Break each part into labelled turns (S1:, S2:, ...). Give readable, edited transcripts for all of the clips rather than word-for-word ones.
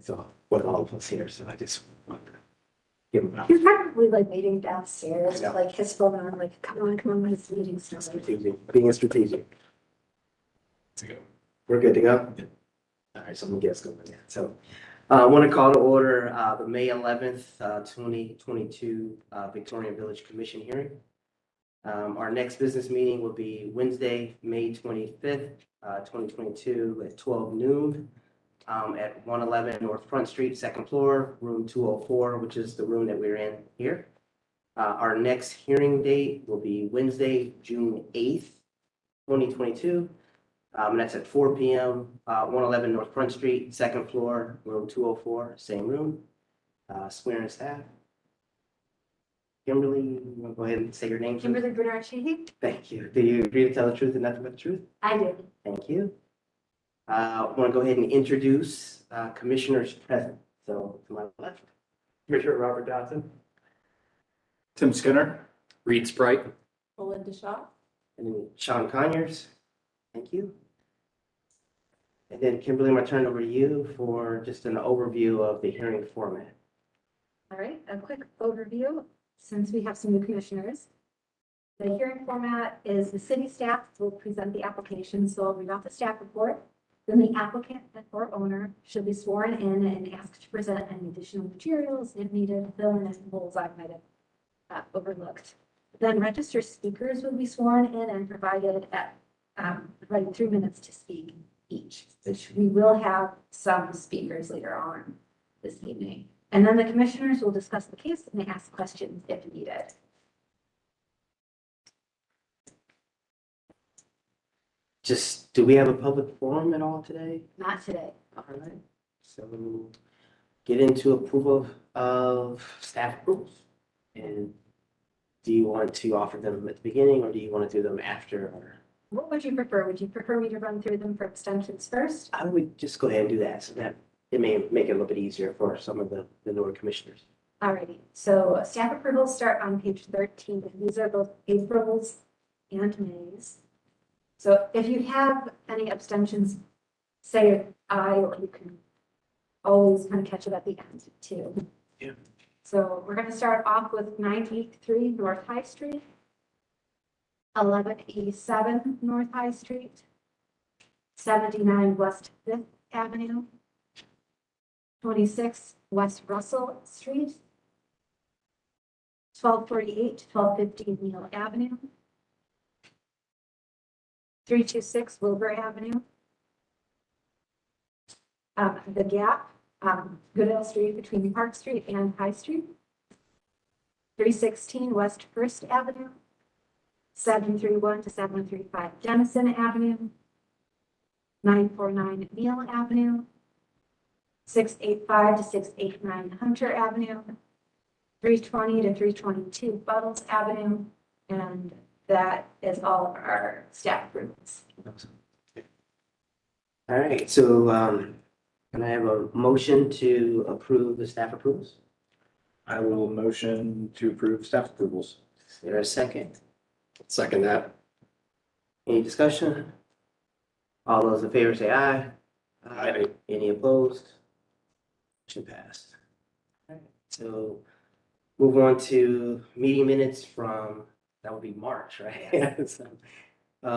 S1: So with all of us here, so I just want to give him
S2: He's probably like waiting downstairs,
S1: I know.
S2: with like his phone on, like, come on, it's meeting started.
S1: strategic, being strategic.
S3: To go.
S1: We're good to go? All right, so I'm gonna get us going. Yeah. So I want to call to order the May 11th, 2022 Victorian Village Commission hearing. Our next business meeting will be Wednesday, May 25th, 2022 at 12 noon at 111 North Front Street, second floor, room 204, which is the room that we're in here. Our next hearing date will be Wednesday, June 8th, 2022. And that's at 4 p.m., 111 North Front Street, second floor, room 204, same room. Swearing staff. Kimberly, you want to go ahead and say your name? please?
S2: Kimberly Bernard-Sheehy?
S1: Thank you. Do you agree to tell the truth and nothing but the truth?
S2: I do.
S1: Thank you. I want to go ahead and introduce commissioners present. So to my left, Commissioner Robert Johnson,
S3: Tim Skinner. Reed Sprite.
S2: Belinda Shaw?
S1: and then Sean Conyers. Thank you. And then Kimberly, I'm going to turn it over to you for just an overview of the hearing format.
S2: All right, a quick overview, since we have some new commissioners. The hearing format is the city staff will present the application, so I'll read off the staff report. Then the applicant or owner should be sworn in and asked to present any additional materials if needed, fill in any holes I might have overlooked. Then registered speakers will be sworn in and provided at right 3 minutes to speak each, which we will have some speakers later on this evening. And then the commissioners will discuss the case and ask questions if needed.
S1: Just, do we have a public forum at all today?
S2: Not today.
S1: All right, so get into approval of staff approvals. And do you want to offer them at the beginning or do you want to do them after? Or
S2: What would you prefer? Would you prefer me to run through them for extensions first?
S1: I would just go ahead and do that so that it may make it a little bit easier for some of the newer commissioners.
S2: Alrighty, so staff approvals start on page 13. These are both April's and May's. So if you have any abstentions, say aye, or you can always kind of catch it at the end too.
S1: Yeah.
S2: So we're going to start off with 983 North High Street, 1187 North High Street, 79 West 5th Avenue, 26 West Russell Street, 1248, 1215 Neal Avenue, 326 Wilbur Avenue, The Gap, Goodell Street between Park Street and High Street, 316 West First Avenue, 731 to 735 Denison Avenue, 949 Neal Avenue, 685 to 689 Hunter Avenue, 320 to 322 Buttles Avenue, and that is all of our staff approvals.
S1: All right, so can I have a motion to approve the staff approvals?
S3: I will motion to approve staff approvals.
S1: Is there a second?
S3: Second that.
S1: Any discussion? All those in favor say aye.
S3: Aye.
S1: Any opposed? Motion passed. All right, so move on to meeting minutes from, that would be March, right?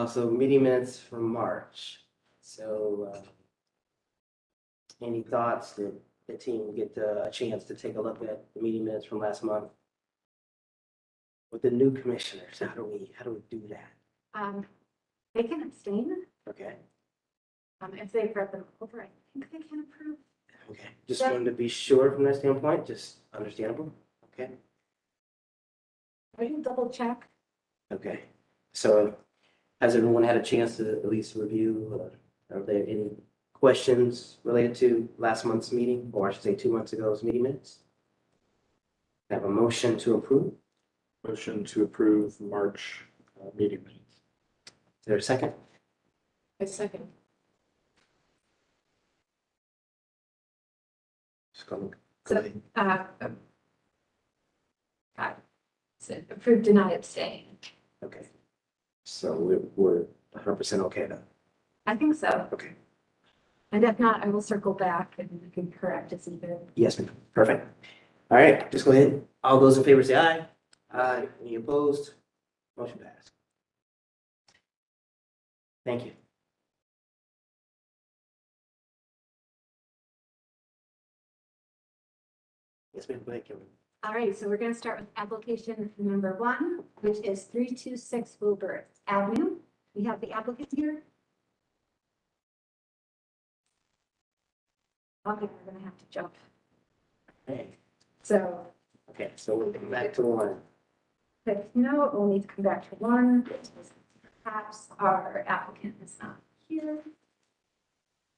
S1: So meeting minutes from March. So any thoughts that the team get a chance to take a look at the meeting minutes from last month? With the new commissioners, how do we do that?
S2: They can abstain,
S1: Okay,
S2: if they've read them over. I think they can approve.
S1: okay. Just wanted to be sure from that standpoint, just understandable. Okay,
S2: I can double check.
S1: okay. So has everyone had a chance to at least review? Are there any questions related to last month's meeting, or I should say 2 months ago's meeting minutes? Have a motion to approve.
S3: Motion to approve March meeting minutes.
S1: Is there a second?
S2: A second.
S1: Just go
S2: So,
S1: ahead.
S2: So approve, deny, abstain.
S1: Okay. So we're 100% okay then.
S2: I think so.
S1: Okay.
S2: And if not, I will circle back and we can correct as needed.
S1: Yes, ma'am. Perfect. All right, just go ahead. All those in favor say aye. Aye. Any opposed? Motion passed. Thank you. Yes, ma'am. Go ahead, Kimberly.
S2: All right, so we're going to start with application number 1, which is 326 Wilbur Avenue. We have the applicant here. Okay, we're going to have to jump.
S1: Okay.
S2: So
S1: Okay, so we'll come back to one.
S2: click no, we'll need to come back to 1. Perhaps our applicant is not here.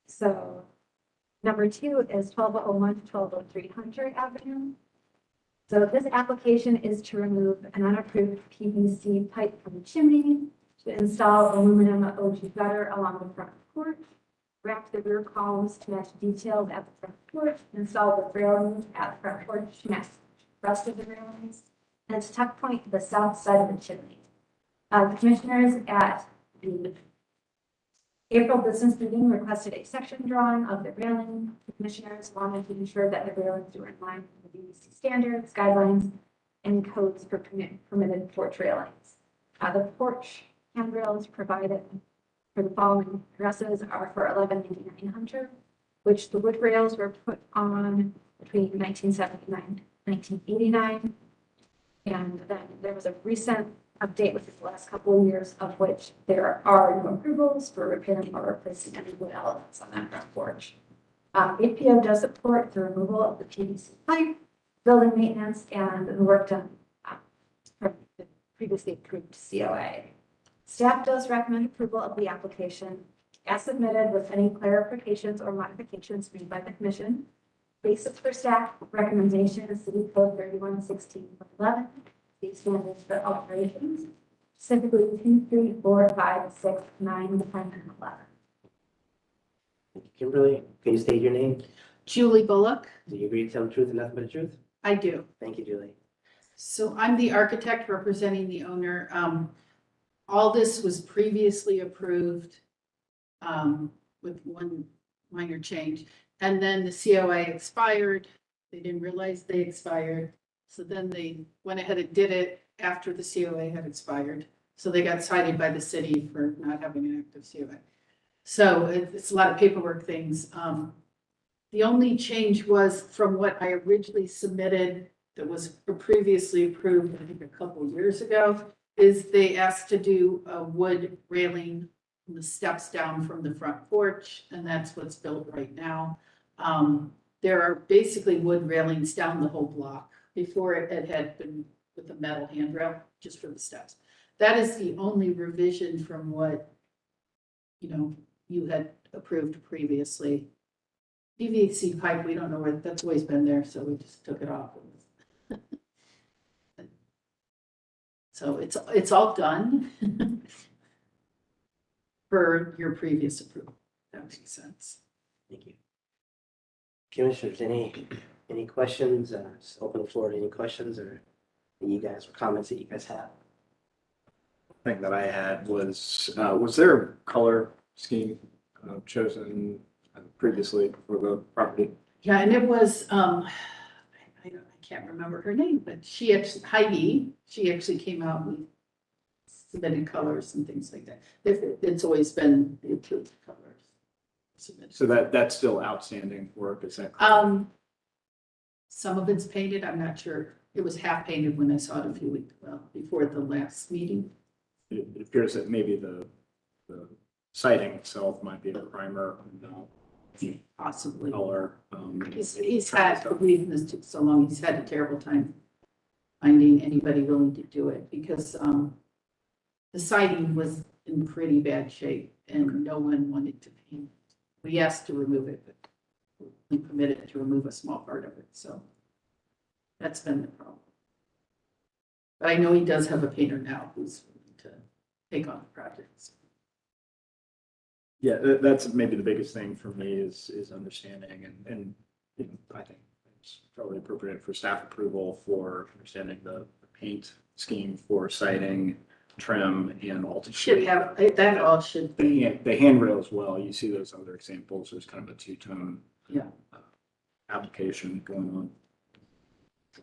S2: So number 2 is 1201 to 1203 Hunter Avenue. So this application is to remove an unapproved PVC pipe from the chimney, to install aluminum OG gutter along the front porch, wrap the rear columns to match details at the front porch, install the railings at the front porch to match the rest of the railings, and to tuck point the south side of the chimney. The commissioners at the April business meeting requested a section drawing of the railing. The commissioners wanted to ensure that the railings were in line with the DEC standards, guidelines, and codes for permitted porch railings. The porch handrails provided for the following addresses are for 1199 Hunter, which the wood rails were put on between 1979 and 1989. And then there was a recent update within the last couple of years, of which there are no approvals for repairing or replacing any wood elements on that front porch. APO does support the removal of the PVC pipe, building maintenance, and the work done from the previously approved COA. Staff does recommend approval of the application as submitted with any clarifications or modifications made by the commission. Basis for staff recommendation is City Code 3116.11. These standards for operations, specifically 2, 3, 4, 5, 6, 9, 10, and 11.
S1: Thank you, Kimberly. Can you state your name?
S4: Julie Bullock.
S1: Do you agree to tell the truth and nothing but the truth?
S4: I do.
S1: Thank you, Julie.
S4: So I'm the architect representing the owner. All this was previously approved with one minor change. And then the COA expired. They didn't realize they expired. So then they went ahead and did it after the COA had expired. So they got cited by the city for not having an active COA. So it's a lot of paperwork things. The only change was from what I originally submitted that was previously approved, I think a couple of years ago, is they asked to do a wood railing from the steps down from the front porch, and that's what's built right now. There are basically wood railings down the whole block. Before it had been with a metal handrail just for the steps. That is the only revision from what, you had approved previously. PVC pipe, we don't know where, that's always been there, so we just took it off. So it's all done for your previous approval. That makes sense.
S1: Thank you. Commissioners, any questions? Just open the floor to any questions or you guys or comments that you guys have?
S3: Thing that I had was there a color scheme chosen previously for the property?
S4: Yeah, and it was, I can't remember her name, but Heidi, she actually came out and submitted colors and things like that. It's always been the approved colors submitted.
S3: So that's still outstanding work, is that?
S4: Some of it's painted, I'm not sure. It was half painted when I saw it a few weeks before the last meeting.
S3: It appears that maybe the siding itself might be a primer and
S4: Possibly.
S3: color.
S4: He's had, we've been this took so long, he's had a terrible time finding anybody willing to do it because the siding was in pretty bad shape and no one wanted to paint. We asked to remove it, but we permitted to remove a small part of it, so that's been the problem. But I know he does have a painter now who's willing to take on the projects.
S3: Yeah, that's maybe the biggest thing for me is understanding and I think it's probably appropriate for staff approval for understanding the paint scheme for siding, trim and all.
S4: Should have, that all should be,
S3: The handrail as well. You see those other examples. There's kind of a two-tone
S4: yeah.
S3: application going on.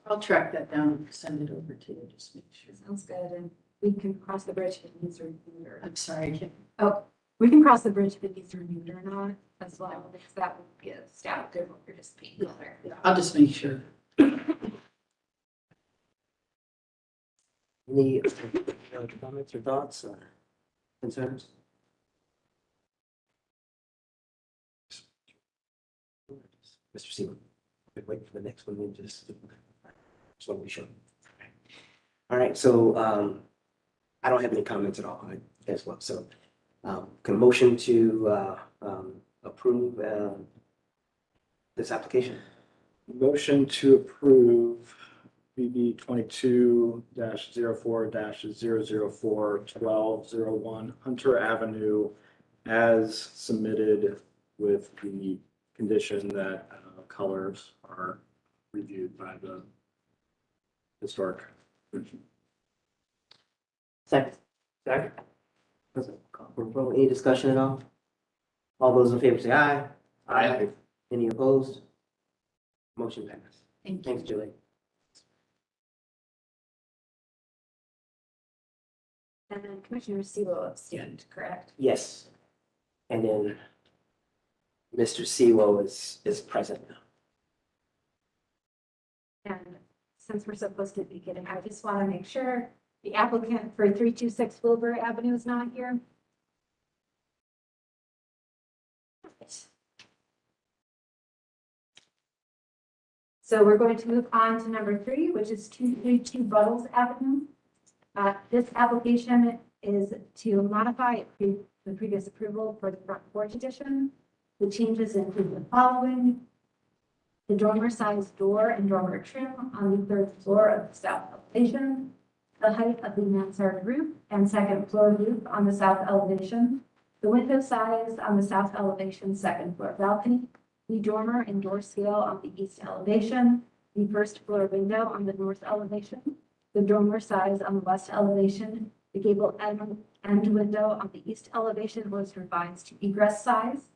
S4: I'll track that down and send it over to you, just make sure.
S2: Sounds good, and we can cross the bridge if it needs reviewed or,
S4: I'm sorry, I can't.
S2: oh, we can cross the bridge if it needs reviewed or not as well, because that would be a staff good one, or just paint color.
S4: Yeah, I'll just make sure.
S1: Any other comments or thoughts or concerns? Mr. Seaman, wait for the next one, we just want to be sure. All right, so I don't have any comments at all as well, so can motion to approve this application?
S3: Motion to approve BB 22-04-004-1201 Hunter Avenue as submitted with the condition that colors are reviewed by the historic commission.
S1: Second. Second. Any discussion at all? All those in favor say aye.
S3: Aye.
S1: Any opposed? Motion passed.
S4: Thank you.
S1: Thanks, Julie.
S2: And then Commissioner Sewell abstained, correct?
S1: Yes. And then Mr. Siwo is present now.
S2: And since we're supposed to be getting, I just want to make sure the applicant for 326 Wilbur Avenue is not here. So we're going to move on to number 3, which is 232 Buttles Avenue. This application is to modify the previous approval for the front porch addition. The changes include the following: the dormer size door and dormer trim on the 3rd floor of the south elevation, the height of the mansard roof and 2nd floor roof on the south elevation, the window size on the south elevation 2nd floor balcony, the dormer and door scale on the east elevation, the 1st floor window on the north elevation, the dormer size on the west elevation, the gable end window on the east elevation was revised to egress size.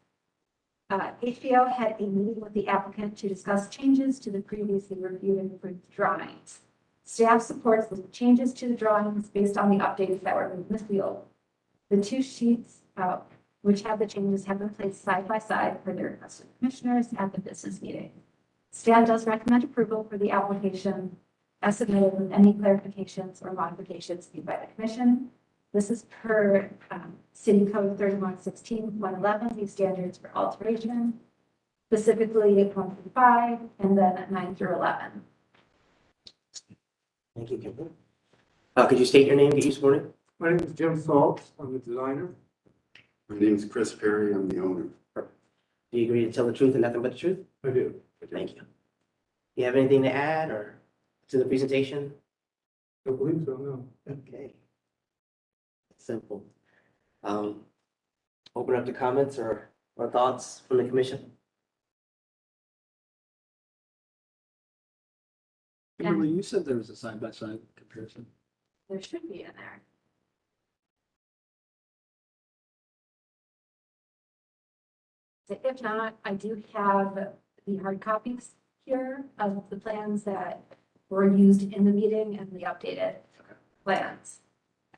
S2: Patio had a meeting with the applicant to discuss changes to the previously reviewed and approved drawings. Staff supports the changes to the drawings based on the updates that were in the field. The 2 sheets, which have the changes, have been placed side by side for the request of commissioners at the business meeting. Staff does recommend approval for the application as submitted with any clarifications or modifications made by the commission. This is per City Code 3116-111, these standards for alteration, specifically 1 through 5, and then 9 through 11.
S1: Thank you, Kimberly. Could you state your name, get you sworn in?
S5: My name is Jim Saltz. I'm the designer.
S6: My name is Chris Perry. I'm the owner.
S1: Do you agree to tell the truth and nothing but the truth?
S5: I do.
S1: Thank you. Do you have anything to add or to the presentation?
S5: I believe so, no.
S1: Okay. Simple. Open up to comments or thoughts from the commission.
S3: Kimberly, you said there was a side-by-side comparison.
S2: There should be in there. If not, I do have the hard copies here of the plans that were used in the meeting and the updated plans. I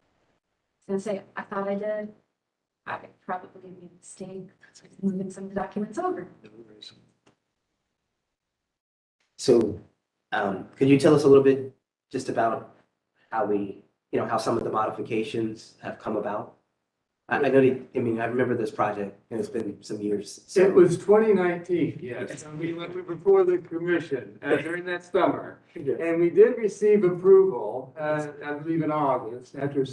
S2: was gonna say, I thought I did. I probably made a mistake moving some of the documents over.
S1: So, could you tell us a little bit just about how how some of the modifications have come about? I know, I remember this project, and it's been some years. so-
S5: It was 2019, yes. And we went before the commission during that summer. And we did receive approval, I believe in August, after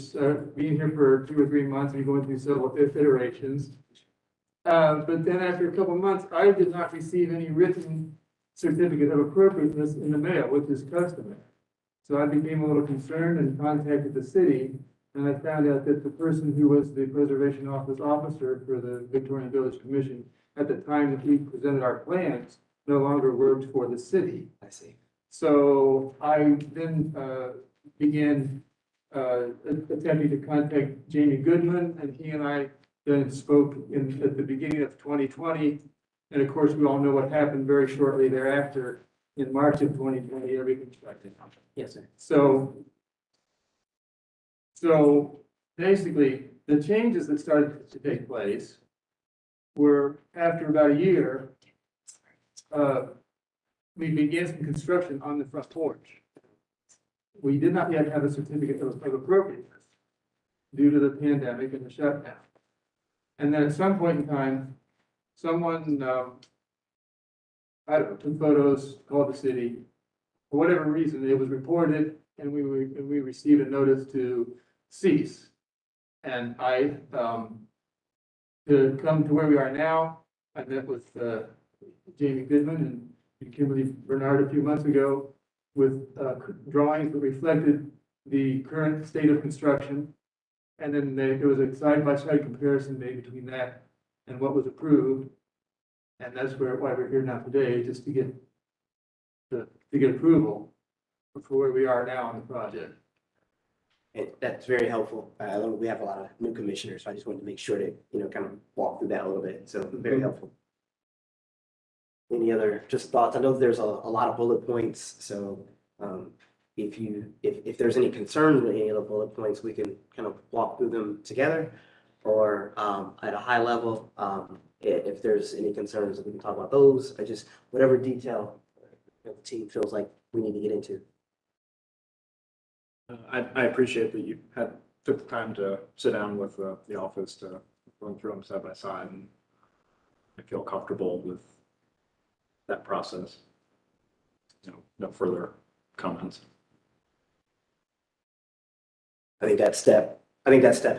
S5: being here for 2 or 3 months and going through several iterations. But then after a couple of months, I did not receive any written certificate of appropriateness in the mail, which is customary. So I became a little concerned and contacted the city. And I found out that the person who was the preservation office officer for the Victorian Village Commission at the time that we presented our plans no longer worked for the city.
S1: I see.
S5: So I then began attempting to contact Jamie Goodman, and he and I then spoke at the beginning of 2020. And of course, we all know what happened very shortly thereafter. In March of 2020, everything started.
S1: Yes, sir.
S5: So basically, the changes that started to take place were after about a year, we began some construction on the front porch. We did not yet have a certificate of appropriateness due to the pandemic and the shutdown. And then at some point in time, someone, I don't know, took photos, called the city. For whatever reason, it was reported, and we received a notice to cease. And I, to come to where we are now, I met with Jamie Goodman and Kimberly Bernard a few months ago with drawings that reflected the current state of construction. And then there was a side-by-side comparison made between that and what was approved. And that's why we're here now today, just to get approval for where we are now on the project.
S1: And that's very helpful. We have a lot of new commissioners, so I just wanted to make sure to, kind of walk through that a little bit. So very helpful. Any other just thoughts? I know there's a lot of bullet points, so if there's any concerns with any of the bullet points, we can kind of walk through them together, or at a high level, if there's any concerns, we can talk about those. Whatever detail the team feels like we need to get into.
S3: I appreciate that you took the time to sit down with the office to run through them side by side, and I feel comfortable with that process. No further comments.
S1: I think that step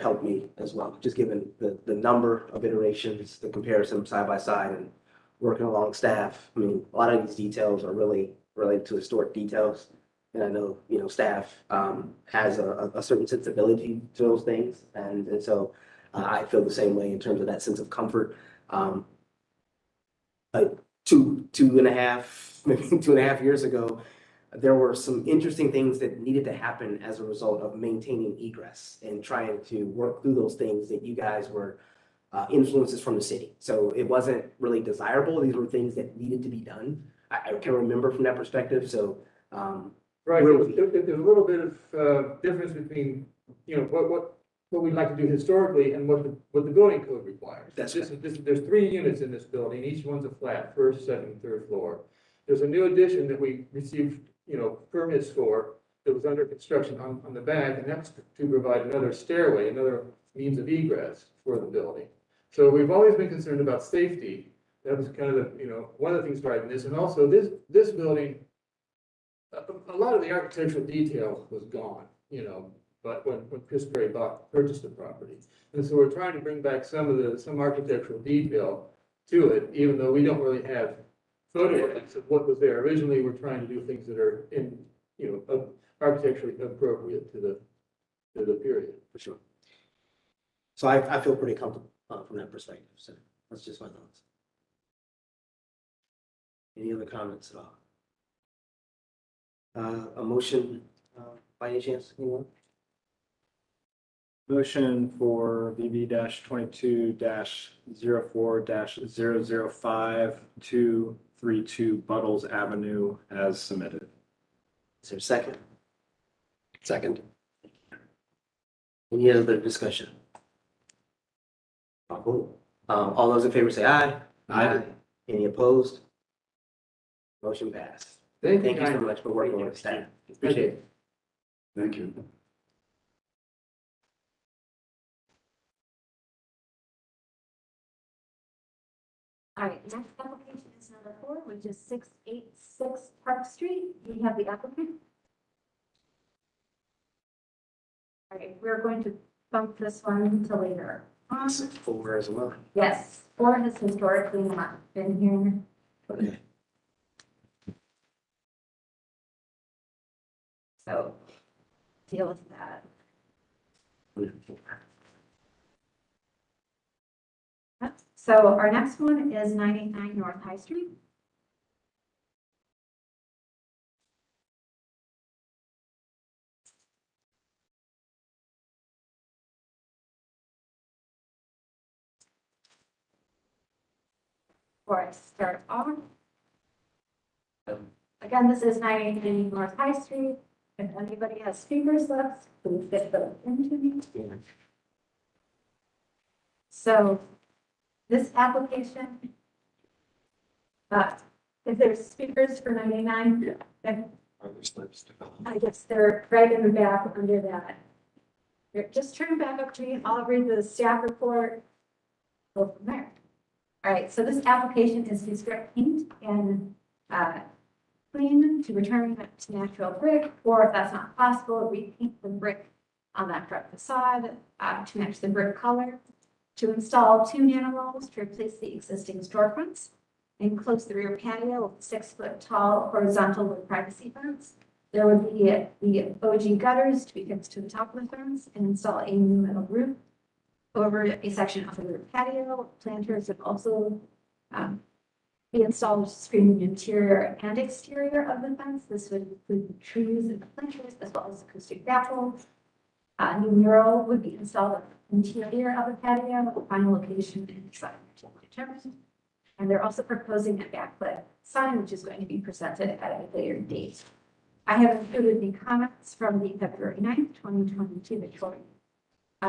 S1: helped me as well, just given the number of iterations, the comparison side by side, and working along staff. I mean, a lot of these details are really related to historic details. And I know, staff has a certain sensibility to those things. And so I feel the same way in terms of that sense of comfort. Two and a half years ago, there were some interesting things that needed to happen as a result of maintaining egress and trying to work through those things that you guys were influences from the city. So it wasn't really desirable. These were things that needed to be done. I can remember from that perspective. So
S5: right, there's a little bit of difference between, what we'd like to do historically and what the building code requires. There's 3 units in this building. Each one's a flat, first, second, third floor. There's a new addition that we received, permits for that was under construction on the back, and that's to provide another stairway, another means of egress for the building. So we've always been concerned about safety. That was kind of one of the things driving this. And also this building, a lot of the architectural detail was gone, but when Chris Perry purchased the property. And so we're trying to bring back some architectural detail to it, even though we don't really have photographs of what was there. Originally, we're trying to do things that are architecturally appropriate to the period.
S1: for sure. So I feel pretty comfortable from that perspective. So that's just my thoughts. Any other comments at all? A motion by any chance, anyone?
S3: Motion for BB-22-04-005 232 Buttles Avenue as submitted.
S1: Is there a second? Second. Any other discussion? All those in favor say aye.
S3: Aye.
S1: Any opposed? Motion passed.
S5: Thank
S1: Thank you so much for working with staff. Appreciate it.
S6: Thank you.
S2: All right, next application is number 4, which is 686 Park Street. We have the applicant. All right, we're going to bump this one to later.
S1: This is 4 as well.
S2: Yes, 4 has historically not been here,
S1: Okay.
S2: so deal with that. So our next one is 989 North High Street. before I start on. Again, this is 989 North High Street. If anybody has speakers left, please get them into me. So this application, if there's speakers for 99, then I guess they're right in the back under that. Just turn back up to me. I'll read the staff report. Go from there. All right, so this application is to script paint and clean to return it to natural brick, or if that's not possible, repaint the brick on that front facade to match the brick color, to install 2 nanowalls to replace the existing storefronts, and close the rear patio with 6-foot tall horizontal with privacy fence. There would be the OG gutters to be fixed to the top of the fence and install a new metal roof over a section of the rear patio. Planters would also be installed to screen the interior and exterior of the fence. This would include trees and planters as well as acoustic baffles. A new mural would be installed on the interior of the patio. The final location and design to be determined. And they're also proposing a backlit sign, which is going to be presented at a later date. I have included the comments from the February 9th, 2022 Victorian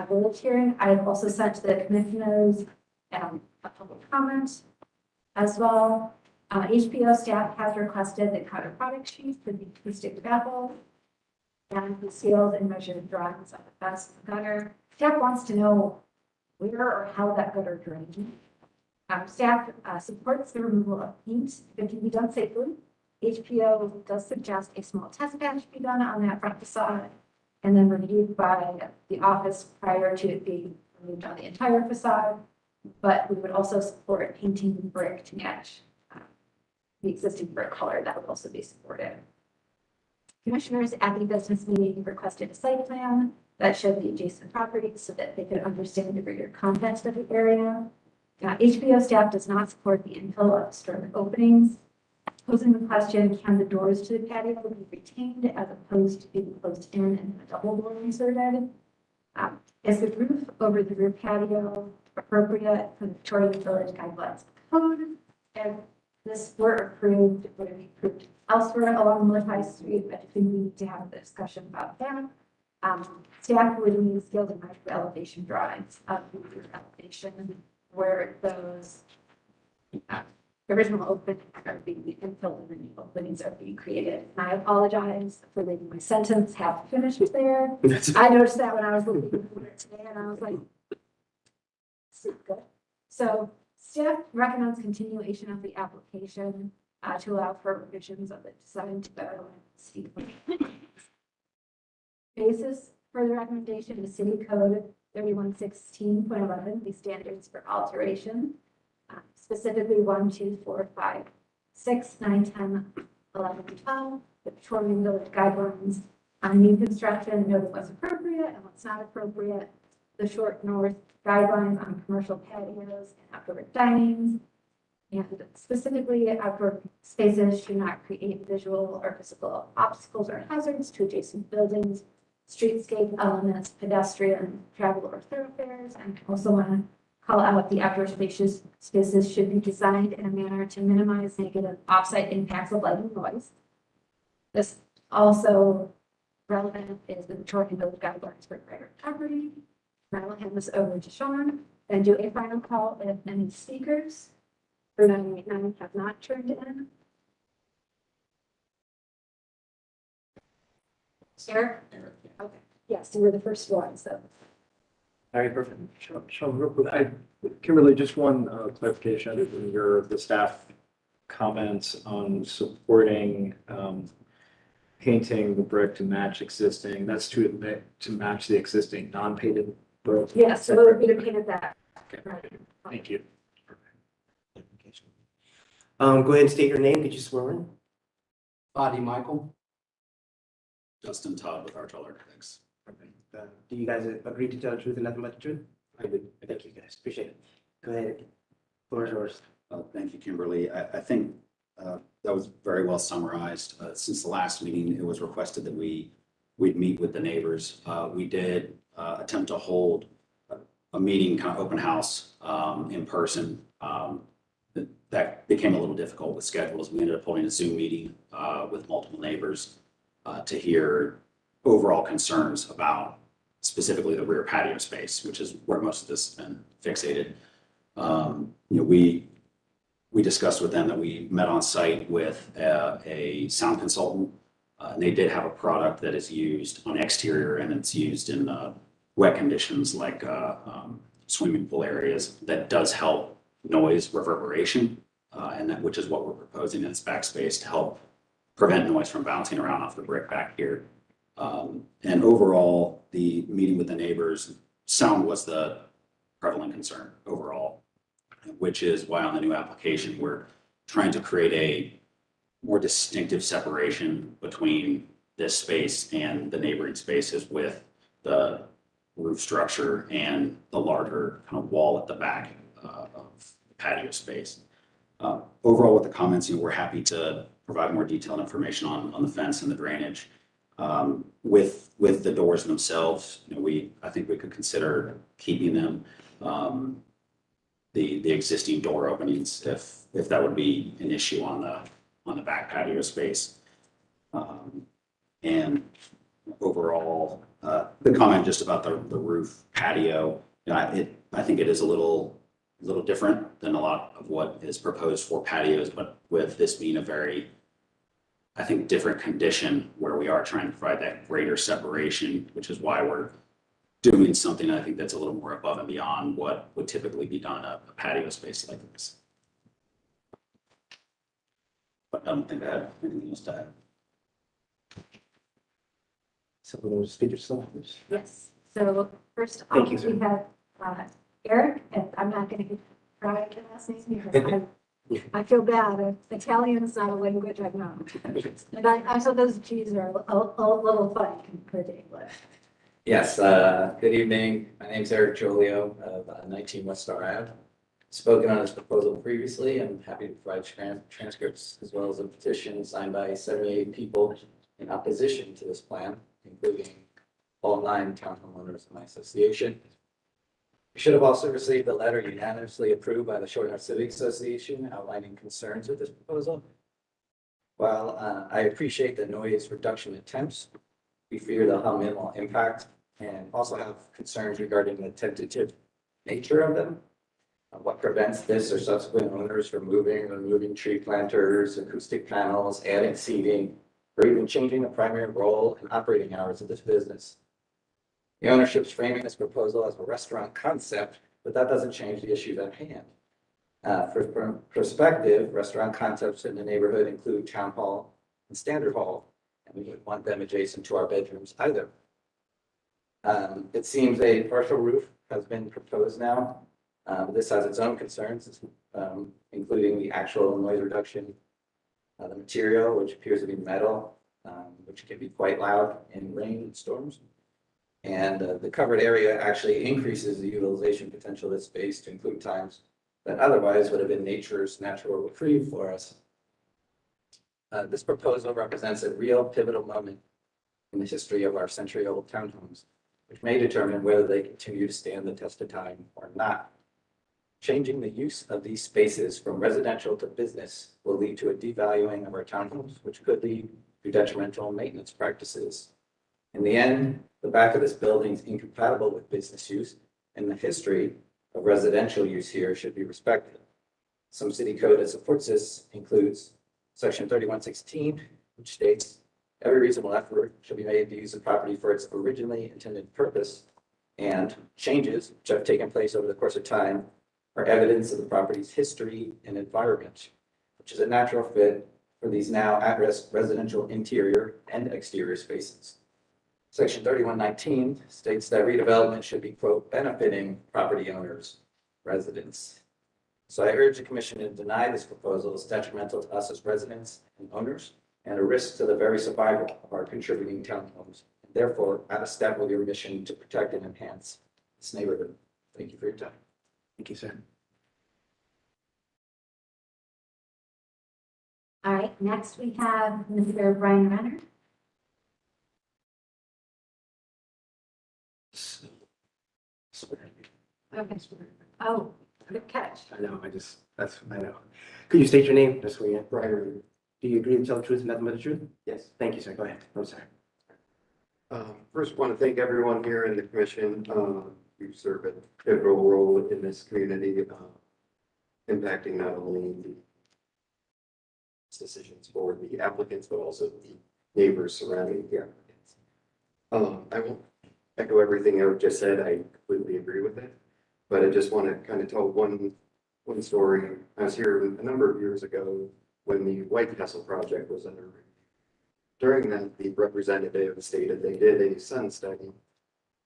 S2: Village hearing. I have also sent to the commissioners a public comment as well. HPO staff has requested the cover product sheet for the acoustic baffle and the sealed and measured drawings of the fence and gutter. Staff wants to know where or how that gutter drains. Staff supports the removal of paint if it can be done safely. HPO does suggest a small test patch be done on that front facade and then reviewed by the office prior to it being removed on the entire facade. But we would also support painting the brick to match the existing brick color. That would also be supported. Commissioners at the business meeting requested a site plan that showed the adjacent properties so that they could understand the greater context of the area. HPO staff does not support the infill of store openings. Posing the question, can the doors to the patio be retained as opposed to being closed in and a double door inserted? Is the roof over the rear patio appropriate for the Victorian Village Guidelines Code? If this were approved, would it be approved elsewhere along North High Street? But if we need to have a discussion about that, staff would need scaled and measured elevation drawings of the roof elevation where those original openings are being infilled and the new openings are being created. And I apologize for leaving my sentence half finished there. I noticed that when I was looking for it today and I was like, good. So staff recommends continuation of the application to allow for revisions of the design to better speak. Basis for the recommendation is City Code 3116.11, the standards for alteration. Specifically 1, 2, 4, 5, 6, 9, 10, 11, and 12, the Victorian Village Guidelines on new construction, noting what's appropriate and what's not appropriate, the Short North Guidelines on commercial patios and outdoor dinings, and specifically outdoor spaces should not create visual or physical obstacles or hazards to adjacent buildings, streetscape elements, pedestrian, travel, or thoroughfares, and also want to call out the outdoor spaces should be designed in a manner to minimize negative offsite impacts of light and noise. This also relevant is the Victorian Village Guidelines for private property. And I will hand this over to Sean and do a final call if any speakers for 989 have not turned in. Sir? Okay. Yes, you were the first one, so.
S1: All right, perfect.
S3: Sean, real quick, Kimberly, just one clarification in the staff comments on supporting painting the brick to match existing, that's to match the existing non-painted brick.
S2: Yes, so it would be to paint that.
S3: Okay.
S2: Right.
S3: Thank you.
S1: Go ahead and state your name. Could you swear in?
S7: Body Michael.
S6: Justin Todd with Archel Architects.
S1: Do you guys agree to tell the truth and nothing but the truth?
S6: I did.
S1: Thank you, guys. Appreciate it. Go ahead. Floor is yours.
S6: Thank you, Kimberly. I think that was very well summarized. Since the last meeting, it was requested that we'd meet with the neighbors. We did attempt to hold a meeting, kind of open house in person. that became a little difficult with schedules. We ended up holding a Zoom meeting with multiple neighbors to hear overall concerns about specifically the rear patio space, which is where most of this has been fixated. We discussed with them that we met on site with a sound consultant. And they did have a product that is used on exterior and it's used in wet conditions like swimming pool areas that does help noise reverberation, and that which is what we're proposing in its backspace to help prevent noise from bouncing around off the brick back here. And overall, the meeting with the neighbors, sound was the prevalent concern overall, which is why on the new application, we're trying to create a more distinctive separation between this space and the neighboring spaces with the roof structure and the larger kind of wall at the back of the patio space. Overall, with the comments, we're happy to provide more detailed information on the fence and the drainage. With the doors themselves, I think we could consider keeping them. The existing door openings, if that would be an issue on the back patio space. And overall, the comment just about the roof patio, I think it is a little different than a lot of what is proposed for patios, but with this being a very, I think, different condition where we are trying to provide that greater separation, which is why we're doing something I think that's a little more above and beyond what would typically be done a patio space like this. But I don't think I have anything else to add.
S1: So we're going to speak yourself.
S2: Yes, so first
S1: Thank
S2: off,
S1: you, sir.
S2: we have Eric, and I'm not going to get right your last name because I feel bad. Italian's not a language I know. And I saw those G's are a little funny compared to English.
S8: Yes, good evening. My name's Eric Jolio of 19 West Star Ave. Spoken on this proposal previously. I'm happy to provide transcripts as well as a petition signed by 78 people in opposition to this plan, including all 9 townhome owners in my association. You should have also received a letter unanimously approved by the Short North Civic Association outlining concerns with this proposal. While I appreciate the noise reduction attempts, we fear they'll have minimal impact and also have concerns regarding the tentative nature of them. What prevents this or subsequent owners from moving or removing tree planters, acoustic panels, adding seating, or even changing the primary role and operating hours of this business. The ownership's framing this proposal as a restaurant concept, but that doesn't change the issues at hand. For perspective, restaurant concepts in the neighborhood include town hall and standard hall, and we wouldn't want them adjacent to our bedrooms either. It seems a partial roof has been proposed now. This has its own concerns, including the actual noise reduction, the material, which appears to be metal, which can be quite loud in rain and storms. And the covered area actually increases the utilization potential of this space to include times that otherwise would have been nature's natural reprieve for us. This proposal represents a real pivotal moment in the history of our century-old townhomes, which may determine whether they continue to stand the test of time or not. Changing the use of these spaces from residential to business will lead to a devaluing of our townhomes, which could lead to detrimental maintenance practices. In the end, the back of this building is incompatible with business use, and the history of residential use here should be respected. Some city code that supports this includes Section 3116, which states every reasonable effort should be made to use the property for its originally intended purpose, and changes which have taken place over the course of time are evidence of the property's history and environment, which is a natural fit for these now at-risk residential interior and exterior spaces. Section 3119 states that redevelopment should be, quote, benefiting property owners, residents. So I urge the commission to deny this proposal as detrimental to us as residents and owners and a risk to the very survival of our contributing townhomes, and therefore out of step with your mission to protect and enhance this neighborhood. Thank you for your time.
S1: Thank you, sir.
S2: All right, next we have Mr. Brian Renner. Okay. Oh, Good catch.
S1: I know, I know. Could you state your name, just so we,
S7: Brian.
S1: do you agree to tell the truth and nothing but the truth?
S7: Yes.
S1: Thank you, sir, go ahead, I'm sorry.
S9: First, want to thank everyone here in the commission. You serve a pivotal role in this community, impacting not only the decisions for the applicants, but also the neighbors surrounding the applicants. I won't echo everything Eric just said. I completely agree with it. But I just want to kind of tell one story. I was here a number of years ago when the White Castle project was under review. During that, the representative stated they did a sun study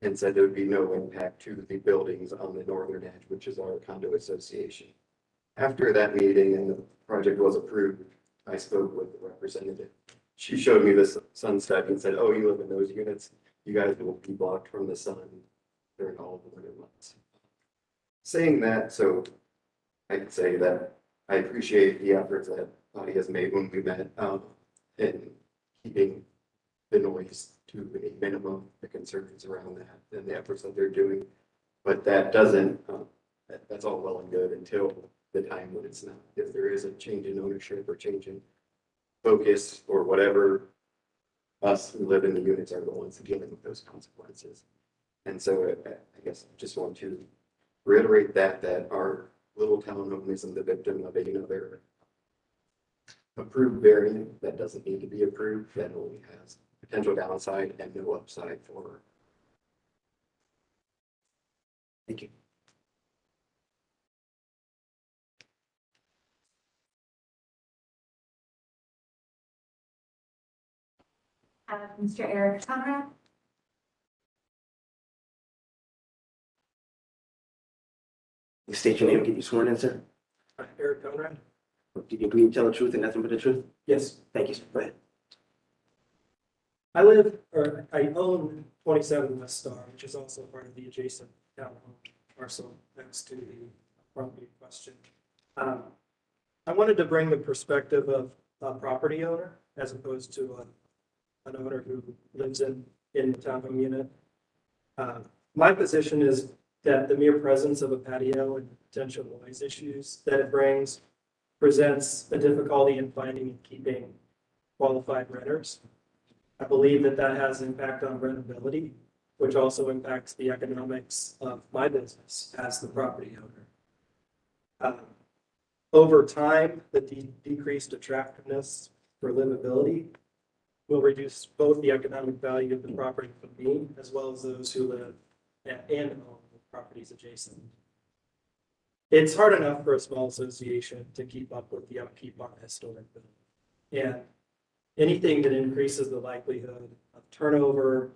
S9: and said there would be no impact to the buildings on the northern edge, which is our condo association. After that meeting and the project was approved, I spoke with the representative. She showed me this sun study and said, oh, you live in those units, you guys will be blocked from the sun during all of the winter months. Saying that, so I could say that I appreciate the efforts that Patio has made when we met in keeping the noise to a minimum, the concerns around that and the efforts that they're doing. But that doesn't, that's all well and good until the time when it's not. If there is a change in ownership or change in focus or whatever, us who live in the units are the ones dealing with those consequences. And so I guess I just want to reiterate that our little town home isn't the victim of another approved variant that doesn't need to be approved, that only has potential downside and no upside for.
S1: Thank you.
S2: Mr. Eric Conrad.
S1: You state your name and get you sworn in, sir.
S10: Eric Conrad?
S1: Do you agree to tell the truth and nothing but the truth?
S10: Yes.
S1: Thank you, sir, go ahead.
S10: I own 27 West Star, which is also part of the adjacent townhome parcel next to the property in question. I wanted to bring the perspective of a property owner as opposed to an owner who lives in the townhome unit. My position is that the mere presence of a patio and potential noise issues that it brings presents a difficulty in finding and keeping qualified renters. I believe that that has impact on rentability, which also impacts the economics of my business as the property owner. Over time, the decreased attractiveness for livability will reduce both the economic value of the property for me as well as those who live and own the properties adjacent. It's hard enough for a small association to keep up with the upkeep on a historic building. And anything that increases the likelihood of turnover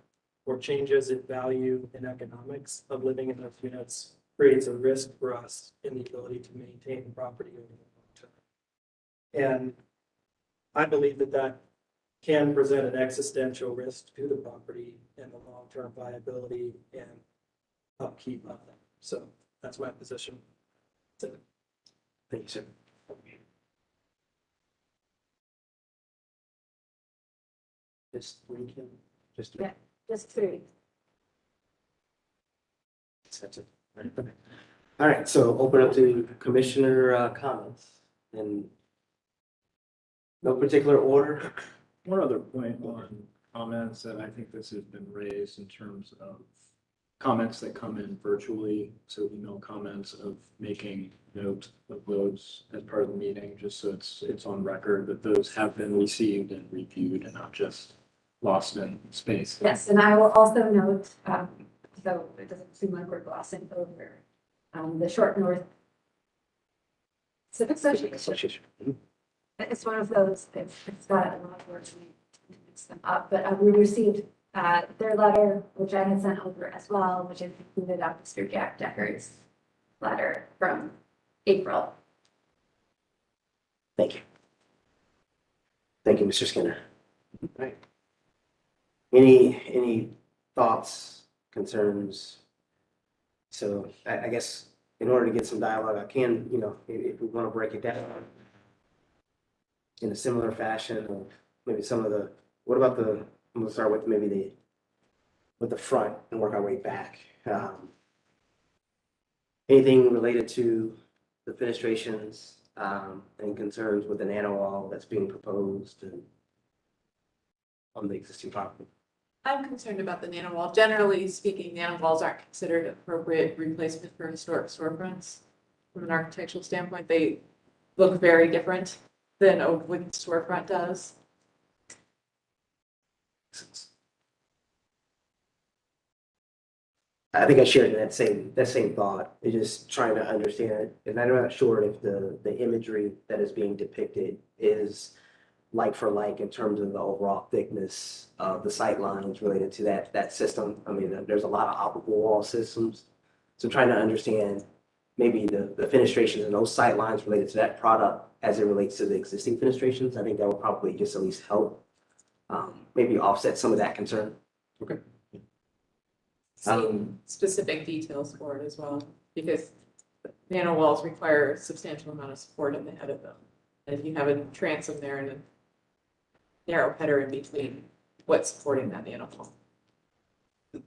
S10: or changes in value and economics of living in those units creates a risk for us in the ability to maintain the property over the long term. And I believe that that can present an existential risk to the property and the long-term viability and upkeep of them. So that's my position.
S1: Thank you, sir. Just three, Kim? Just three.
S2: Yeah. Just three.
S1: That's it. All right, so open up to commissioner comments and no particular order.
S3: One other point on comments, and I think this has been raised in terms of comments that come in virtually, so email comments of making note of those as part of the meeting, just so it's on record that those have been received and reviewed and not just lost in space.
S2: Yes, and I will also note, so it doesn't seem like we're glossing over, the Short North Civic Association. It's one of those, it's got a lot of work to mix them up, but we received their letter, which I had sent over as well, which included Mr. Jack Decker's letter from April.
S1: Thank you. Thank you, Mr. Skinner. All right. Any thoughts, concerns? So I guess in order to get some dialogue, I can, if we want to break it down in a similar fashion, of maybe some of the, what about I'm gonna start with maybe with the front and work our way back. Anything related to the fenestrations, and concerns with the nano wall that's being proposed and on the existing property?
S11: I'm concerned about the nano wall. Generally speaking, nano walls aren't considered appropriate replacement for historic storefronts. From an architectural standpoint, they look very different than a wooden storefront does.
S1: I think I shared that same thought. It's just trying to understand it. And I'm not sure if the imagery that is being depicted is like for like in terms of the overall thickness of the sight lines related to that system. I mean, there's a lot of operable wall systems. So trying to understand maybe the fenestrations and those sight lines related to that product as it relates to the existing fenestrations, I think that would probably just at least help maybe offset some of that concern.
S3: Okay.
S11: Some specific details for it as well, because nano walls require a substantial amount of support in the head of them. And if you have a transom there and a narrow header in between, what's supporting that nano wall?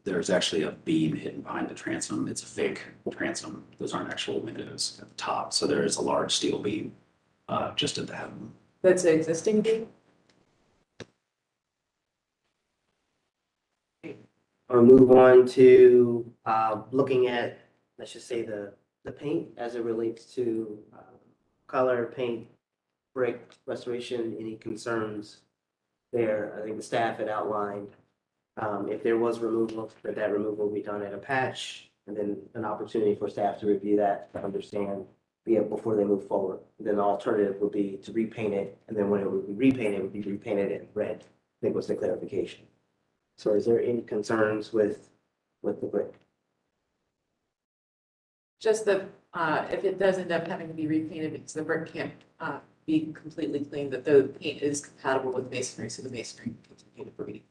S6: There's actually a beam hidden behind the transom. It's a fake transom. Those aren't actual windows at the top. So there is a large steel beam just at the head.
S11: That's an existing beam?
S1: I'll move on to looking at, let's just say, the paint as it relates to color, paint, brick, restoration, any concerns there. I think the staff had outlined if there was removal, that removal will be done at a patch, and then an opportunity for staff to review that, to understand, before they move forward. Then the alternative would be to repaint it, and then when it would be repainted, it would be repainted in red. I think was the clarification. So is there any concerns with the brick?
S11: Just that if it does end up having to be repainted because the brick can't be completely cleaned, that the paint is compatible with masonry, so the masonry can continue to breathe.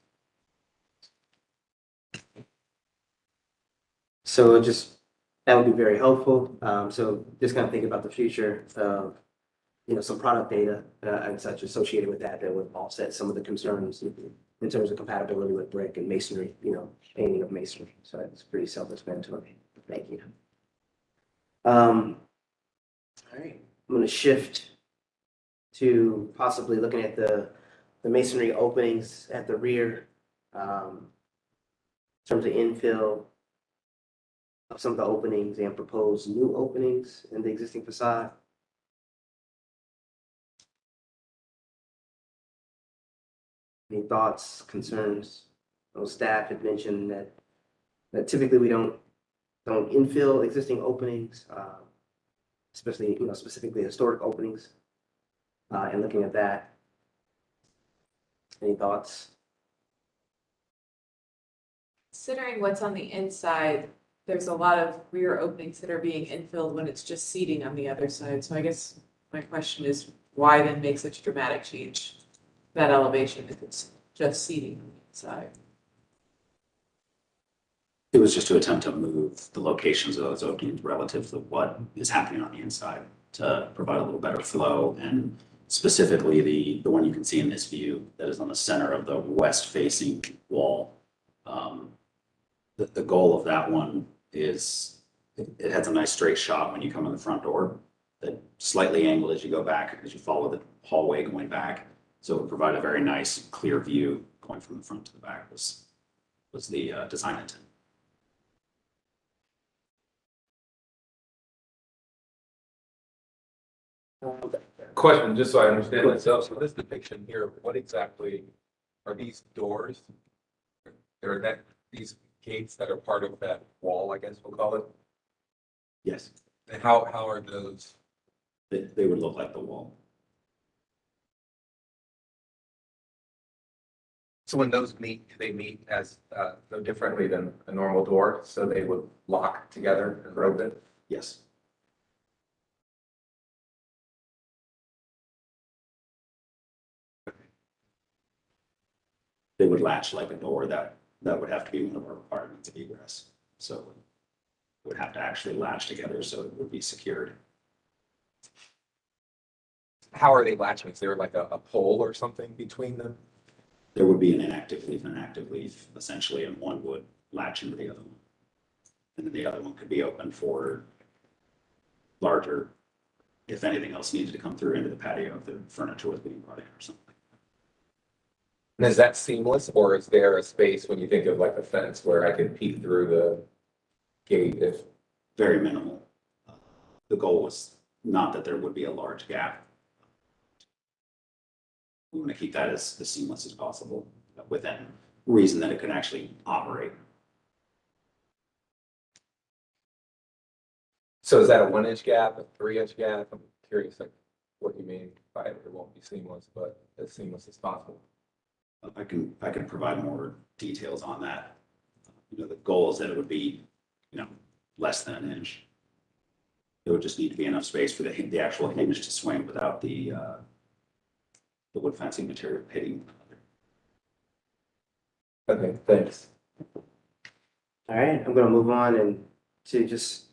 S1: So that would be very helpful. So just kind of think about the future of, some product data and such associated with that would offset some of the concerns in terms of compatibility with brick and masonry, painting of masonry. So it's pretty self-explanatory. Thank you. All right, I'm going to shift to possibly looking at the masonry openings at the rear, in terms of infill of some of the openings and proposed new openings in the existing facade. Any thoughts, concerns? Staff had mentioned that typically we don't infill existing openings, especially, specifically historic openings, and looking at that. Any thoughts?
S11: Considering what's on the inside, there's a lot of rear openings that are being infilled when it's just seating on the other side. So I guess my question is, why then make such a dramatic change that elevation if it's just seating on the inside?
S6: It was just to attempt to move the locations of those openings relative to what is happening on the inside to provide a little better flow. And specifically the one you can see in this view that is on the center of the west facing wall. The goal of that one is it has a nice straight shot when you come in the front door, that slightly angled as you go back, as you follow the hallway going back. So it would provide a very nice clear view going from the front to the back was the design intent.
S12: Question, just so I understand myself, so this depiction here, what exactly are these doors? Are that these gates that are part of that wall, I guess we'll call it?
S6: Yes.
S12: And how are those?
S6: They would look like the wall.
S12: So when those meet, they meet as no differently than a normal door, so they would lock together and open?
S6: Yes. They would latch like a door that would have to be one of our requirements of egress. So it would have to actually latch together so it would be secured.
S12: How are they latching? Is there like a pole or something between them?
S6: There would be an inactive leaf and an active leaf, essentially, and one would latch into the other one. And then the other one could be open for larger, if anything else needed to come through into the patio, if the furniture was being brought in or something.
S12: And is that seamless, or is there a space when you think of like a fence where I could peek through the gate if?
S6: Very minimal. The goal was not that there would be a large gap. We want to keep that as seamless as possible within reason that it could actually operate.
S12: So is that a 1 inch gap, a 3 inch gap? I'm curious, like, what you mean by it won't be seamless, but as seamless as possible.
S6: I can provide more details on that. You know, the goal is that it would be, you know, less than an inch. It would just need to be enough space for the actual hinge to swing without the wood fencing material hitting.
S12: Okay, thanks.
S1: All right, I'm gonna move on and to just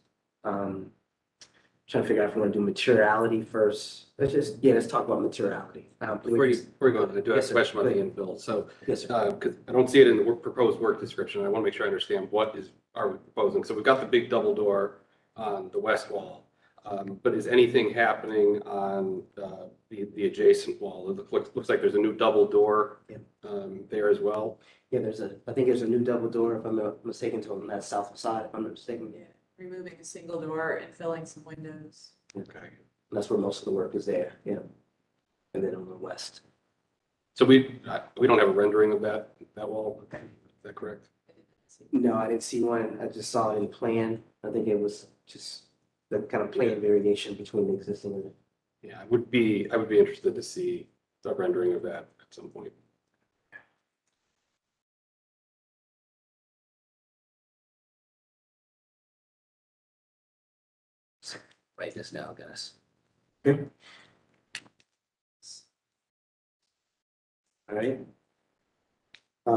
S1: trying to figure out if we want to do materiality first. Let's talk about materiality.
S7: Before you go on, I do have
S1: Yes,
S7: a
S1: sir.
S7: question about
S1: Go
S7: the
S1: ahead.
S7: infill. So,
S1: Yes, sir.
S7: because I don't see it in the proposed work description, I want to make sure I understand what are we proposing. So we've got the big double door on the west wall, but is anything happening on the adjacent wall? It looks like there's a new double door there as well.
S1: Yeah, I think there's a new double door, if I'm not mistaken, on that south side, if I'm not mistaken. Yeah.
S11: Removing a single door and filling some windows.
S7: Okay.
S1: That's where most of the work is there, yeah. And then on the west.
S7: So we don't have a rendering of that wall. Is that correct?
S1: No, I didn't see one. I just saw it in plan. I think it was just the kind of plan variation between the existing and
S7: Yeah, I would be interested to see the rendering of that at some point.
S1: write this down, guys. All right.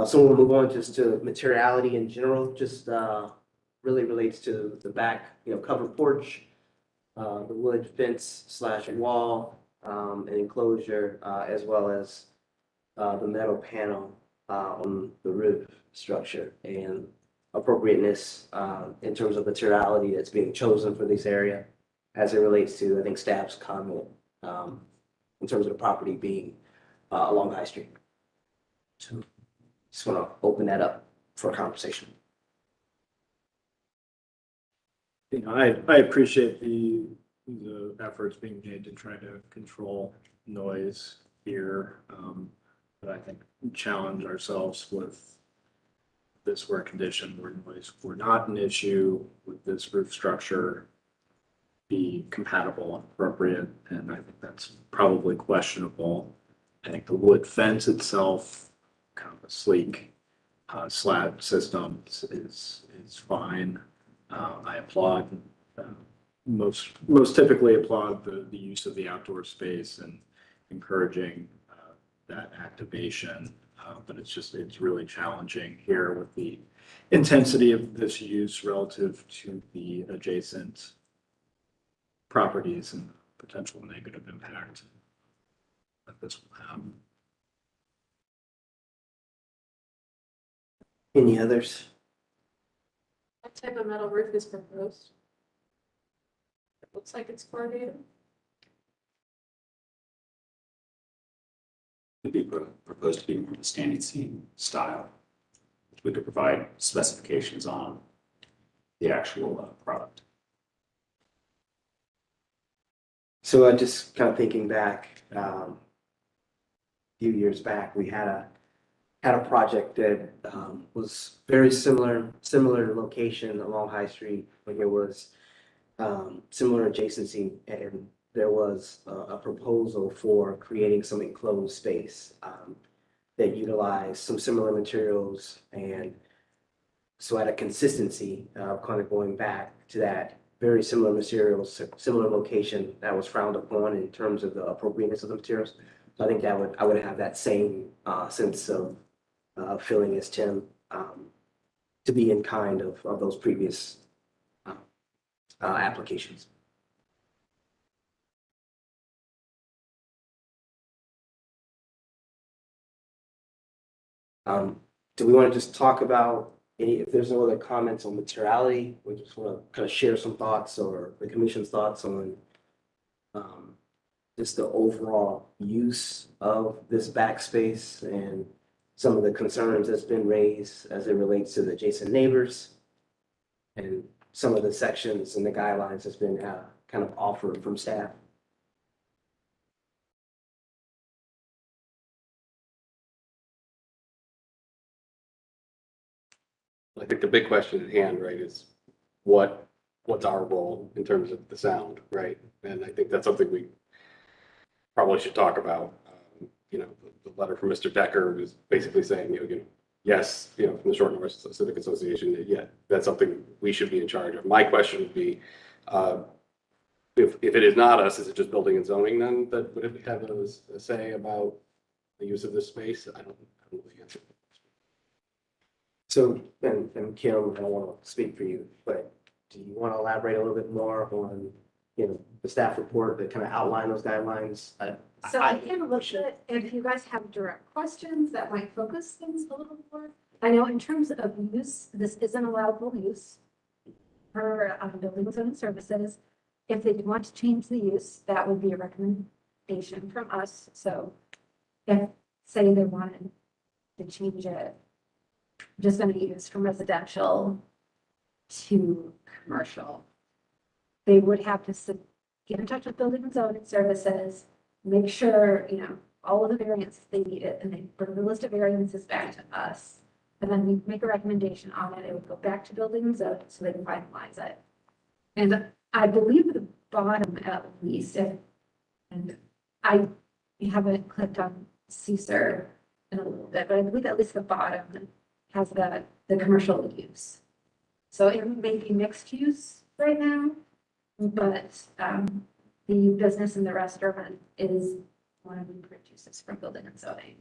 S1: So we'll move on just to materiality in general, just really relates to the back, covered porch, the wood fence / wall, and enclosure, as well as the metal panel on the roof structure and appropriateness in terms of materiality that's being chosen for this area as it relates to, I think, staff's comment in terms of the property being along High Street. So just want to open that up for a conversation.
S3: I appreciate the efforts being made to try to control noise here. But I think we challenge ourselves with this work condition where noise were not an issue with this roof structure be compatible and appropriate, and I think that's probably questionable. I think the wood fence itself, kind of a sleek slab system is fine. I applaud, most typically applaud the use of the outdoor space and encouraging that activation. But it's really challenging here with the intensity of this use relative to the adjacent properties and potential negative impact that this will have.
S1: Any others?
S11: What type of metal roof is proposed? It looks like it's corrugated.
S6: It'd be proposed to be more of a standing seam style. We could provide specifications on the actual product.
S1: So I just kind of thinking back, a few years back, we had a project that was very similar location along High Street. Like it was similar adjacency, and there was a proposal for creating some enclosed space that utilized some similar materials, and so at a consistency, kind of going back to that very similar materials, similar location that was frowned upon in terms of the appropriateness of the materials. So I think I would have that same sense of feeling as Tim to be in kind of those previous applications. Do we want to just talk about if there's no other comments on materiality, we just want to kind of share some thoughts or the commission's thoughts on just the overall use of this backspace and some of the concerns that's been raised as it relates to the adjacent neighbors and some of the sections and the guidelines that's been kind of offered from staff.
S7: I think the big question at hand, right, is what's our role in terms of the sound, right? And I think that's something we probably should talk about. You know, the letter from Mr. Decker was basically saying, yes, from the Short North Civic Association, yeah, that's something we should be in charge of. My question would be, if it is not us, is it just building and zoning then that would have a say about the use of this space? I don't know the answer.
S1: So, and Kim, I don't want to speak for you, but do you want to elaborate a little bit more on, the staff report that kind of outline those guidelines?
S2: So I can look at, if you guys have direct questions that might focus things a little more. I know in terms of use, this isn't allowable use for building and zoning services. If they do want to change the use, that would be a recommendation from us. So if, say they wanted to change it, just going to use from residential to commercial, they would have to get in touch with building and zoning services, make sure, all of the variances they needed, and they bring the list of variances back to us. And then we make a recommendation on it. It would go back to building and zoning so they can finalize it. And I believe the bottom at least, and I haven't clicked on CSER in a little bit, but I believe at least the bottom has the commercial use. So it may be mixed use right now, but the business and the restaurant is one of the approved uses from building and zoning.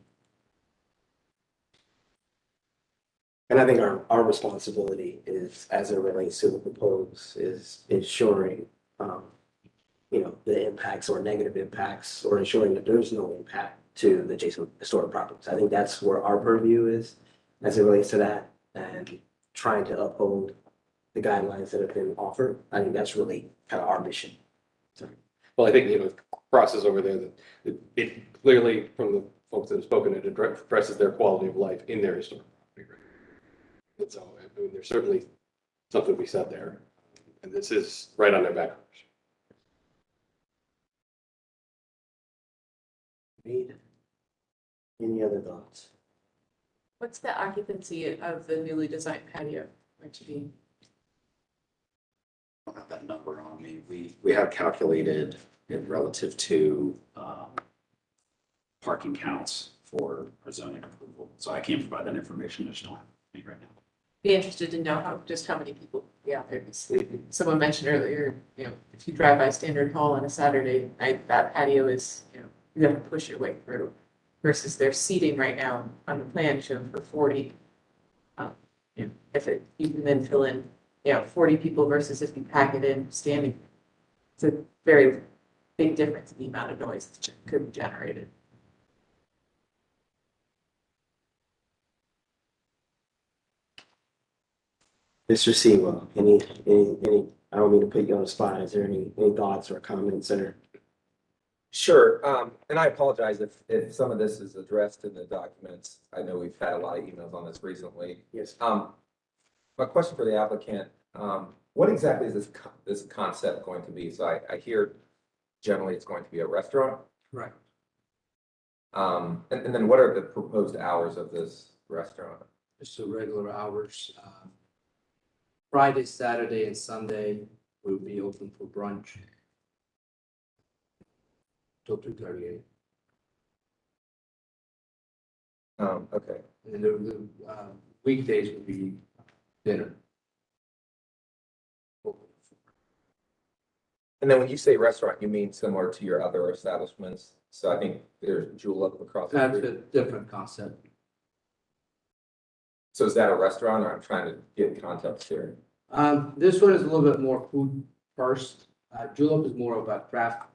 S1: And I think our responsibility is, as it relates to the proposed, is ensuring, the impacts or negative impacts, or ensuring that there's no impact to the adjacent historic properties. I think that's where our purview is, as it relates to that, and trying to uphold the guidelines that have been offered. I think that's really kind of our mission. So.
S7: Well, I think, it crosses over there that it clearly, from the folks that have spoken, it addresses their quality of life in their historic property. Right? And so, there's certainly something to be said there. And this is right on their back.
S1: Any other thoughts?
S11: What's the occupancy of the newly designed patio going to be?
S6: I don't have that number on me. We have calculated it relative to parking counts for our zoning approval. So I can't provide that information. I just don't have it right now.
S11: Be interested to know how many people be out there. Someone mentioned earlier, if you drive by Standard Hall on a Saturday night, that patio is, you have to push your way through. Versus their seating right now on the plan shown for 40. You can then fill in, 40 people versus if you pack it in standing. It's a very big difference in the amount of noise that could be generated.
S1: Mr. Sewell, any, I don't mean to put you on the spot. Is there any thoughts or comments or?
S12: Sure, and I apologize if some of this is addressed in the documents. I know we've had a lot of emails on this recently.
S1: Yes.
S12: My question for the applicant, what exactly is this concept going to be? So I hear generally it's going to be a restaurant.
S5: Right.
S12: And then what are the proposed hours of this restaurant?
S13: Just the regular hours. Friday, Saturday, and Sunday will be open for brunch till 2:38.
S12: Okay.
S13: And the weekdays will be dinner.
S12: And then when you say restaurant, you mean similar to your other establishments? So I think there's Julep across the
S13: That's
S12: street.
S13: a different concept.
S12: So is that a restaurant, or I'm trying to get context here?
S13: This one is a little bit more food first. Julep is more of a craft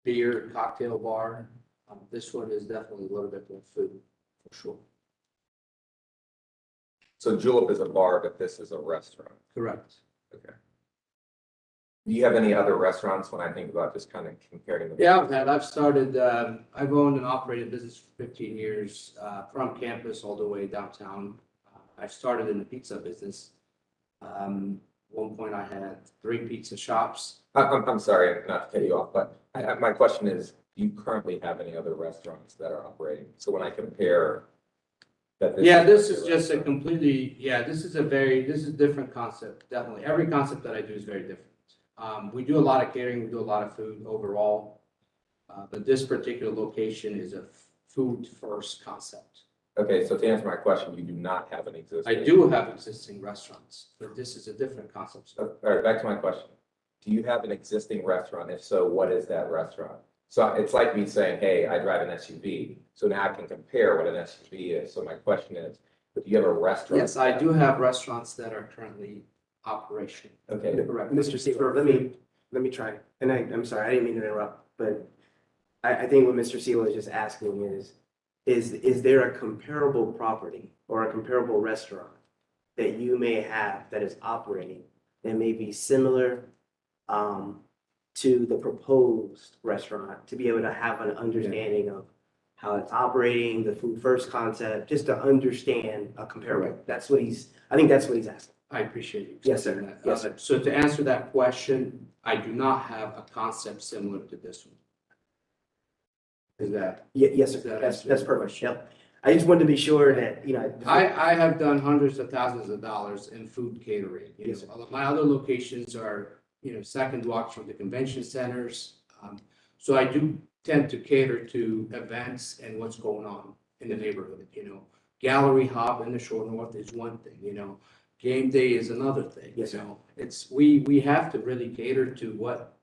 S13: beer and cocktail bar. This one is definitely a little bit more food, for sure.
S12: So Julep is a bar, but this is a restaurant.
S13: Correct.
S12: Okay. Do you have any other restaurants when I think about just kind of comparing them?
S13: Yeah, I've started, I've owned and operated business for 15 years, from campus all the way downtown. I started in the pizza business. One point I had 3 pizza shops.
S12: I'm sorry, not to cut you off, but my question is, do you currently have any other restaurants that are operating? So when I compare that.
S13: This is just a completely, this is a different concept, definitely. Every concept that I do is very different. We do a lot of catering, we do a lot of food overall. But this particular location is a food first concept.
S12: Okay, so to answer my question, you do not have an existing.
S13: I do have existing restaurants, but this is a different concept.
S12: All right, back to my question. Do you have an existing restaurant? If so, what is that restaurant? So it's like me saying, hey, I drive an SUV. So now I can compare what an SUV is. So my question is, do you have a restaurant?
S13: Yes, I do have restaurants that are currently operational.
S12: Okay.
S13: Correct.
S1: Mr. Sealer, let me try. And I'm sorry, I didn't mean to interrupt, but I think what Mr. Sealer is just asking is there a comparable property or a comparable restaurant that you may have that is operating that may be similar to the proposed restaurant, to be able to have an understanding of how it's operating, the food first concept, just to understand a comparable. I think that's what he's asking.
S13: I appreciate you.
S1: Yes, sir.
S13: saying that.
S1: Yes, sir.
S13: So to answer that question, I do not have a concept similar to this one. Is that?
S1: Yes, sir. That's perfect. Yep. I just wanted to be sure that,
S13: I have done hundreds of thousands of dollars in food catering.
S1: Yes, sir.
S13: My other locations are, second walks from the convention centers. So I do tend to cater to events and what's going on in the neighborhood, Gallery hop in the Shore North is one thing, game day is another thing.
S1: Yes, sir.
S13: We have to really cater to what,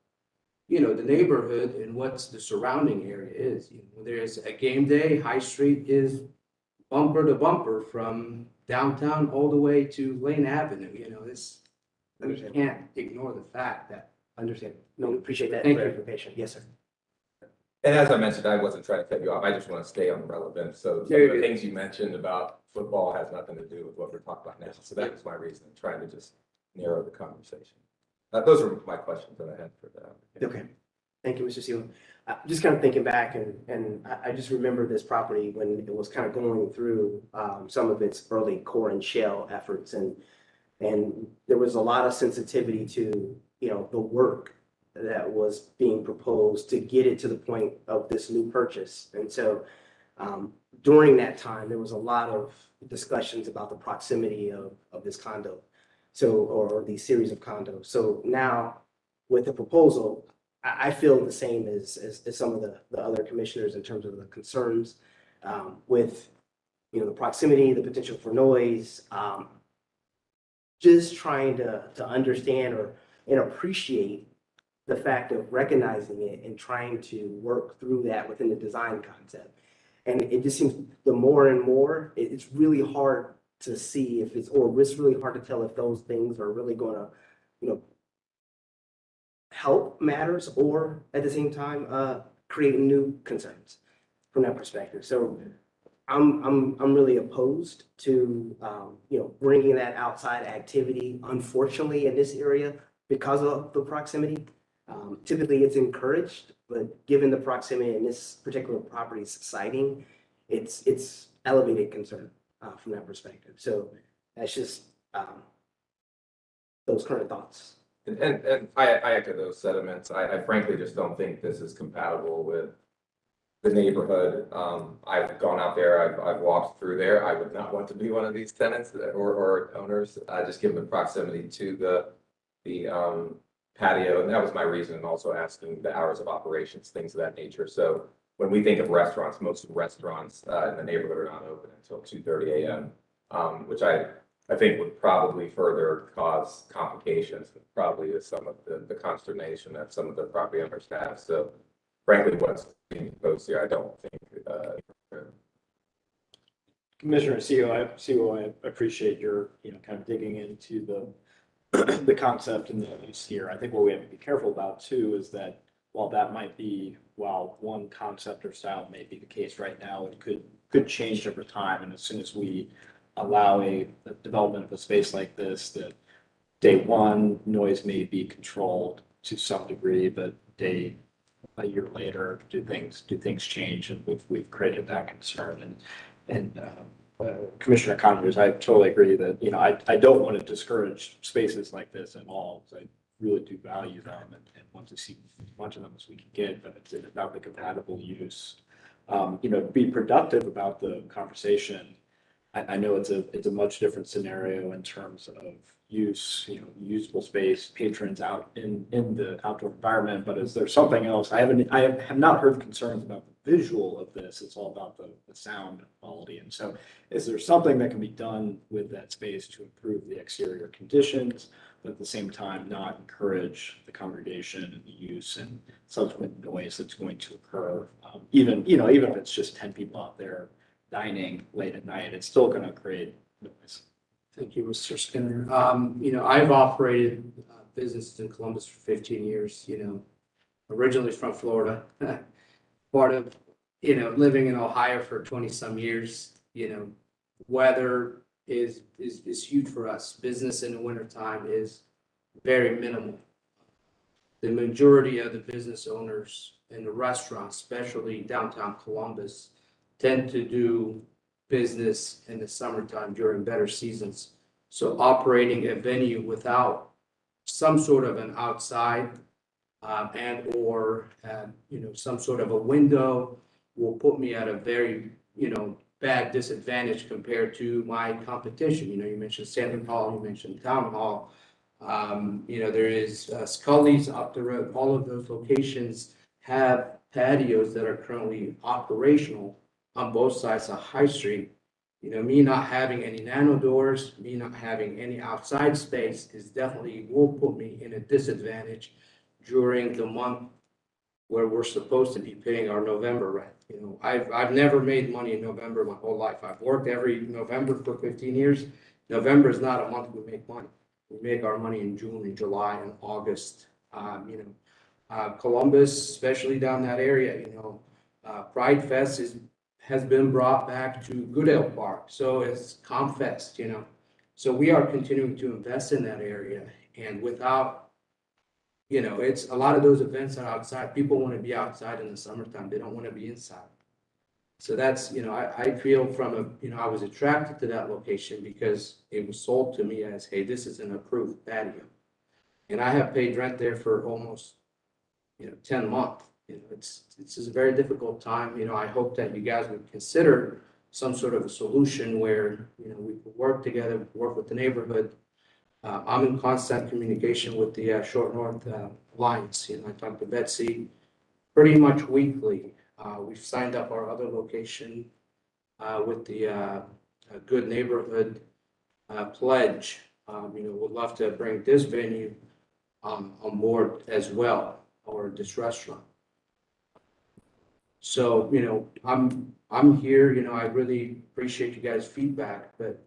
S13: the neighborhood and what's the surrounding area is. There's a game day, High Street is bumper to bumper from downtown all the way to Lane Avenue, we can't ignore the fact that.
S1: Understand. No, appreciate that
S13: Thank you.
S1: clarification. Yes, sir.
S12: And as I mentioned, I wasn't trying to cut you off. I just want to stay on relevant. So some of the things you mentioned about football has nothing to do with what we're talking about now. So that was my reason, trying to just narrow the conversation. Those are my questions that I had for that.
S1: Okay. Thank you, Mr. Sealer. Just kind of thinking back and I just remember this property when it was kind of going through some of its early core and shell efforts and there was a lot of sensitivity to, the work that was being proposed to get it to the point of this new purchase. And so during that time, there was a lot of discussions about the proximity of this condo. Or these series of condos. So now with the proposal, I feel the same as some of the other commissioners in terms of the concerns with, the proximity, the potential for noise, just trying to understand and appreciate the fact of recognizing it and trying to work through that within the design concept. And it just seems the more and more, it's really hard to see if it's really hard to tell if those things are really going to, help matters or at the same time create new concerns from that perspective. So I'm really opposed to bringing that outside activity. Unfortunately, in this area because of the proximity, typically it's encouraged, but given the proximity in this particular property's siting, it's elevated concern. From that perspective. So that's just those current thoughts.
S12: And I echo those sentiments. I frankly just don't think this is compatible with the neighborhood. I've gone out there, I've walked through there. I would not want to be one of these tenants or owners, just given the proximity to the patio. And that was my reason, and also asking the hours of operations, things of that nature. So when we think of restaurants, most restaurants in the neighborhood are not open until 2:30 a.m., which I think would probably further cause complications, probably is some of the consternation that some of the property owners have. So frankly, what's being proposed here, I don't think.
S3: Commissioner CEO, I appreciate your, kind of digging into the concept and the use here. I think what we have to be careful about too is that while one concept or style may be the case right now, it could change over time. And as soon as we allow a development of a space like this that day one, noise may be controlled to some degree, but a year later, do things change? And we've created that concern. Commissioner Connors, I totally agree that, you know, I don't want to discourage spaces like this at all, because I really do value them and want to see as much of them as we can get, but it's about the compatible use. You know, be productive about the conversation. I know it's a much different scenario in terms of use, you know, usable space, patrons out in the outdoor environment, but is there something else? I have not heard concerns about the visual of this. It's all about the sound quality. And so is there something that can be done with that space to improve the exterior conditions, but at the same time not encourage the congregation and the use and subsequent noise that's going to occur? Even if it's just 10 people out there dining late at night, it's still going to create noise.
S13: Thank you, Mr. Skinner. You know, I've operated businesses in Columbus for 15 years, you know, originally from Florida, part of, you know, living in Ohio for 20 some years. You know, weather is huge for us. Business in the wintertime is very minimal. The majority of the business owners in the restaurants, especially downtown Columbus, tend to do business in the summertime during better seasons. So operating a venue without some sort of an outside and or you know, some sort of a window will put me at a very, you know, bad disadvantage compared to my competition. You know, you mentioned Standard Hall, you mentioned Town Hall. You know, there is Scully's up the road. All of those locations have patios that are currently operational on both sides of High Street. You know, me not having any nano doors, me not having any outside space is definitely will put me in a disadvantage during the month where we're supposed to be paying our November rent. You know, I've never made money in November my whole life. I've worked every November for 15 years. November is not a month we make money. We make our money in June and July and August. You know, Columbus, especially down that area, you know, Pride Fest has been brought back to Goodale Park. So it's ComFest, you know. So we are continuing to invest in that area. And without, you know, it's a lot of those events are outside. People want to be outside in the summertime. They don't want to be inside. So that's, you know, I feel from a, you know, I was attracted to that location because it was sold to me as, hey, this is an approved patio. And I have paid rent there for almost, you know, 10 months. You know, it's a very difficult time. You know, I hope that you guys would consider some sort of a solution where, you know, we could work together, work with the neighborhood. I'm in constant communication with the Short North Alliance. You know, I talk to Betsy pretty much weekly. We've signed up our other location with the Good Neighborhood Pledge. You know, would love to bring this venue on board as well, or this restaurant. So, you know, I'm here, you know, I really appreciate you guys' feedback, but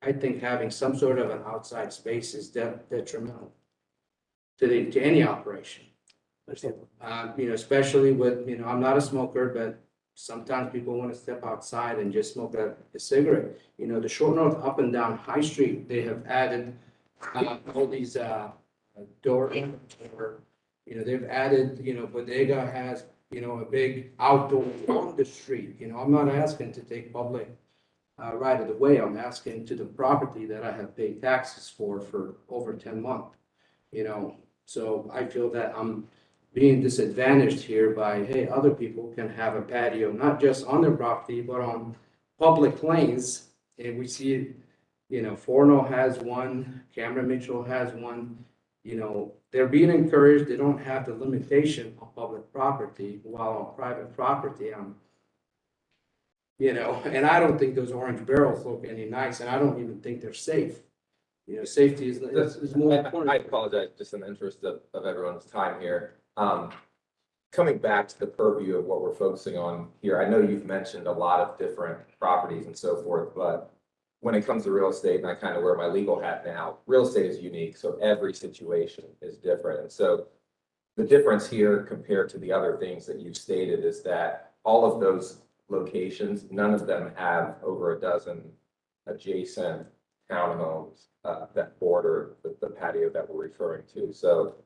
S13: I think having some sort of an outside space is detrimental to any operation. You know, especially with, you know, I'm not a smoker, but sometimes people want to step outside and just smoke a cigarette. You know, the Short North up and down High Street, they have added all these doors, or, you know, they've added, you know, Bodega has, you know, a big outdoor on the street. You know, I'm not asking to take public right of the way. I'm asking to the property that I have paid taxes for over 10 months, you know. So I feel that I'm being disadvantaged here by, hey, other people can have a patio, not just on their property, but on public lanes. And we see, you know, Forno has one, Cameron Mitchell has one. You know, they're being encouraged. They don't have the limitation on public property, while on private property, you know, and I don't think those orange barrels look any nice, and I don't even think they're safe. You know, safety is more important.
S12: I apologize, just in the interest of everyone's time here. Coming back to the purview of what we're focusing on here, I know you've mentioned a lot of different properties and so forth, but when it comes to real estate, and I kind of wear my legal hat now, real estate is unique, so every situation is different. And so the difference here compared to the other things that you've stated is that all of those locations, none of them have over a dozen adjacent townhomes that border the patio that we're referring to. So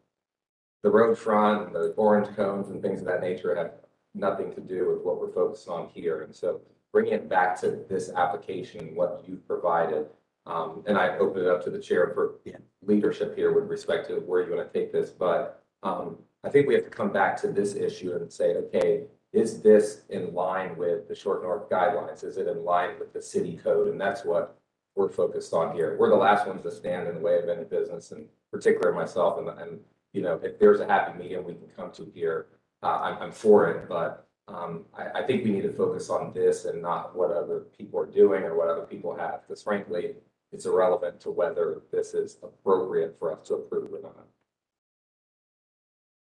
S12: the road front and the orange cones and things of that nature have nothing to do with what we're focused on here. And so bringing it back to this application, what you've provided, and I open it up to the chair for leadership here with respect to where you want to take this. But I think we have to come back to this issue and say, okay, is this in line with the short north guidelines? Is it in line with the city code? And that's what we're focused on here. We're the last ones to stand in the way of any business, and particularly myself. And you know, if there's a happy medium we can come to here, I'm for it. But I think we need to focus on this and not what other people are doing or what other people have, because frankly, it's irrelevant to whether this is appropriate for us to approve or not.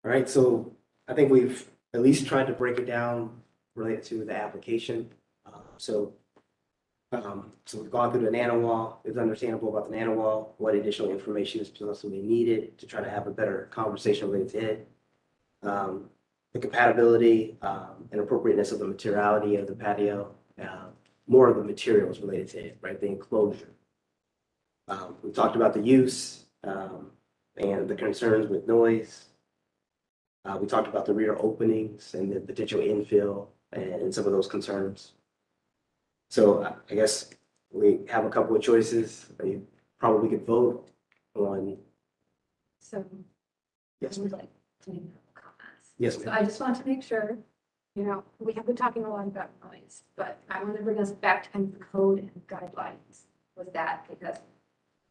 S1: All right, so I think we've at least tried to break it down related to the application. So we've gone through the nano wall. It's understandable about the nano wall, what additional information is possibly needed to try to have a better conversation related to it. The compatibility and appropriateness of the materiality of the patio, more of the materials related to it, right? The enclosure. We talked about the use and the concerns with noise. We talked about the rear openings and the potential infill and some of those concerns. So I guess we have a couple of choices. You probably could vote on.
S2: So
S1: Yes,
S2: I would like to make comments.
S1: yes,
S2: So
S1: ma'am.
S2: I just want to make sure, you know, we have been talking a lot about noise, but I want to bring us back to kind of the code and guidelines with that, because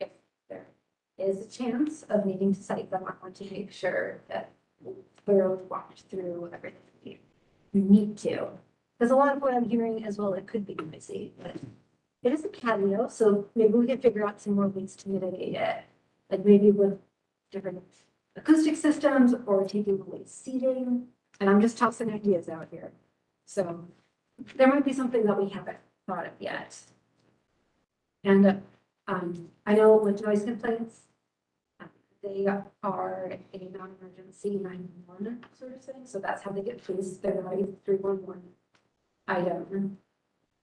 S2: if there is a chance of needing to cite them, I want to make sure that we thoroughly walked through everything we need to. Because a lot of what I'm hearing as well, it could be noisy, but it is a patio, so maybe we can figure out some more ways to mitigate it. Like maybe with different acoustic systems or taking away seating. And I'm just tossing ideas out here. So there might be something that we haven't thought of yet. And I know with noise complaints, they are a non-emergency 911 sort of thing. So that's how they get placed. They're not a 311 item.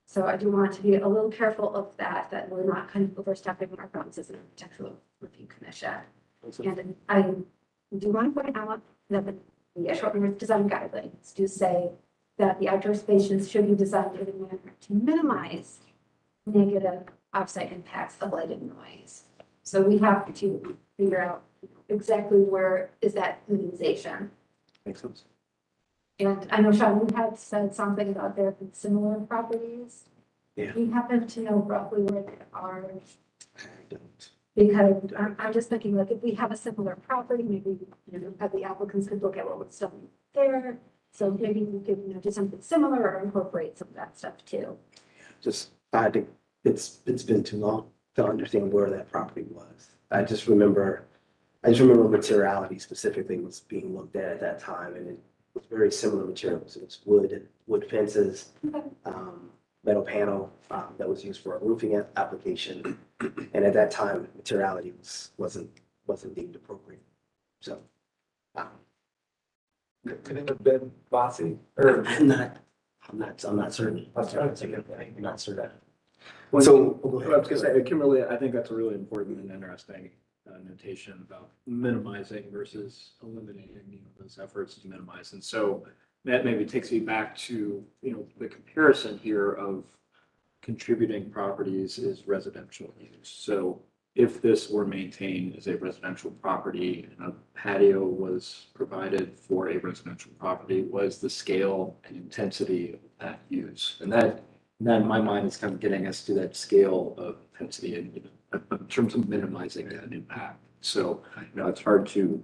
S2: So I do want to be a little careful of that we're not kind of overstepping our bounds as an architectural review commission. And I do want to point out that the short north design guidelines do say that the outdoor spaces should be designed in a manner to minimize negative offsite impacts of light and noise. So we have to figure out exactly where is that minimization.
S1: Makes sense.
S2: And I know Sean, you had said something about there being similar properties.
S1: Yeah.
S2: Do you happen to know roughly where they are?
S1: I don't.
S2: Because I'm just thinking, like, if we have a similar property, maybe, you know, the applicants could look at what was done there. So maybe we could, you know, do something similar or incorporate some of that stuff too.
S1: Just, I think it's been too long to understand where that property was. I just remember materiality specifically was being looked at that time, and it was very similar materials. It was wood fences, metal panel that was used for a roofing application. And at that time, materiality wasn't deemed appropriate. So
S12: Could it have been bossy? Or
S1: I'm not certain.
S12: I was trying to think of
S1: I'm not certain.
S3: Well,
S1: So
S3: I was gonna say, Kimberly, I think that's a really important and interesting notation about minimizing versus eliminating, you know, those efforts to minimize. And so that maybe takes me back to, you know, the comparison here of contributing properties is residential use. So if this were maintained as a residential property and a patio was provided for a residential property, was the scale and intensity of that use? And that in my mind is kind of getting us to that scale of intensity and, you know, in terms of minimizing that impact. So, you know, it's hard to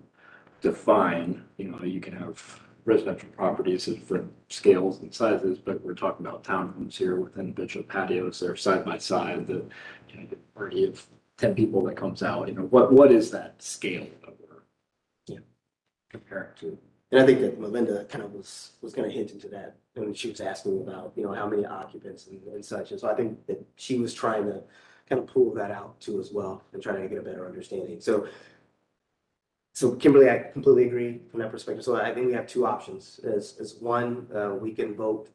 S3: define, you know, you can have residential properties of different scales and sizes, but we're talking about townhomes here with individual patios. They're side by side. The, you know, the party of 10 people that comes out, you know, what is that scale that we're comparing to?
S1: And I think that Melinda kind of was going to hint into that when she was asking about, you know, how many occupants and such. And so I think that she was trying to kind of pull that out too as well and trying to get a better understanding. So Kimberly, I completely agree from that perspective. So I think we have two options. As one, we can vote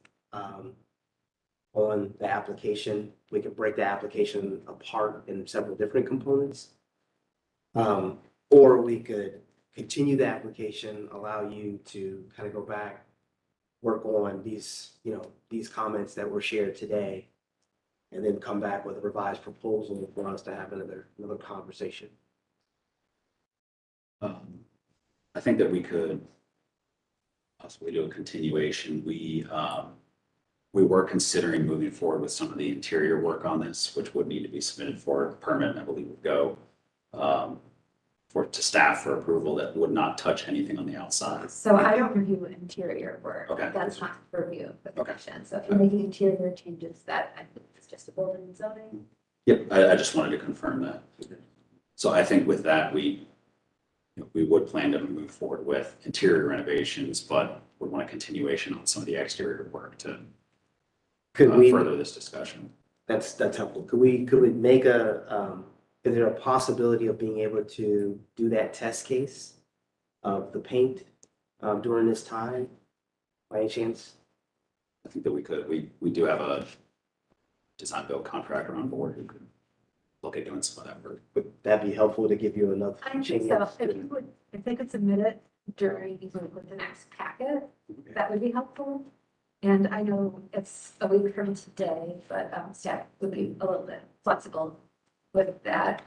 S1: on the application. We could break the application apart in several different components. Or we could continue the application, allow you to kind of go back, work on these, these comments that were shared today, and then come back with a revised proposal for us to have another conversation.
S6: I think that we could possibly do a continuation. We were considering moving forward with some of the interior work on this, which would need to be submitted for a permit, and I believe would go to staff for approval that would not touch anything on the outside.
S2: So I don't review interior work.
S6: Okay.
S2: That's not the purview of the
S6: Okay.
S2: commission. So if you're making interior changes, that I think is just a building and zoning.
S6: Yep, I just wanted to confirm that. So I think with that, we would plan to move forward with interior renovations, but we want a continuation on some of the exterior work to
S1: Could we,
S6: further this discussion.
S1: that's helpful. Could we make is there a possibility of being able to do that test case of the paint during this time, by any chance?
S6: I think that we could. We do have a design build contractor on board who could look at doing some of that work.
S1: Would that be helpful to give you enough
S2: I think
S1: chance?
S2: so. If they could submit it during with the next packet, that would be helpful. And I know it's a week from today, but staff would be a little bit flexible with that.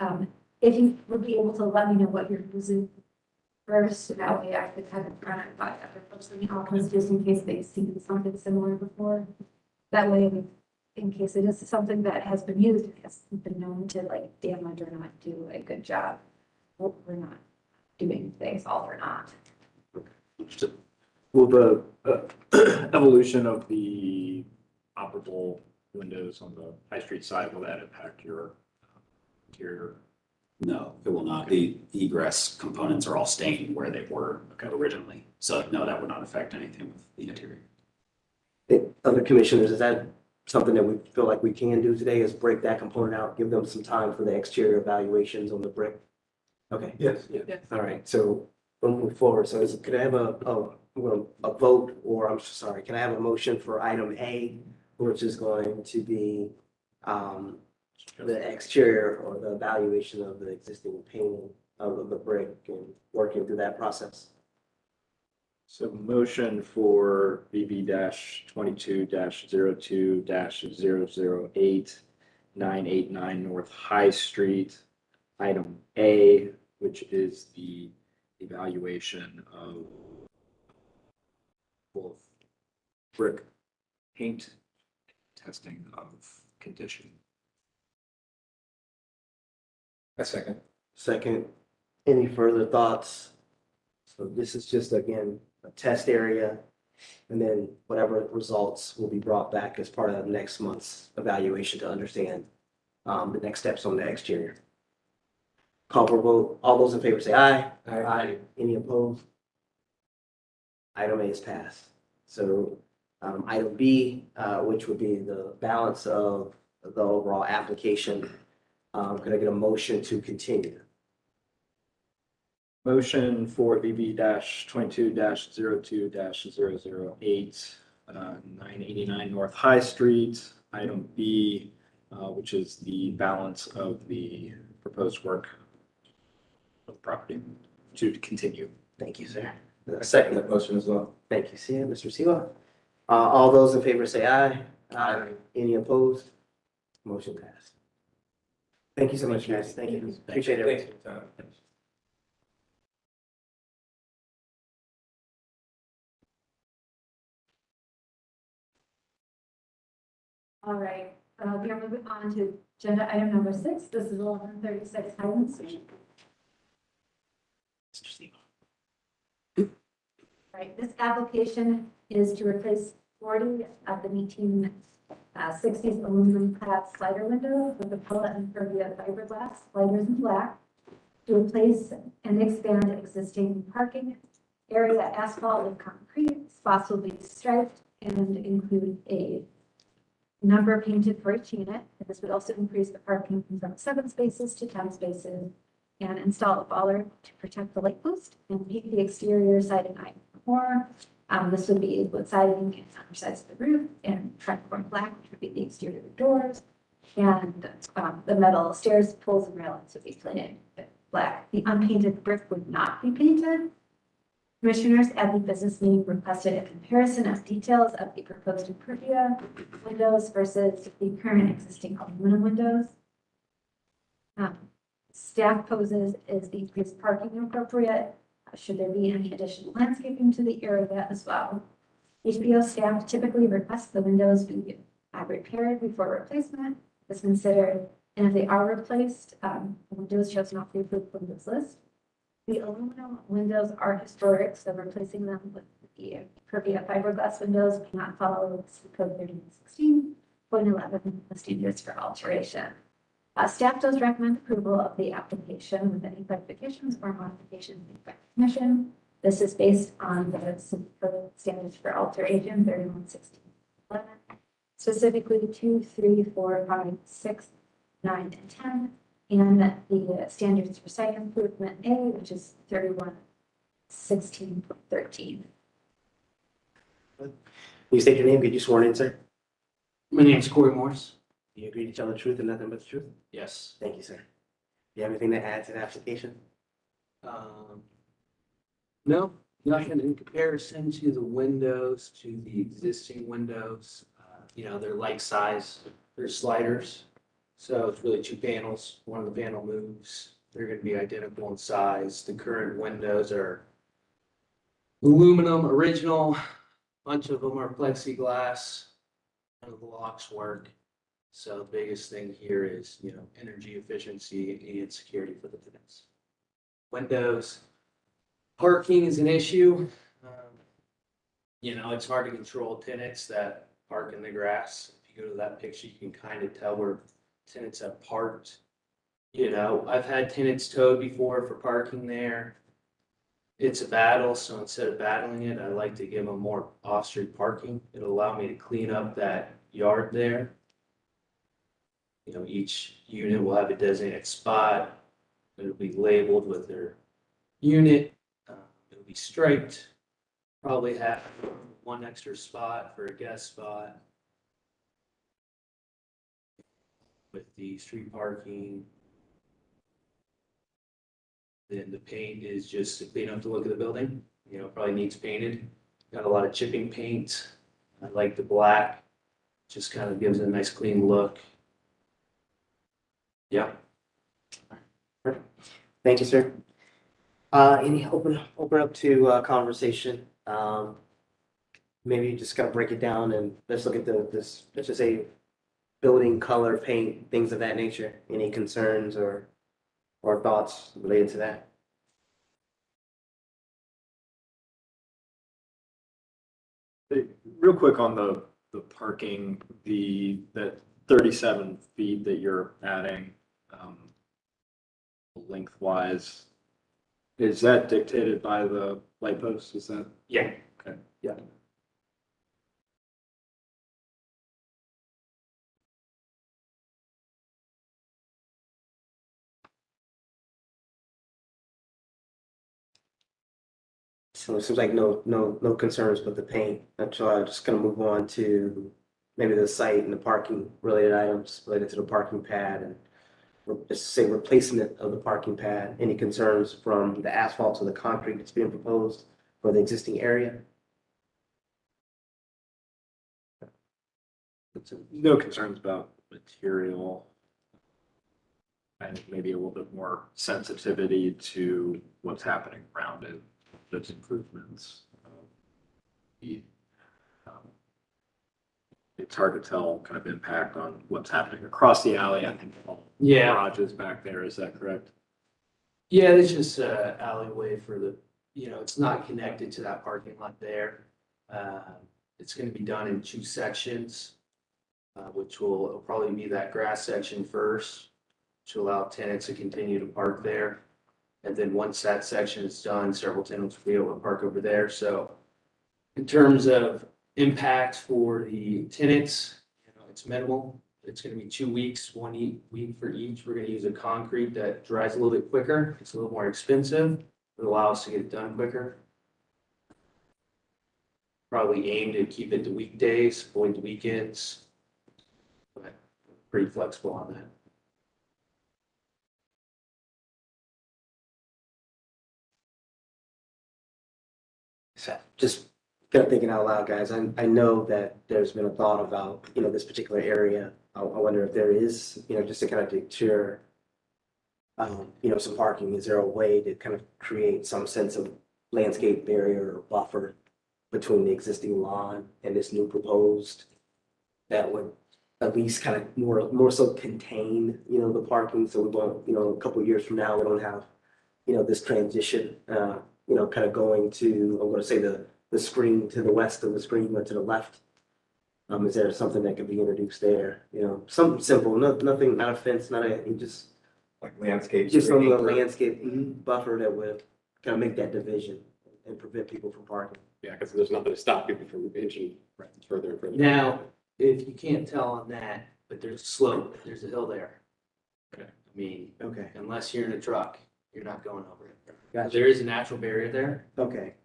S2: If you would be able to let me know what you're using first, that way I could kind of run it by other folks in the office, just in case they've seen something similar before. That way, in case it is something that has been used, it has been known to like damage or not do a good job. Well, we're not doing things all or not.
S3: Will the evolution of the operable windows on the High Street side, will that impact your interior?
S6: No, it will not. The egress components are all staying where they were originally. So no, that would not affect anything with the interior.
S1: Other commissioners, is that something that we feel like we can do today, is break that component out, give them some time for the exterior evaluations on the brick? Okay.
S3: Yes.
S1: All right, so we'll move forward. So could I have a vote, or I'm sorry, can I have a motion for item A, which is going to be the exterior or the evaluation of the existing painting of the brick and working through that process?
S3: So motion for BB 22 02 008 989 North High Street. Item A, which is the evaluation of both brick paint, testing of condition.
S12: A second.
S1: Second, any further thoughts? So this is just, again, a test area, and then whatever results will be brought back as part of next month's evaluation to understand the next steps on the exterior. Call for vote. All those in favor say aye. Aye. Any opposed? Item A is passed. So item B, which would be the balance of the overall application, could I get a motion to continue?
S3: Motion for BB 22 02 008 989 North High Street. Item B, which is the balance of the proposed work of the property to continue.
S1: Thank you, sir.
S12: I second that motion as well.
S1: Thank you, Mr. Siwa. All those in favor say aye. Aye. Any opposed? Motion passed. Thank you so much, guys. Thank you. Appreciate it.
S2: All right, we are moving on to agenda item number 6. This is 1136 Highland Street. Right, this application is to replace 40 of the 1960s aluminum clad slider window with a pellet and pervia fiberglass sliders in black to replace and expand existing parking area asphalt with concrete. Spots will be striped and include a number painted for each unit. And this would also increase the parking from 7 spaces to 10 spaces and install a bollard to protect the light post and keep the exterior siding iron more. This would be wood siding and undersides of the roof and tricorn black, which would be the exterior doors. And the metal stairs, poles, and railings would be plated black. The unpainted brick would not be painted. Commissioners at the business meeting requested a comparison of details of the proposed Impervia windows versus the current existing aluminum windows. Staff poses, is the increased parking appropriate? Should there be any additional landscaping to the area as well? HBO staff typically requests the windows be repaired before replacement is considered, and if they are replaced, windows chosen off the approved windows list. The aluminum windows are historic, so replacing them with the Impervia fiberglass windows may not follow Code 3116.11, the standards for alteration. Staff does recommend approval of the application with any clarifications or modifications made by the commission. This is based on the code standards for alteration 3116.11, specifically 2, 3, 4, 5, 6, 9, and 10. And the standards for site improvement A, which is 3116.13.
S1: You state your name, get you sworn in, sir?
S13: My name's Corey Morris.
S1: Do you agree to tell the truth and nothing but the truth?
S13: Yes.
S1: Thank you, sir. Do you have anything to add to the application?
S13: No, nothing in comparison to the windows, to the existing windows. They're like size, they're sliders. So it's really two panels. One of the panel moves. They're going to be identical in size. The current windows are aluminum original. A bunch of them are plexiglass. None of the locks work. So the biggest thing here is, energy efficiency and security for the tenants. Windows. Parking is an issue. It's hard to control tenants that park in the grass. If you go to that picture, you can kind of tell where tenants have parked. I've had tenants towed before for parking there. It's a battle, so instead of battling it, I like to give them more off-street parking. It'll allow me to clean up that yard there. Each unit will have a designated spot. It'll be labeled with their unit. It'll be striped. Probably have one extra spot for a guest spot. With the street parking. Then the paint is just to clean up the look of the building. Probably needs painted. Got a lot of chipping paint. I like the black. Just kind of gives it a nice clean look. Yeah.
S1: Thank you, sir. Any open up to conversation? Maybe just kind of break it down and let's look at let's just say building, color, paint, things of that nature. Any concerns or thoughts related to that?
S3: Real quick on the parking, that 37 feet that you're adding, lengthwise, is that dictated by the light posts? Is that?
S13: Yeah.
S3: Okay.
S1: Yeah. So it seems like no concerns with the paint. So I'm just gonna move on to maybe the site and the parking related items related to the parking pad and just say replacement of the parking pad. Any concerns from the asphalt to the concrete that's being proposed for the existing area?
S3: No concerns about material. And maybe a little bit more sensitivity to what's happening around it, those improvements. It's hard to tell kind of impact on what's happening across the alley. I think
S13: Yeah.
S3: garages back there, is that correct?
S13: Yeah, it's just an alleyway for it's not connected to that parking lot there. It's going to be done in two sections, which will probably be that grass section first to allow tenants to continue to park there. And then once that section is done, several tenants will be able to park over there. So in terms of impact for the tenants, it's minimal. It's going to be 2 weeks, week for each. We're going to use a concrete that dries a little bit quicker. It's a little more expensive, but allows us to get it done quicker. probably aim to keep it to weekdays, avoid the weekends. But pretty flexible on that.
S1: So just kind of thinking out loud, guys, I know that there's been a thought about, this particular area. I wonder if there is, just to kind of deter, some parking, is there a way to kind of create some sense of landscape barrier or buffer between the existing lawn and this new proposed that would at least kind of more so contain, the parking, so we won't, a couple of years from now, we don't have, this transition, kind of going to, I'm gonna say the screen to the west of the screen or to the left. Is there something that could be introduced there? Something simple, nothing, not a fence, not just
S12: Like landscape.
S1: some
S12: screening or-
S1: landscape buffer that would kind of make that division and prevent people from parking.
S7: Yeah, because there's nothing to stop people from inching further and further.
S13: Now, if you can't tell on that, but there's a slope, there's a hill there.
S7: Okay.
S13: I mean,
S1: Okay,
S13: unless you're in a truck, you're not going over it.
S1: gotcha.
S13: There is a natural barrier there.
S1: Okay,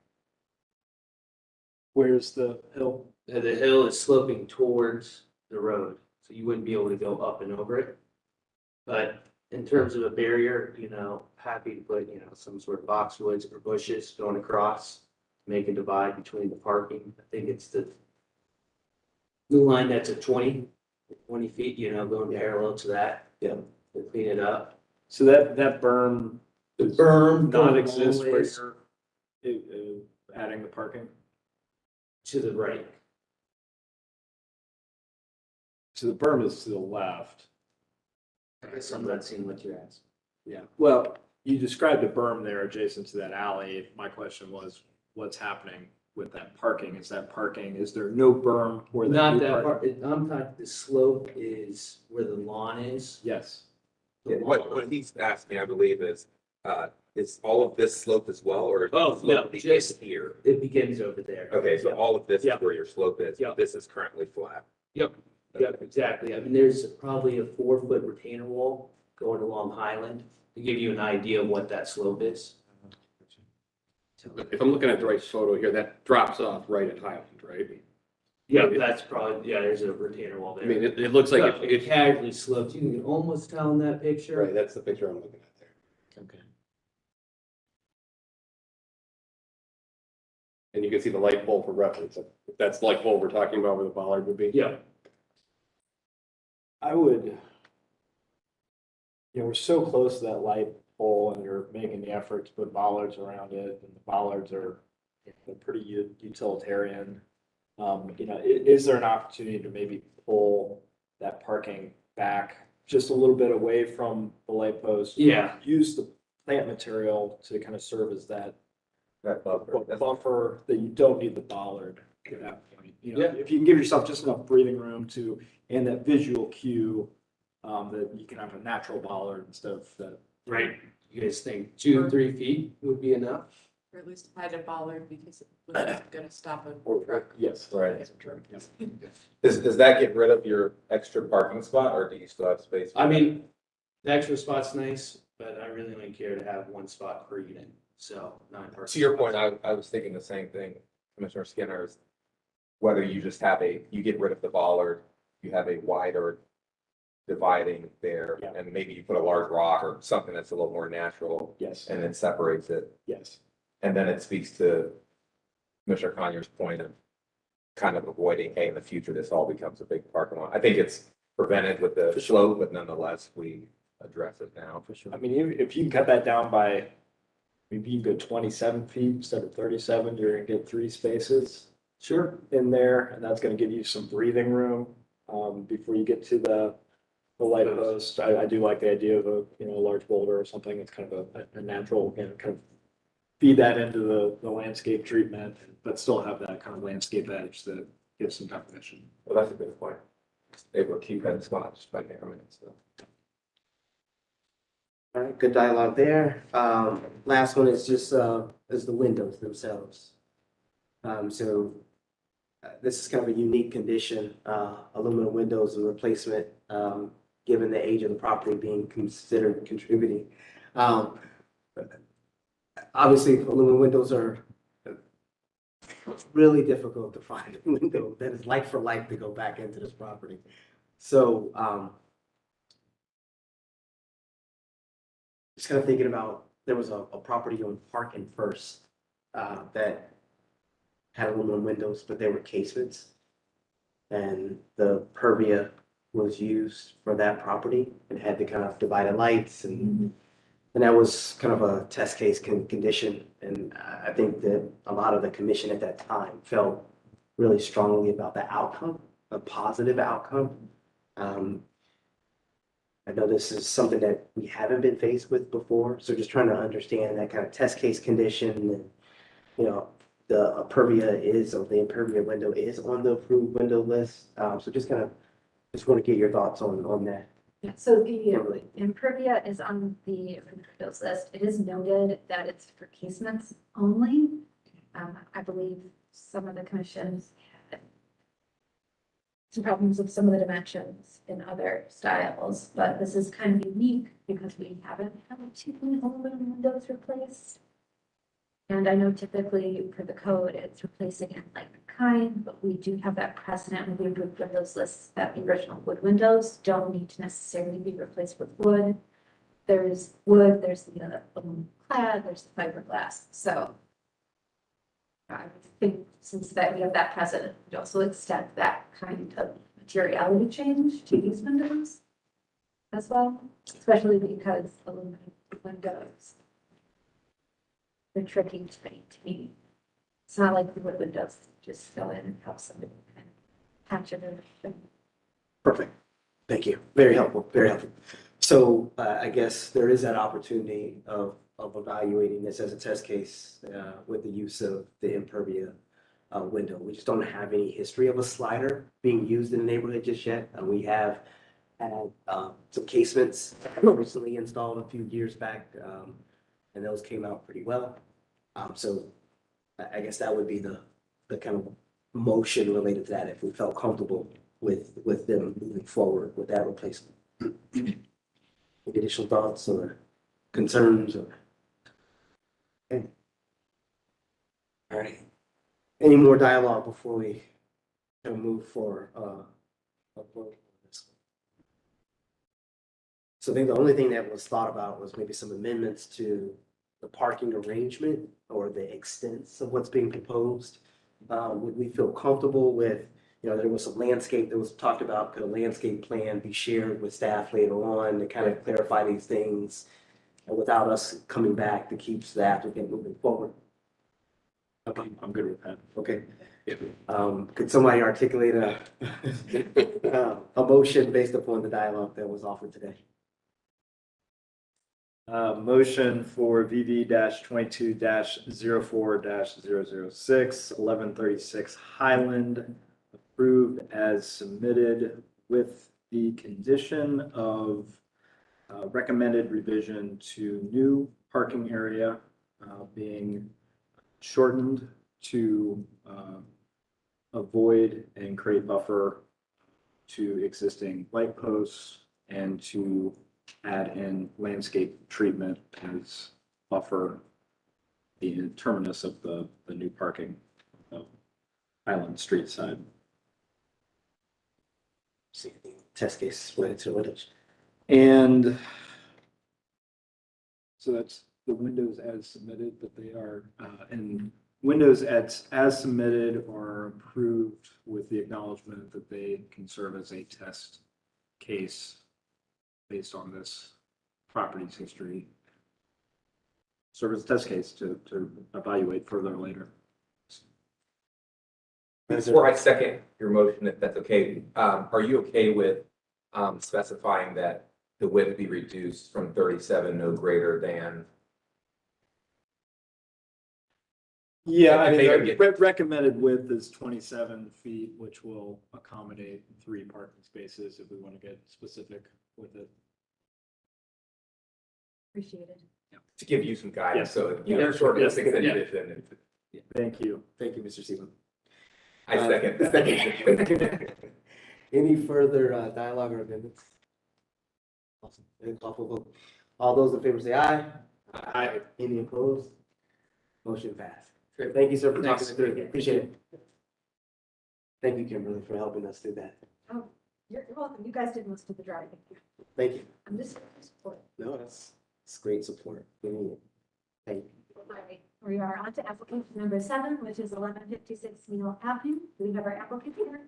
S3: Where's the hill?
S13: The hill is sloping towards the road, so you wouldn't be able to go up and over it. But in terms of a barrier, happy to put, some sort of boxwoods or bushes going across, make a divide between the parking. I think it's the line that's at 20 feet, going parallel to that.
S1: Yeah.
S13: To clean it up.
S3: So that berm
S13: The berm
S3: not
S13: going
S3: exist where
S13: always
S3: you're adding the parking?
S13: to the right.
S3: So the berm is to the left.
S13: I guess I'm not seeing what you're asking.
S3: Yeah, well, you described a berm there adjacent to that alley. My question was, what's happening with that parking? Is there no berm where that
S13: Not
S3: new
S13: that
S3: parking?
S13: part, I'm talking, the slope is where the lawn is.
S3: Yes.
S13: The
S12: What
S13: lawn-
S12: he's asking, I believe, is all of this slope as well, or?
S13: Oh,
S12: the slope
S13: no,
S12: begins
S13: just-
S12: here?
S13: It begins over there.
S12: Okay, so all of this is
S3: Yeah.
S12: where your slope is,
S3: Yeah.
S12: but this is currently flat.
S13: Yep, exactly. I mean, there's probably a 4-foot retainer wall going along Highland to give you an idea of what that slope is.
S7: If I'm looking at the right photo here, that drops off right at Highland, right?
S13: Yeah, that's probably, there's a retainer wall
S7: I
S13: there.
S7: mean, it looks like
S13: So
S7: if,
S13: it casually slopes. You can almost tell in that picture.
S7: right, that's the picture I'm looking at there.
S13: Okay.
S7: And you can see the light pole for reference. If that's the light pole we're talking about where the bollard would be.
S13: Yeah.
S3: I would, we're so close to that light pole and you're making the effort to put bollards around it, and the bollards are they're pretty utilitarian. Is there an opportunity to maybe pull that parking back just a little bit away from the light post?
S13: Yeah.
S3: Use the plant material to kind of serve as that
S12: That buffer.
S3: buffer that you don't need the bollard at that point.
S13: Yeah.
S3: If you can give yourself just enough breathing room to, and that visual cue, that you can have a natural bollard instead of that.
S13: Right. You guys think 2-3 feet would be enough?
S11: Or at least hide a bollard because it was gonna stop a truck.
S3: Yes.
S12: Right.
S3: Yes.
S12: Does that get rid of your extra parking spot, or do you still have space? for
S13: I
S12: that?
S13: mean, the extra spot's nice, but I really only care to have one spot per unit, so 9 parking.
S12: To your point,
S13: spots.
S12: I was thinking the same thing, Commissioner Skinner, is whether you just have you get rid of the bollard, you have a wider dividing there,
S3: Yeah.
S12: and maybe you put a large rock or something that's a little more natural,
S3: Yes.
S12: and then separates it.
S3: Yes.
S12: And then it speaks to Commissioner Conyers' point of kind of avoiding, hey, in the future, this all becomes a big parking lot. I think it's prevented with the slope, but nonetheless, we address it now.
S3: For sure. I mean, if you can cut that down by, maybe you can go 27 feet instead of 37, you're gonna get 3 spaces. Sure. In there, and that's gonna give you some breathing room, before you get to the light post. I do like the idea of a large boulder or something. It's kind of a natural, kind of feed that into the landscape treatment, but still have that kind of landscape edge that gives some definition.
S12: Well, that's a good point. Able to keep that spot just by narrowing it, so.
S1: all right, good dialogue there. Last one is just, is the windows themselves. This is kind of a unique condition, aluminum windows and replacement, given the age of the property being considered contributing. Obviously, aluminum windows are it's really difficult to find a window that is like for like to go back into this property. So, just kind of thinking about, there was a property on Park and First, that had aluminum windows, but they were casements. And the pervia was used for that property and had the kind of divided lights and that was kind of a test case condition. And I think that a lot of the commission at that time felt really strongly about the outcome, a positive outcome. I know this is something that we haven't been faced with before, so just trying to understand that kind of test case condition and, you know, the pervia is, or the impervia window is on the approved window list. So just kind of, just want to get your thoughts on that.
S2: Yeah, so the
S1: Kimberly.
S2: impervia is on the approved windows list. It is noted that it's for casements only. I believe some of the commissions had some problems with some of the dimensions in other styles, but this is kind of unique because we haven't had two aluminum windows replaced. And I know typically for the code, it's replacing in like kind, but we do have that precedent with the approved windows lists that the original wood windows don't need to necessarily be replaced with wood. There's wood, there's the aluminum clad, there's the fiberglass. So I think since that we have that precedent, we also extend that kind of materiality change to these windows as well, especially because aluminum windows, they're tricky to maintain. It's not like the wood windows, just go in and help somebody kind of patch it and
S1: Perfect. Thank you. Very helpful, very helpful. So I guess there is that opportunity of evaluating this as a test case with the use of the impervia window. We just don't have any history of a slider being used in the neighborhood just yet. We have had some casements recently installed a few years back, and those came out pretty well. So I guess that would be the kind of motion related to that if we felt comfortable with them moving forward with that replacement. Any additional thoughts or concerns or? Okay. All right. Any more dialogue before we kind of move for a vote on this? So I think the only thing that was thought about was maybe some amendments to the parking arrangement or the extents of what's being proposed. Would we feel comfortable with, you know, there was some landscape that was talked about, could a landscape plan be shared with staff later on to kind of clarify these things without us coming back to keep the applicant moving forward? Okay,
S3: I'm good with that.
S1: okay. Could somebody articulate a motion based upon the dialogue that was offered today?
S3: Motion for VV 22 04 006 1136 Highland, approved as submitted with the condition of recommended revision to new parking area being shortened to avoid and create buffer to existing light posts and to add in landscape treatment as buffer the terminus of the new parking of Island Street side.
S1: See the test case related to windows.
S3: And so that's the windows as submitted, but they are, and windows as submitted are approved with the acknowledgement that they can serve as a test case based on this property's history. Serve as a test case to evaluate further later.
S12: Before I second your motion, if that's okay, are you okay with specifying that the width be reduced from 37 no greater than?
S3: Yeah, I
S12: They are
S3: mean,
S12: getting-
S3: recommended width is 27 feet, which will accommodate 3 parking spaces if we want to get specific with it.
S2: appreciated.
S12: To give you some guidance,
S3: Yes.
S12: so you know,
S3: Yes.
S12: short
S3: Yes.
S12: distance
S3: Yeah.
S12: addition.
S3: Thank you.
S1: Thank you, Mr. Seaman.
S12: I second that.
S1: Second. Any further dialogue or amendments? Awesome. Any call for vote? All those in favor say aye.
S3: Aye.
S1: Any opposed? Motion passed. Great. Thank you, sir, for talking us through it. Appreciate it. Thank you, Kimberly, for helping us through that.
S2: Oh, you're welcome. You guys did most of the driving.
S1: Thank you.
S2: I'm just here to support.
S1: No, that's great support. We need it. Thank you.
S2: All right, we are on to application number 7, which is 1156 Neal Avenue. Do we have our applicant here?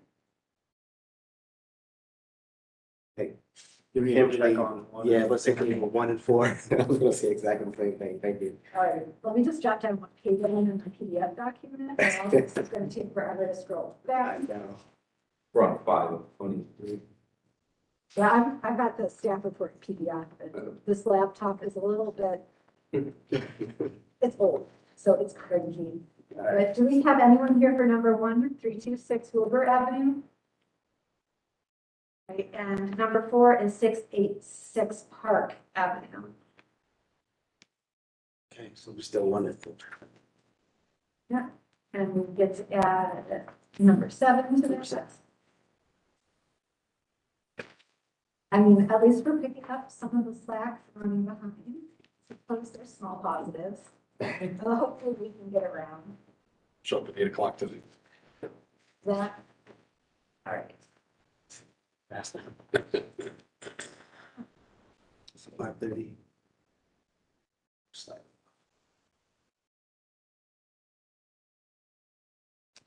S3: Give me a check on.
S1: Yeah, let's say 1 and 4. I was gonna say exactly the same thing. Thank you.
S2: All right, let me just jot down what page I'm in the PDF document. Or else it's going to take forever to scroll back.
S12: We're on 5 of 23.
S2: Yeah, I've got the staff report PDF, but this laptop is a little bit, it's old, so it's cringy. But do we have anyone here for number 1326 Wilbur Avenue? Right, and number 4 is 686 Park Avenue.
S1: Okay, so we're still wonderful.
S2: Yeah, and we get to add number 7 to this. I mean, at least we're picking up some of the slack from running behind. Suppose there's small positives. Well, hopefully we can get around
S3: Show up at 8 o'clock today.
S2: that. All right.
S1: Fast now. It's 5:30.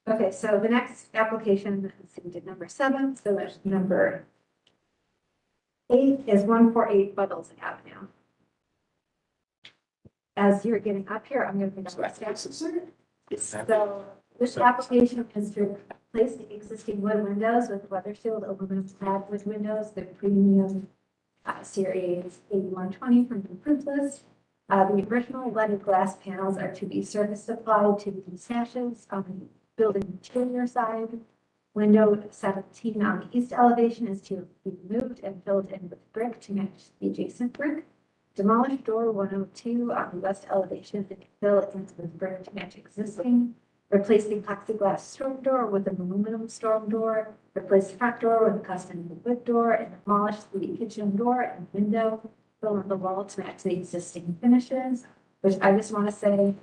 S2: Okay, so the next application, let's see, we did number 7, so there's number 8 is 148 Buttles Avenue. As you're getting up here, I'm going to bring up the staff. So this application is to replace the existing wood windows with weather-sealed aluminum clad wood windows. They're premium series 8120 from the approved list. The original leaded glass panels are to be surface supplied to the sashes on the building interior side. Window 17 on the east elevation is to be moved and filled in with brick to match the adjacent brick. Demolish door 102 on the west elevation and fill it in with brick to match existing. Replace the plexiglass storm door with an aluminum storm door. Replace the front door with a custom wood door and demolish the kitchen door and window. Fill in the wall to match the existing finishes, which I just want to say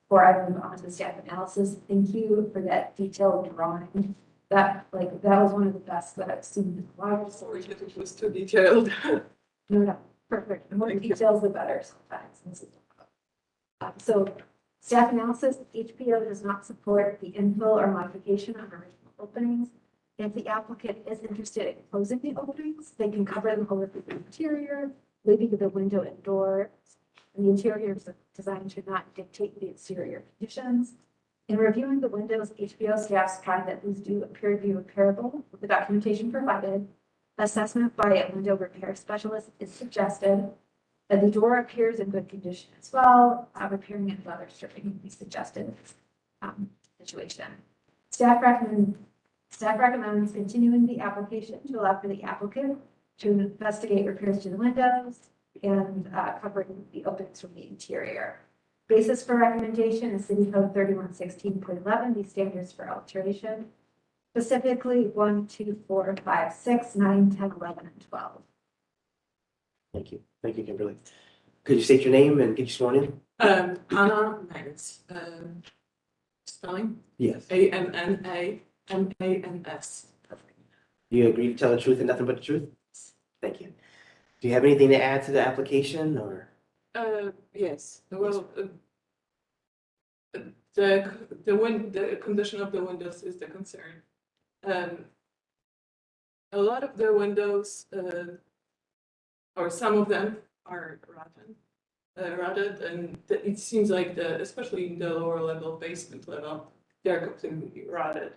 S2: before I move on to the staff analysis, thank you for that detailed drawing. That was one of the best that I've seen in a while.
S11: Sorry that it was too detailed.
S2: No, perfect. The more
S11: Thank you.
S2: details, the better sometimes. So staff analysis, HPO does not support the infill or modification of original openings. If the applicant is interested in closing the openings, they can cover them over the interior, leaving the window and door. And the interior design should not dictate the exterior conditions. In reviewing the windows, HBO staff find that these do appear to be repairable with the documentation provided. Assessment by a window repair specialist is suggested. The door appears in good condition as well. Repairing and leather stripping would be suggested in this situation. Staff recommends continuing the application to allow for the applicant to investigate repairs to the windows and covering the openings from the interior. Basis for recommendation is City Code 3116.11, the standards for alteration, specifically 1, 2, 4, 5, 6, 9, 10, 11, and 12.
S1: Thank you. Thank you, Kimberly. Could you state your name and get you sworn in?
S11: Anna Mans, spelling
S1: Yes.
S11: ANNAMANS.
S1: Do you agree to tell the truth and nothing but the truth? Thank you. Do you have anything to add to the application or?
S11: Yes, well, the condition of the windows is the concern. A lot of the windows, or some of them are rotted, and it seems like especially in the lower level, basement level, they are completely rotted.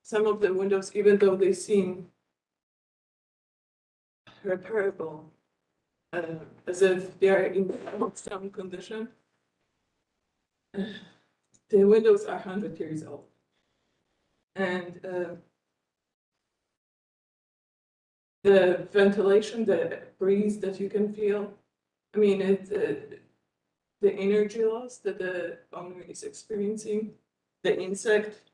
S11: Some of the windows, even though they seem repairable, as if they are in some condition, the windows are 100 years old. And the ventilation, the breeze that you can feel, I mean, the energy loss that the owner is experiencing, the insect,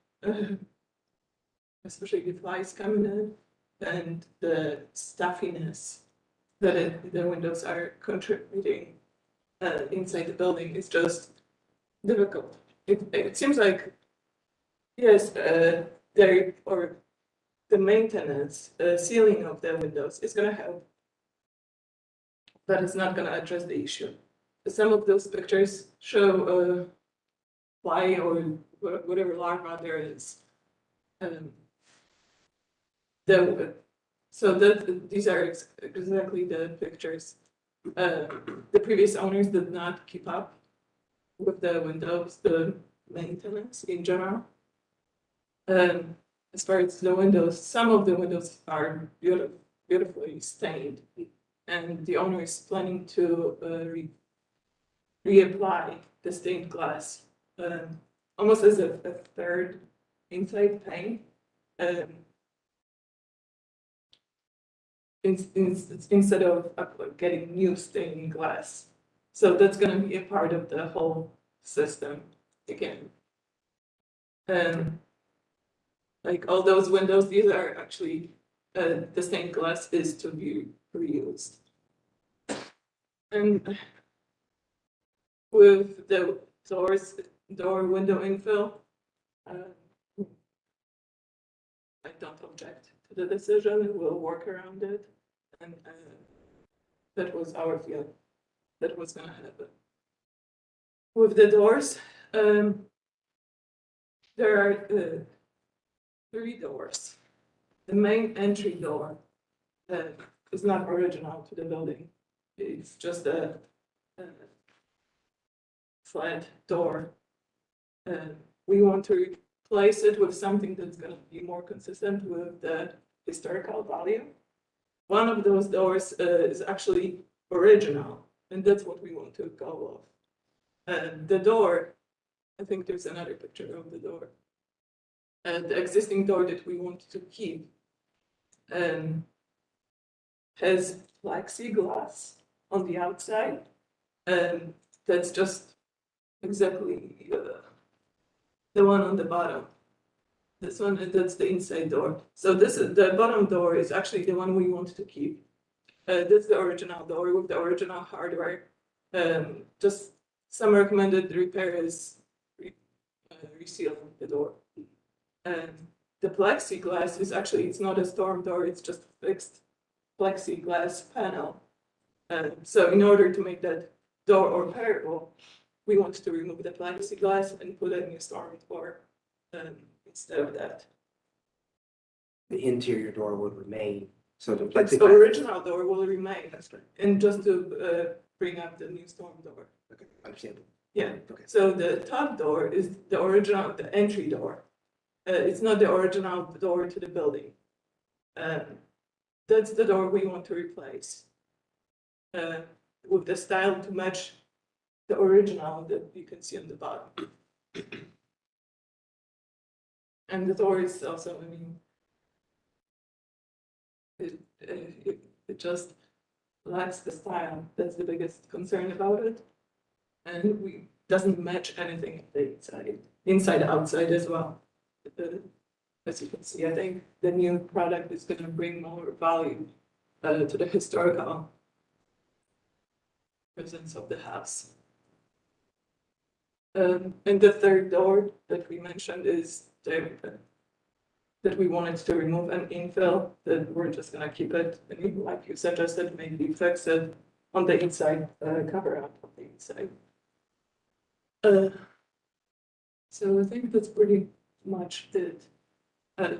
S11: especially the flies coming in, and the stuffiness that the windows are contributing inside the building is just difficult it seems like, yes, they, or the maintenance, sealing of the windows is gonna help. But it's not gonna address the issue. Some of those pictures show, fly or whatever larva there is. The, so that, these are exactly the pictures. The previous owners did not keep up with the windows, the maintenance in general. As far as the windows, some of the windows are beautifully stained, and the owner is planning to reapply the stained glass, almost as a third inside pane. Instead of getting new stained glass. So that's gonna be a part of the whole system again. Like all those windows, these are actually, the stained glass is to be reused. And with the door window infill, I don't object to the decision, we'll work around it. And that was our feeling, that was gonna happen. With the doors, there are 3 doors. The main entry door is not original to the building. It's just a flat door. We want to replace it with something that's gonna be more consistent with the historical value. One of those doors is actually original, and that's what we want to go off. The door, I think there's another picture of the door. The existing door that we want to keep has plexiglass on the outside. That's just exactly the one on the bottom. This one, that's the inside door. So this is the bottom door is actually the one we want to keep. That's the original door with the original hardware. Just some recommended repair is resealing the door. The plexiglass is actually, it's not a storm door, it's just a fixed plexiglass panel. So in order to make that door repairable, we want to remove the plexiglass and put a new storm door instead of that.
S1: The interior door would remain, so the
S11: The
S1: plexiglass.
S11: original door will remain,
S1: That's right.
S11: and just to bring up the new storm door.
S1: Okay, understandable.
S11: Yeah,
S1: Okay.
S11: so the top door is the original, the entry door. It's not the original door to the building. That's the door we want to replace. With the style to match the original that you can see on the bottom. And the door is also, I mean, it just lacks the style. That's the biggest concern about it. And we doesn't match anything on the inside, outside as well. As you can see, I think the new product is going to bring more value to the historical presence of the house. And the third door that we mentioned is that we wanted to remove an infill, that we're just gonna keep it, and like you suggested, maybe fix it on the inside, cover up on the inside. So I think that's pretty much it.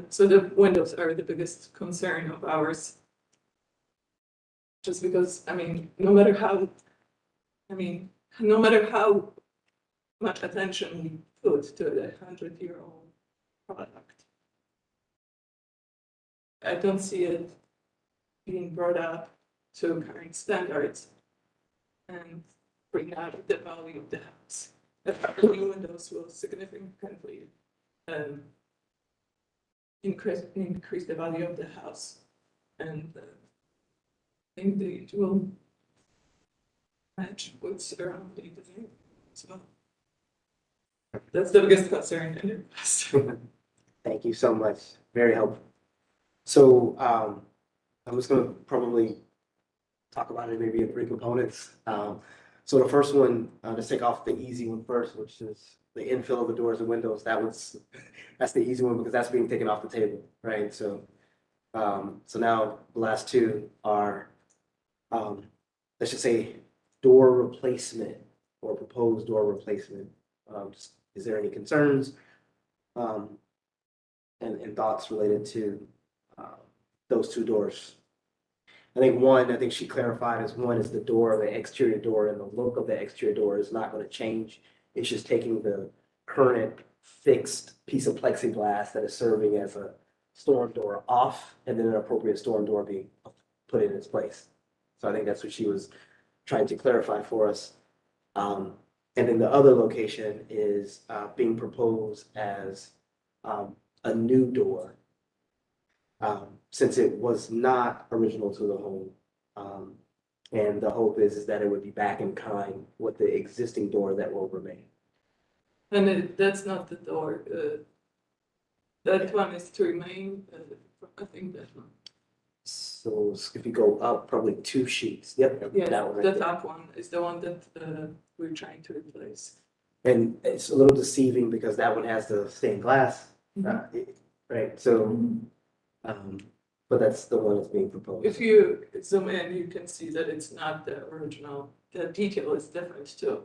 S11: So the windows are the biggest concern of ours. Just because, I mean, no matter how much attention we put to the 100-year-old product, I don't see it being brought up to current standards and bring out the value of the house. The new windows will significantly increase the value of the house, and I think it will match what's around the design as well. That's the biggest concern in the past.
S1: Thank you so much. Very helpful. So I'm just going to probably talk about it maybe in 3 components. So the first one, let's take off the easy one first, which is the infill of the doors and windows. That's the easy one because that's being taken off the table, right? So, so now the last two are, let's just say door replacement or proposed door replacement. Is there any concerns, and thoughts related to, those two doors? I think she clarified as one is the door, the exterior door, and the look of the exterior door is not going to change. It's just taking the current fixed piece of plexiglass that is serving as a storm door off, and then an appropriate storm door being put in its place. So I think that's what she was trying to clarify for us. And then the other location is being proposed as a new door, since it was not original to the home. And the hope is that it would be back in kind with the existing door that will remain.
S11: And that's not the door. That one is to remain. I think that one.
S1: So if you go up probably two sheets, yep.
S11: Yes,
S1: that one right
S11: the
S1: there.
S11: top one is the one that we're trying to replace.
S1: And it's a little deceiving because that one has the stained glass, right? So, but that's the one that's being proposed.
S11: If you zoom in, you can see that it's not the original. The detail is different too.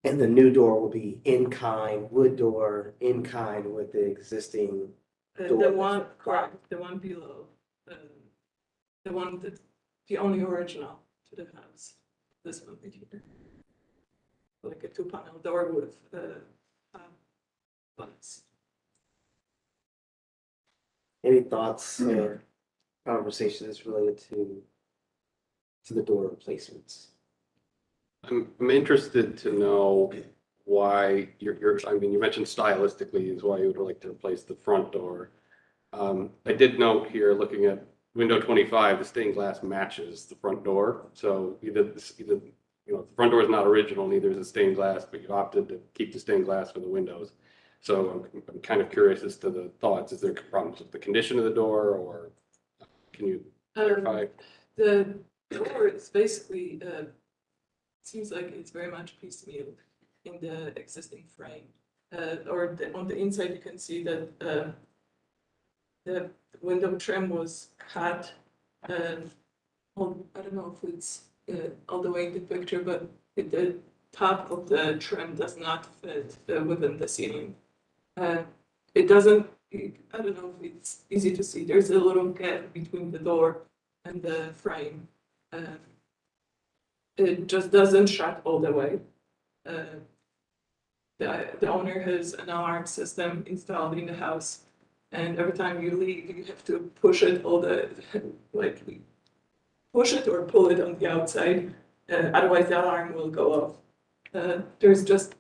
S1: And the new door will be in kind, wood door, in kind with the existing.
S11: The
S1: Door.
S11: one, correct, the one below, the one that, the only original to the house, this one right here. Like a 2-panel door with buttons.
S1: Any thoughts or conversations related to the door replacements?
S7: I'm interested to know why I mean, you mentioned stylistically is why you would like to replace the front door. I did note here, looking at window 25, the stained glass matches the front door. So either, the front door is not original, neither is the stained glass, but you opted to keep the stained glass for the windows. So I'm kind of curious as to the thoughts. Is there problems with the condition of the door, or can you clarify?
S11: The door is basically, seems like it's very much piecemeal in the existing frame. On the inside, you can see that the window trim was cut. I don't know if it's all the way in the picture, but the top of the trim does not fit within the ceiling. It doesn't, I don't know if it's easy to see. There's a little gap between the door and the frame. It just doesn't shut all the way. The owner has an alarm system installed in the house, and every time you leave, you have to push it push it or pull it on the outside. Otherwise, the alarm will go off. There's just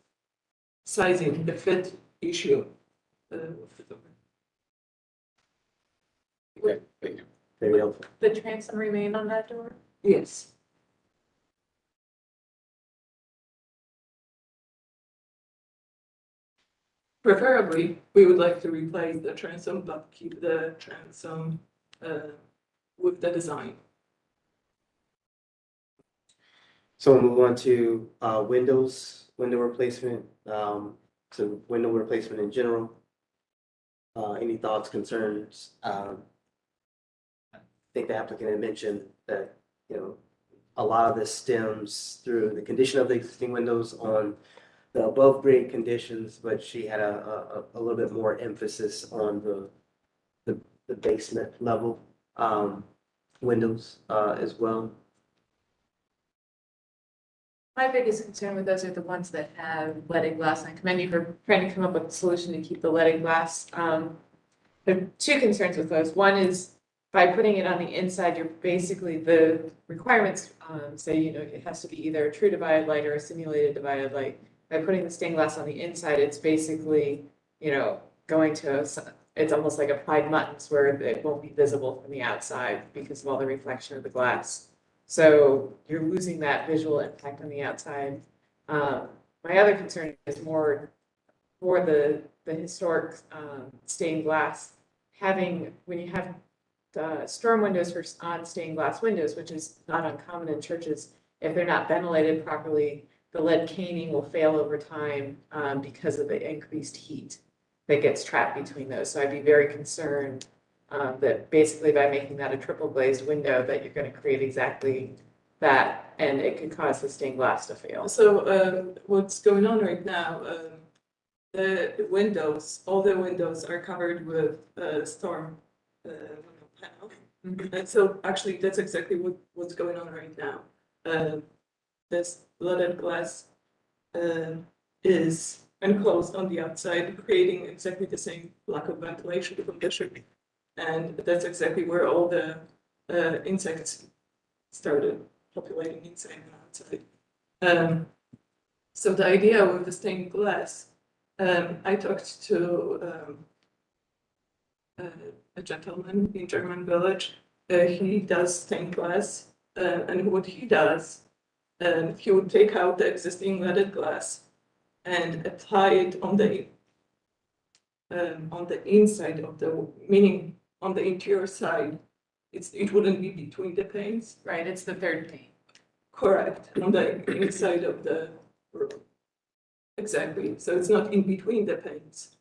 S11: sizing, the fit issue with the door.
S7: Okay, thank you.
S1: Very helpful.
S11: The transom remain on that door? Yes. Preferably, we would like to replace the transom, but keep the transom with the design.
S1: So we'll move on to window replacement, so window replacement in general. Any thoughts, concerns? I think the applicant had mentioned that, a lot of this stems through the condition of the existing windows on the above grade conditions, but she had a little bit more emphasis on the basement level windows as well.
S11: My biggest concern with those are the ones that have leaded glass, and I commend you for trying to come up with a solution to keep the leaded glass. There are two concerns with those. One is by putting it on the inside, you're basically, the requirements say, it has to be either a true divided light or a simulated divided light. By putting the stained glass on the inside, it's basically, going to, it's almost like applied muttons where it won't be visible from the outside because of all the reflection of the glass. So you're losing that visual impact on the outside. My other concern is more the historic stained glass. When you have storm windows for on stained glass windows, which is not uncommon in churches. If they're not ventilated properly, the lead caning will fail over time because of the increased heat that gets trapped between those. So I'd be very concerned that basically by making that a triple glazed window, that you're going to create exactly that, and it could cause the stained glass to fail.
S14: So what's going on right now, the windows, all the windows are covered with storm window panel. And so actually that's exactly what's going on right now. This leaded glass is enclosed on the outside, creating exactly the same lack of ventilation condition. And that's exactly where all the insects started populating inside and outside. So the idea with the stained glass, I talked to a gentleman in German village. He does stained glass, and what he does, he would take out the existing leaded glass and apply it on the inside of the, meaning on the interior side. It wouldn't be between the panes.
S11: Right, it's the third pane.
S14: Correct, on the inside of the room. Exactly, so it's not in between the panes.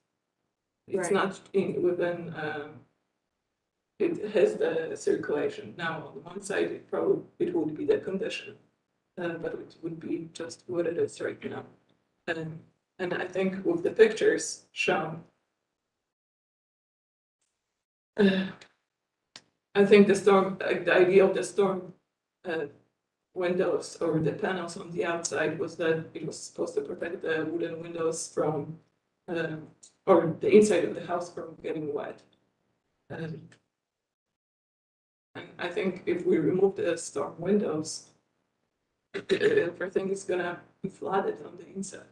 S14: It's
S11: Right.
S14: not in within, it has the circulation. Now, on one side, it would be the condition, but it would be just what it is right now. And I think with the pictures shown, I think the idea of the storm windows or the panels on the outside was that it was supposed to protect the wooden windows from, or the inside of the house from getting wet. And I think if we remove the storm windows, everything is gonna be flooded on the inside.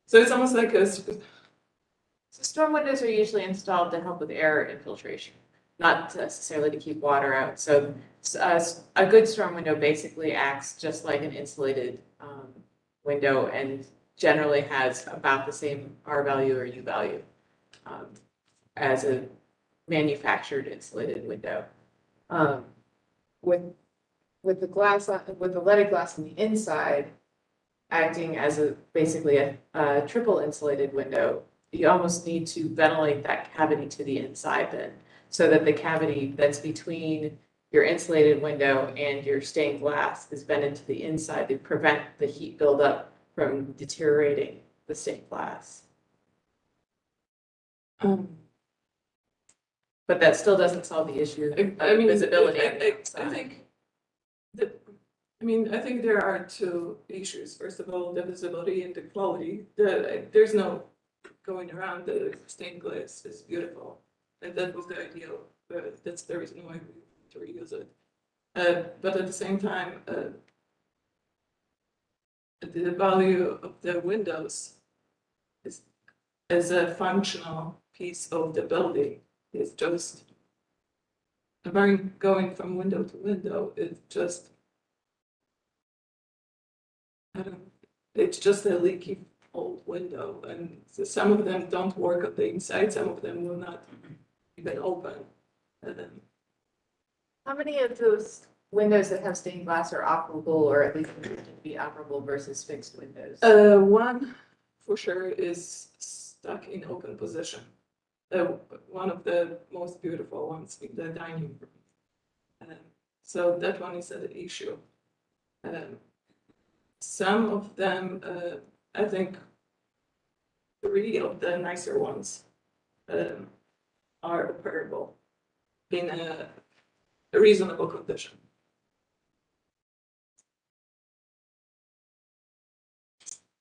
S14: So it's almost like
S11: So storm windows are usually installed to help with air infiltration, not necessarily to keep water out. So a good storm window basically acts just like an insulated window and generally has about the same R value or U value as a manufactured insulated window. With the glass, with the leaded glass on the inside, acting as basically a triple insulated window, you almost need to ventilate that cavity to the inside then, so that the cavity that's between your insulated window and your stained glass is vented to the inside to prevent the heat buildup from deteriorating the stained glass. But that still doesn't solve the issue of visibility on the outside.
S14: I think there are two issues. First of all, the visibility and the quality. There's no going around. The stained glass is beautiful, and that was the idea. That's the reason why we to reuse it. But at the same time, the value of the windows is as a functional piece of the building. It's just going from window to window. It's just, I don't know, it's just a leaky old window, and so some of them don't work on the inside. Some of them will not even open.
S11: How many of those windows that have stained glass are operable, or at least to be operable versus fixed windows?
S14: One for sure is stuck in open position. One of the most beautiful ones in the dining room. So that one is an issue. Some of them, I think 3 of the nicer ones are repairable in a reasonable condition.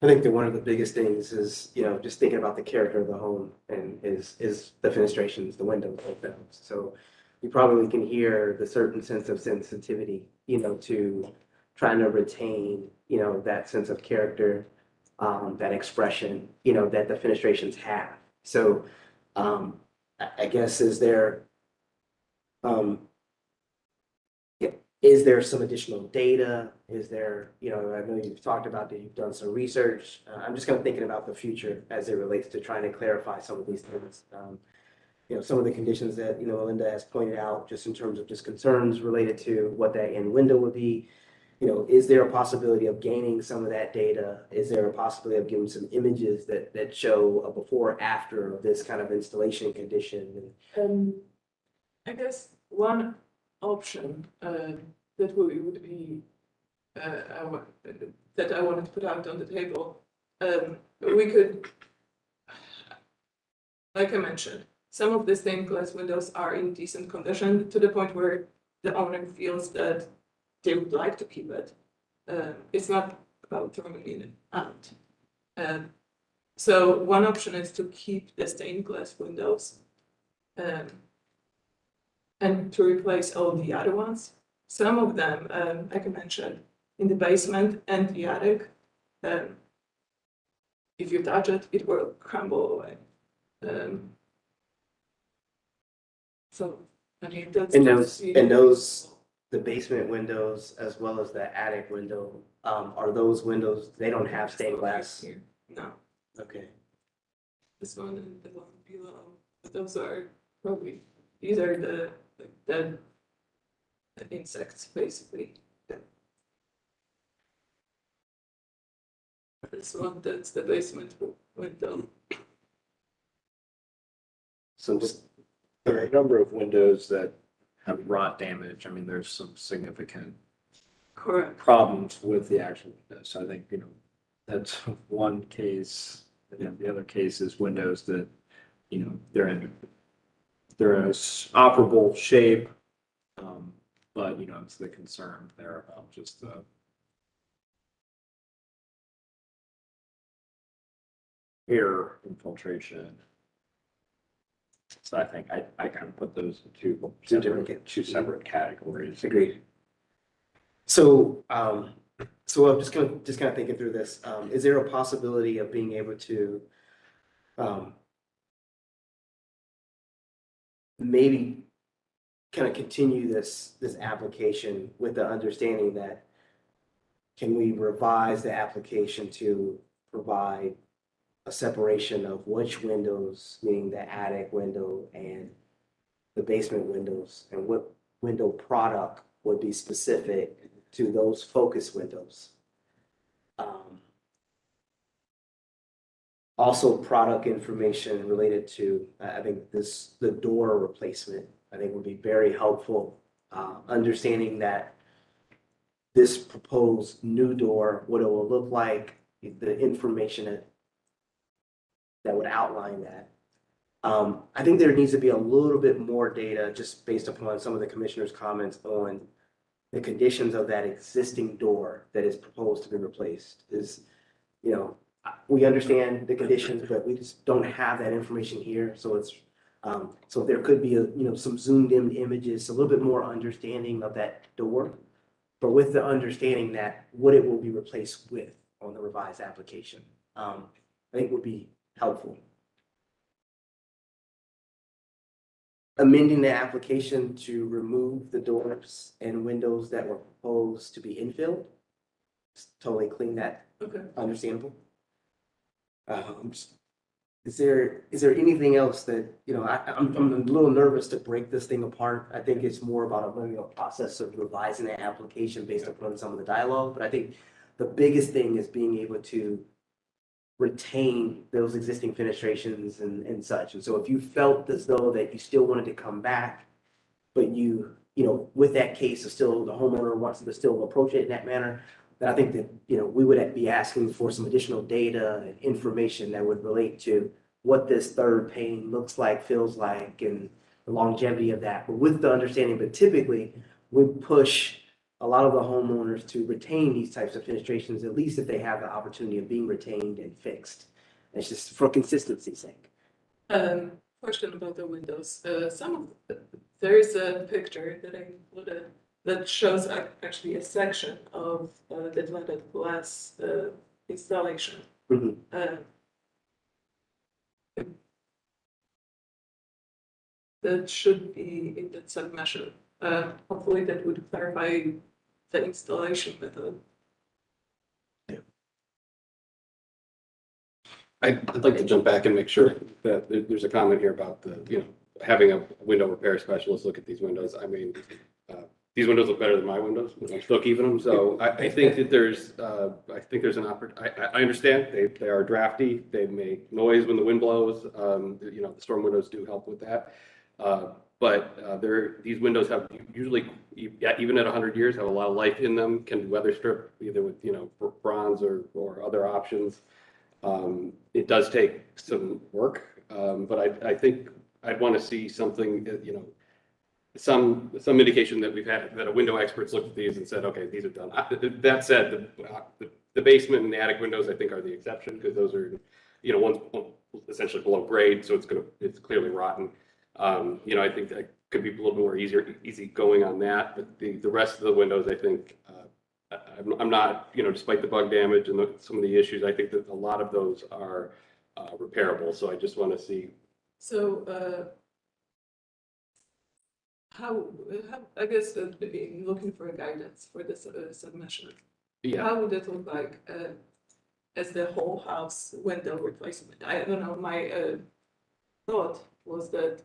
S1: I think that one of the biggest things is, just thinking about the character of the home and is the fenestrations, the windows, so you probably can hear the certain sense of sensitivity, to trying to retain, that sense of character, that expression, that the fenestrations have. So, I guess, is there some additional data? Is there, I know you've talked about that you've done some research. I'm just kind of thinking about the future as it relates to trying to clarify some of these things. some of the conditions that, Linda has pointed out, just in terms of just concerns related to what that end window would be. Is there a possibility of gaining some of that data? Is there a possibility of getting some images that show a before after of this kind of installation condition?
S14: I guess one option that would be that I wanted to put out on the table, we could, like I mentioned, some of the stained glass windows are in decent condition to the point where the owner feels that they would like to keep it. It's not about throwing it out. So one option is to keep the stained glass windows and to replace all the other ones. Some of them, like I mentioned, in the basement and the attic, if you touch it, it will crumble away. So, I mean, that's.
S1: those, the basement windows as well as the attic window, are those windows, they don't have stained glass?
S14: Here. No,
S1: Okay.
S14: this one and the one below. But those are probably, these are the insects, basically. This one, that's the basement window.
S1: So just,
S3: There are a number of windows that have rot damage. I mean, there's some significant
S14: Correct.
S3: problems with the actual windows. So I think, that's one case. The other case is windows that, they're in operable shape. But, it's the concern there about just the air infiltration. So I think I kind of put those in two separate categories.
S1: agreed. So, so I'm just kind of thinking through this. Is there a possibility of being able to, maybe kind of continue this application with the understanding that, can we revise the application to provide a separation of which windows, meaning the attic window and the basement windows, and what window product would be specific to those focus windows? Also, product information related to, I think the door replacement, I think would be very helpful. Understanding that this proposed new door, what it will look like, the information that would outline that. I think there needs to be a little bit more data, just based upon some of the commissioner's comments on the conditions of that existing door that is proposed to be replaced. We understand the conditions, but we just don't have that information here. So it's, so there could be some zoomed in images, a little bit more understanding of that door, but with the understanding that what it will be replaced with on the revised application, I think would be helpful. Amending the application to remove the doors and windows that were proposed to be infilled. Just totally clean that.
S14: Okay.
S1: Understandable. Is there anything else that, I'm a little nervous to break this thing apart. I think it's more about a process of revising the application based upon some of the dialogue. But I think the biggest thing is being able to retain those existing fenestrations and such. And so if you felt as though that you still wanted to come back, but with that case, still the homeowner wants to still approach it in that manner, then I think that, we would be asking for some additional data and information that would relate to what this third pane looks like, feels like, and the longevity of that. But with the understanding, but typically we push a lot of the homeowners to retain these types of fenestrations, at least if they have the opportunity of being retained and fixed. It's just for consistency's sake.
S14: Question about the windows. There is a picture that I included that shows actually a section of the blended glass installation.
S1: Mhm.
S14: That should be in that submeasure. Hopefully that would clarify the installation method.
S7: I'd like to jump back and make sure that there's a comment here about the, having a window repair specialist look at these windows. I mean, these windows look better than my windows. I'm still keeping them. So I think that there's an I understand they are drafty. They make noise when the wind blows. The storm windows do help with that. But these windows have usually, even at 100 years, have a lot of life in them, can weather strip either with, bronze or other options. It does take some work, but I think I'd want to see something, some indication that that a window experts looked at these and said, okay, these are done. That said, the basement and the attic windows, I think, are the exception because those are, one's essentially below grade, so it's clearly rotten. I think that could be a little more easy going on that, but the rest of the windows, I think, I'm not, despite the bug damage and some of the issues, I think that a lot of those are repairable. So I just want to see.
S14: So, how, I guess, looking for guidance for this submission.
S7: Yeah.
S14: How would it look like as the whole house window replacement? I don't know, my thought was that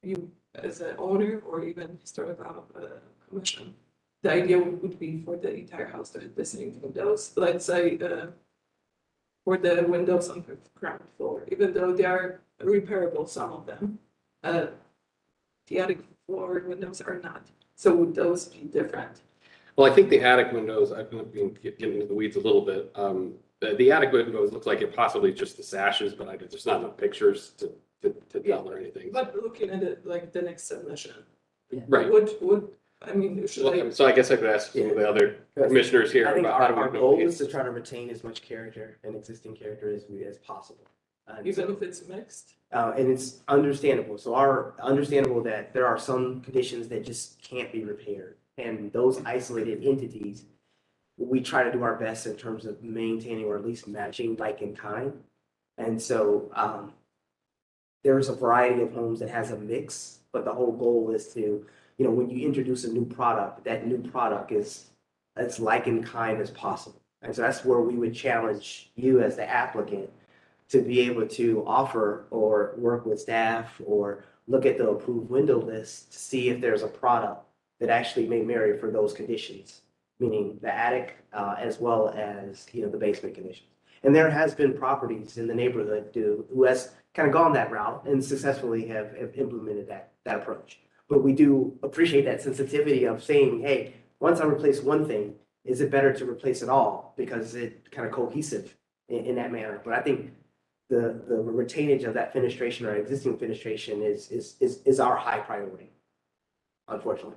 S14: you, as an owner or even sort of commission, the idea would be for the entire house to have the same windows. Let's say for the windows on the ground floor, even though they are repairable, some of them, the attic floor windows are not. So would those be different?
S7: Well, I think the attic windows, I've been getting into the weeds a little bit. The attic windows look like it possibly just the sashes, but there's not enough pictures to tell or anything.
S14: But looking at it like the next submission,
S7: Right.
S14: So
S7: I guess I could ask some of the other commissioners here.
S1: I think
S7: about how do we
S1: our
S7: know
S1: goal
S7: these.
S1: is to try to retain as much character and existing character as possible.
S14: even if it's mixed?
S1: And it's understandable. So understandable that there are some conditions that just can't be repaired. And those isolated entities, we try to do our best in terms of maintaining or at least matching like in kind. And so there's a variety of homes that has a mix, but the whole goal is to, when you introduce a new product, that new product is as like in kind as possible. And so that's where we would challenge you as the applicant to be able to offer or work with staff or look at the approved window list to see if there's a product that actually may marry for those conditions, meaning the attic as well as the basement conditions. And there has been properties in the neighborhood who has kind of gone that route and successfully have implemented that approach. But we do appreciate that sensitivity of saying, hey, once I replace one thing, is it better to replace it all because it's kind of cohesive in that manner? But I think the retainage of that fenestration or existing fenestration is our high priority, unfortunately.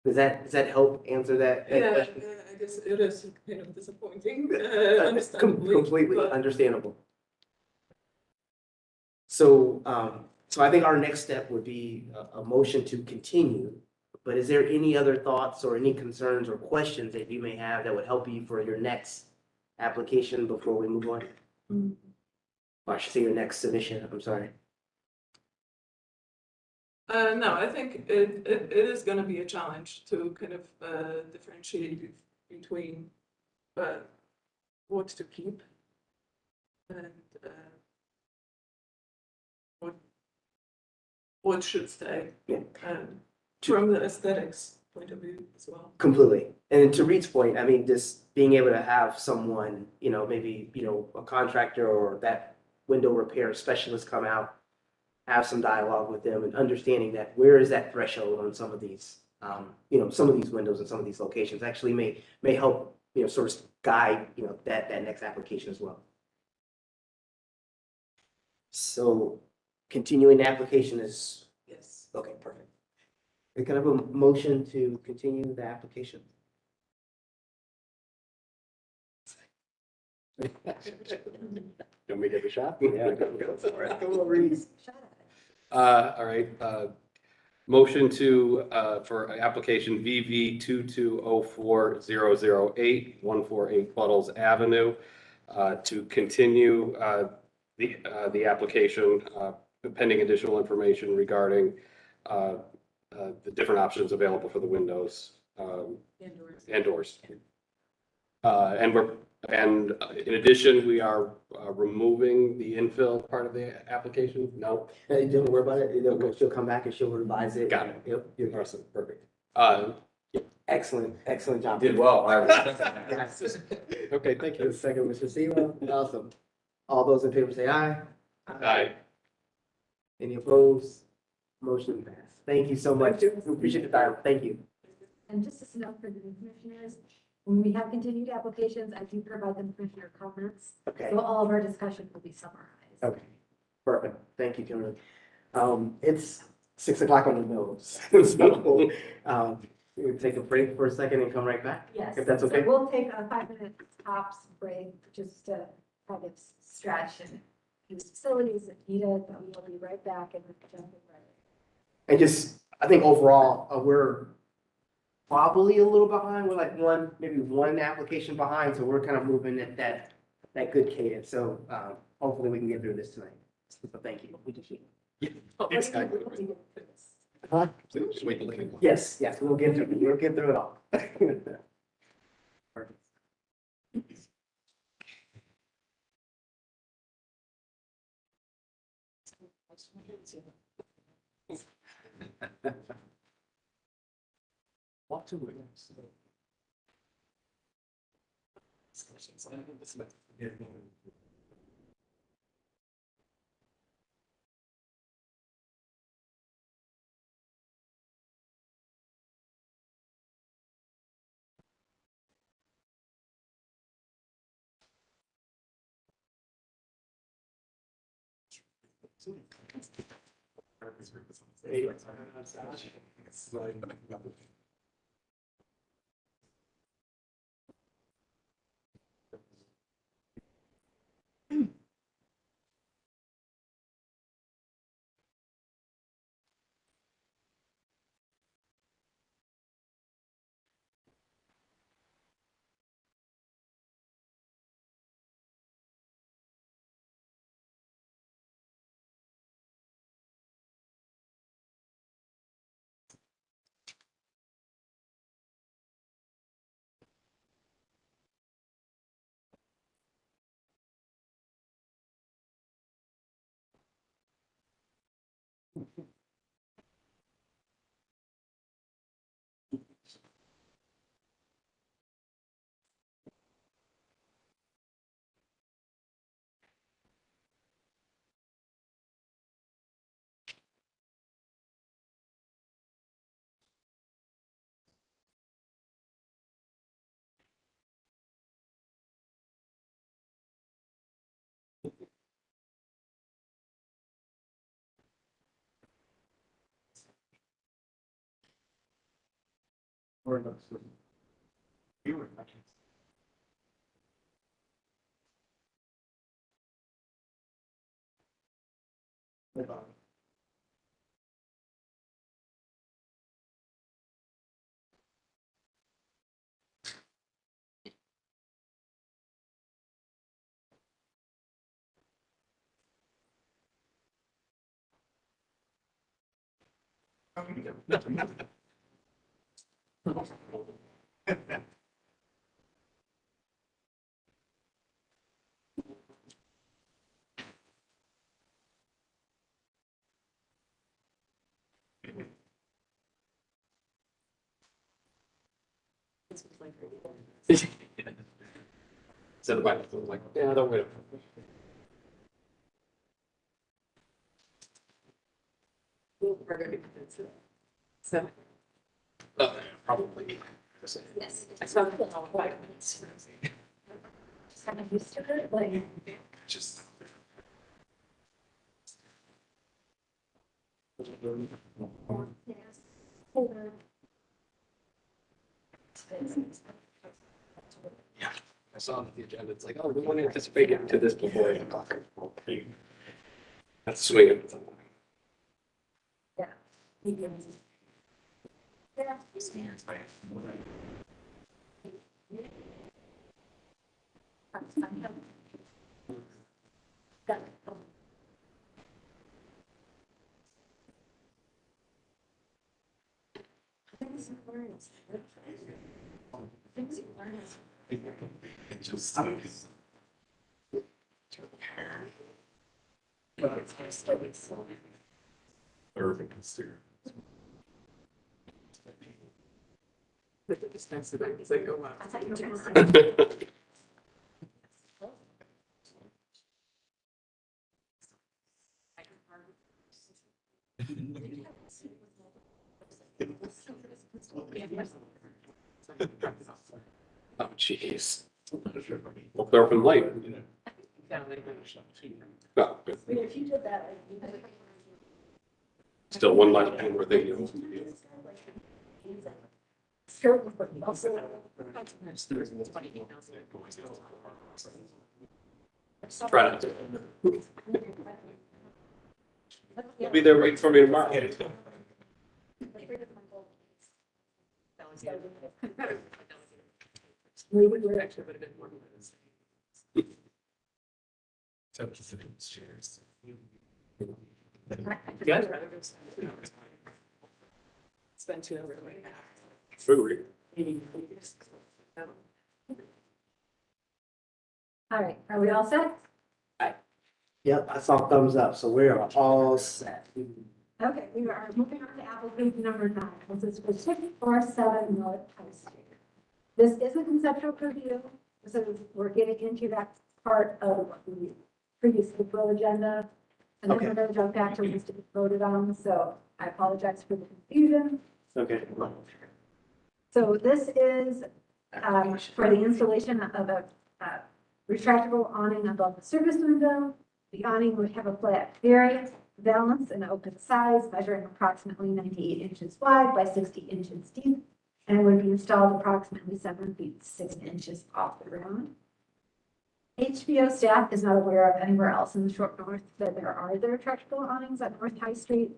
S1: Does that help answer that question?
S14: I guess it is kind of disappointing, understandably.
S1: Completely
S14: but-
S1: understandable. So, so I think our next step would be a motion to continue. But is there any other thoughts or any concerns or questions that you may have that would help you for your next application before we move on?
S14: Mm.
S1: Or I should say your next submission, I'm sorry.
S14: No, I think it is gonna be a challenge to kind of differentiate between what to keep and what should stay.
S1: Yeah.
S14: From the aesthetics point of view as well.
S1: Completely. And to Reed's point, I mean, just being able to have someone, maybe, a contractor or that window repair specialist come out, have some dialogue with them and understanding that where is that threshold on some of these, some of these windows and some of these locations actually may help, sort of guide, that next application as well. So continuing the application is,
S14: Yes.
S1: okay, perfect. We can have a motion to continue the application.
S7: You want me to give it a shot?
S1: Yeah, go for it. Go over it.
S7: All right. Motion for application VV 2204008, 148 Buttles Avenue, to continue the application pending additional information regarding the different options available for the windows and doors. And we're And in addition, we are removing the infill part of the application? No?
S1: Don't worry about it. She'll come back and she'll revise it.
S7: Got it.
S1: Yep, you're awesome. Perfect. Excellent job.
S12: Did well.
S1: Yes.
S7: Okay, thank you.
S1: Second, Mr. Sema. Awesome. All those in favor say aye.
S7: Aye.
S1: Any opposed? Motion passed. Thank you so much. We appreciate the time. Thank you.
S2: And just as a note for the commissioners, when we have continued applications, I do provide them commissioner comments.
S1: Okay.
S2: So all of our discussion will be summarized.
S1: Okay. Perfect. Thank you, Kimberly. It's 6 o'clock on the nose. So, we'll take a break for a second and come right back.
S2: Yes.
S1: If that's
S2: So
S1: okay.
S2: we'll take a 5-minute tops break just to kind of stretch and use facilities if needed, but we'll be right back and jump in right.
S1: And just, I think overall, we're probably a little behind. We're like maybe one application behind. So we're kind of moving at that good cadence. So hopefully we can get through this tonight. So thank you. We just
S7: Exactly.
S1: Huh?
S7: Just wait till later.
S1: Yes, we'll get through it all. Perfect. Walk to it.
S7: Said the Bible, like, yeah, don't wait.
S11: We're gonna be convinced. So.
S7: Probably.
S2: Yes.
S11: I saw them in all 5 minutes.
S2: Just kind of used to it, like.
S7: Just.
S2: Yes. Hold on.
S7: Yeah, I saw the agenda. It's like, oh, we want to anticipate getting to this before 8 o'clock. That's swinging.
S2: Yeah. Yeah. Things you learn.
S11: Just next to that, it's like, oh, wow.
S2: I thought you were gonna say.
S7: Oh, jeez. Well, clear up and light. Oh, good.
S2: If you did that,
S7: Still one last thing we're thinking.
S2: skirt with what also.
S7: Try not to. You'll be there waiting for me tomorrow.
S2: We would
S11: Actually, would have been more than this. Chairs. Yeah. Spend 2 hours away.
S7: Agree.
S2: All right, are we all set?
S1: Yep, I saw thumbs up, so we are all set.
S2: Okay, we are moving on to application number 9. This is for 647 North High Street. This is a conceptual review, so we're getting into that part of the previous April agenda. And then
S1: Okay.
S2: we're going to jump back to what's to be voted on, so I apologize for the confusion.
S1: Okay.
S2: So this is for the installation of a retractable awning above the service window. The awning would have a flat area, valance, and open size, measuring approximately 98 inches wide by 60 inches deep, and would be installed approximately 7 feet 6 inches off the ground. HBO staff is not aware of anywhere else in the short north that there are other retractable awnings at North High Street.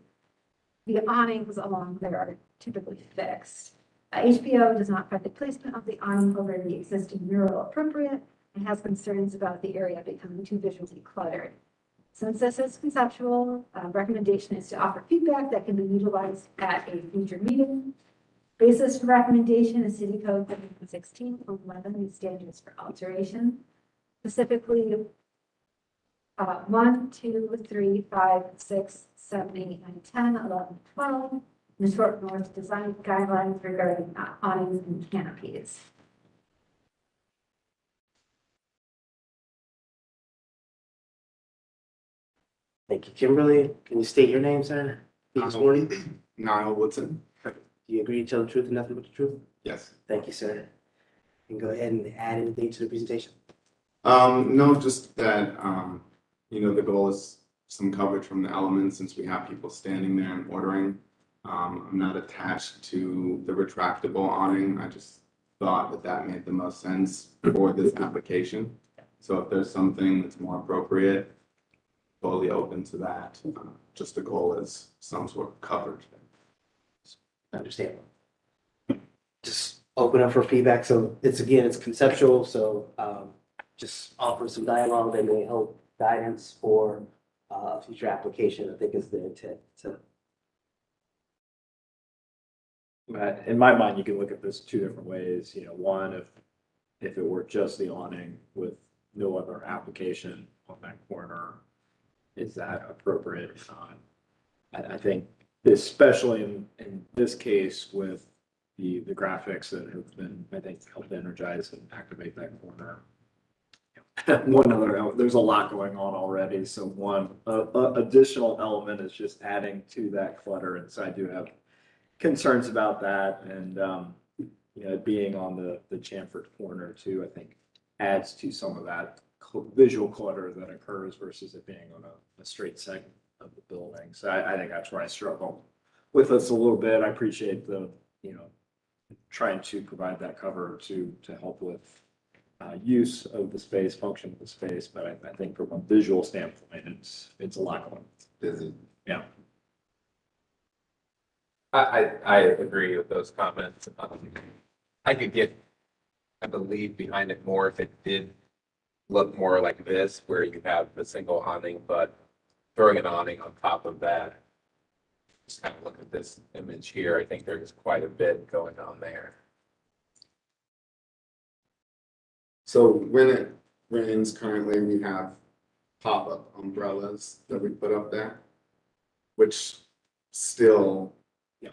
S2: The awnings along there are typically fixed. HBO does not find the placement of the awning over the existing mural appropriate and has concerns about the area becoming too visually cluttered. Since this is conceptual, recommendation is to offer feedback that can be utilized at a future meeting. Basis for recommendation is City Code 16.11 standards for alteration. Specifically, 1, 2, 3, 5, 6, 7, 8, 9, 10, 11, 12. The short north design guidelines regarding awnings and canopies.
S1: Thank you, Kimberly. Can you state your name, sir? Be sworn. Do
S15: Niall Woodson.
S1: you agree to tell the truth and nothing but the truth?
S15: Yes.
S1: Thank you, sir. And go ahead and add anything to the presentation.
S15: No, just that, the goal is some coverage from the elements since we have people standing there and ordering. I'm not attached to the retractable awning. I just thought that that made the most sense for this application. So if there's something that's more appropriate, totally open to that. Just the goal is some sort of coverage.
S1: Understandable. Just open up for feedback. So it's conceptual. So just offer some dialogue that may help guidance for future application. I think is the intent. So
S3: In my mind, you can look at this 2 different ways. One, if it were just the awning with no other application on that corner, is that appropriate or not? I think especially in this case with the graphics that have been, I think, helped energize and activate that corner. One other, there's a lot going on already. So one additional element is just adding to that clutter. And so I do have concerns about that. And, being on the chamfered corner too, I think adds to some of that visual clutter that occurs versus it being on a straight segment of the building. So I think that's where I struggle with this a little bit. I appreciate the, trying to provide that cover to help with use of the space, function of the space. But I think from a visual standpoint, it's a lot going on.
S15: Busy.
S3: Yeah.
S12: I agree with those comments. I could get, I believe, behind it more if it did look more like this, where you have the single awning, but throwing an awning on top of that. Just kind of look at this image here. I think there's quite a bit going on there.
S15: So when it rains currently, we have pop-up umbrellas that we put up there, which still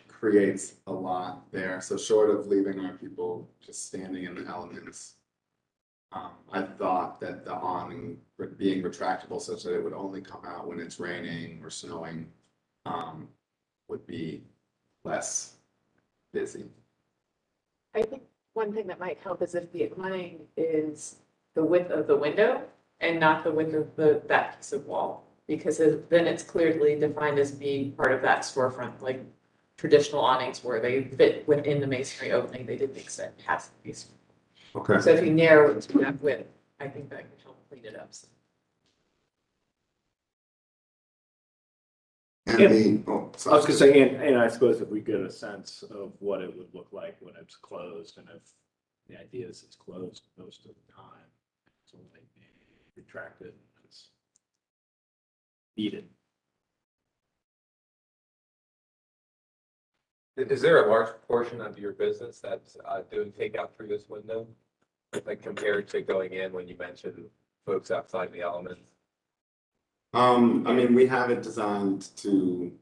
S15: creates a lot there. So short of leaving our people just standing in the elements, I thought that the awning being retractable such that it would only come out when it's raining or snowing, would be less busy.
S11: I think one thing that might help is if the awning is the width of the window and not the width of that piece of wall. Because then it's clearly defined as being part of that storefront, like traditional awnings where they fit within the masonry opening, they didn't extend past the piece.
S15: Okay.
S11: So if you narrow it to that width, I think that can help clean it up.
S15: And
S3: Yeah.
S15: the,
S3: I was gonna say, and I suppose if we get a sense of what it would look like when it's closed, and if the idea is it's closed most of the time, it's only being retracted, it's needed.
S12: Is there a large portion of your business that's doing takeout through this window? Like compared to going in when you mentioned folks outside the elements?
S15: I mean, we have it designed to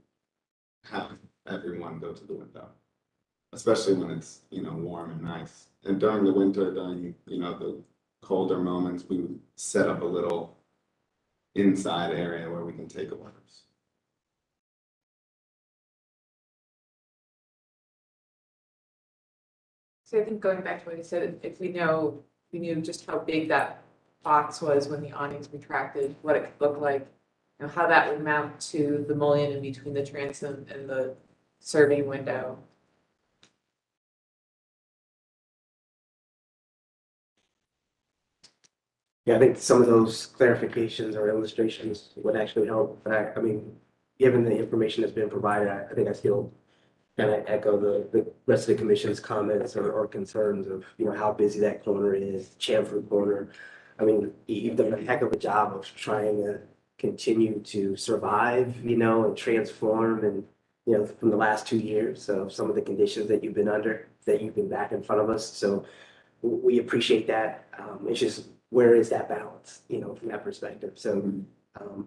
S15: have everyone go to the window, especially when it's, warm and nice. And during the winter, during, the colder moments, we would set up a little inside area where we can take orders.
S11: So I think going back to what you said, if we knew just how big that box was when the awnings retracted, what it could look like, how that would mount to the mullion in between the transom and the serving window.
S1: Yeah, I think some of those clarifications or illustrations would actually help. I mean, given the information that's been provided, I think I still kind of echo the rest of the commission's comments or concerns of, how busy that corner is, Chamfer corner. I mean, you've done a heck of a job of trying to continue to survive, and transform and, from the last 2 years. So some of the conditions that you've been under, that you've been back in front of us. So we appreciate that. It's just, where is that balance, from that perspective? So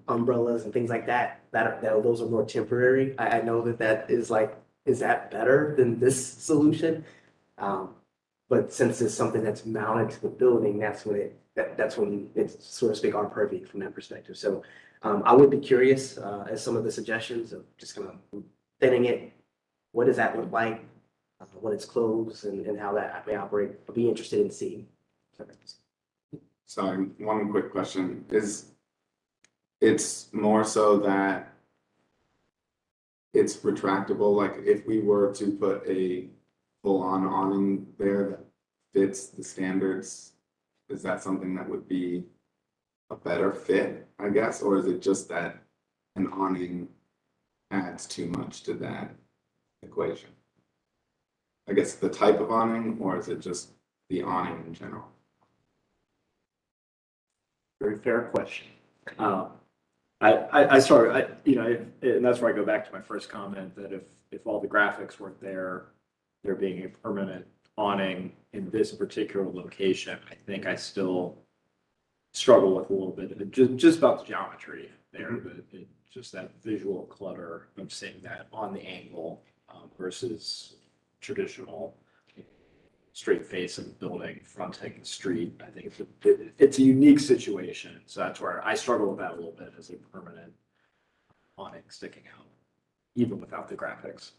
S1: umbrellas and things like that, those are more temporary. I know that is like, is that better than this solution? But since it's something that's mounted to the building, that's when it's, so to speak, our purview from that perspective. So I would be curious as some of the suggestions of just kind of thinning it. What does that look like when it's closed and how that may operate? I'll be interested in seeing.
S15: Sorry, one quick question. It's more so that it's retractable, like if we were to put a full-on awning there that fits the standards, is that something that would be a better fit, I guess? Or is it just that an awning adds too much to that equation? I guess the type of awning, or is it just the awning in general?
S3: Very fair question. I started, and that's where I go back to my first comment that if all the graphics weren't there being a permanent awning in this particular location, I think I still struggle with a little bit of it, just about the geometry there, but just that visual clutter of seeing that on the angle versus traditional straight face of the building fronting the street. I think it's a unique situation. So that's where I struggle with that a little bit as a permanent awning sticking out, even without the graphics.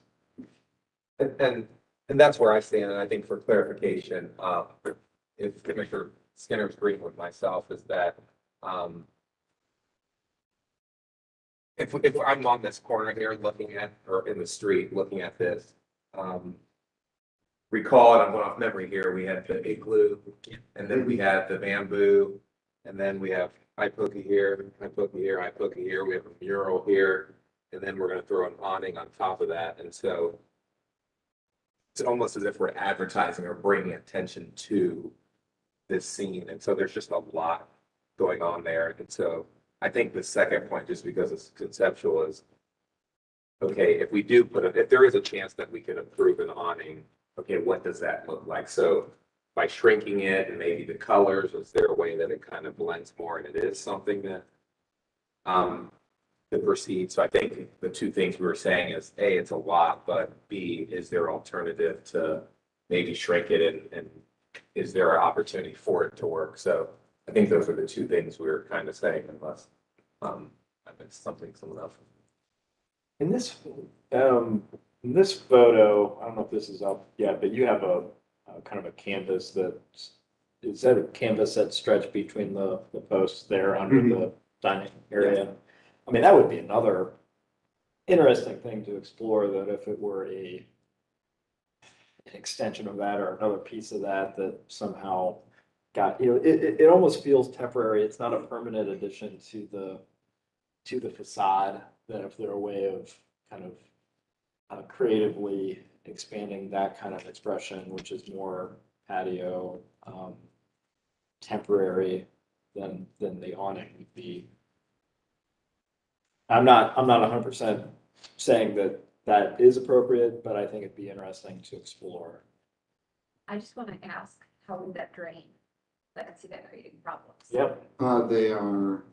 S12: And that's where I stand, and I think for clarification, if Commissioner Skinner's agreeing with myself, is that if I'm on this corner here looking at, or in the street looking at this, recall, and I'm going off memory here, we had the igloo, and then we had the bamboo, and then we have ipoka here, ipoka here, ipoka here, we have a mural here, and then we're going to throw an awning on top of that. And so it's almost as if we're advertising or bringing attention to this scene. And so there's just a lot going on there. And so I think the second point, just because it's conceptual, is okay, if we do if there is a chance that we can approve an awning, okay, what does that look like? So by shrinking it and maybe the colors, is there a way that it kind of blends more and it is something that to proceed? So I think the two things we were saying is, A, it's a lot, but B, is there alternative to maybe shrink it and is there an opportunity for it to work? So I think those are the two things we were kind of saying, unless I missed something, someone else.
S3: In this photo, I don't know if this is up yet, but you have a kind of a canvas is that a canvas that stretched between the posts there under the dining area? I mean, that would be another interesting thing to explore, that if it were an extension of that or another piece of that somehow got, it almost feels temporary. It's not a permanent addition to the facade, that if there a way of kind of creatively expanding that kind of expression, which is more patio, temporary than the awning would be. I'm not 100% saying that is appropriate, but I think it'd be interesting to explore.
S2: I just want to ask, how would that drain? I can see that creating problems.
S3: Yep.
S15: They are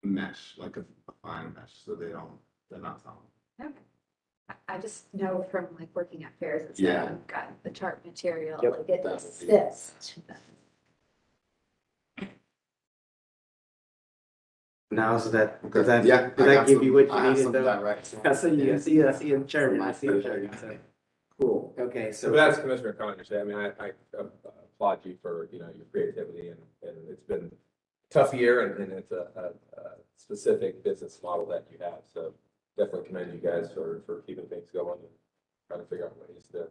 S15: mesh, like a fine mesh, so they're not solid.
S2: Okay. I just know from like working at fairs and stuff,
S15: Yeah.
S2: I've got the chart material,
S3: Yep.
S2: like it
S15: That would be-
S2: sits.
S1: Now, so that,
S15: Okay.
S1: does that,
S15: Yeah,
S1: does
S15: I
S1: that
S15: got
S1: give
S15: some-
S1: you what
S15: I
S1: you
S15: have
S1: needed
S15: some
S1: though?
S15: direction.
S1: I see you, I see the chart,
S15: From my
S1: I see the
S15: pleasure.
S1: chart. So, cool, okay,
S12: So
S1: so.
S12: that's Commissioner Connors. I mean, I applaud you for, your creativity and it's been a tough year and it's a specific business model that you have. So definitely commend you guys for keeping things going and trying to figure out ways to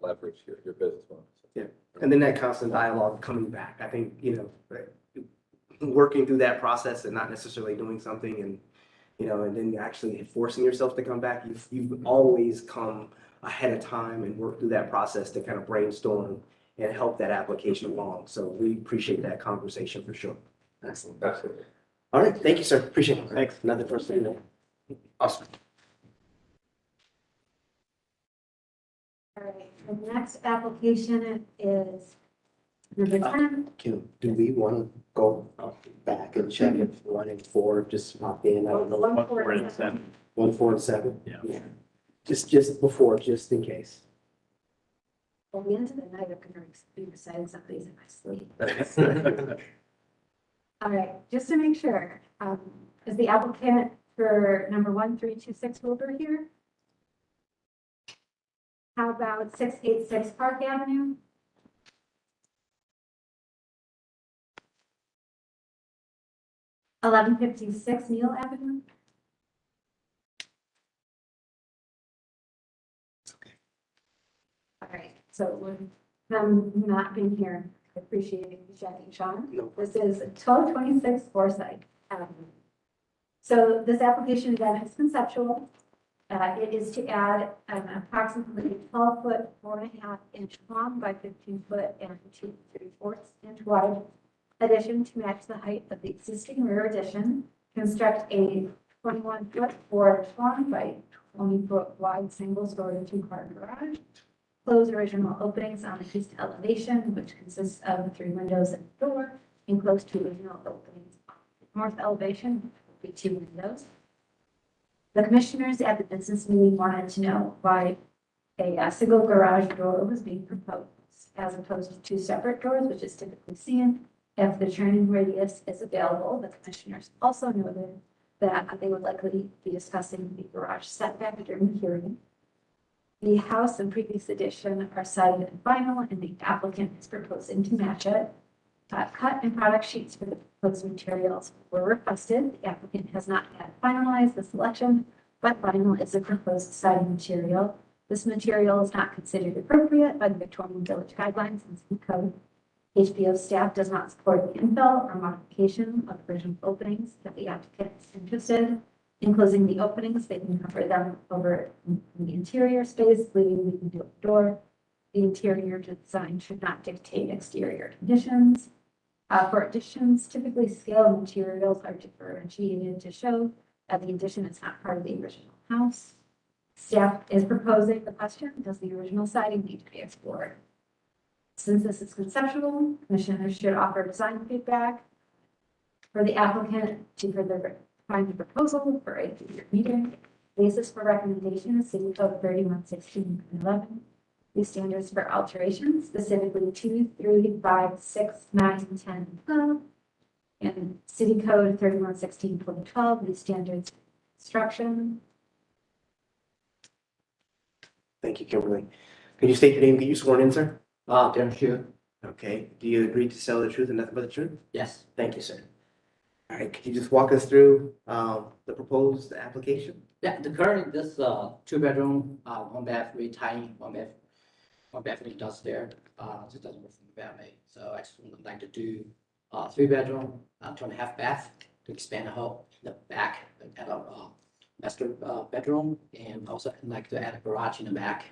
S12: leverage your business model. So.
S1: Yeah, and then that constant dialogue coming back, I think, working through that process and not necessarily doing something and, and then actually forcing yourself to come back, you've always come ahead of time and work through that process to kind of brainstorm and help that application along. So we appreciate that conversation for sure. Excellent.
S12: Absolutely.
S1: All right, thank you, sir. Appreciate it. Thanks. Nothing for us to do.
S15: Awesome.
S2: All right, the next application is number 10.
S1: Do we want to go back and check if 1 and 4 just pop in? I don't know.
S2: 1, 4, and
S3: 7.
S1: 1, 4, and 7?
S3: Yeah.
S1: Just before, just in case.
S2: Well, the end of the night, I'm going to be reciting some of these in my sleep. All right, just to make sure, is the applicant for number 1326 Wilbur here? How about 686 Park Avenue? (1156) Neal Avenue? All right, so with them not being here, I appreciate you checking, Sean.
S1: No.
S2: This is 1226 Forsyth Avenue. So this application again is conceptual. It is to add an approximately 12-foot, 4.5-inch long by 15-foot and 2 3/4-inch wide addition to match the height of the existing rear addition. Construct a 21-foot, 4-inch long by 20-foot wide single-story 2-car garage. Close original openings on the east elevation, which consists of 3 windows and a door, and close 2 original openings on the north elevation, will be 2 windows. The commissioners at the business meeting wanted to know why a single garage door was being proposed, as opposed to 2 separate doors, which is typically seen if the turning radius is available. The commissioners also noted that they would likely be discussing the garage setback during the hearing. The house and previous addition are sided in vinyl, and the applicant is proposing to match it. Cut and product sheets for the proposed materials were requested. The applicant has not yet finalized the selection, but vinyl is a proposed siding material. This material is not considered appropriate by the Victorian Village Guidelines and City Code. HBO staff does not support the infill or modification of original openings. If the applicant is interested in closing the openings, they can cover them over in the interior space, leaving the window door. The interior design should not dictate exterior conditions. For additions, typically scale materials are differentiated to show that the addition is not part of the original house. Staff is proposing the question, does the original siding need to be explored? Since this is conceptual, commissioners should offer design feedback for the applicant to further refine the proposal for a future meeting. Basis for recommendation, City Code 311611. These standards for alterations, specifically 2, 3, 5, 6, 9, 10, and 12. And City Code 311612. These standards for construction.
S1: Thank you, Kimberly. Could you state your name? Get you sworn in, sir?
S8: Darren Shu,
S1: Okay. Do you agree to tell the truth and nothing but the truth?
S8: yes.
S1: Thank you, sir. All right. Could you just walk us through the proposed application?
S8: Yeah, the current, this, 2-bedroom, 1 bath, really tiny, 1 bathroom downstairs, just doesn't work for the family. So I just would like to do, 3-bedroom, 2.5 bath to expand the whole, the back, add a, master, bedroom, and also I'd like to add a garage in the back.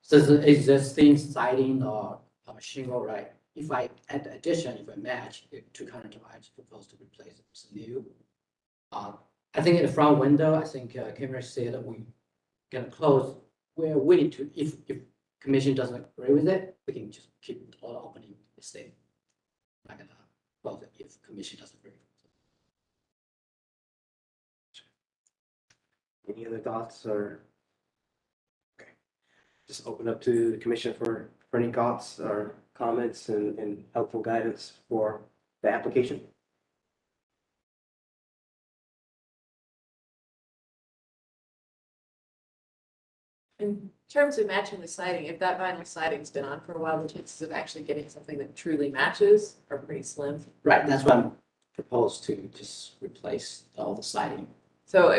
S8: So the existing siding or shingle, right? If I add the addition, if I match it to current, I just propose to replace it with new. I think in the front window, I think Kimberly said that we can close. We're willing to, if commission doesn't agree with it, we can just keep all the opening the same. Not gonna close it if commission doesn't agree.
S1: Any other thoughts or? Okay. Just open up to the commission for any thoughts or comments and helpful guidance for the application.
S11: In terms of matching the siding, if that vinyl siding's been on for a while, the chances of actually getting something that truly matches are pretty slim.
S8: Right, that's what I'm proposed to just replace all the siding.
S11: So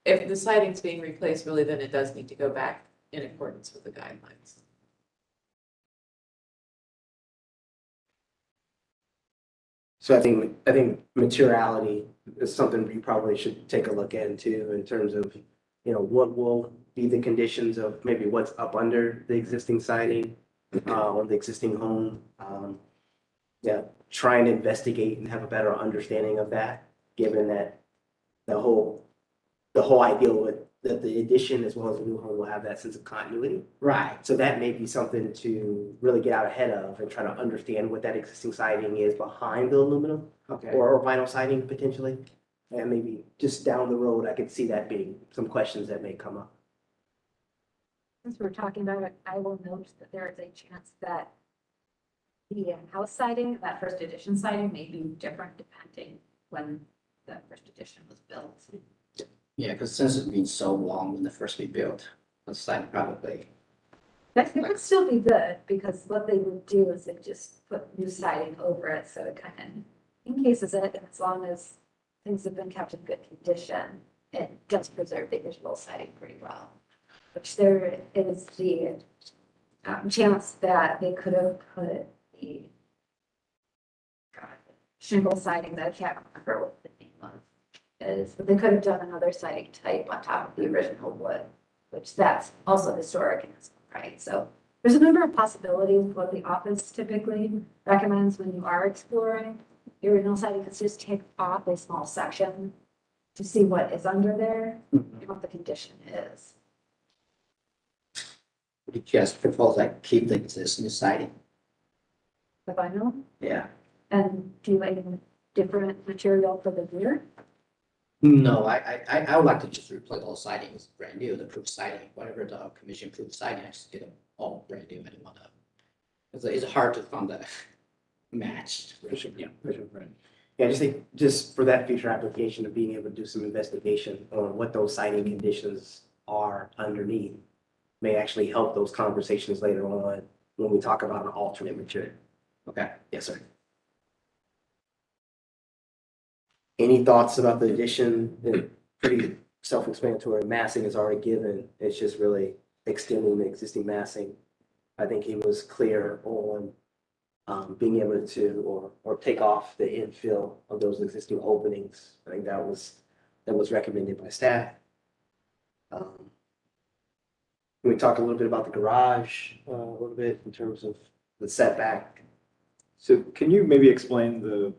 S11: if the siding's being replaced, really, then it does need to go back in accordance with the guidelines.
S1: So I think materiality is something we probably should take a look into in terms of, what will be the conditions of maybe what's up under the existing siding, on the existing home. Yeah, try and investigate and have a better understanding of that, given that the whole idea with that the addition as well as the new home will have that sense of continuity.
S8: Right.
S1: So that may be something to really get out ahead of and try to understand what that existing siding is behind the aluminum
S8: Okay.
S1: or vinyl siding potentially. And maybe just down the road, I could see that being some questions that may come up.
S2: Since we're talking about it, I will note that there is a chance that the house siding, that first edition siding may be different depending when the first edition was built.
S8: Yeah, because since it's been so long when the first be built, the siding probably.
S2: But it would still be good because what they would do is they just put new siding over it. So it kind of encases it. And as long as things have been kept in good condition, it does preserve the original siding pretty well. Which there is the chance that they could have put the shingle siding that I can't remember what the name of is, but they could have done another siding type on top of the original wood, which that's also historic in its own right. So there's a number of possibilities. What the office typically recommends when you are exploring the original siding is just take off a small section to see what is under there and what the condition is.
S8: You just propose like keep the existing siding.
S2: The vinyl,
S8: Yeah.
S2: and do a different material for the rear.
S8: No, I would like to just replace all sidings brand new, the approved siding, whatever the commission approved siding, I just get them all brand new. I don't want to. It's hard to find that matched. Yeah.
S1: Yeah, I just think just for that future application of being able to do some investigation on what those siding conditions are underneath may actually help those conversations later on when we talk about an alternate material.
S8: Okay.
S1: Yes, sir. Any thoughts about the addition? Pretty self-explanatory. Massing is already given. It's just really extending the existing massing. I think he was clear on being able to or take off the infill of those existing openings. I think that was recommended by staff. We talk a little bit about the garage, a little bit in terms of the setback.
S3: So can you maybe explain the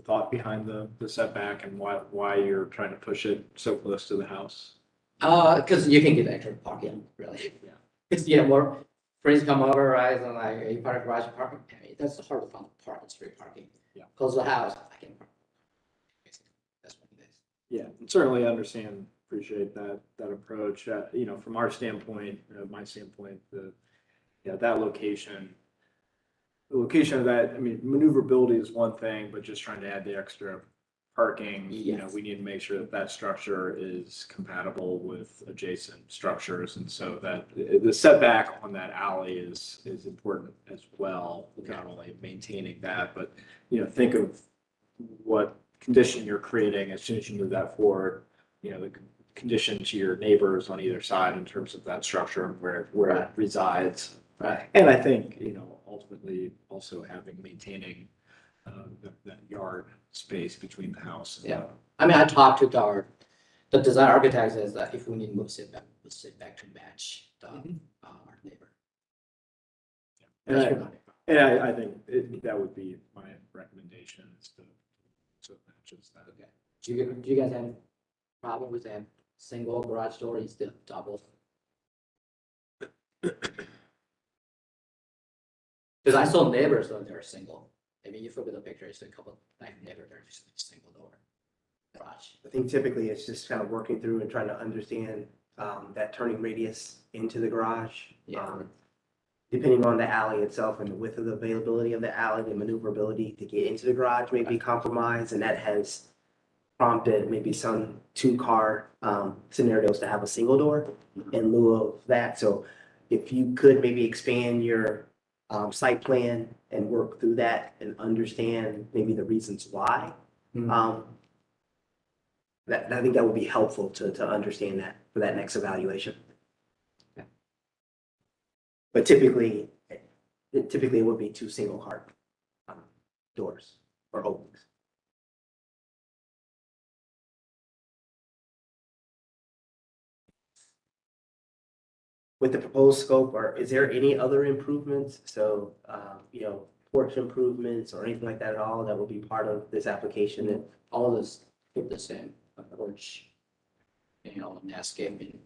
S3: thought behind the setback and why you're trying to push it so close to the house?
S8: Because you can get extra parking, really. Yeah. It's more friends come over, right, and like, you park garage parking, I mean, that's hard to find parking, street parking.
S3: Yeah.
S8: Close to the house, I can park. Basically, that's what it is.
S3: Yeah, and certainly understand, appreciate that approach. You know, from our standpoint, my standpoint, that location, the location of that, I mean, maneuverability is one thing, but just trying to add the extra parking,
S8: Yes.
S3: we need to make sure that that structure is compatible with adjacent structures. And so that the setback on that alley is important as well, not only maintaining that, but, think of what condition you're creating as soon as you move that forward, the condition to your neighbors on either side in terms of that structure and where it resides.
S8: Right.
S3: And I think, ultimately also maintaining that yard space between the house.
S8: Yeah. I mean, I talked to the design architect says that if we need to sit back to match our neighbor.
S3: And I think that would be my recommendation is to matches that.
S8: Okay. Do you guys have a problem with that single garage door instead of double? Because I saw neighbors that they're single. I mean, you look at the picture, it's a couple like neighbors, they're just a single door garage.
S1: I think typically it's just kind of working through and trying to understand that turning radius into the garage.
S8: Yeah.
S1: Depending on the alley itself and the width of the availability of the alley, the maneuverability to get into the garage may be compromised, and that has prompted maybe some two-car scenarios to have a single door in lieu of that. So if you could maybe expand your site plan and work through that and understand maybe the reasons why, that I think that would be helpful to understand that for that next evaluation.
S8: Okay.
S1: But typically it would be two single car doors or openings. With the proposed scope, or is there any other improvements? So, porch improvements or anything like that at all that will be part of this application? And
S8: All this keep the same approach, landscaping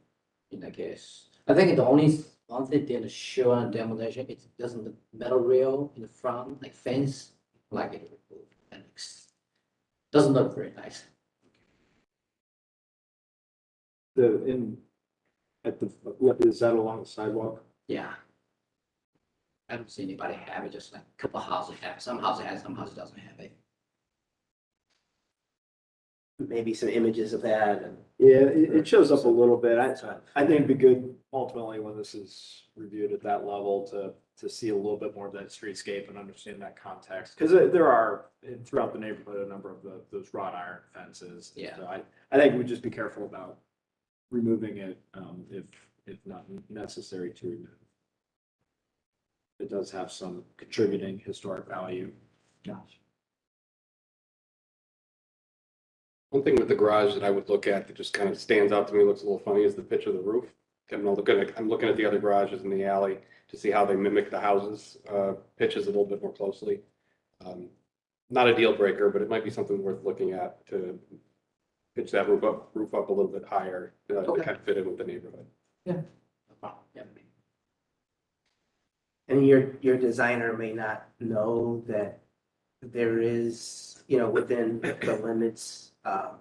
S8: in that case. I think the only one thing they didn't show on demolition, it doesn't the metal rail in the front, like fence, like it and doesn't look very nice.
S3: Is that along the sidewalk?
S8: Yeah. I don't see anybody have it, just like a couple houses have it. Some houses have it, some houses doesn't have it.
S1: maybe some images of that and.
S3: Yeah, it shows up a little bit. I think it'd be good ultimately when this is reviewed at that level to see a little bit more of that streetscape and understand that context. Because there are throughout the neighborhood, a number of those wrought iron fences.
S8: Yeah.
S3: So I think we'd just be careful about removing it if not necessary to remove. It does have some contributing historic value.
S8: Gosh.
S7: One thing with the garage that I would look at that just kind of stands out to me, looks a little funny, is the pitch of the roof. I'm looking at the other garages in the alley to see how they mimic the houses, pitches a little bit more closely. Not a deal breaker, but it might be something worth looking at to pitch that roof up a little bit higher to kind of fit in with the neighborhood.
S8: Yeah. No problem. Yeah.
S1: And your designer may not know that there is, within the limits of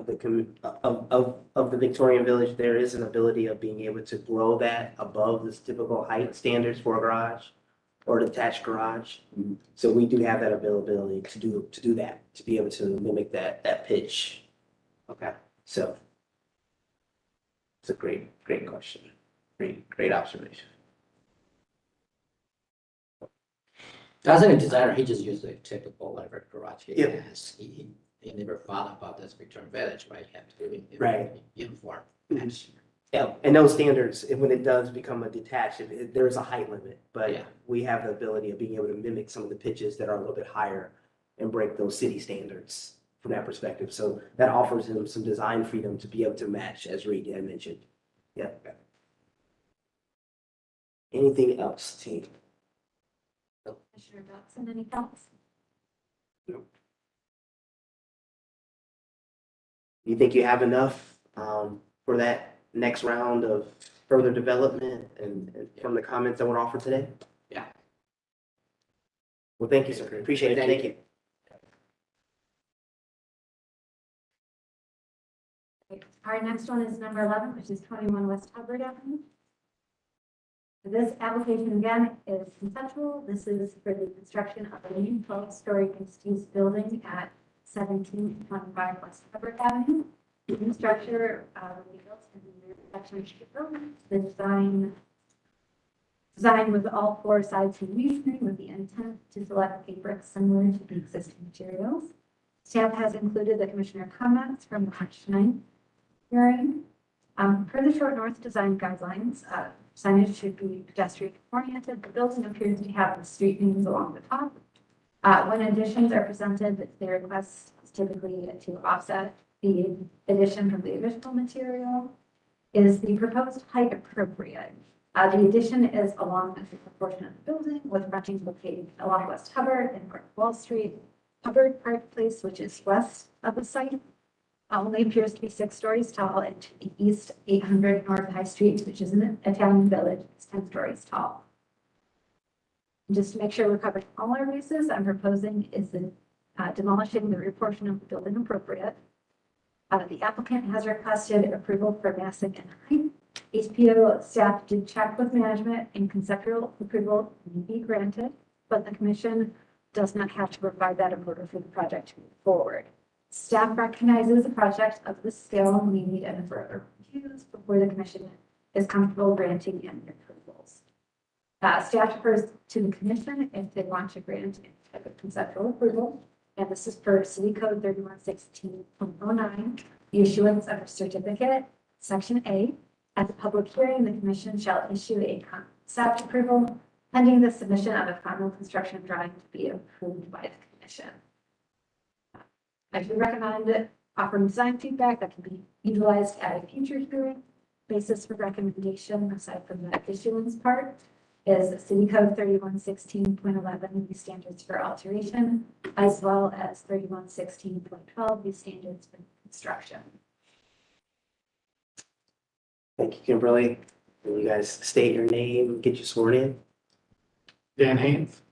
S1: the Victorian village, there is an ability of being able to grow that above the typical height standards for a garage or detached garage. So we do have that availability to do that, to be able to mimic that pitch. Okay, so it's a great question. Great observation.
S8: I think a designer, he just used a typical whatever garage he
S1: Yep.
S8: has. He never thought about this Victorian village, right? You have to do it
S1: Right.
S8: uniform.
S1: Yeah, and those standards, when it does become a detached, there is a height limit, but
S8: Yeah.
S1: we have the ability of being able to mimic some of the pitches that are a little bit higher and break those city standards from that perspective. So that offers him some design freedom to be able to match, as Reed had mentioned. Yeah. Anything else, team?
S2: Commissioner Dotson, any thoughts?
S1: You think you have enough for that next round of further development and from the comments that were offered today?
S8: Yeah.
S1: Well, thank you, sir. Appreciate it. Thank you.
S2: Our next one is number 11, which is 21 West Hubbard Avenue. This application again is conceptual. This is for the construction of a new 12-story mixed-use building at 1725 West Hubbard Avenue. The new structure will be built in the section building. The design with all four sides in masonry with the intent to select a brick similar to the existing materials. Staff has included the commissioner comments from the March 9th hearing. Per the short north design guidelines, signage should be pedestrian oriented. The building appears to have the street names along the top. When additions are presented, the request is typically to offset the addition from the original material. Is the proposed height appropriate? The addition is along the portion of the building with frontage located along West Hubbard and North Wall Street. Hubbard Park Place, which is west of the site, only appears to be 6 stories tall, and to the east 800 North High Street, which is an Italian village, is 10 stories tall. Just to make sure we're covering all our bases, I'm proposing is the demolishing the rear portion of the building appropriate. The applicant has requested approval for massing and height. HPO staff did check with management and conceptual approval may be granted, but the commission does not have to provide that approval for the project to move forward. Staff recognizes a project of this scale may need any further reviews before the commission is comfortable granting any approvals. Staff refers to the commission if they want to grant any type of conceptual approval, and this is per City Code 3116.09, the issuance of a certificate, Section A. At the public hearing, the commission shall issue a concept approval pending the submission of a final construction drawing to be approved by the commission. I do recommend offering design feedback that can be utilized at a future hearing. Basis for recommendation, aside from the issuance part, is City Code 3116.11, the standards for alteration, as well as 3116.12, the standards for construction.
S1: Thank you, Kimberly. Will you guys state your name, get you sworn in?
S3: Dan Haynes.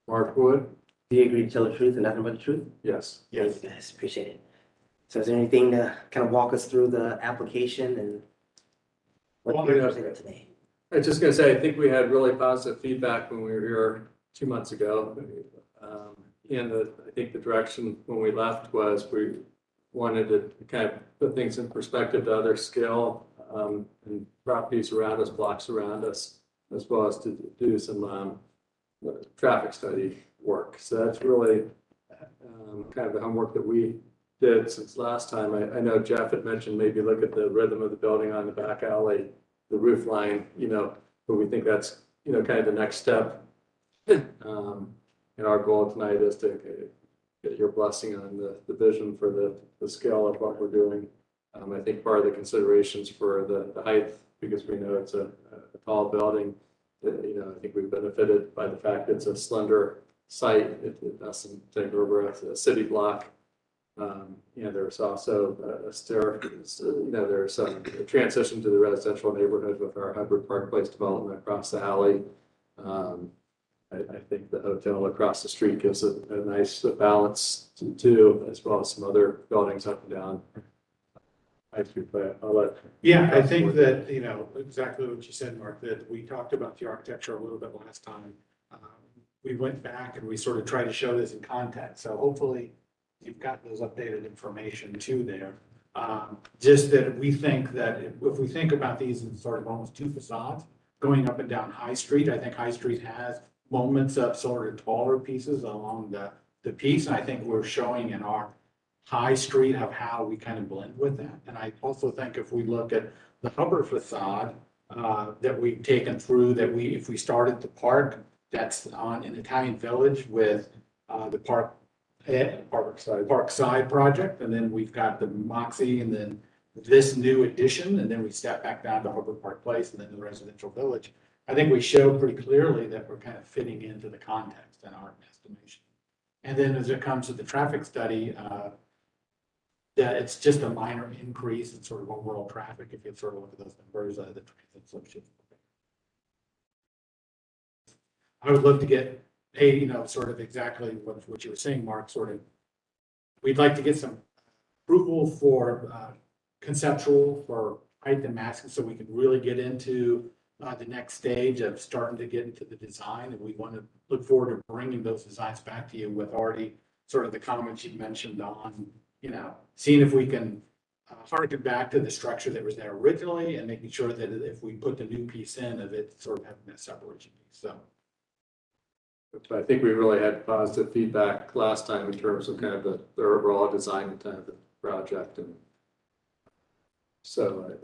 S3: Mark Wood.
S1: Do you agree to tell the truth and nothing but the truth?
S3: Yes.
S1: Yes, guys, appreciate it. So is there anything to kind of walk us through the application and what you're presenting today?
S13: I was just gonna say, I think we had really positive feedback when we were here 2 months ago. And I think the direction when we left was we wanted to kind of put things in perspective to other scale and properties around us, blocks around us, as well as to do some traffic study work. So that's really kind of the homework that we did since last time. I know Jeff had mentioned maybe look at the rhythm of the building on the back alley, the roof line, but we think that's, kind of the next step. And our goal tonight is to get your blessing on the vision for the scale of what we're doing. I think part of the considerations for the height, because we know it's a tall building, I think we've benefited by the fact it's a slender site. It doesn't take over a city block. There's also a there's a transition to the residential neighborhood with our Hubbard Park Place development across the alley. I think the hotel across the street gives a nice balance too, as well as some other buildings up and down.
S3: Yeah, I think that, exactly what you said, Mark, that we talked about the architecture a little bit last time. We went back and we sort of tried to show this in context. So hopefully you've got those updated information too there. Just that we think that if we think about these in sort of almost 2 facades going up and down High Street, I think High Street has moments of sort of taller pieces along the piece. And I think we're showing in our High Street of how we kind of blend with that. And I also think if we look at the Hubbard facade that we've taken through, if we started the park, that's on an Italian village with the Parkside project, and then we've got the Moxie, and then this new addition, and then we step back down to Hubbard Park Place, and then the residential village. I think we show pretty clearly that we're kind of fitting into the context in our estimation. And then as it comes to the traffic study,
S16: that it's just a minor increase in sort of overall traffic if you sort of look at those numbers, the transit associated. I would love to get, sort of exactly what you were saying, Mark, sort of, we'd like to get some approval for conceptual for height and massing, so we can really get into the next stage of starting to get into the design. And we want to look forward to bringing those designs back to you with already sort of the comments you mentioned on, seeing if we can harken back to the structure that was there originally and making sure that if we put the new piece in, of it sort of having that separation piece. So.
S3: But I think we really had positive feedback last time in terms of kind of the overall design and kind of the project. And so, I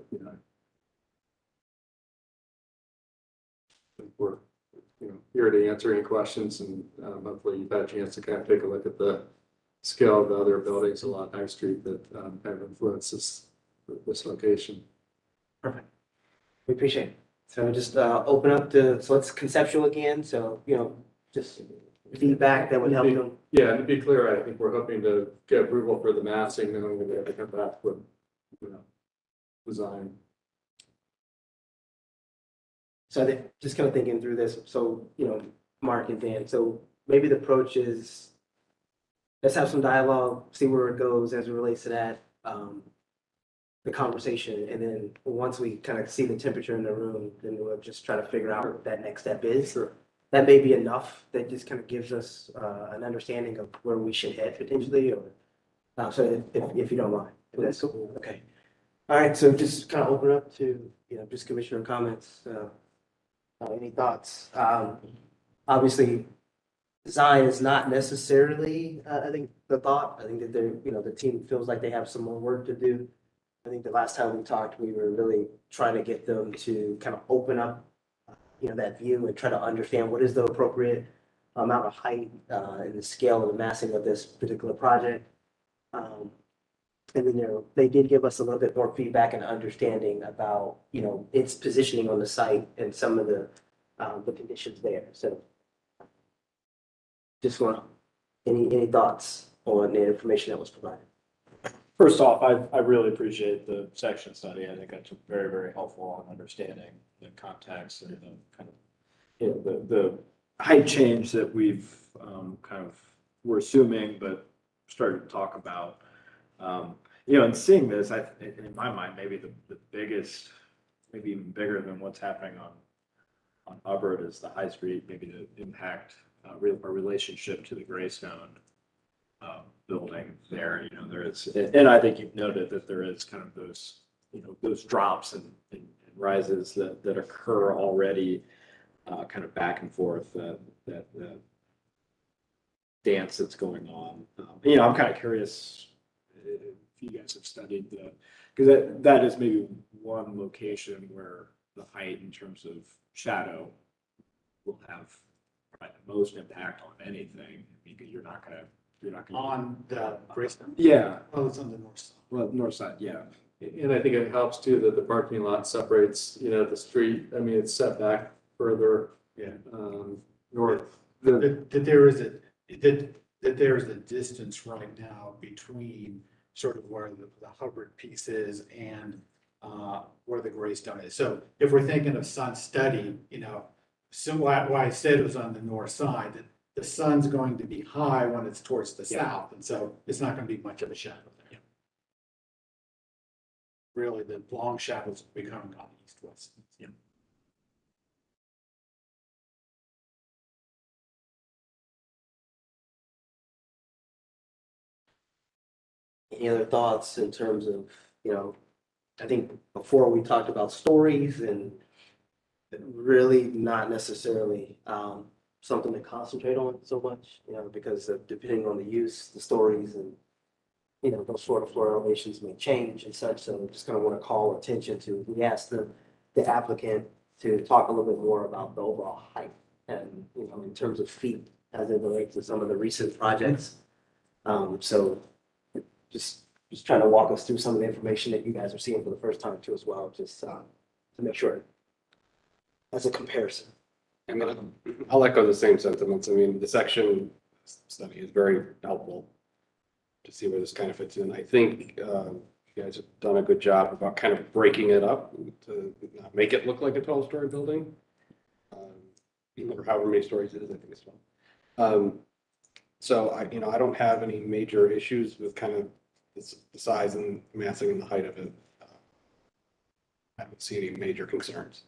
S3: think we're here to answer any questions, and hopefully you've had a chance to kind of take a look at the scale of the other buildings along High Street that kind of influences this location.
S1: Perfect. We appreciate it. So just open up so it's conceptual again. So, just feedback that would help them.
S3: Yeah, and to be clear, I think we're hoping to get approval for the massing, and then we'll be able to come back with, design.
S1: So I think just kind of thinking through this, so, Mark and Dan, so maybe the approach is, let's have some dialogue, see where it goes as it relates to that, the conversation. And then once we kind of see the temperature in the room, then we'll just try to figure out what that next step is.
S3: Sure.
S1: That may be enough. That just kind of gives us an understanding of where we should head potentially, or so if you don't mind. That's cool. Okay. All right. So just kind of open up to, just commissioner comments. Any thoughts? Obviously, design is not necessarily, I think, the thought. I think that the team feels like they have some more work to do. I think the last time we talked, we were really trying to get them to kind of open up, that view and try to understand what is the appropriate amount of height and the scale of the massing of this particular project. And then they did give us a little bit more feedback and understanding about, its positioning on the site and some of the conditions there. So just want any thoughts on the information that was provided?
S3: First off, I really appreciate the section study. I think that's very, very helpful on understanding the context and the kind of, the height change that we've we're assuming, but started to talk about. And seeing this, in my mind, maybe the biggest, maybe even bigger than what's happening on Hubbard is the High Street, maybe the impact, our relationship to the Greystone building there. There is, and I think you've noted that there is kind of those drops and rises that occur already, kind of back and forth, that dance that's going on. I'm kind of curious if you guys have studied because that is maybe one location where the height in terms of shadow will have probably the most impact on anything, because you're not gonna
S16: on the Greystone?
S3: Yeah.
S16: Oh, it's on the north side.
S3: Well, north side, yeah. And I think it helps too that the parking lot separates, the street. I mean, it's set back further.
S16: Yeah.
S3: North.
S16: That there is a distance right now between sort of where the Hubbard piece is and where the Greystone is. So if we're thinking of sun study, so why I said it was on the north side, that the sun's going to be high when it's towards the south, and so it's not going to be much of a shadow there. Really, the long shadows will be coming on east-west. Yeah.
S1: Any other thoughts in terms of, I think before we talked about stories and really not necessarily something to concentrate on so much, because depending on the use, the stories and, those sort of floor elevations may change and such. So I'm just going to want to call attention to, we asked the applicant to talk a little bit more about the overall height and, in terms of feet as it relates to some of the recent projects. So just trying to walk us through some of the information that you guys are seeing for the first time too as well, just to make sure as a comparison.
S7: I'll echo the same sentiments. I mean, the section study is very helpful. to see where this kind of fits in. I think you guys have done a good job about kind of breaking it up to not make it look like a 12-story building. Or however many stories it is, I think it's 12. So I don't have any major issues with kind of the size and massing and the height of it. I don't see any major concerns.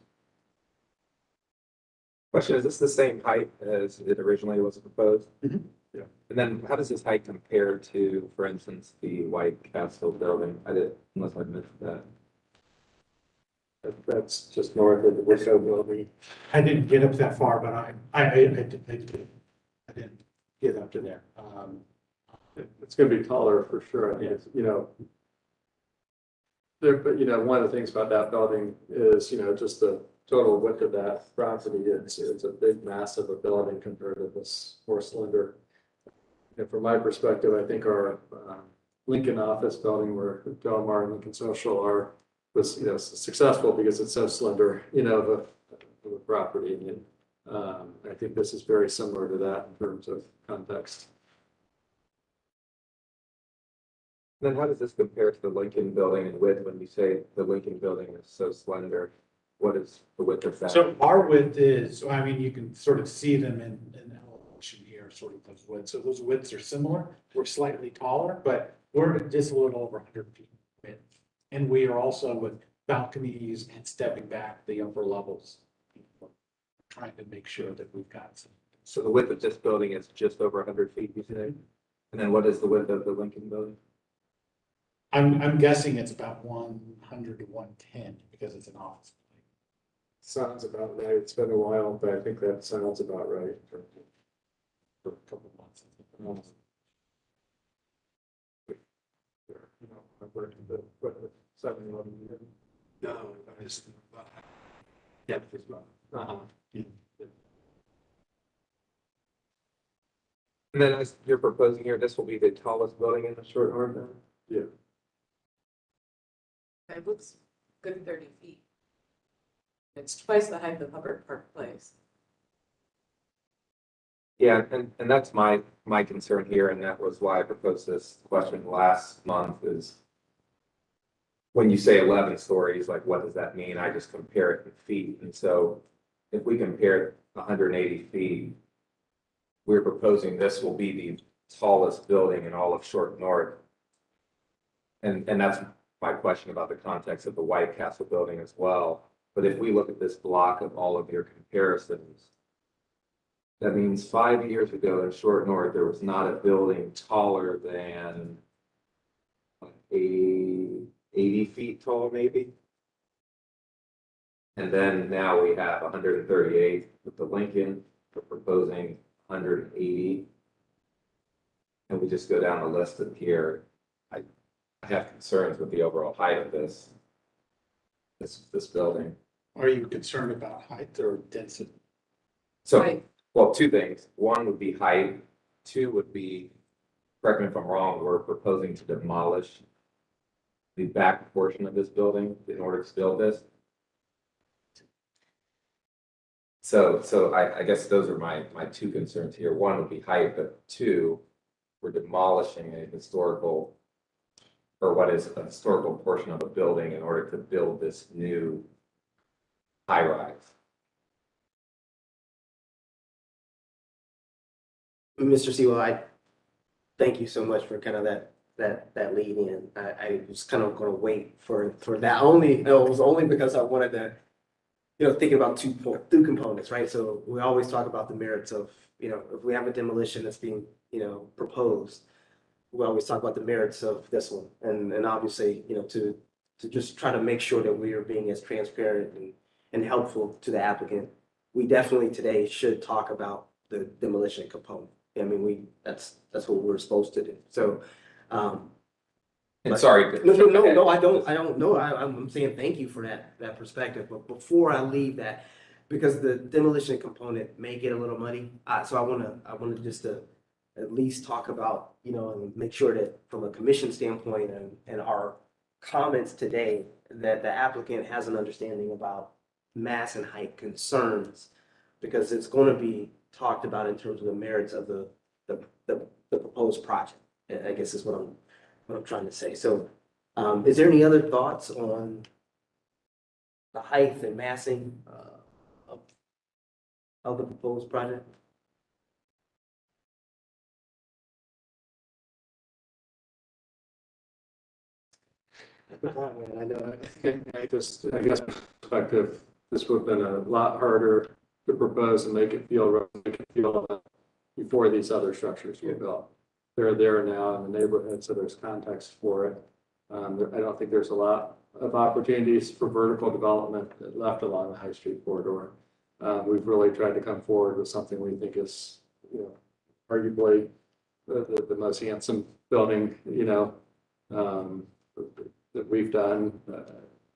S12: Question, is this the same height as it originally was proposed?
S3: Yeah.
S12: And then how does this height compare to, for instance, the White Castle building? Unless I missed that.
S3: That's just north of the Wistow building.
S16: I didn't get up that far, but I didn't get up to there.
S3: It's gonna be taller for sure. I think it's, but one of the things about that building is, just the total width of that property. It's a big, massive building compared to this more slender. And from my perspective, I think our Lincoln office building where Del Mar and Lincoln Social was successful because it's so slender, the property. And I think this is very similar to that in terms of context.
S12: Then how does this compare to the Lincoln building in width when you say the Lincoln building is so slender? What is the width of that?
S16: So our width is, I mean, you can sort of see them in elevation here, sort of those widths. So those widths are similar. We're slightly taller, but we're just a little over 100 feet width. And we are also with balconies and stepping back the upper levels, trying to make sure that we've got some.
S12: So the width of this building is just over 100 feet, you say? And then what is the width of the Lincoln building?
S16: I'm guessing it's about 100 to 110 because it's an office.
S3: Sounds about right. It's been a while, but I think that sounds about right for a couple of months. I've worked in the 7-11 years.
S16: No, I just.
S3: Yeah. It's about,
S12: And then as you're proposing here, this will be the tallest building in the short north then?
S3: Yeah.
S11: It looks good 30 feet. It's twice the height of Hubbard Park Place.
S12: Yeah, and that's my concern here, and that was why I proposed this question last month is when you say 11 stories, like what does that mean? I just compare it in feet. And so if we compare 180 feet, we're proposing this will be the tallest building in all of Short North. And that's my question about the context of the White Castle building as well. But if we look at this block of all of your comparisons, that means 5 years ago in Short North, there was not a building taller than 80 feet tall, maybe. And then now we have 138 with the Lincoln, we're proposing 180. And we just go down the list of here. I have concerns with the overall height of this building.
S16: Are you concerned about height or density?
S12: So,
S11: Height.
S12: well, two things. One would be height. Two would be, correct me if I'm wrong, we're proposing to demolish the back portion of this building in order to build this. So I guess those are my two concerns here. One would be height, but two, we're demolishing a historical, or what is a historical portion of a building in order to build this new high rise.
S1: Mr. Sewell, I thank you so much for kind of that lead in. I was kind of going to wait for that only. No, it was only because I wanted to, thinking about two components, right? So we always talk about the merits of, if we have a demolition that's being, proposed, we always talk about the merits of this one, and obviously, to just try to make sure that we are being as transparent and helpful to the applicant. We definitely today should talk about the demolition component. I mean, that's what we're supposed to do. So,
S12: And sorry.
S1: No, I don't know. I'm saying thank you for that perspective. But before I leave that, because the demolition component may get a little muddy, so I want to just at least talk about, and make sure that from a commission standpoint and our comments today, that the applicant has an understanding about mass and height concerns, because it's going to be talked about in terms of the merits of the proposed project. I guess is what I'm trying to say. So, is there any other thoughts on the height and massing, of the proposed project?
S3: I know, I guess perspective, this would have been a lot harder to propose and make it feel before these other structures were built. They're there now in the neighborhood, so there's context for it. I don't think there's a lot of opportunities for vertical development left along the High Street corridor. We've really tried to come forward with something we think is, arguably the most handsome building, that we've done,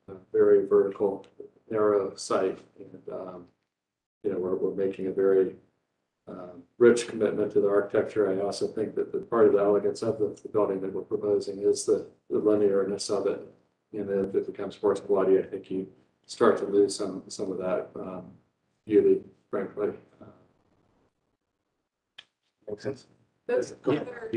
S3: a very vertical, narrow site. And, we're making a very rich commitment to the architecture. I also think that the part of the elegance of the building that we're proposing is the linearness of it. And if it becomes more bloody, I think you start to lose some of that beauty, frankly.
S1: Makes sense.
S11: Those
S1: Yeah.
S11: other,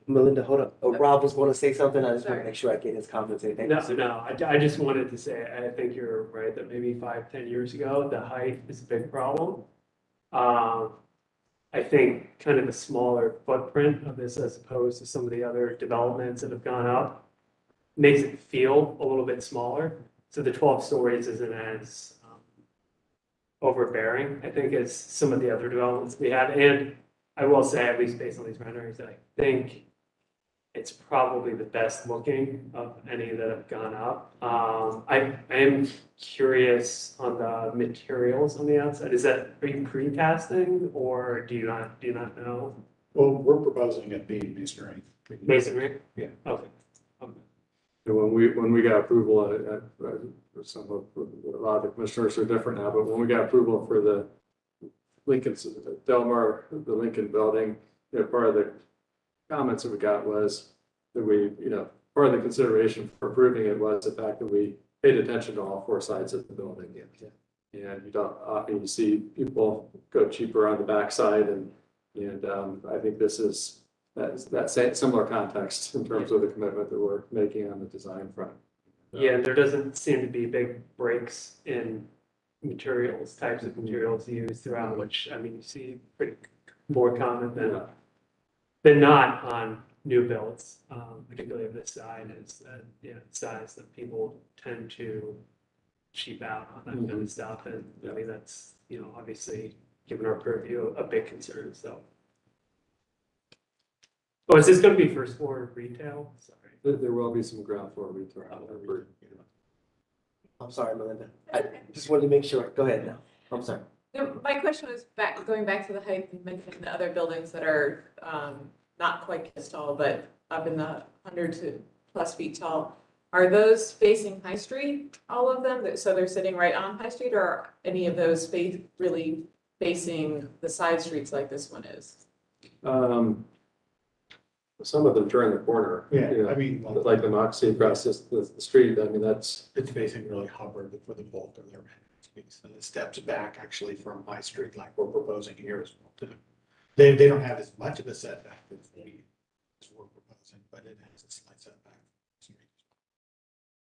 S1: Melinda, hold up. Oh, Rob was going to say something. I just want to make sure I get his comments. Thank you.
S17: No, I just wanted to say, I think you're right, that maybe 5, 10 years ago, the height is a big problem. I think kind of the smaller footprint of this as opposed to some of the other developments that have gone up makes it feel a little bit smaller. So the 12 stories isn't as overbearing, I think, as some of the other developments we have. And I will say, at least based on these renderings, that I think it's probably the best looking of any that have gone up. I am curious on the materials on the outside. Are you precasting or do you not know?
S16: Well, we're proposing it being masonry.
S17: Masonry?
S16: Yeah.
S17: Okay.
S3: And when we got approval, a lot of the commissioners are different now, but when we got approval for the Delmar, the Lincoln building, part of the comments that we got was that part of the consideration for approving it was the fact that we paid attention to all 4 sides of the building. Yeah. And you don't often you see people go cheaper on the backside, and I think this is that similar context in terms of the commitment that we're making on the design front.
S17: Yeah, there doesn't seem to be big breaks in types of materials used throughout, which, I mean, you see pretty more common than not on new builds, particularly of this side, is that, size that people tend to cheap out on that kind of stuff. And I mean, that's, obviously, given our purview, a big concern, so. Oh, is this going to be first floor retail? Sorry.
S3: There will be some ground floor retail.
S1: I'm sorry, Melinda. I just wanted to make sure. Go ahead now. I'm sorry.
S11: no, my question was going back to the height, you mentioned the other buildings that are not quite as tall, but up in the 100+ feet tall. Are those facing High Street, all of them? So they're sitting right on High Street, or are any of those really facing the side streets like this one is?
S3: Some of them turn the corner.
S16: Yeah, I mean,
S3: like the Moxie across the street. I mean, it's
S16: facing really Hubbard for the bulk of their space, and it steps back actually from High Street, like we're proposing here as well too. They don't have as much of a setback as we're proposing, but it has a slight setback.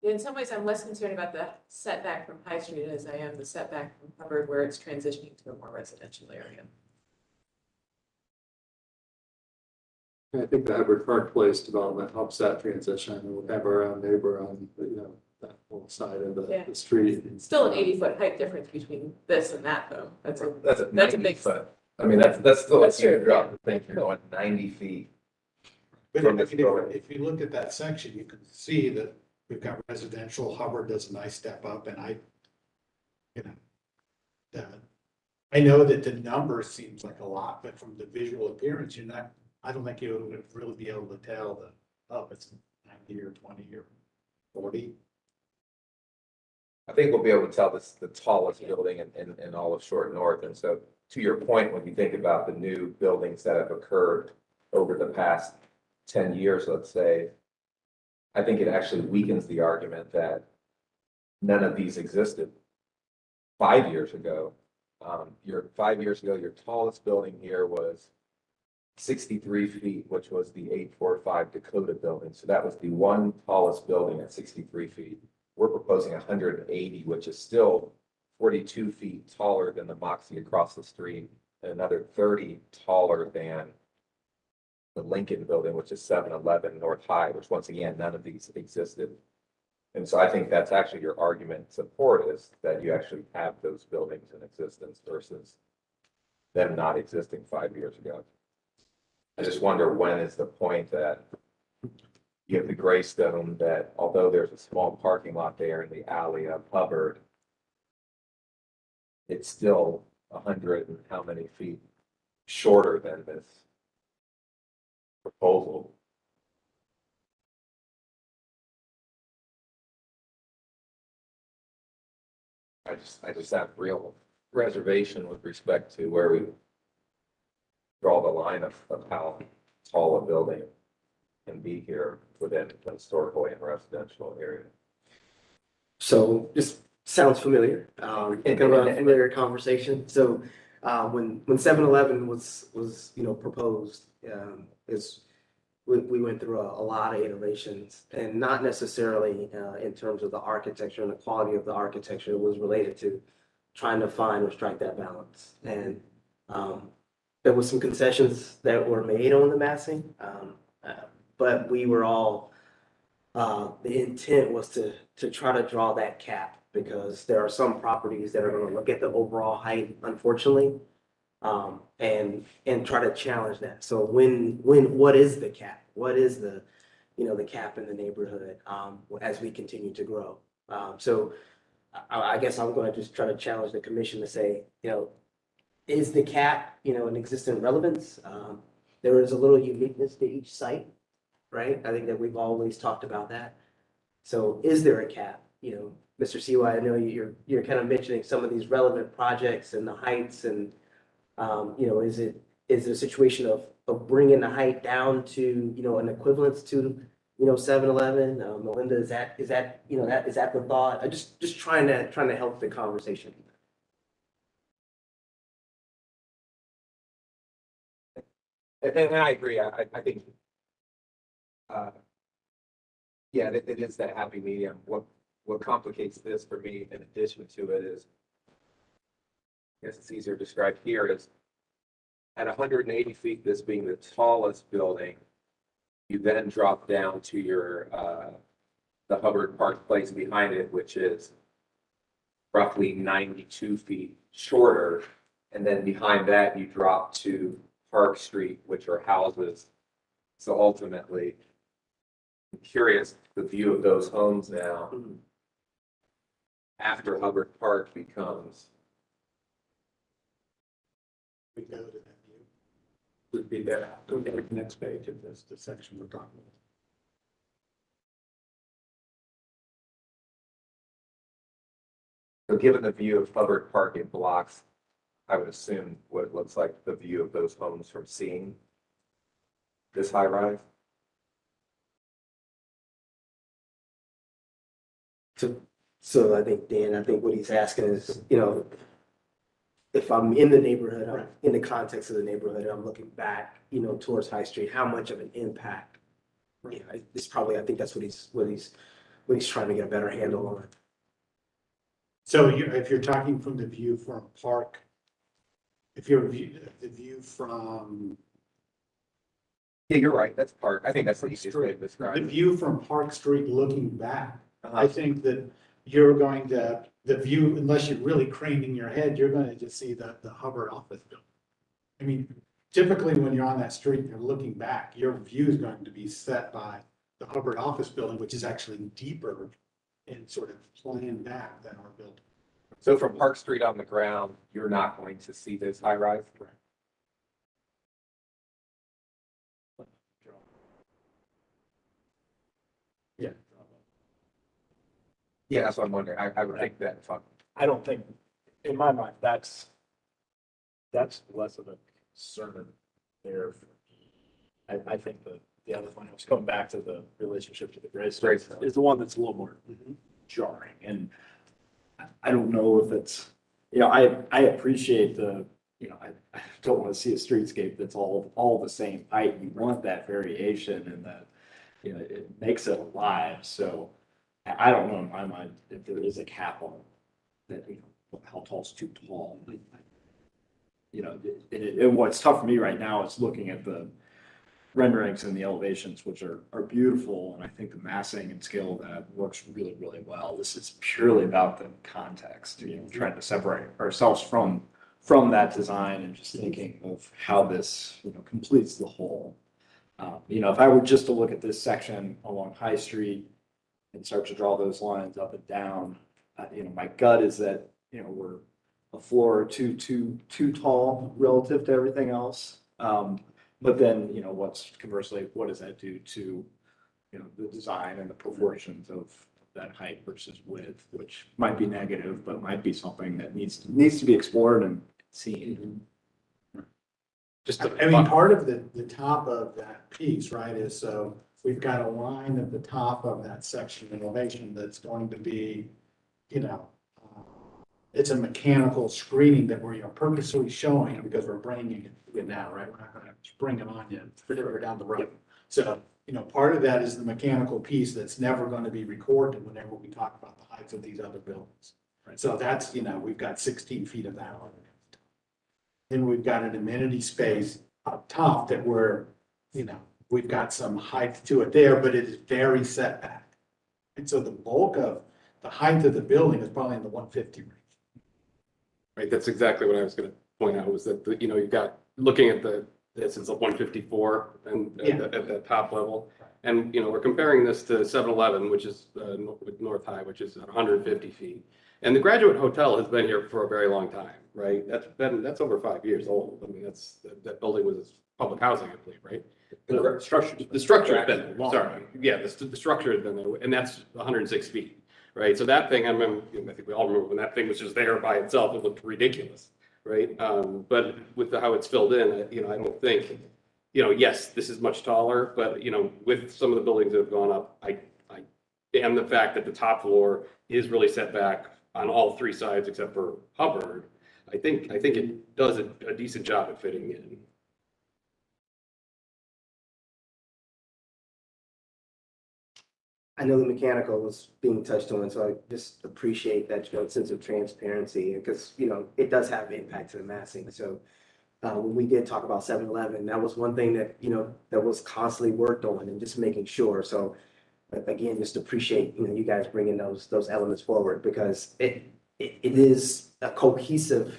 S11: In some ways, I'm less concerned about the setback from High Street as I am the setback from Hubbard, where it's transitioning to a more residential area.
S3: I think the Hubbard Park Place development helps that transition, and we'll have our own neighbor on, that whole side of the street.
S11: Still an 80-foot height difference between this and that, though. That's a
S12: 90
S11: big
S12: foot. I mean, that's still a
S11: That's true,
S12: huge drop to think you're going 90 feet.
S16: But
S12: From
S16: if
S12: this building.
S16: if you look at that section, you can see that we've got residential. Hubbard does a nice step up, and I know that the number seems like a lot, but from the visual appearance, I don't think you would really be able to tell if it's 90 or 20 or 40.
S12: I think we'll be able to tell this the tallest building in all of Short North. And so to your point, when you think about the new buildings that have occurred over the past 10 years, let's say, I think it actually weakens the argument that none of these existed 5 years ago. 5 years ago, your tallest building here was 63 feet, which was the 845 Dakota building. So that was the one tallest building at 63 feet. We're proposing 180, which is still 42 feet taller than the Moxie across the street, and another 30 taller than the Lincoln building, which is 711 North High, which once again, none of these existed. And so I think that's actually your argument in support, is that you actually have those buildings in existence versus them not existing 5 years ago. I just wonder, when is the point that you have the Greystone, that although there's a small parking lot there in the alley of Hubbard, it's still 100 and how many feet shorter than this proposal? I just have real reservation with respect to where we draw the line of how tall a building can be here within the historical and residential area.
S1: So just sounds familiar, kind of a familiar conversation. So when 7-Eleven was proposed, we went through a lot of iterations, and not necessarily in terms of the architecture and the quality of the architecture. It was related to trying to find or strike that balance. And there was some concessions that were made on the massing, but we were all, the intent was to try to draw that cap, because there are some properties that are going to look at the overall height, unfortunately, and try to challenge that. So what is the cap? What is the cap in the neighborhood as we continue to grow? So I guess I'm going to just try to challenge the commission to say, is the cap, an existent relevance? There is a little uniqueness to each site, right? I think that we've always talked about that. So is there a cap? Mr. CY, I know you're kind of mentioning some of these relevant projects and the heights, and is it a situation of bringing the height down to an equivalence to 7-Eleven? Melinda, is that the thought? I just trying to help the conversation.
S12: And I agree. I think, yeah, it is that happy medium. What complicates this for me, in addition to it, is, I guess it's easier described here, is at 180 feet, this being the tallest building, you then drop down to your the Hubbard Park Place behind it, which is roughly 92 feet shorter, and then behind that you drop to Park Street, which are houses. So ultimately, I'm curious, the view of those homes now after Hubbard Park becomes.
S16: We go to that view. Would be that, go to the next page of this, the section we're talking about.
S12: So given the view of Hubbard Park in blocks, I would assume what it looks like the view of those homes from seeing this high rise.
S1: So I think, Dan, what he's asking is, if I'm in the neighborhood, I'm in the context of the neighborhood, and I'm looking back, towards High Street, how much of an impact? It's probably, I think that's what he's trying to get a better handle on.
S16: So if you're talking from the view from Park, if you're the view from.
S12: Yeah, you're right. That's Park. I think that's the easiest way to describe it.
S16: The view from Park Street looking back, I think that you're going to, the view, unless you're really craning your head, you're going to just see the Hubbard office building. I mean, typically when you're on that street and you're looking back, your view is going to be set by the Hubbard office building, which is actually deeper and sort of planned back than our building.
S12: So from Park Street on the ground, you're not going to see this high rise?
S16: Correct. Yeah.
S12: Yeah, that's what I'm wondering. I would think that.
S3: I don't think, in my mind, that's less of a concern there. I think the other one, I was coming back to the relationship to the Greystone, is the one that's a little more jarring. And I don't know if it's, I appreciate the, I don't want to see a streetscape that's all the same height. You want that variation and that, it makes it alive. So I don't know in my mind if there is a cap on that, how tall is too tall. And what's tough for me right now is looking at the renderings and the elevations, which are beautiful. And I think the massing and scale of that works really, really well. This is purely about the context, trying to separate ourselves from that design and just thinking of how this, completes the whole. If I were just to look at this section along High Street and start to draw those lines up and down, my gut is that, we're a floor or two too tall relative to everything else. But then, conversely, what does that do to, the design and the proportions of that height versus width, which might be negative, but might be something that needs to be explored and seen.
S16: I mean, part of the top of that piece, right, is so we've got a line at the top of that section of elevation that's going to be, it's a mechanical screening that we're purposely showing because we're bringing it now, right? We're not going to bring it on yet, further down the road. So, part of that is the mechanical piece that's never going to be recorded whenever we talk about the heights of these other buildings. Right. So that's, we've got 16 feet of that on it. Then we've got an amenity space up top that we've got some height to it there, but it is very set back. And so the bulk of the height of the building is probably in the 150 range.
S7: Right, that's exactly what I was gonna point out, was that, you've got, looking at this is a 154 and at the top level. And, we're comparing this to 7-Eleven, which is with North High, which is 150 feet. And the Graduate Hotel has been here for a very long time, right? That's over 5 years old. I mean, that building was public housing, I believe, right? The structure has been there, sorry. Yeah, the structure has been there, and that's 106 feet, right? So that thing, I think we all remember when that thing was just there by itself, it looked ridiculous, right? But with how it's filled in, I don't think, yes, this is much taller, but, with some of the buildings that have gone up, and the fact that the top floor is really set back on all three sides except for Hubbard, I think it does a decent job at fitting in.
S1: I know the mechanical was being touched on, so I just appreciate that, sense of transparency, because, it does have impact to the massing. So when we did talk about 7-Eleven, that was one thing that, that was constantly worked on and just making sure. So again, just appreciate, you guys bringing those elements forward, because it is a cohesive,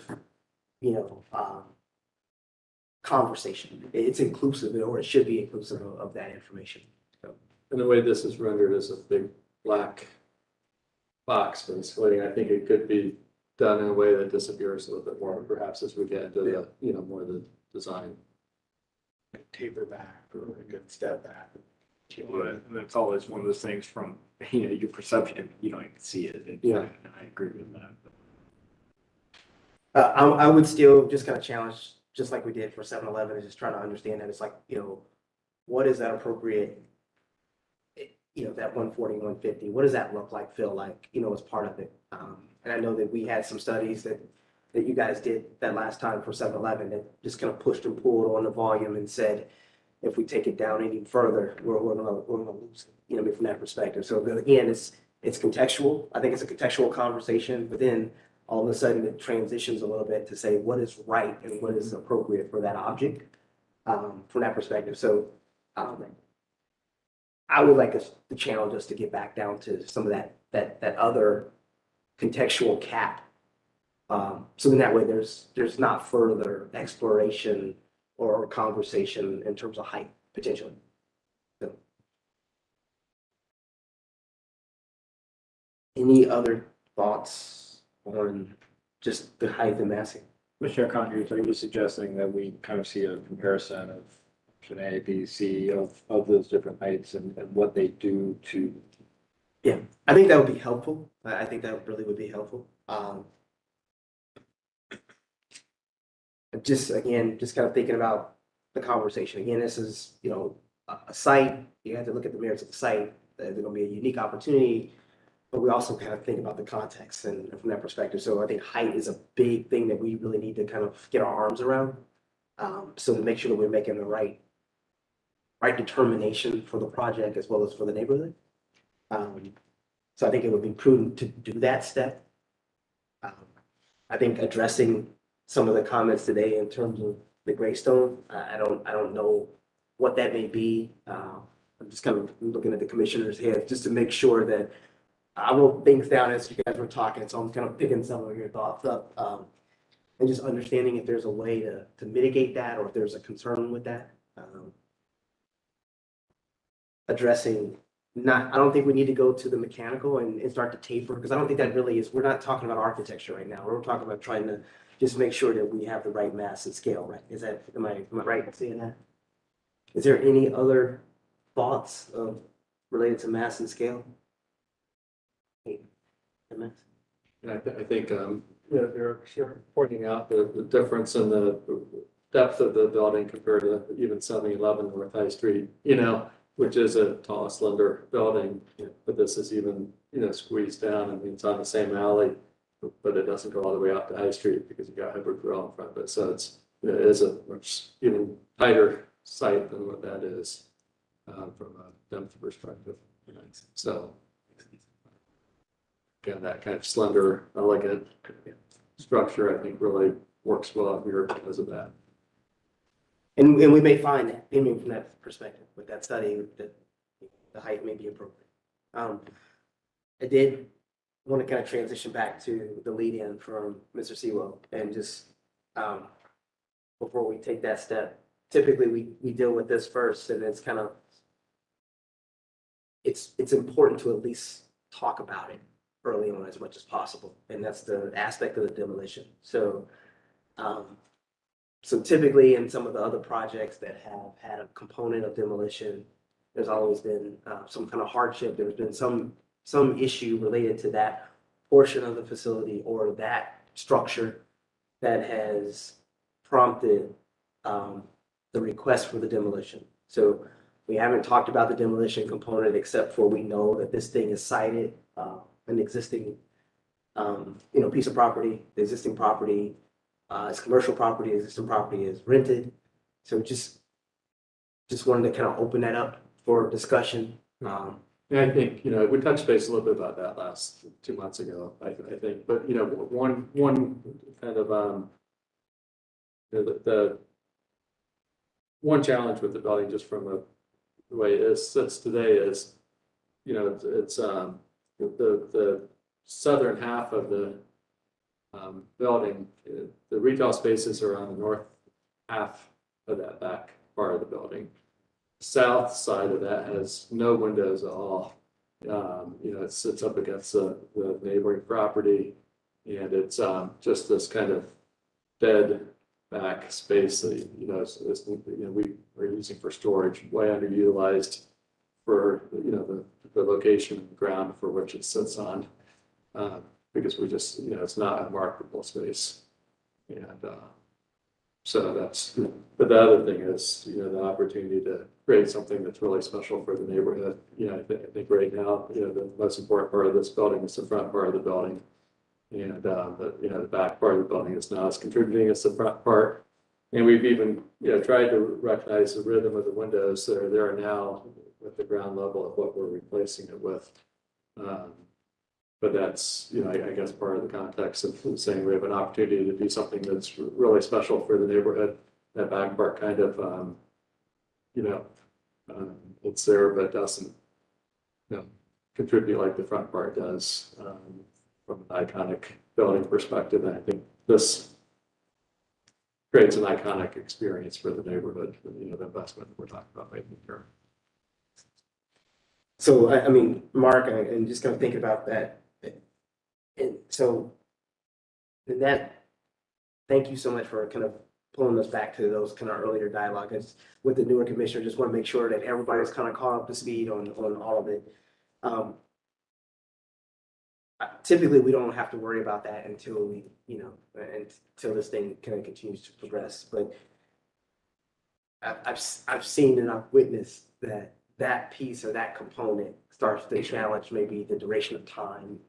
S1: conversation. It's inclusive, or it should be inclusive of that information. So.
S3: And the way this is rendered is a big black box, basically. I think it could be done in a way that disappears a little bit more, perhaps as we get into the, more of the design.
S16: Taper back or a good step back.
S3: And that's always one of those things from, your perception, you can see it. And I agree with that.
S1: I would still just kind of challenge, just like we did for 7-Eleven, is just trying to understand that it's like, what is that appropriate, that 140, 150, what does that look like, feel like, as part of it? And I know that we had some studies that you guys did that last time for 7-Eleven that just kind of pushed and pulled on the volume and said, if we take it down any further, we're gonna lose it, from that perspective. So again, it's contextual. I think it's a contextual conversation, but then all of a sudden it transitions a little bit to say what is right and what is appropriate for that object, from that perspective. So I would like us to challenge us to get back down to some of that other contextual cap. So then that way there's not further exploration or conversation in terms of height, potentially. So. Any other thoughts on just the height and massing?
S3: Commissioner Conjure, are you suggesting that we kind of see a comparison of option A, B, C of those different heights and what they do to?
S1: Yeah, I think that would be helpful. I think that really would be helpful. Just kind of thinking about the conversation. Again, this is, a site. You have to look at the merits of the site. There's going to be a unique opportunity but we also kind of think about the context and from that perspective. So I think height is a big thing that we really need to kind of get our arms around. So to make sure that we're making the right determination for the project as well as for the neighborhood. So I think it would be prudent to do that step. I think addressing some of the comments today in terms of the greystone, I don't know what that may be. I'm just kind of looking at the commissioner's head just to make sure that I wrote things down as you guys were talking, so I'm kind of picking some of your thoughts up. And just understanding if there's a way to mitigate that or if there's a concern with that. Addressing I don't think we need to go to the mechanical and start to taper, because I don't think that really is, we're not talking about architecture right now. We're talking about trying to just make sure that we have the right mass and scale, right? Am I right in saying that? Is there any other thoughts related to mass and scale?
S3: And I think, you're pointing out the difference in the depth of the building compared to even 7-Eleven North High Street, which is a tall, slender building, but this is even, squeezed down. I mean, it's on the same alley, but it doesn't go all the way out to High Street because you got Hubbard Grill in front of it. So it is a much even tighter site than what that is from a depth perspective. So again, that kind of slender, elegant structure, I think really works well here because of that.
S1: And we may find that, I mean, from that perspective, with that study, that the height may be appropriate. I did want to kind of transition back to the lead-in from Mr. Sewell, and just before we take that step, typically we deal with this first, and it's kind of, it's important to at least talk about it early on as much as possible, and that's the aspect of the demolition. So typically in some of the other projects that have had a component of demolition, there's always been some kind of hardship. There's been some issue related to that portion of the facility or that structure that has prompted the request for the demolition. So we haven't talked about the demolition component except for we know that this thing is sited, an existing piece of property. The existing property is commercial property, existing property is rented. So just wanted to kind of open that up for discussion.
S3: Yeah, I think, we touched base a little bit about that last 2 months ago, I think, but, one kind of, the one challenge with the building, just from the way it sits today is, it's the southern half of the building, the retail spaces are on the north half of that back part of the building. South side of that has no windows at all. It sits up against the neighboring property, and it's just this kind of dead back space that we are using for storage, way underutilized for the location of the ground for which it sits on, because we just it's not a marketable space, and so that's. But the other thing is the opportunity to create something that's really special for the neighborhood. I think right now the most important part of this building is the front part of the building, and the back part of the building is not as contributing as the front part. And we've even tried to recognize the rhythm of the windows that are there now at the ground level of what we're replacing it with. But that's, I guess part of the context of saying we have an opportunity to do something that's really special for the neighborhood. That back part kind of, it's there, but doesn't, contribute like the front part does from an iconic building perspective. And I think this creates an iconic experience for the neighborhood, the investment that we're talking about making here.
S1: So, I mean, Mark, and just kind of think about that. And so thank you so much for kind of pulling us back to those kind of earlier dialogues with the newer commissioner. Just want to make sure that everybody's kind of caught up to speed on all of it. Typically, we don't have to worry about that until we, until this thing kind of continues to progress. But I've seen and I've witnessed that that piece or that component starts to challenge maybe the duration of time.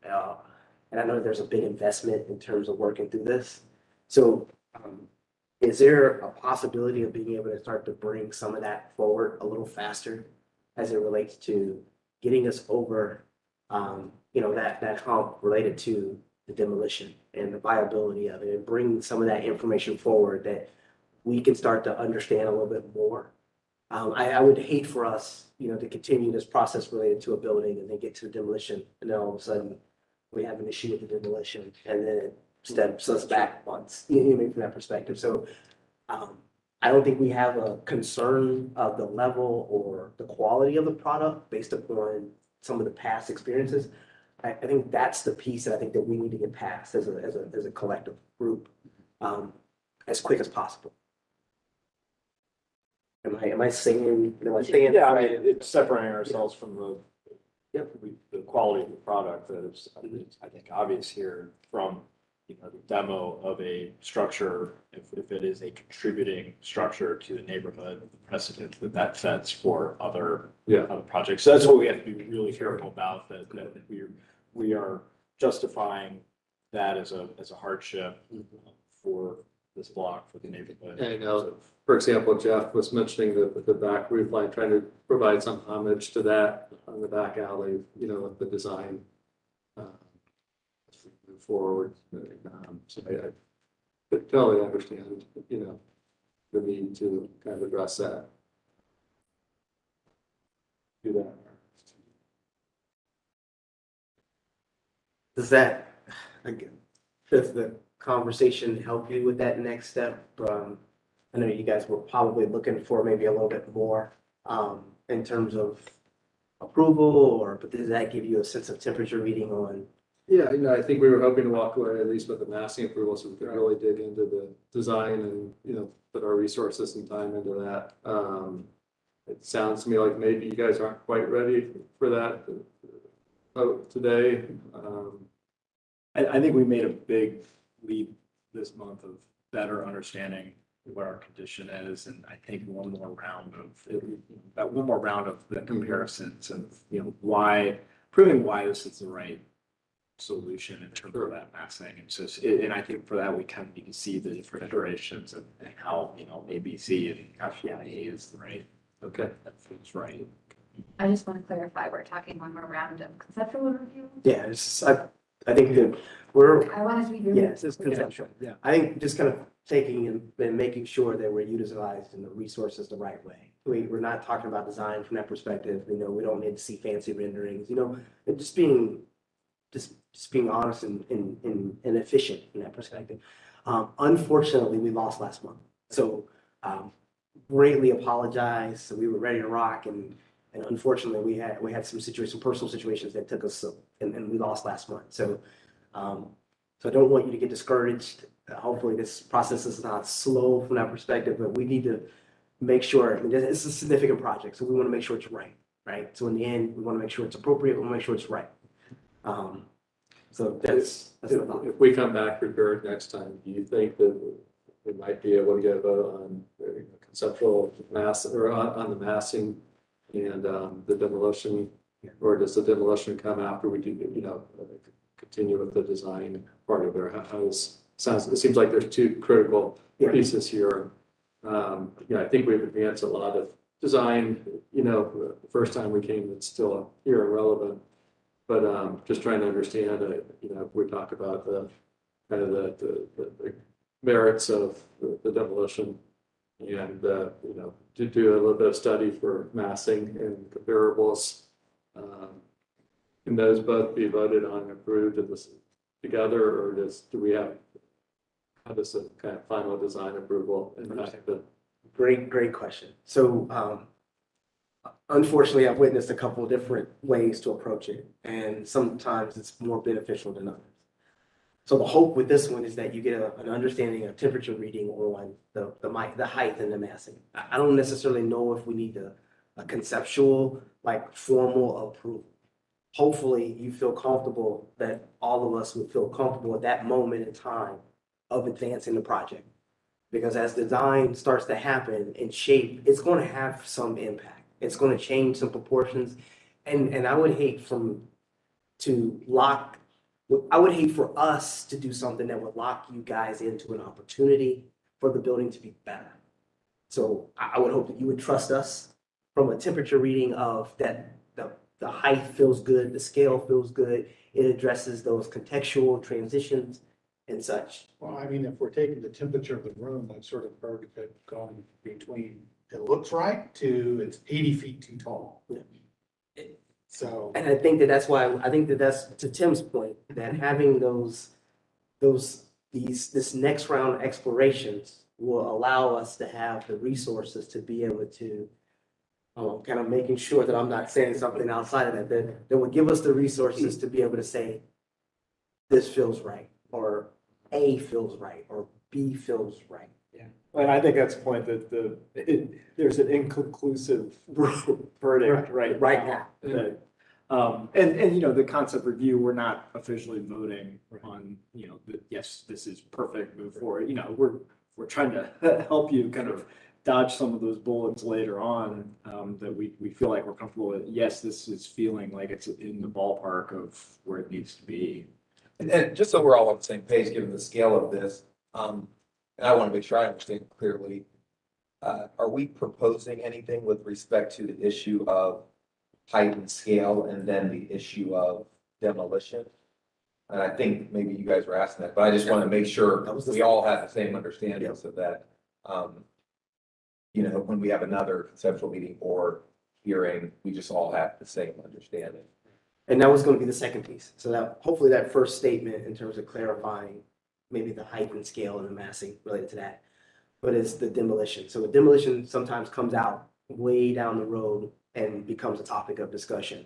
S1: And I know there's a big investment in terms of working through this. So is there a possibility of being able to start to bring some of that forward a little faster as it relates to getting us over, that hump related to the demolition and the viability of it, and bring some of that information forward that we can start to understand a little bit more? I would hate for us, to continue this process related to a building and then get to demolition, and then all of a sudden we have an issue with the demolition, and then it steps us back once, from that perspective. So I don't think we have a concern of the level or the quality of the product based upon some of the past experiences. I think that's the piece that I think that we need to get past as a collective group, as quick as possible. Am I saying?
S3: Yeah, I mean, it's separating ourselves from the quality of the product that is, I think, obvious here from, the demo of a structure, if it is a contributing structure to the neighborhood, the precedent that sets for other projects. So that's what we have to be really careful about, that we are justifying that as a hardship for this block, for the neighborhood.
S18: And for example, Jeff was mentioning the back roof line, trying to provide some homage to that on the back alley, with the design as we move forward. So I totally understand, the need to kind of address that. Do that.
S1: Does the conversation help you with that next step? I know you guys were probably looking for maybe a little bit more in terms of approval, but does that give you a sense of temperature reading on?
S18: Yeah, I think we were hoping to walk away at least with the massing approval, so we could really dig into the design and, put our resources and time into that. It sounds to me like maybe you guys aren't quite ready for that today.
S3: I think we made a big leap this month of better understanding what our condition is, and I think one more round of the comparisons of, proving why this is the right solution in terms of that massing. And so, and I think for that, we kind of need to see the different iterations and how, A, B, C, and gosh, yeah, A is the right. Okay, that feels right.
S2: I just want to clarify, we're talking one more round of conceptual review?
S1: Yeah, I think that
S2: I want it to be.
S1: Yes, it's conceptual. Yeah. I think just kind of taking and making sure that we're utilizing the resources the right way. We're not talking about design from that perspective. We don't need to see fancy renderings, and just being honest and efficient in that perspective. Unfortunately, we lost last month. So greatly apologize. So we were ready to rock, and unfortunately we had some personal situations that took us, and we lost last month. So I don't want you to get discouraged. Hopefully this process is not slow from that perspective, but we need to make sure, it's a significant project, so we want to make sure it's right? So in the end, we want to make sure it's appropriate, we want to make sure it's right. So that's the thought.
S18: If we come back prepared next time, do you think that we might be able to get a vote on the conceptual mass, or on the massing and the demolition, or does the demolition come after we do, continue with the design part of it? It seems like there's two critical pieces here. I think we've advanced a lot of design. The first time we came, it's still here and relevant. But just trying to understand, if we talk about the kind of the merits of the demolition, and to do a little bit of study for massing and comparables. Can those both be voted on and approved in this together, or do we have this kind of final design approval?
S1: Great question. So unfortunately, I've witnessed a couple of different ways to approach it, and sometimes it's more beneficial than others. So the hope with this one is that you get an understanding of temperature reading on the height and the massing. I don't necessarily know if we need a conceptual, formal approval. Hopefully you feel comfortable that all of us would feel comfortable at that moment in time of advancing the project. Because as design starts to happen and shape, it's going to have some impact. It's gonna change some proportions. And I would hate I would hate for us to do something that would lock you guys into an opportunity for the building to be better. So I would hope that you would trust us from a temperature reading of that the height feels good, the scale feels good. It addresses those contextual transitions and such.
S16: Well, I mean, if we're taking the temperature of the room, I've sort of heard of it going between, it looks right to it's 80 feet too tall. So.
S1: And I think that's why, I think that's to Tim's point, that having this next round of explorations will allow us to have the resources to be able to, kind of making sure that I'm not saying something outside of that will give us the resources to be able to say, this feels right, or A feels right, or B feels right.
S3: Yeah. And I think that's the point that there's an inconclusive verdict right now. That, and the concept review, we're not officially voting on, that yes, this is perfect, move forward. We're trying to help you kind of dodge some of those bullets later on, that we feel like we're comfortable with. Yes, this is feeling like it's in the ballpark of where it needs to be.
S12: And just so we're all on the same page, given the scale of this, and I want to make sure I understand clearly, are we proposing anything with respect to the issue of height and scale, and then the issue of demolition? And I think maybe you guys were asking that, but I just want to make sure we all have the same understanding so that, when we have another conceptual meeting or hearing, we just all have the same understanding.
S1: And that was going to be the second piece. So that hopefully that first statement in terms of clarifying maybe the height and scale and the massing related to that, but it's the demolition. So the demolition sometimes comes out way down the road and becomes a topic of discussion.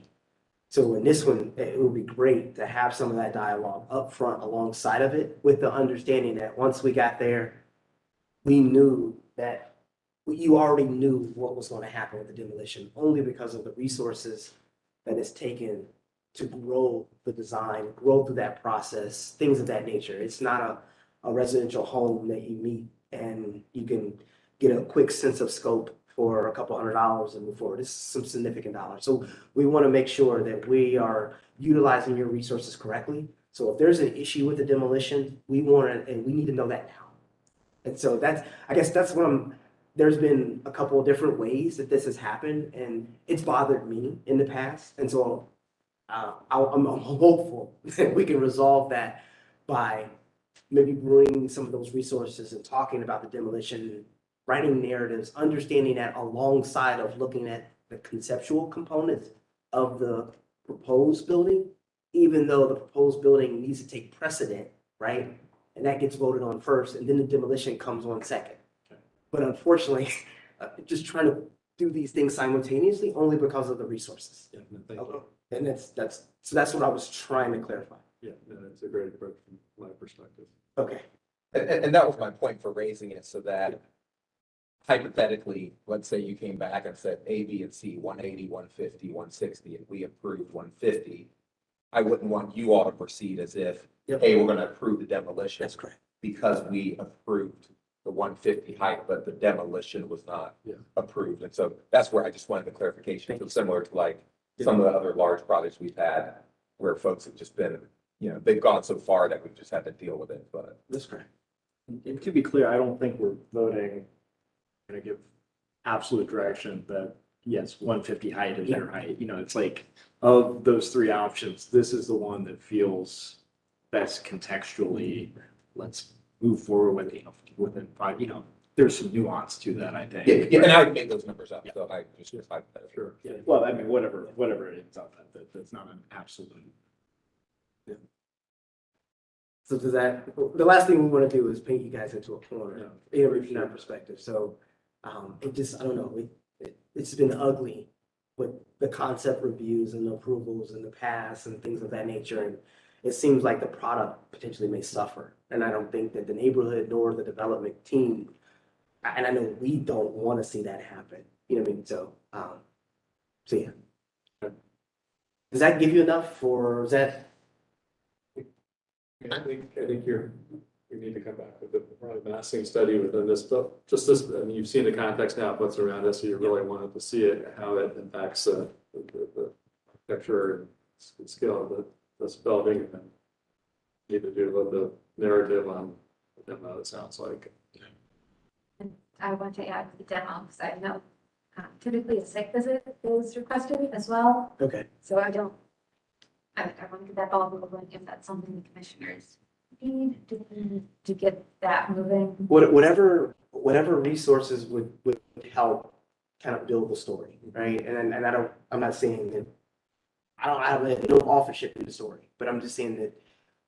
S1: So in this one, it would be great to have some of that dialogue up front alongside of it, with the understanding that once we got there, we knew that you already knew what was going to happen with the demolition, only because of the resources that it's taken to grow the design, grow through that process, things of that nature. It's not a residential home that you meet and you can get a quick sense of scope for a couple $100 and move forward. It's some significant dollars. So we want to make sure that we are utilizing your resources correctly. So if there's an issue with the demolition, we need to know that now. And so I guess that's what there's been a couple of different ways that this has happened, and it's bothered me in the past. And so I'm hopeful that we can resolve that by maybe bringing some of those resources and talking about the demolition, writing narratives, understanding that alongside of looking at the conceptual components of the proposed building, even though the proposed building needs to take precedent, right? And that gets voted on first, and then the demolition comes on second. But unfortunately, just trying to do these things simultaneously only because of the resources.
S3: Yeah, no, thank you.
S1: And that's what I was trying to clarify.
S3: Yeah, no, that's a great approach from my perspective.
S1: Okay.
S12: And that was my point for raising it, so that hypothetically, let's say you came back and said A, B, and C, 180, 150, 160, and we approved 150. I wouldn't want you all to proceed as if, hey, we're going to approve the demolition.
S1: That's correct.
S12: Because we approved the 150 height, but the demolition was not approved. And so that's where I just wanted the clarification. So similar to like some of the other large projects we've had where folks have just been, they've gone so far that we've just had to deal with it. But
S1: that's correct.
S3: And to be clear, I don't think we're voting, going to give absolute direction that yes, 150 height is their height. It's like, of those three options, this is the one that feels best contextually. Let's move forward with, within 5, there's some nuance to that, I think.
S12: Yeah, and I made those numbers up, so I just
S3: sure. Yeah. Well, I mean, whatever it ends up at, that's not an absolute.
S1: Yeah. So the last thing we want to do is paint you guys into a corner, from that perspective. So I don't know, it's been ugly with the concept reviews and the approvals in the past and things of that nature. And it seems like the product potentially may suffer. And I don't think that the neighborhood nor the development team, and I know we don't want to see that happen. You know what I mean? So yeah. Does that give you enough, or is that?
S18: I think you're we need to come back with a massing study within this, but just this, I mean, you've seen the context now of what's around us, so you really wanted to see it, how it impacts the architecture and scale of this building. And then need to do a little bit of narrative on the demo, it sounds like.
S2: And I want to add the demo, because I know typically a site visit is requested as well.
S1: Okay.
S2: So I want to get that ball moving if that's something the commissioners need to get that moving.
S1: Whatever resources would help kind of build the story, right? And I'm not saying that, I have no authorship in the story, but I'm just saying that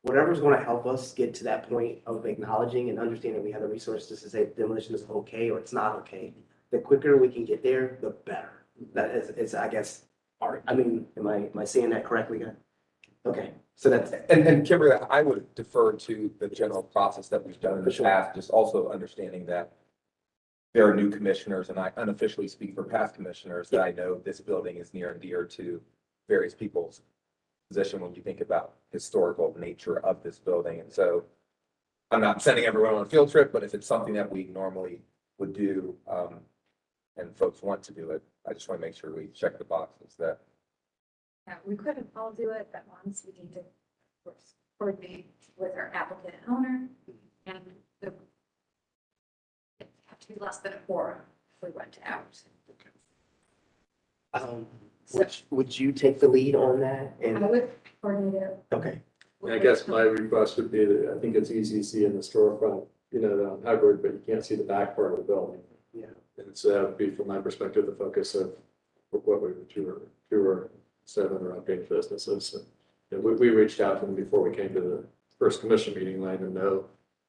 S1: whatever's going to help us get to that point of acknowledging and understanding we have the resources to say demolition is okay or it's not okay, the quicker we can get there, the better. That is I guess, art. I mean, am I saying that correctly? Okay, so that's,
S12: And Kimberly, I would defer to the general process that we've done in the past, just also understanding that there are new commissioners, and I unofficially speak for past commissioners, that I know this building is near and dear to various people's position when you think about historical nature of this building. And so I'm not sending everyone on a field trip, but if it's something that we normally would do, and folks want to do it, I just want to make sure we check the boxes that.
S2: Yeah, we couldn't all do it at once. We need to, of course, coordinate with our applicant and owner, and it have to be less than a quorum if we went out.
S1: would you take the lead on that?
S2: I would coordinate it.
S1: Okay.
S18: I guess my request would be that I think it's easy to see in the storefront, the hybrid, but you can't see the back part of the building.
S1: Yeah.
S18: And so that would be, from my perspective, the focus of what we were two or seven interrupting businesses. And we reached out to them before we came to the first commission meeting, letting them know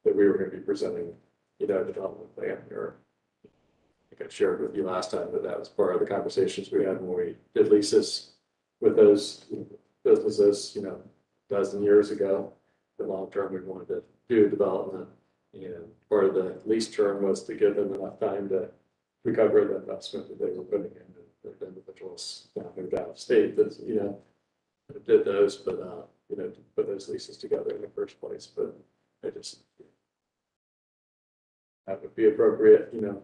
S18: that we were going to be presenting, a development plan here. I think I shared with you last time that was part of the conversations we had when we did leases with those businesses, a dozen years ago. The long term, we wanted to do development, and part of the lease term was to give them enough time to recover the investment that they were putting in. The individuals moved out of state that did those, but to put those leases together in the first place. But I just, that would be appropriate, anytime.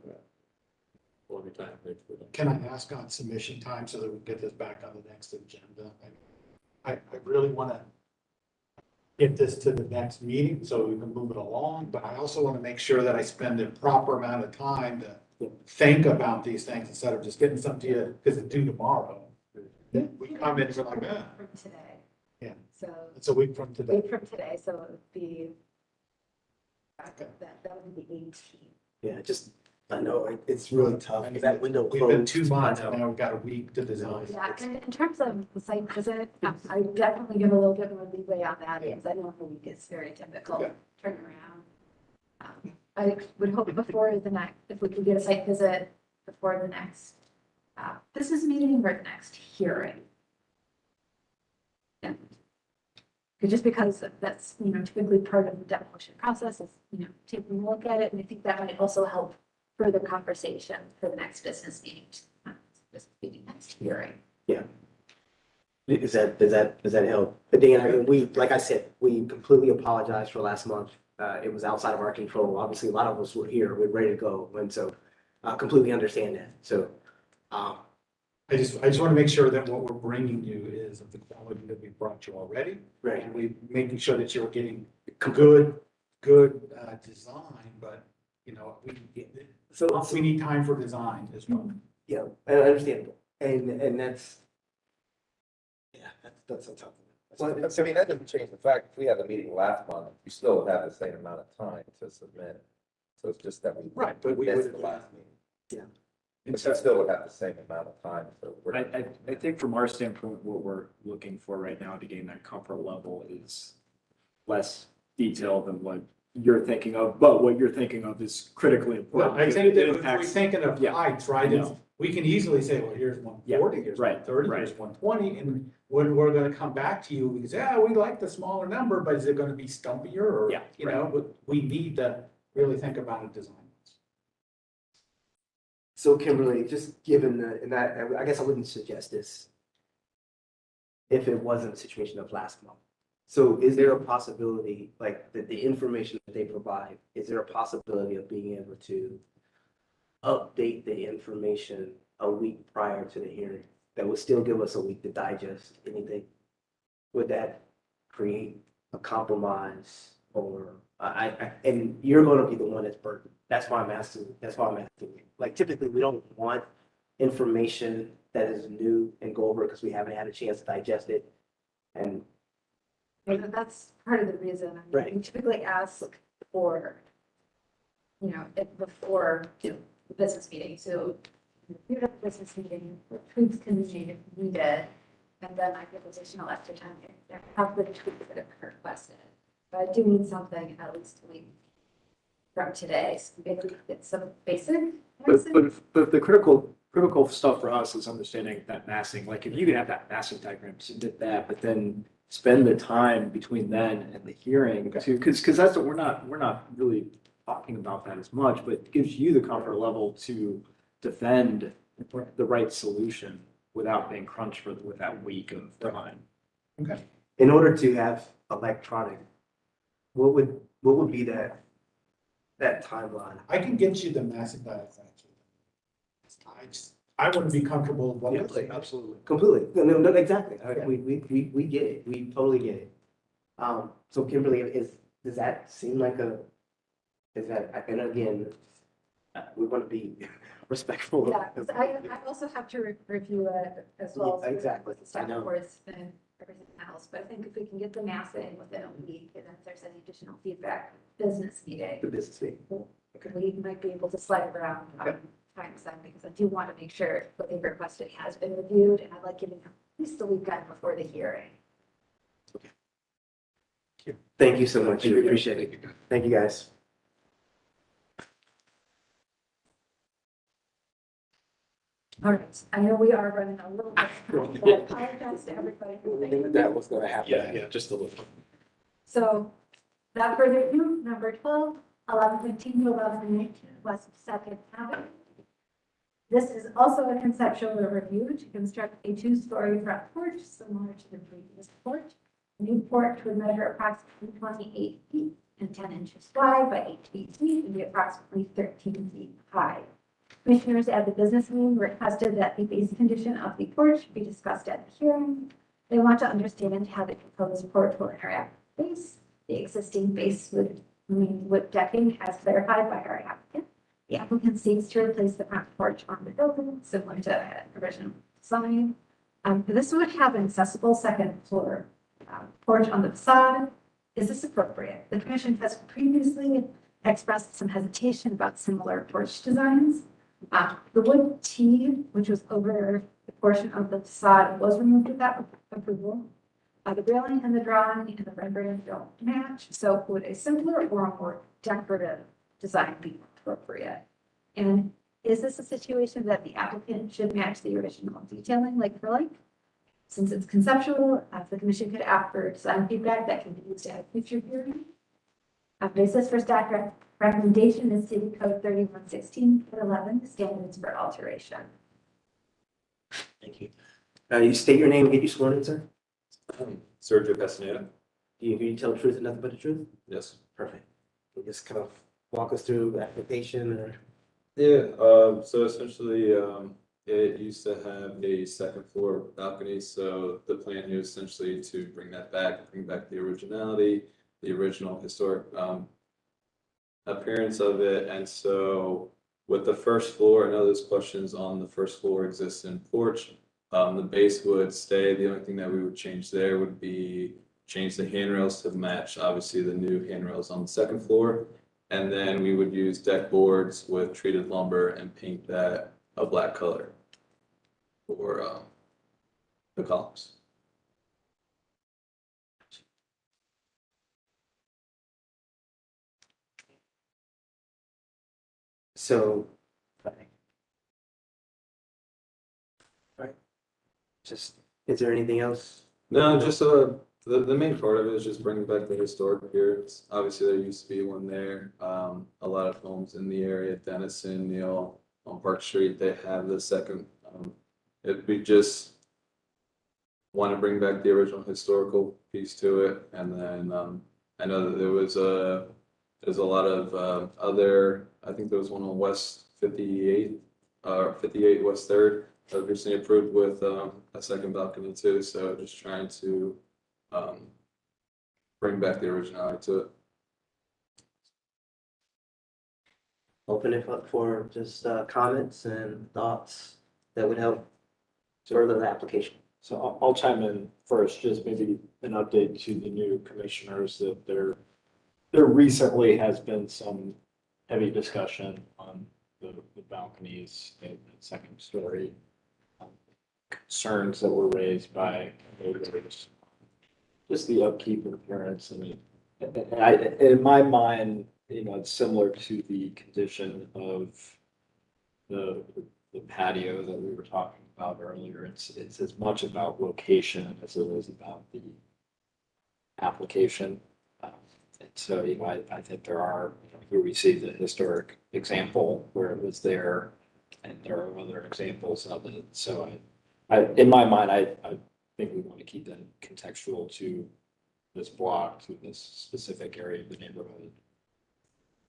S16: Can I ask on submission time so that we get this back on the next agenda? I really want to get this to the next meeting so we can move it along, but I also want to make sure that I spend the proper amount of time to think about these things instead of just getting something to you because it's due tomorrow. We come in and we're like,
S2: From today.
S16: Yeah.
S2: So.
S16: It's a week from today.
S2: Week from today, so it would be, that would be the 18th.
S1: Yeah, I know it's really tough. That window
S16: We've been
S1: closed.
S16: 2 months and now we've got a week to design.
S2: Yeah, and in terms of the site visit, I definitely give a little bit more leeway on that because I know a week is very typical turnaround. I would hope before the next, if we could get a site visit before the next business meeting or the next hearing. Yeah. Just because that's, typically part of the demolition process is, taking a look at it. And I think that might also help further conversation for the next business meeting, next hearing.
S1: Yeah. Does that help? But Dan, like I said, we completely apologize for last month. It was outside of our control. Obviously, a lot of us were here. We're ready to go. And so I completely understand that. So,
S16: I just want to make sure that what we're bringing you is of the quality that we brought you already.
S1: Right.
S16: And we making sure that you're getting good design, but we need time for design as well.
S1: Yeah, understandable. And that's a tough one.
S12: Well, that doesn't change the fact, if we had a meeting last month, you still would have the same amount of time to submit. So it's just that we.
S16: Right, but we
S12: missed
S16: would.
S12: the last meeting.
S1: Yeah.
S12: But you still would have the same amount of time, so.
S3: I think from our standpoint, what we're looking for right now to gain that comfort level is less detail than what you're thinking of, but what you're thinking of is critically important.
S16: Well, I think that if we're
S3: impacts-
S16: thinking of heights, right, we can easily say, well, here's 140, here's 130, here's 120, and when we're gonna come back to you, we can say, we like the smaller number, but is it gonna be stumpier, or, but we need to really think about a design.
S1: So Kimberly, just given I guess I wouldn't suggest this if it wasn't a situation of last month. So is there a possibility, like the information that they provide, is there a possibility of being able to update the information a week prior to the hearing? That would still give us a week to digest anything? Would that create a compromise or and you're gonna be the one that's burdened. That's why I'm asking, Like typically, we don't want information that is new and go over because we haven't had a chance to digest it. And
S2: That's part of the reason. I mean,
S1: Right.
S2: We typically ask for, it before the business meeting. So we have a business meeting, tweaks can be made if needed, and then I give additional extra time to have the tweaks that are requested. But I do need something at least a week from today, so maybe we get some basic.
S3: But the critical stuff for us is understanding that massing, like if you can have that massing diagram, submit that, but then spend the time between then and the hearing to, because that's what we're not really talking about that as much, but it gives you the comfort level to defend the right solution without being crunched with that week of time.
S16: Okay.
S1: in order to have electronic, what would be that timeline?
S16: I can get you the massive diagram. I wouldn't be comfortable with what I'm saying.
S3: Absolutely.
S1: Completely. No, exactly. We get it. We totally get it. So Kimberly, does that seem like and again, we want to be respectful.
S2: Yeah, 'cause I also have to review it as well.
S1: Yeah, exactly.
S2: With the staff
S1: I know.
S2: reports and everything else, but I think if we can get the mass in within a week, and if there's any additional feedback, business meeting,
S1: The business meeting.
S2: we might be able to slide around times then, because I do want to make sure what they've requested has been reviewed, and I like giving them at least a weekend before the hearing.
S1: Thank you so much. We appreciate it. Thank you, guys.
S2: All right, I know we are running a little bit, but I apologize to everybody.
S3: That was gonna happen.
S6: Yeah, just a little.
S2: So, without further ado, number 12, 1115 to 1119 West Second Avenue. This is also a conceptual review to construct a two-story front porch similar to the previous porch. The new porch would measure approximately 28 feet and 10 inches wide by 18 feet and be approximately 13 feet high. Commissioners at the business meeting requested that the base condition of the porch be discussed at the hearing. They want to understand how the proposed porch will interact with the base. The existing base would remain wood decking as clarified by our applicant. The applicant seeks to replace the front porch on the building, similar to original design. This would have an accessible second floor porch on the facade. Is this appropriate? The commission has previously expressed some hesitation about similar porch designs. The wood T, which was over the portion of the facade, was removed without approval. The railing and the drawing and the rendering don't match, so would a simpler or a more decorative design be appropriate? And is this a situation that the applicant should match the original detailing like for like? Since it's conceptual, the commission could ask for design feedback that can be used at a future hearing. Basis for staff recommendation is City Code 3116.11 standards for alteration.
S1: Thank you. You state your name and get you sworn in, sir.
S18: Sergio Castaneda?
S1: Do you tell the truth and nothing but the truth?
S18: Yes.
S1: Perfect. Can you just kind of walk us through the application or?
S18: Yeah, so essentially, it used to have a second floor balcony, so the plan here is essentially to bring that back, bring back the originality, the original historic appearance of it. And so with the first floor, I know there's questions on the first floor existing porch. The base would stay. The only thing that we would change there would be change the handrails to match, obviously, the new handrails on the second floor. And then we would use deck boards with treated lumber and paint that a black color for the columns.
S1: So, right. Just, is there anything else?
S18: No, just the main part of it is just bringing back the historic appearance. Obviously, there used to be one there. A lot of homes in the area, Denison, Neal, on Park Street, they have the second. It'd be just
S12: want to bring back the original historical piece to it. And then I know that there's a lot of other, I think there was one on West 58, 58 West 3rd, that recently approved with a second balcony too. So just trying to bring back the originality to it.
S1: Open it up for just comments and thoughts that would help further the application.
S3: So I'll chime in first, just maybe an update to the new commissioners that there recently has been some heavy discussion on the balconies and second story concerns that were raised by neighbors. Just the upkeep and appearance and in my mind, it's similar to the condition of the patio that we were talking about earlier. It's as much about location as it is about the application. And so, I think there are, here we see the historic example where it was there, and there are other examples of it. So in my mind, I think we want to keep that contextual to this block, to this specific area of the neighborhood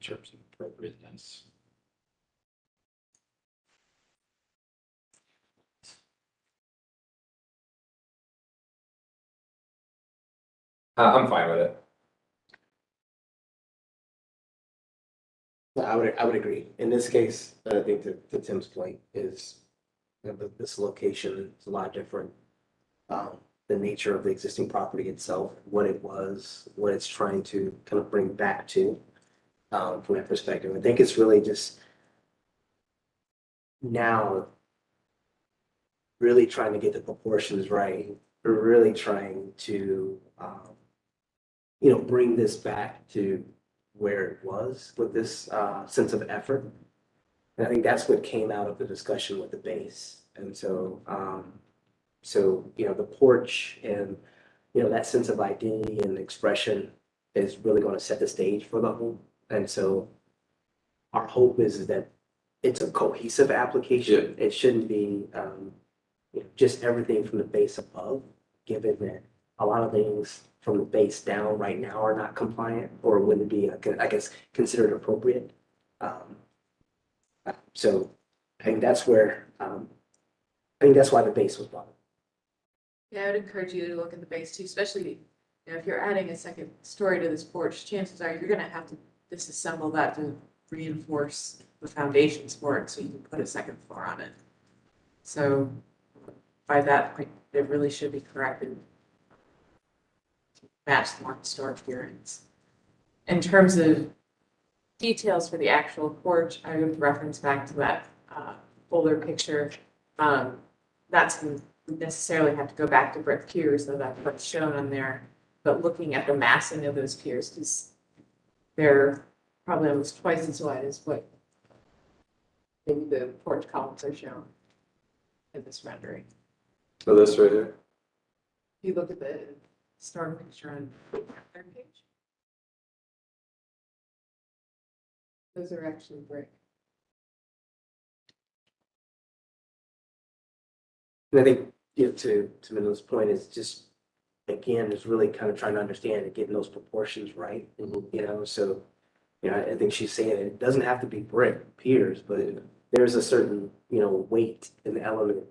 S3: in terms of appropriateness.
S12: I'm fine with it.
S1: I would agree. In this case, I think to Tim's point is this location is a lot different. The nature of the existing property itself, what it was, what it's trying to kind of bring back to, from that perspective. I think it's really just now really trying to get the proportions right. We're really trying to, bring this back to where it was with this sense of effort. And I think that's what came out of the discussion with the base. And so, the porch and, that sense of identity and expression is really going to set the stage for the home. And so our hope is that it's a cohesive application. It shouldn't be just everything from the base above, given that a lot of things from the base down right now are not compliant or wouldn't be, I guess, considered appropriate. So I think that's where, I think that's why the base was brought up.
S11: Yeah, I would encourage you to look at the base too, especially if you're adding a second story to this porch, chances are you're gonna have to disassemble that to reinforce the foundations for it so you can put a second floor on it. So by that point, it really should be corrected to match the more historic appearance. In terms of details for the actual porch, I would reference back to that older picture. That's necessarily have to go back to brick piers, though that's what's shown on there. But looking at the massing of those piers, because they're probably almost twice as wide as what maybe the porch columns are shown in this rendering.
S18: So this right here?
S11: If you look at the storm picture on the third page, those are actually brick.
S1: And I think, to Manila's point is just, again, is really kind of trying to understand and getting those proportions right. So, I think she's saying it doesn't have to be brick piers, but there's a certain, weight and element,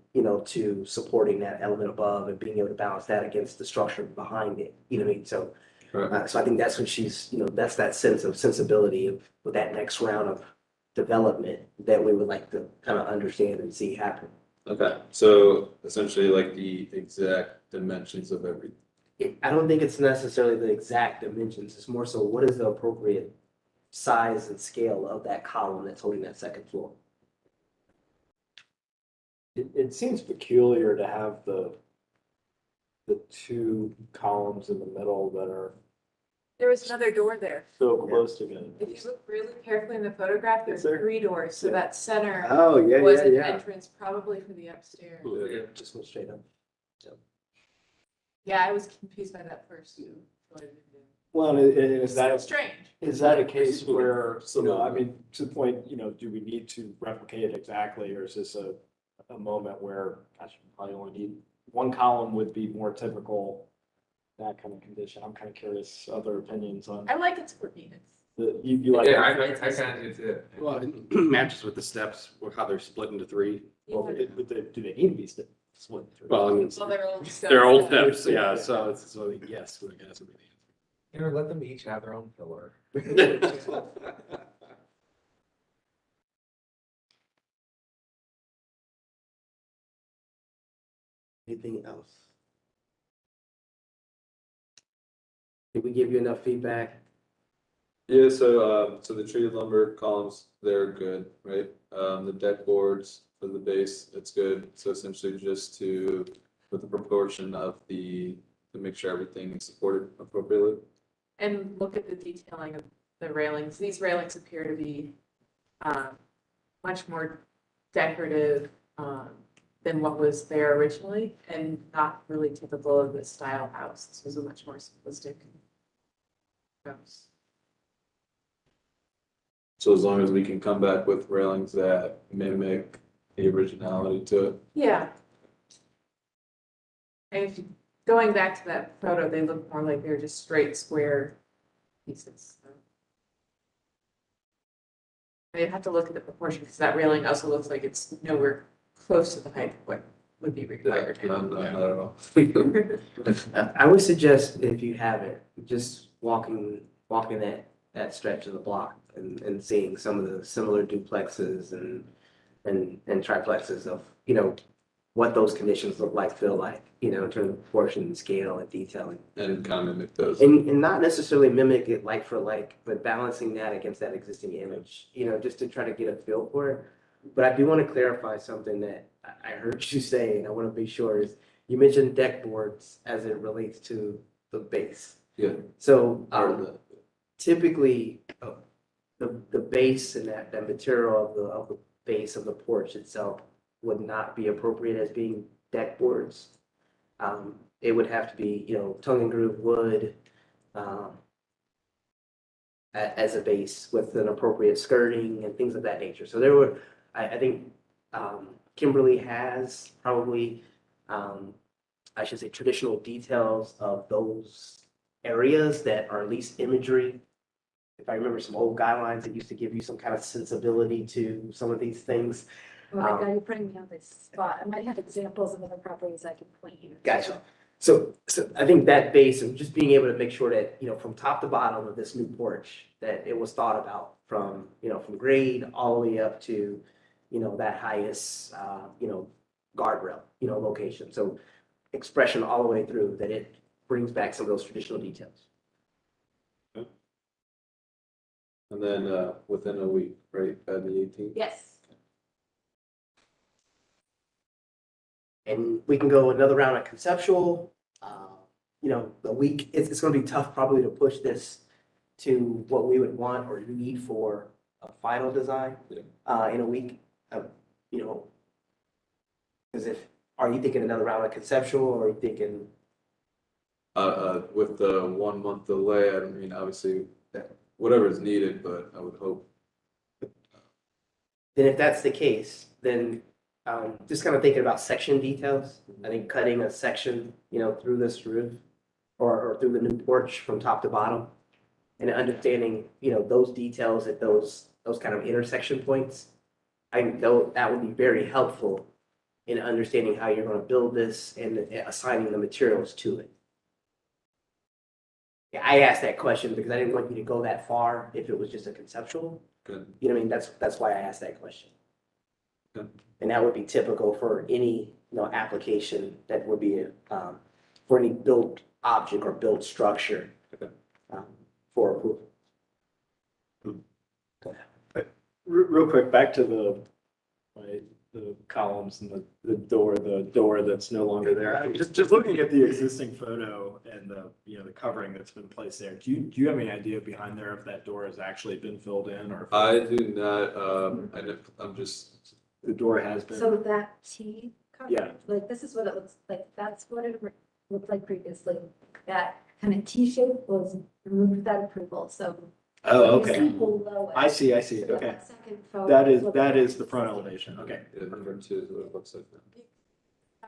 S1: to supporting that element above and being able to balance that against the structure behind it. You know what I mean? So, so I think that's what she's, that's that sense of sensibility of with that next round of development that we would like to kind of understand and see happen.
S12: Okay, so essentially like the exact dimensions of everything.
S1: I don't think it's necessarily the exact dimensions. It's more so what is the appropriate size and scale of that column that's holding that second floor.
S3: It seems peculiar to have the two columns in the middle that are
S11: There was another door there.
S3: so close together.
S11: If you look really carefully in the photograph, there's three doors. So that center
S1: yeah,
S11: was an entrance probably for the upstairs.
S1: Just went straight up.
S11: Yeah, I was confused by that first.
S3: Well, is that
S11: Strange.
S3: Is that a case where, to the point, do we need to replicate it exactly, or is this a moment where, gosh, we probably only need one column would be more typical, that kind of condition. I'm kind of curious, other opinions on
S11: I like its quirkiness.
S3: you like.
S12: Yeah, I kind of do too.
S7: Well, it matches with the steps, or how they're split into three.
S3: Well, do they need to be split into three?
S7: Well, I mean,
S11: Well, they're old
S7: they're old
S11: steps.
S7: steps, yeah, so yes, I guess would be
S12: You know, let them each have their own pillar.
S7: the answer.
S1: Anything else? Did we give you enough feedback?
S18: Yeah, so the treated lumber columns, they're good, right? The deck boards for the base, it's good. So essentially just with the proportion of to make sure everything is supported appropriately.
S11: And look at the detailing of the railings. These railings appear to be much more decorative than what was there originally, and not really typical of this style house. This was a much more simplistic house.
S18: So as long as we can come back with railings that mimic the originality to it.
S11: Yeah. And if going back to that photo, they look more like they're just straight square pieces. So. You have to look at the proportion because that railing also looks like it's nowhere close to the height of what would be required.
S18: Not at all.
S1: I would suggest if you have it, just walking that stretch of the block and seeing some of the similar duplexes and triplexes of, what those conditions look like, feel like, in terms of proportion and scale and detailing.
S18: And kind of mimic those.
S1: And not necessarily mimic it like for like, but balancing that against that existing image, just to try to get a feel for it. But I do want to clarify something that I heard you say, and I want to be sure is you mentioned deck boards as it relates to the base.
S18: Yeah.
S1: So typically the base and that material of the base of the porch itself would not be appropriate as being deck boards. It would have to be, tongue and groove wood as a base with an appropriate skirting and things of that nature. So there were, I think Kimberly has probably, I should say, traditional details of those areas that are at least imagery. If I remember some old guidelines that used to give you some kind of sensibility to some of these things.
S2: Oh my God, you're putting me on this spot. I might have examples of other properties I can point you.
S1: Gotcha. So I think that base and just being able to make sure that, from top to bottom of this new porch, that it was thought about from, from grade all the way up to, that highest, guardrail, location. So expression all the way through, that it brings back some of those traditional details.
S18: And then within a week, right, by the 18th?
S11: Yes.
S1: And we can go another round of conceptual, the week, it's gonna be tough probably to push this to what we would want or need for a final design in a week, because are you thinking another round of conceptual or are you thinking?
S18: With the 1 month delay, I mean, obviously, whatever is needed, but I would hope.
S1: Then if that's the case, then just kind of thinking about section details. I think cutting a section, through this roof or through the new porch from top to bottom and understanding, those details at those kind of intersection points. I think that would be very helpful in understanding how you're going to build this and assigning the materials to it. Yeah, I asked that question because I didn't want you to go that far if it was just a conceptual.
S18: Good.
S1: You know what I mean? That's why I asked that question.
S18: Good.
S1: And that would be typical for any, application that would be for any built object or built structure for approval.
S3: Real quick, back to the columns and the door that's no longer there. I'm just looking at the existing photo and the covering that's been placed there. Do you have any idea behind there if that door has actually been filled in or?
S18: I do not, I'm just.
S3: The door has been.
S2: So that T cover,
S3: Yeah.
S2: like this is what it looks like. That's what it looked like previously. That kind of T shape was removed without approval. So.
S3: Oh,
S2: you see
S3: okay.
S2: below it.
S3: I see.
S2: So
S3: Okay.
S2: that second photo
S3: That
S2: looks
S3: is
S2: like
S3: the front elevation. Okay.
S18: Refer to what it looks like now.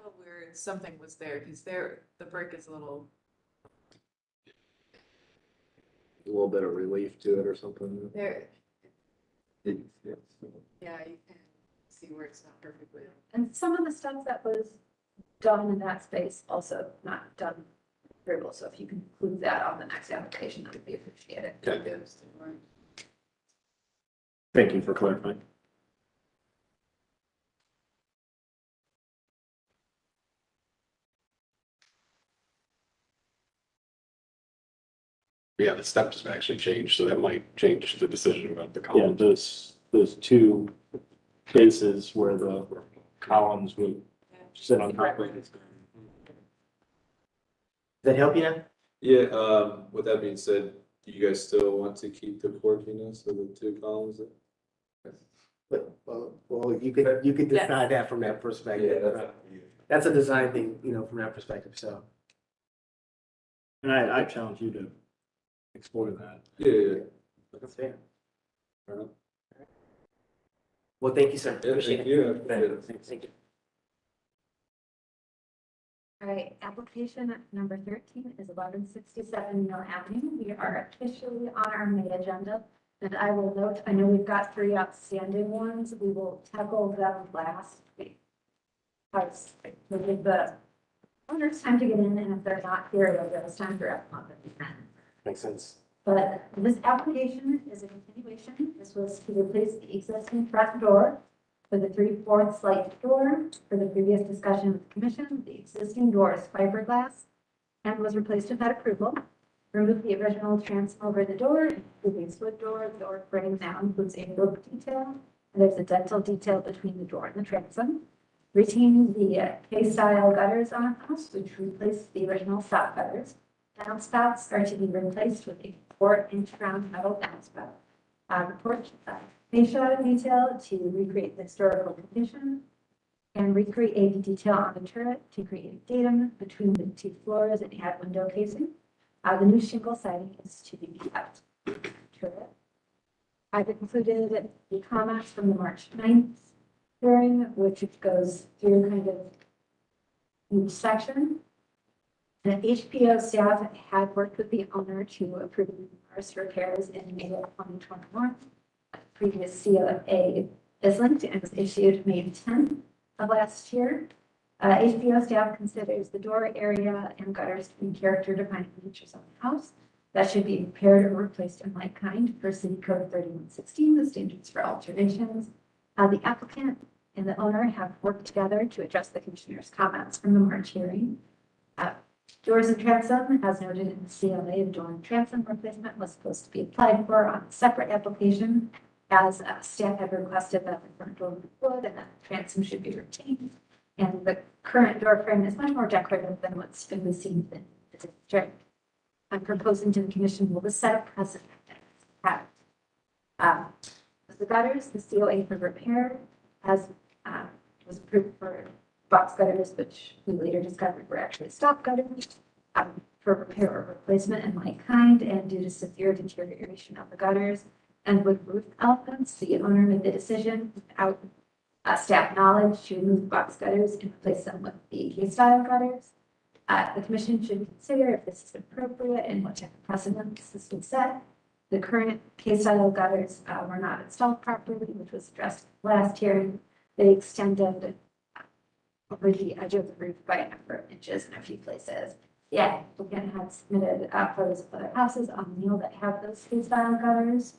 S11: tell where something was there, because there, the brick is a little,
S18: A little bit of relief to it or something.
S11: there,
S18: Yeah.
S11: yeah, you can see where it's not perfectly.
S2: And some of the stuff that was done in that space also not done very well. So if you can include that on the next application, that would be appreciated.
S18: Okay.
S3: Thank you for clarifying.
S7: Yeah, the steps have actually changed, so that might change the decision about the
S3: Yeah,
S7: columns.
S3: those two cases where the columns would sit on top of it.
S1: Does that help you now?
S18: Yeah, with that being said, do you guys still want to keep the quirkiness of the two columns?
S1: But, well, you could
S11: Yes.
S1: decide that from that perspective. That's a design thing, from that perspective, so.
S3: And I challenge you to explore that.
S18: Yeah.
S1: That's fair.
S18: Fair enough.
S1: Well, thank you, sir.
S18: Yeah,
S1: Appreciate
S18: thank
S1: it.
S18: you.
S1: Thank you.
S2: All right, application number 13 is 1167 Mill Avenue. We are officially on our May agenda. And I will note, I know we've got 3 outstanding ones. We will tackle them last week. Because we'll give the owners time to get in, and if they're not here, they'll give us time for everyone at the end.
S1: Makes sense.
S2: But this application is a continuation. This was to replace the existing front door with a 3/4 slate door. For the previous discussion with the commission, the existing door is fiberglass and was replaced with that approval. Remove the original transom over the door, including wood door. The door frame now includes a rope detail, and there's a dental detail between the door and the transom. Retain the K-style gutters on house, which replaced the original stop gutters. Downspouts are to be replaced with a 4-inch round metal downspout. The porch fascia detail to recreate the historical condition, and recreate the detail on the turret to create datum between the 2 floors and add window casing. The new shingle siding is to be kept. Turret. I've included the comments from the March 9th hearing, which goes through kind of each section. The HPO staff had worked with the owner to approve numerous repairs in May of 2021. Previous COA is linked and was issued May 10th of last year. HPO staff considers the door area and gutters to be character defining features of the house that should be repaired or replaced in like kind per City Code 3116, the standards for alterations. The applicant and the owner have worked together to address the commissioner's comments from the March hearing. Doors and transom, as noted in the CLA, the door and transom replacement was supposed to be applied for on a separate application, as staff had requested that the front door would and that the transom should be retained. And the current door frame is much more decorative than what's been seen in the district. I'm proposing to the commission will set a precedent. The gutters, the COA for repair has was approved for box gutters, which we later discovered were actually stop gutters for repair or replacement in like kind, and due to severe deterioration of the gutters and with roof elements, the owner made the decision without staff knowledge to remove box gutters and replace them with the K-style gutters. The commission should consider if this is appropriate and what type of precedents this would set. The current K-style gutters were not installed properly, which was addressed last hearing. They extended over the edge of the roof by a number of inches in a few places. Yeah, again, had submitted photos of other houses on the Neal that have those K-style gutters.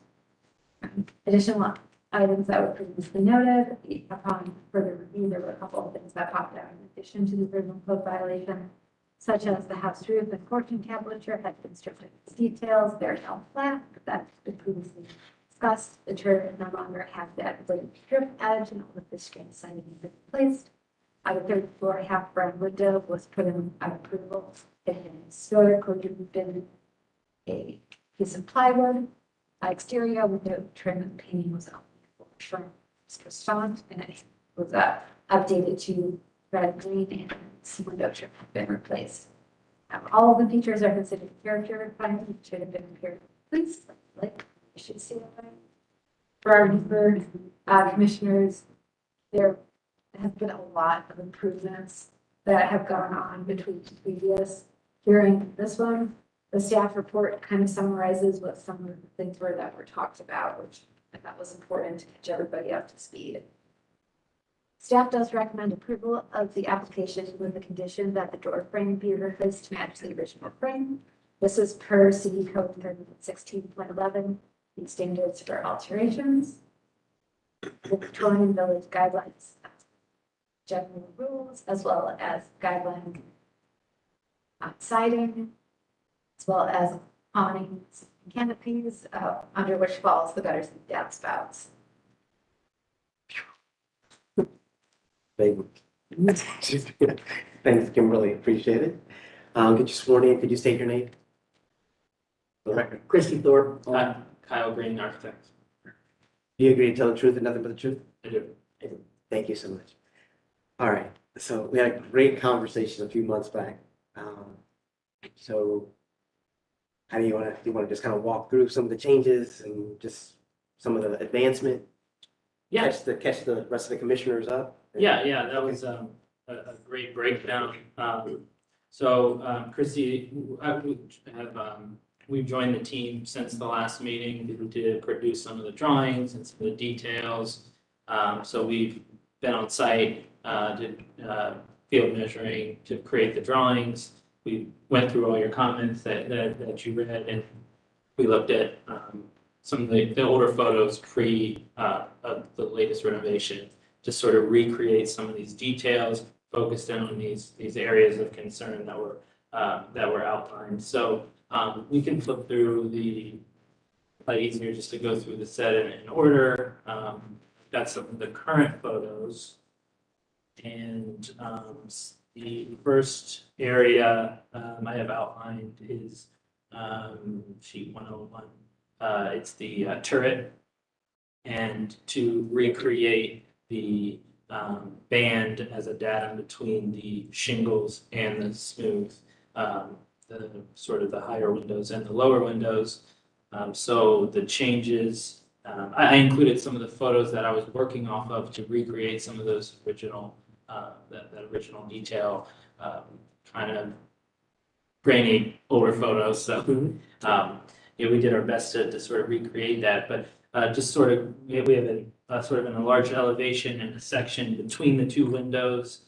S2: Additional items that were previously noted, upon further review, there were a couple of things that popped out in addition to the original code violation, such as the house roof and porch entablature had been stripped of its details. They're now flat, but that's been previously discussed. The turret no longer have that blade strip edge, and all of the string siding has been replaced. The 3rd floor half brown window was put in approval. It had historically been a piece of plywood. Exterior window trim and painting was on short response, and it was updated to red, green, and some window trim have been replaced. All of the features are considered character refinement, should have been repaired. Please, like you should see that. For our neighbor commissioners, there have been a lot of improvements that have gone on between the previous hearing and this one. The staff report kind of summarizes what some of the things were that were talked about, which I thought was important to catch everybody up to speed. Staff does recommend approval of the application with the condition that the door frame be replaced to match the original frame. This is per City Code 16.11, the standards for alterations. The Victorian Village guidelines, general rules, as well as guidelines on siding, as well as awnings, and canopies, under which falls the gutters and downspouts.
S1: Thanks, Kimberly, appreciate it. Get you sworn in, could you state your name? For the record.
S19: Christy Thorpe, Kyle Green, architect.
S1: Do you agree to tell the truth and nothing but the truth?
S19: I do.
S1: Thank you so much. All right, so we had a great conversation a few months back. So how do you want to just kind of walk through some of the changes and just some of the advancement?
S19: Yeah.
S1: Catch the rest of the commissioners up?
S19: Yeah, that was a great breakdown. Christy, we've joined the team since the last meeting to produce some of the drawings and some of the details. So we've been on site, did field measuring to create the drawings. We went through all your comments that you read, and we looked at some of the older photos pre of the latest renovation to sort of recreate some of these details, focused in on these areas of concern that were outlined. So we can flip through probably easier just to go through the set in order. Got some of the current photos, and the first area I have outlined is sheet 101. It's the turret, and to recreate the band as a datum between the shingles and the smooth, the sort of the higher windows and the lower windows. So the changes, I included some of the photos that I was working off of to recreate some of those original, that original detail, kind of grainy older photos. So we did our best to sort of recreate that, but just sort of, we have a sort of in a large elevation and a section between the two windows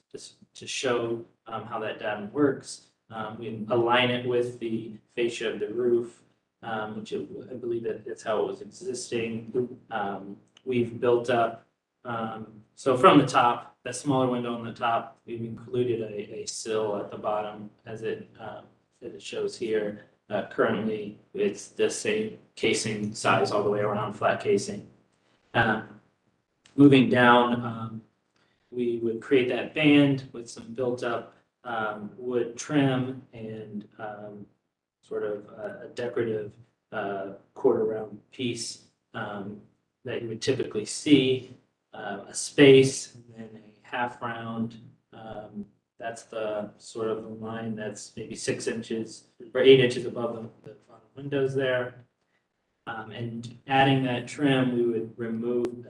S19: to show how that datum works. We align it with the fascia of the roof, which I believe that's how it was existing. We've built up, so from the top, that smaller window on the top, we've included a sill at the bottom as it shows here. Currently, it's the same casing size all the way around, flat casing. Moving down, we would create that band with some built up wood trim and sort of a decorative quarter round piece that you would typically see, a space, and then a half round. That's the sort of the line that's maybe 6 inches or 8 inches above the front windows there. And adding that trim, we would remove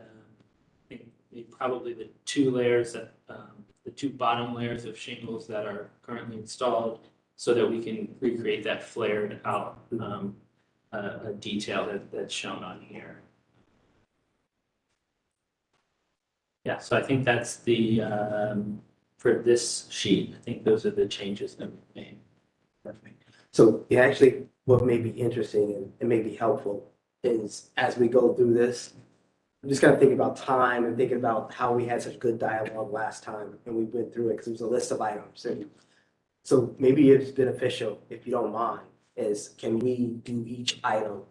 S19: probably the two layers that the two bottom layers of shingles that are currently installed, so that we can recreate that flared out a detail that's shown on here. Yeah, so I think that's the for this sheet. I think those are the changes that we made.
S1: Perfect. So yeah, actually, what may be interesting and may be helpful is as we go through this, I'm just kind of thinking about time and thinking about how we had such good dialogue last time and we went through it because it was a list of items. And so maybe it's beneficial, if you don't mind, is can we do each item?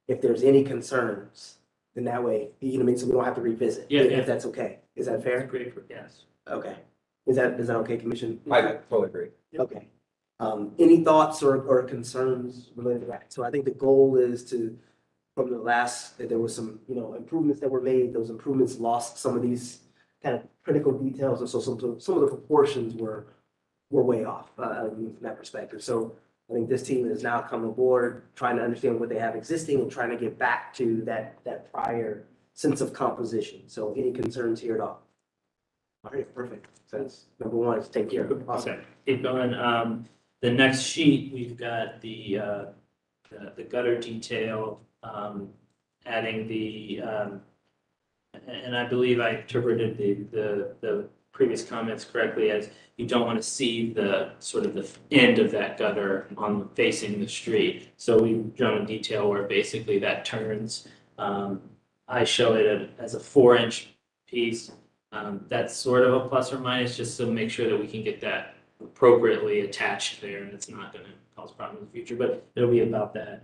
S1: If there's any concerns, then that way, you know what I mean? So we don't have to revisit.
S19: Yeah,
S1: if that's okay. Is that fair?
S19: Great for yes.
S1: Okay. Is that okay, Commission?
S12: I totally agree.
S1: Okay. Any thoughts or concerns related to that? So I think the goal is to, from the last, that there was some, improvements that were made. Those improvements lost some of these kind of critical details, and so some of the proportions were way off from that perspective. So I think this team has now come aboard, trying to understand what they have existing and trying to get back to that prior sense of composition. So any concerns here at all? All right, perfect. So that's number one is take care of it. Awesome.
S19: Okay, keep going. The next sheet, we've got the gutter detail, adding and I believe I interpreted the previous comments correctly as you don't want to see the sort of the end of that gutter on facing the street. So we've drawn a detail where basically that turns. I show it as a 4-inch piece. That's sort of a plus or minus, just to make sure that we can get that appropriately attached there, and it's not going to cause problems in the future, but it'll be about that.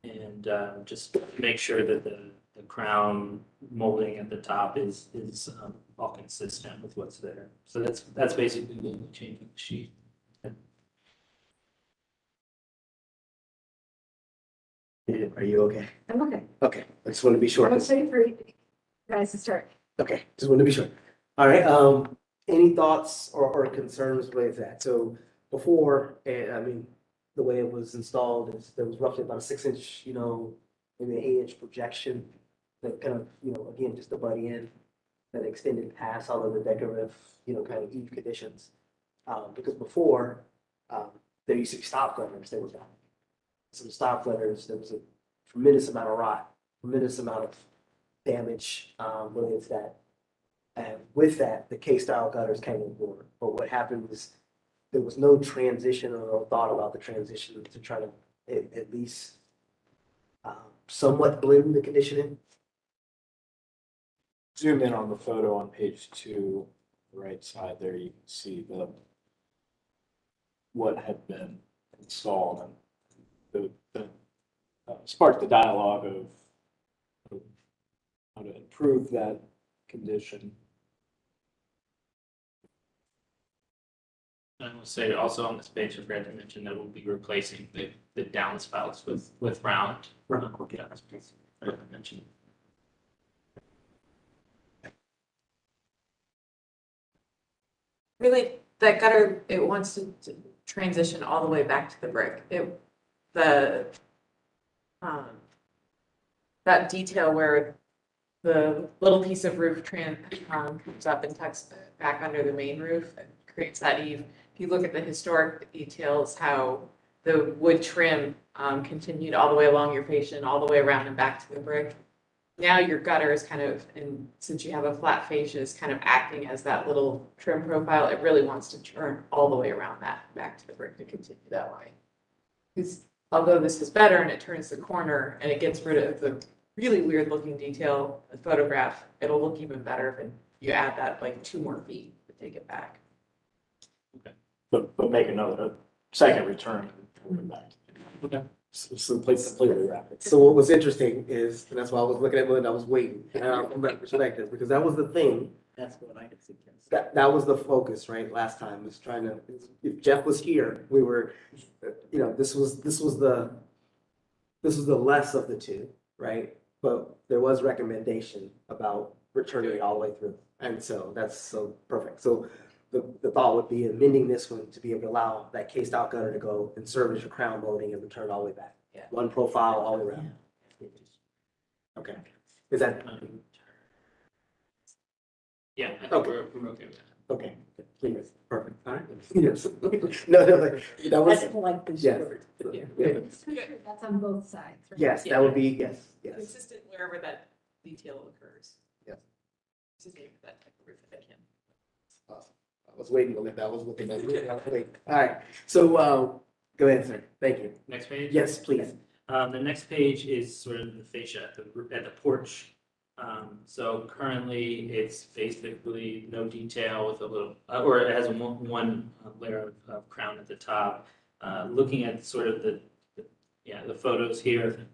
S19: And just make sure that the crown molding at the top is all consistent with what's there. So that's basically the only change in the sheet.
S1: Are you okay?
S2: I'm okay.
S1: Okay, I just want to be sure.
S2: I'm excited for you guys to start.
S1: Okay, just want to be sure. All right, any thoughts or concerns related to that? So before, I mean, the way it was installed is there was roughly about a 6-inch, maybe an 8-inch projection that kind of, again, just to butt in, that extended past all of the decorative, kind of eve conditions. Because before, there used to be stop gutters that were down. Some stop gutters, there was a tremendous amount of rot, tremendous amount of damage related to that. And with that, the K-style gutters came on board. But what happened was there was no transition or no thought about the transition to try to at least somewhat blend the conditioning.
S3: Zoom in on the photo on page 2, the right side there, you can see what had been installed and the sparked the dialogue of how to improve that condition.
S19: I will say also on this page, I forgot to mention that we'll be replacing the downspouts with round. Downspouts. I didn't mention.
S11: Really, that gutter, it wants to transition all the way back to the brick. That detail where the little piece of roof comes up and tucks back under the main roof and creates that eave. If you look at the historic details, how the wood trim continued all the way along your fascia, all the way around and back to the brick. Now your gutter is kind of, and since you have a flat fascia, is kind of acting as that little trim profile. It really wants to turn all the way around that back to the brick to continue that way. Because although this is better and it turns the corner and it gets rid of the really weird looking detail, the photograph, it'll look even better if you add that like 2 more feet to take it back.
S3: But make a second return and come back. Okay. So completely rapid.
S1: So what was interesting is, and that's why I was looking at Melinda, I was waiting from that perspective, because that was the thing.
S19: That's what I could suggest.
S1: That was the focus, right? Last time was trying to, if Jeff was here, we were, this was the less of the two, right? But there was recommendation about returning it all the way through. And so that's so perfect. So the thought would be amending this one to be able to allow that K-style gutter to go and serve as your crown molding and return all the way back.
S19: Yeah.
S1: One profile all the way around. Okay. Is that?
S19: Yeah, I think
S1: Okay.
S19: we're okay with that.
S1: Okay, please, perfect, all right. Yes. No, that was.
S2: That's like the
S1: Yes.
S2: short.
S1: Yeah.
S2: That's on both sides, right?
S1: Yes, that would be, yes.
S11: Consistent wherever that detail occurs.
S1: Yes.
S11: Consistent with that type of roof if I can.
S1: Awesome. I was waiting on it, that was looking at it. All right, so, go ahead, sir, thank you.
S19: Next page?
S1: Yes, please.
S19: The next page is sort of the fascia at the porch. So currently it's basically no detail with a little, or it has one layer of crown at the top. Looking at sort of the photos here,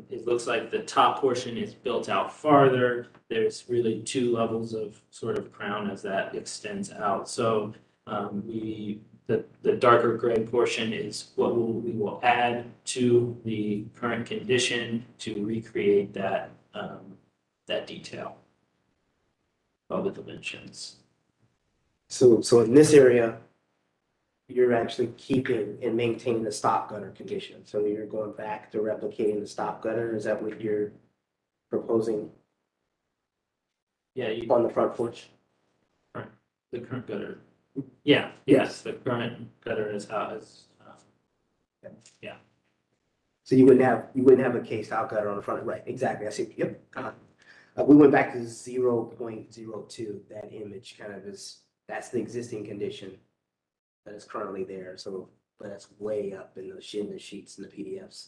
S19: it looks like the top portion is built out farther. There's really 2 levels of sort of crown as that extends out. So the darker gray portion is what we will add to the current condition to recreate that detail of the dimensions.
S1: So in this area, you're actually keeping and maintaining the stop gutter condition. So you're going back to replicating the stop gutter. Is that what you're proposing?
S19: Yeah.
S1: On the front porch?
S19: The current gutter. Yeah, yes, the current gutter is how is, yeah.
S1: So you wouldn't have a cased out gutter on the front, right? Exactly. I see. Yep. We went back to 0.02. That image kind of that's the existing condition that is currently there. So, but that's way up in the sheets and the PDFs.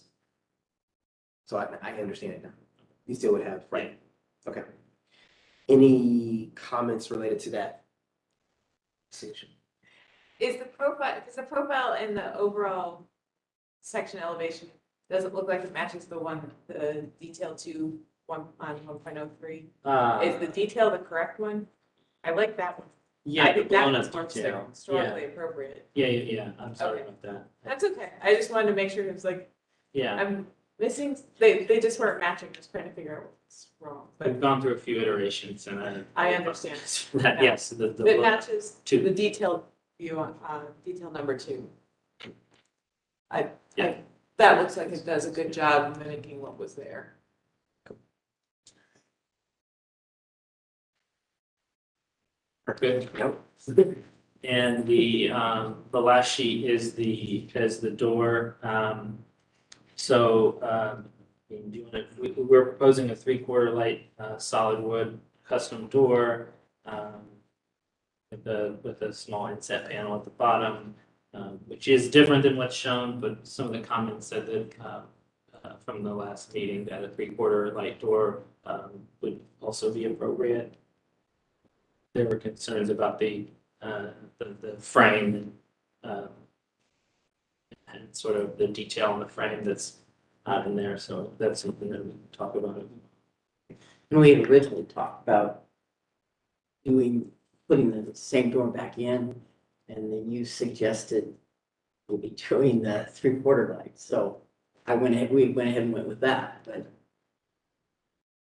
S1: So I understand it now. You still would have, right? Okay. Any comments related to that section?
S11: Is the profile in the overall section elevation, doesn't look like it matches the detail on 1.03? Is the detail the correct one? I like that one.
S19: Yeah,
S11: I think
S19: the
S11: that
S19: blown
S11: one's
S19: up
S11: more
S19: detail.
S11: historically appropriate.
S19: Yeah, I'm sorry
S11: Okay.
S19: about that.
S11: That's okay. I just wanted to make sure it was like,
S19: Yeah,
S11: I'm missing, they just weren't matching, just trying to figure out what's wrong. But
S19: we've gone through a few iterations and
S11: I understand.
S19: that, yes, the
S11: It
S19: look-
S11: matches
S19: two.
S11: the detailed view on, detail number 2. That looks like it does a good job mimicking what was there.
S19: Good. Yep. And the last sheet is the door. We're proposing a 3/4 light solid wood custom door with a small inset panel at the bottom, which is different than what's shown, but some of the comments said that from the last meeting that a 3/4 light door would also be appropriate. There were concerns about the frame and sort of the detail on the frame that's not in there, so that's something that we can talk about.
S20: And we had originally talked about putting the same door back in, and then you suggested we'll be doing the 3/4 light, so we went ahead and went with that, but.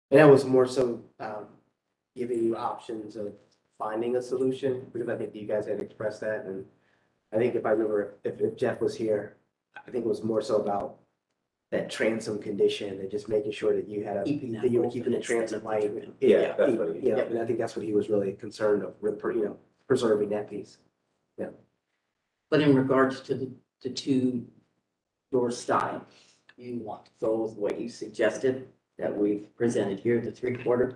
S1: And that was more so giving you options of finding a solution, because I think you guys had expressed that, and I think if I remember, if Jeff was here, I think it was more so about that transom condition and just making sure that you had that you were keeping the transom light.
S18: Yeah, that's what he-
S1: Yeah, and I think that's what he was really concerned of, preserving that piece. Yeah.
S20: But in regards to the two door style, you want to go with what you suggested that we've presented here, the 3/4?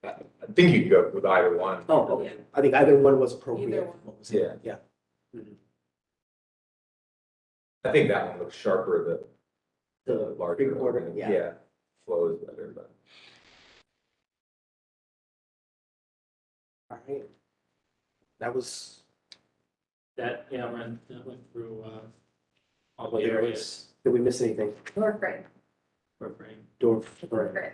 S12: I think you could go with either one.
S20: Oh, okay.
S1: I think either one was appropriate.
S11: Either one.
S12: Yeah.
S1: Yeah.
S12: I think that one looks sharper, the
S20: The
S12: larger.
S20: 3/4,
S12: opening.
S20: yeah.
S12: Yeah, flows better, but.
S1: All right. That was.
S19: That went through all the
S1: What areas?
S19: areas
S1: Did we miss anything?
S2: Door frame.
S19: for frame.
S1: Door
S2: Door
S1: frame.
S2: frame.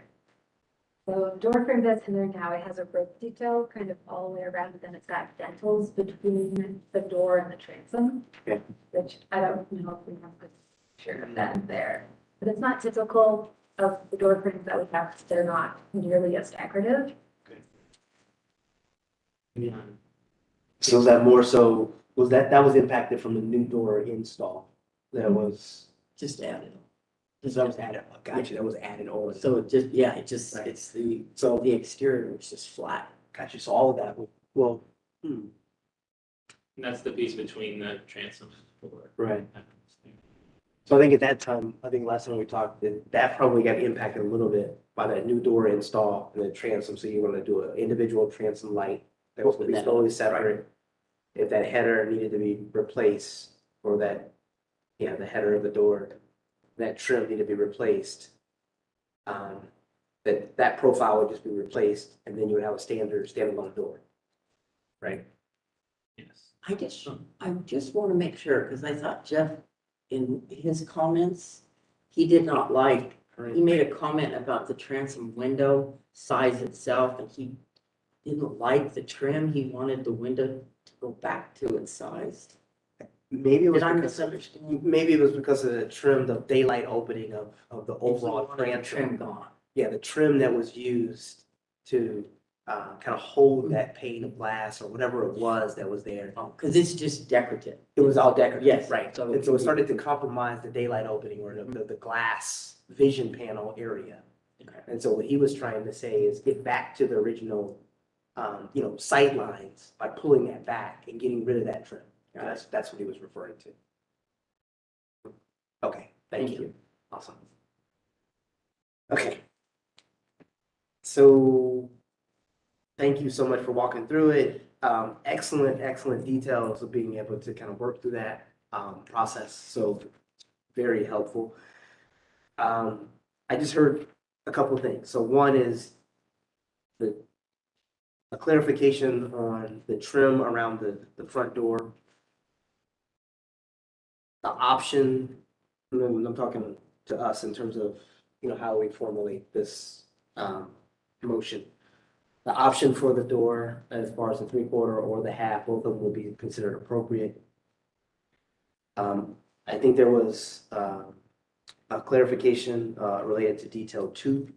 S2: So door frame that's in there now, it has a rope detail kind of all the way around, and then it's got dentals between the door and the transom.
S1: Okay.
S2: Which I don't know if we have a picture of that there, but it's not typical of the door frames that we have. They're not nearly as decorative.
S19: Yeah.
S1: So was that more so, that was impacted from the new door install? That was,
S20: Just added.
S1: that was added, gotcha, that was added on.
S20: So it just,
S1: Right.
S20: it's the exterior was just flat.
S1: Gotcha, so all of that, well,
S19: And that's the piece between the transom and the door.
S1: right. So I think at that time, I think last time we talked, that probably got impacted a little bit by that new door install and the transom. So you want to do an individual transom light that was going to be totally separate. If that header needed to be replaced, or the header of the door, that trim needed to be replaced, that profile would just be replaced, and then you would have a standalone door. Right?
S19: Yes.
S20: I just want to make sure, because I thought Jeff, in his comments, he did not like, he made a comment about the transom window size itself, and he didn't like the trim. He wanted the window to go back to its size.
S1: Maybe it was
S20: Did I
S1: because,
S20: misunderstand?
S1: maybe it was because of the trim, the daylight opening of the overall
S20: He wanted the trim
S1: transom.
S20: gone.
S1: Yeah, the trim that was used to kind of hold that pane of glass or whatever it was that was there.
S20: Oh, because it's just decorative.
S1: It was all decorative.
S20: Yes.
S1: Right.
S20: So-
S1: And so it started to compromise the daylight opening or the glass vision panel area. And so what he was trying to say is get back to the original sight lines by pulling that back and getting rid of that trim. That's what he was referring to. Okay, thank you. Awesome. Okay. So thank you so much for walking through it. Excellent details of being able to kind of work through that process. So very helpful. I just heard a couple of things. So one is a clarification on the trim around the front door. The option, and I'm talking to us in terms of, how we formulate this motion. The option for the door, as far as the 3/4 or the half, both of them will be considered appropriate. I think there was a clarification related to detail 2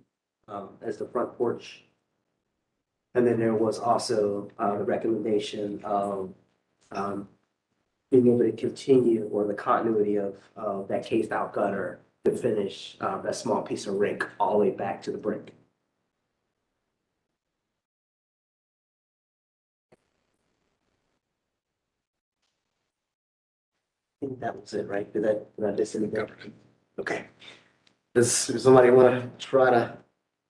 S1: as the front porch. And then there was also the recommendation of being able to continue, or the continuity of that cased out gutter to finish that small piece of rink all the way back to the brick. I think that was it, right? Did I miss anything? Okay. Does somebody want to try to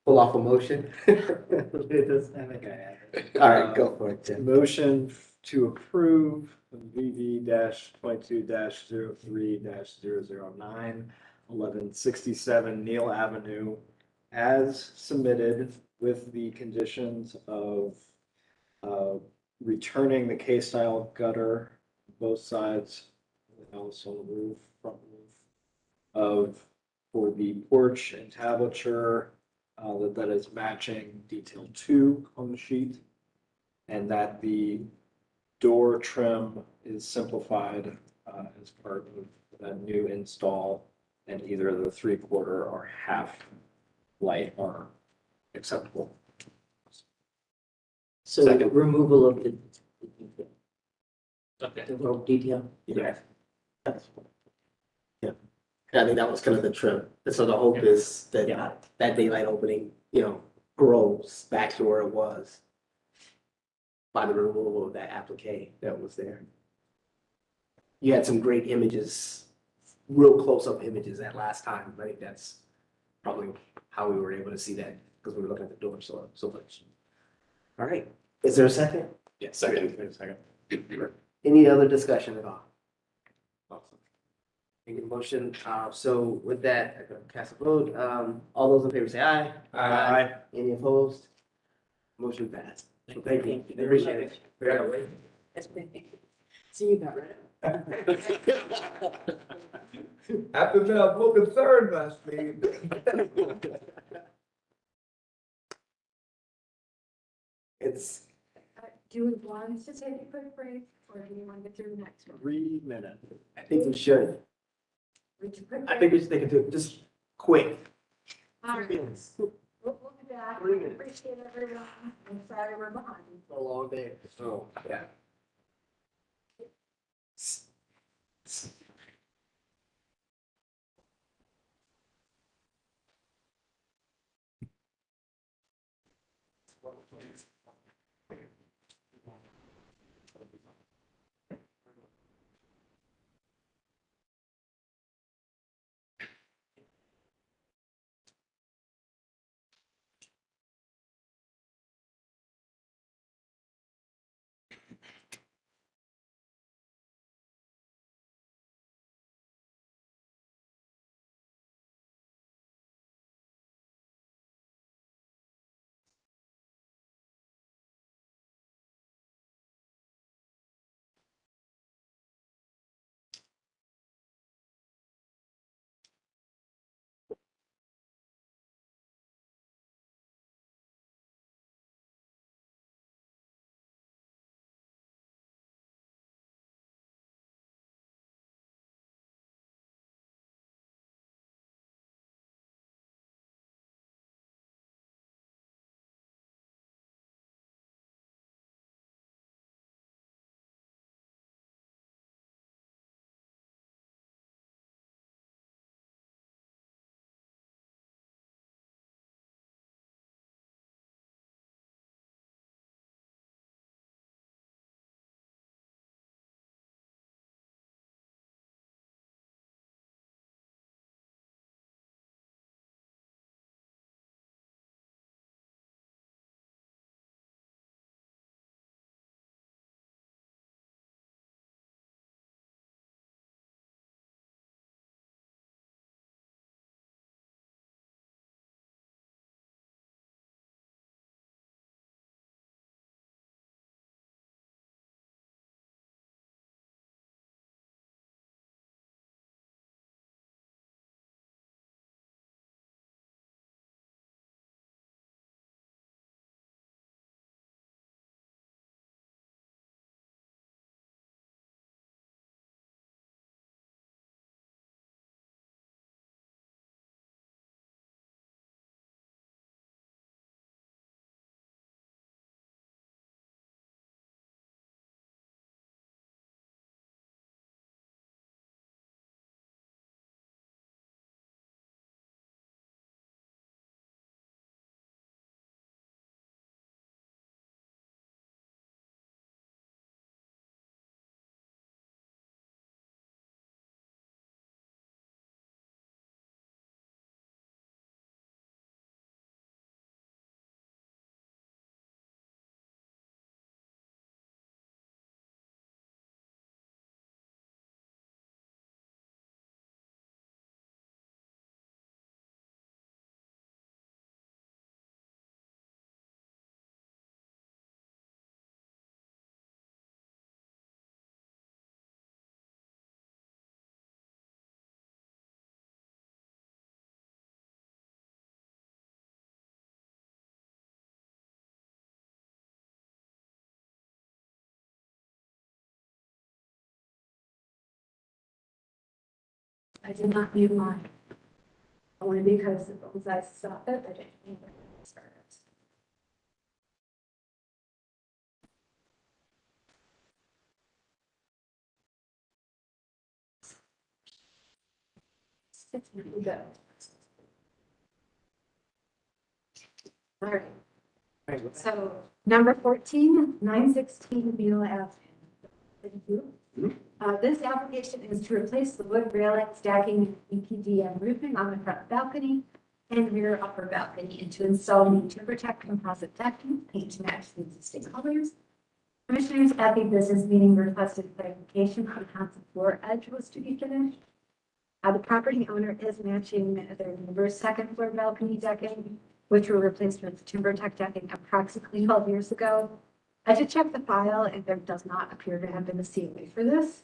S1: pull off a motion? It doesn't have a. All right, go for it, Tim.
S3: Motion to approve VV-22-03-009, 1167 Neal Avenue as submitted with the conditions of returning the K-style gutter both sides, also on the roof, front roof, for the porch entablature that is matching detail 2 on the sheet, and that the door trim is simplified as part of that new install, and either the 3/4 or half light are acceptable.
S20: So the removal of the
S19: Okay.
S20: the rope detail.
S1: Yeah. Yeah. I think that was kind of the trim. And so the hope is that that daylight opening, grows back to where it was by the removal of that applique that was there. You had some great images, real close-up images that last time. I think that's probably how we were able to see that, because we were looking at the door so much. All right. Is there a second?
S6: Yeah, second.
S1: Any other discussion at all? Awesome. Any motion? So with that, I'm gonna cast a vote. All those in favor say aye.
S3: Aye.
S1: Any opposed? Motion passed. Thank you. Appreciate it.
S20: See you got it.
S12: After that, more concerned last meeting.
S1: It's
S2: Do we want to take a quick break, or do we want to get through the next one?
S3: 3 minutes.
S1: I think we should. I think we should take it to just quick.
S2: All right. We'll be back. Appreciate everyone. I'm sorry we're behind.
S1: It's a long day. So, yeah.
S2: I did not mute mine. Only because once I stop it, I didn't know where to start it. Go. All right. So number 14, 916 Beale Avenue. Thank you. This application is to replace the wood railing, stacking, EPD and roofing on the front balcony and rear upper balcony, and to install new TimberTech composite decking, paint to match the existing colors. Commissioners at the business meeting requested clarification on how the floor edge was to be finished. The property owner is matching their neighbor's second floor balcony decking, which were replaced with TimberTech decking approximately 12 years ago. I did check the file and there does not appear to have been a COA for this.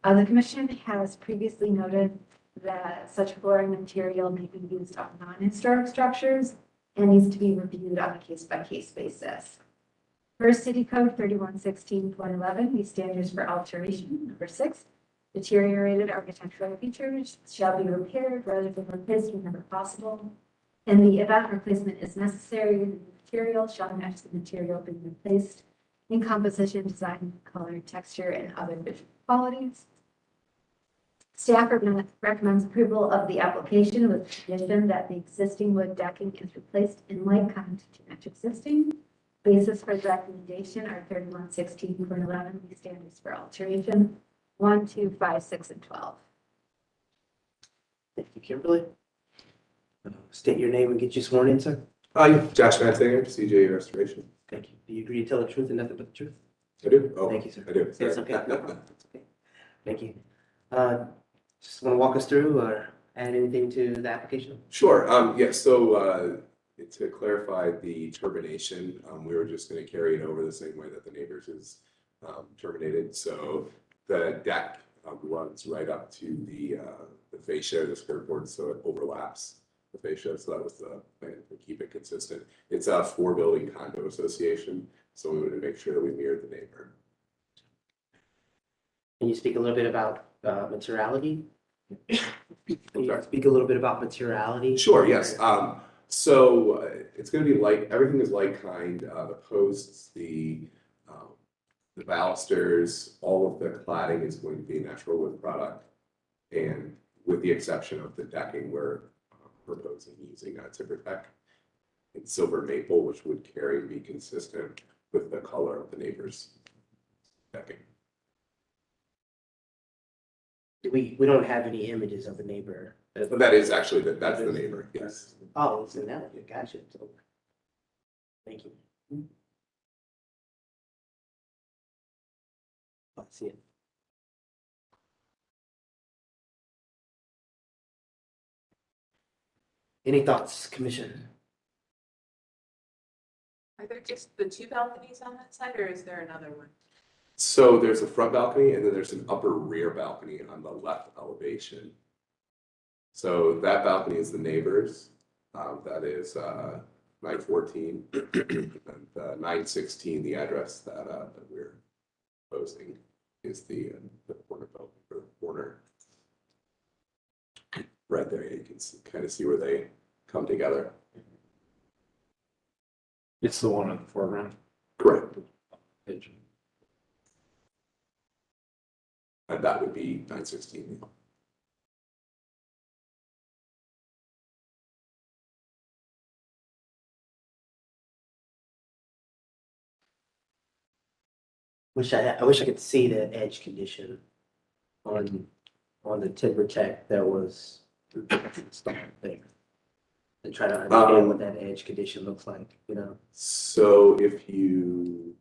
S2: The commission has previously noted that such flooring material may be used on non-historic structures and needs to be reviewed on a case-by-case basis. Per City Code 3116.11, the standards for alteration, number 6, deteriorated architectural features shall be repaired rather than replaced whenever possible. In the event replacement is necessary, the material shall match the material being replaced in composition, design, color, texture, and other visual qualities. Staff recommends approval of the application with the condition that the existing wood decking is replaced in like kind to match existing. Basis for the recommendation are 3116.11, the standards for alteration 1, 2, 5, 6, and 12.
S1: Thank you, Kimberly. State your name and get you sworn in, sir.
S21: Josh Mansinger, CJ Restoration.
S1: Thank you. Do you agree to tell the truth and nothing but the truth?
S21: I do. Oh,
S1: thank you, sir.
S21: I do.
S1: It's okay. No problem. It's okay. Thank you. Just want to walk us through or add anything to the application?
S21: Sure. Yeah. So to clarify the termination, we were just going to carry it over the same way that the neighbors is terminated. So the deck runs right up to the fascia, the skirtboard, so it overlaps the fascia. So that was the plan to keep it consistent. It's a 4-building condo association, so we wanted to make sure that we mirrored the neighbor.
S1: Can you speak a little bit about materiality? Can you speak a little bit about materiality?
S21: Sure, yes. So it's going to be like, everything is like kind, the posts, the balusters, all of the cladding is going to be natural wood product. And with the exception of the decking, we're proposing using TimberTech and silver maple, which would carry and be consistent with the color of the neighbor's decking.
S1: We don't have any images of the neighbor.
S21: But that is actually, that's the neighbor, yes.
S1: Oh, it's in that, gotcha. So, thank you. Oh, I see it. Any thoughts, Commission?
S11: Are there just the 2 balconies on that side, or is there another one?
S21: So there's a front balcony and then there's an upper rear balcony on the left elevation. So that balcony is the neighbors. That is 914 and 916. The address that we're proposing is the corner balcony for the corner. Right there, you can kind of see where they come together.
S3: It's the one in the foreground.
S21: Correct. And that would be 916.
S1: I wish I could see the edge condition on the TimberTech that was installed there. And try to understand what that edge condition looks like, you know?
S21: So if you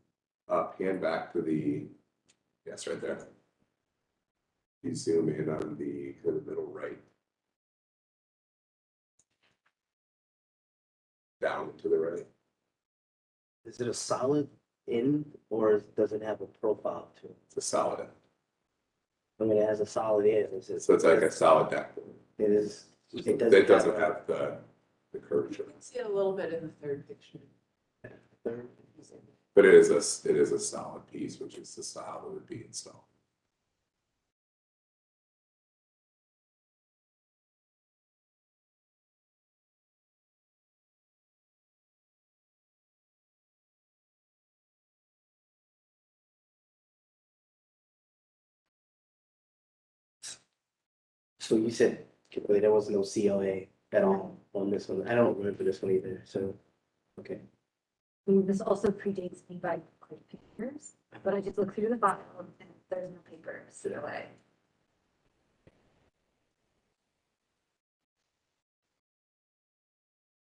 S21: pan back to the, yes, right there. You zoom in on the middle right. Down to the right.
S1: Is it a solid in or does it have a profile to it?
S21: It's a solid end.
S1: I mean, it has a solid in.
S21: So it's like a solid deck.
S1: It is.
S21: It doesn't have the curvature.
S11: I can see it a little bit in the third picture.
S21: But it is a solid piece, which is the style that would be installed.
S1: So you said, Kimberly, there was no CLA at all on this one. I don't remember this one either, so, okay.
S2: This also predates me by quite a few years, but I just looked through the file and there's no paper COA.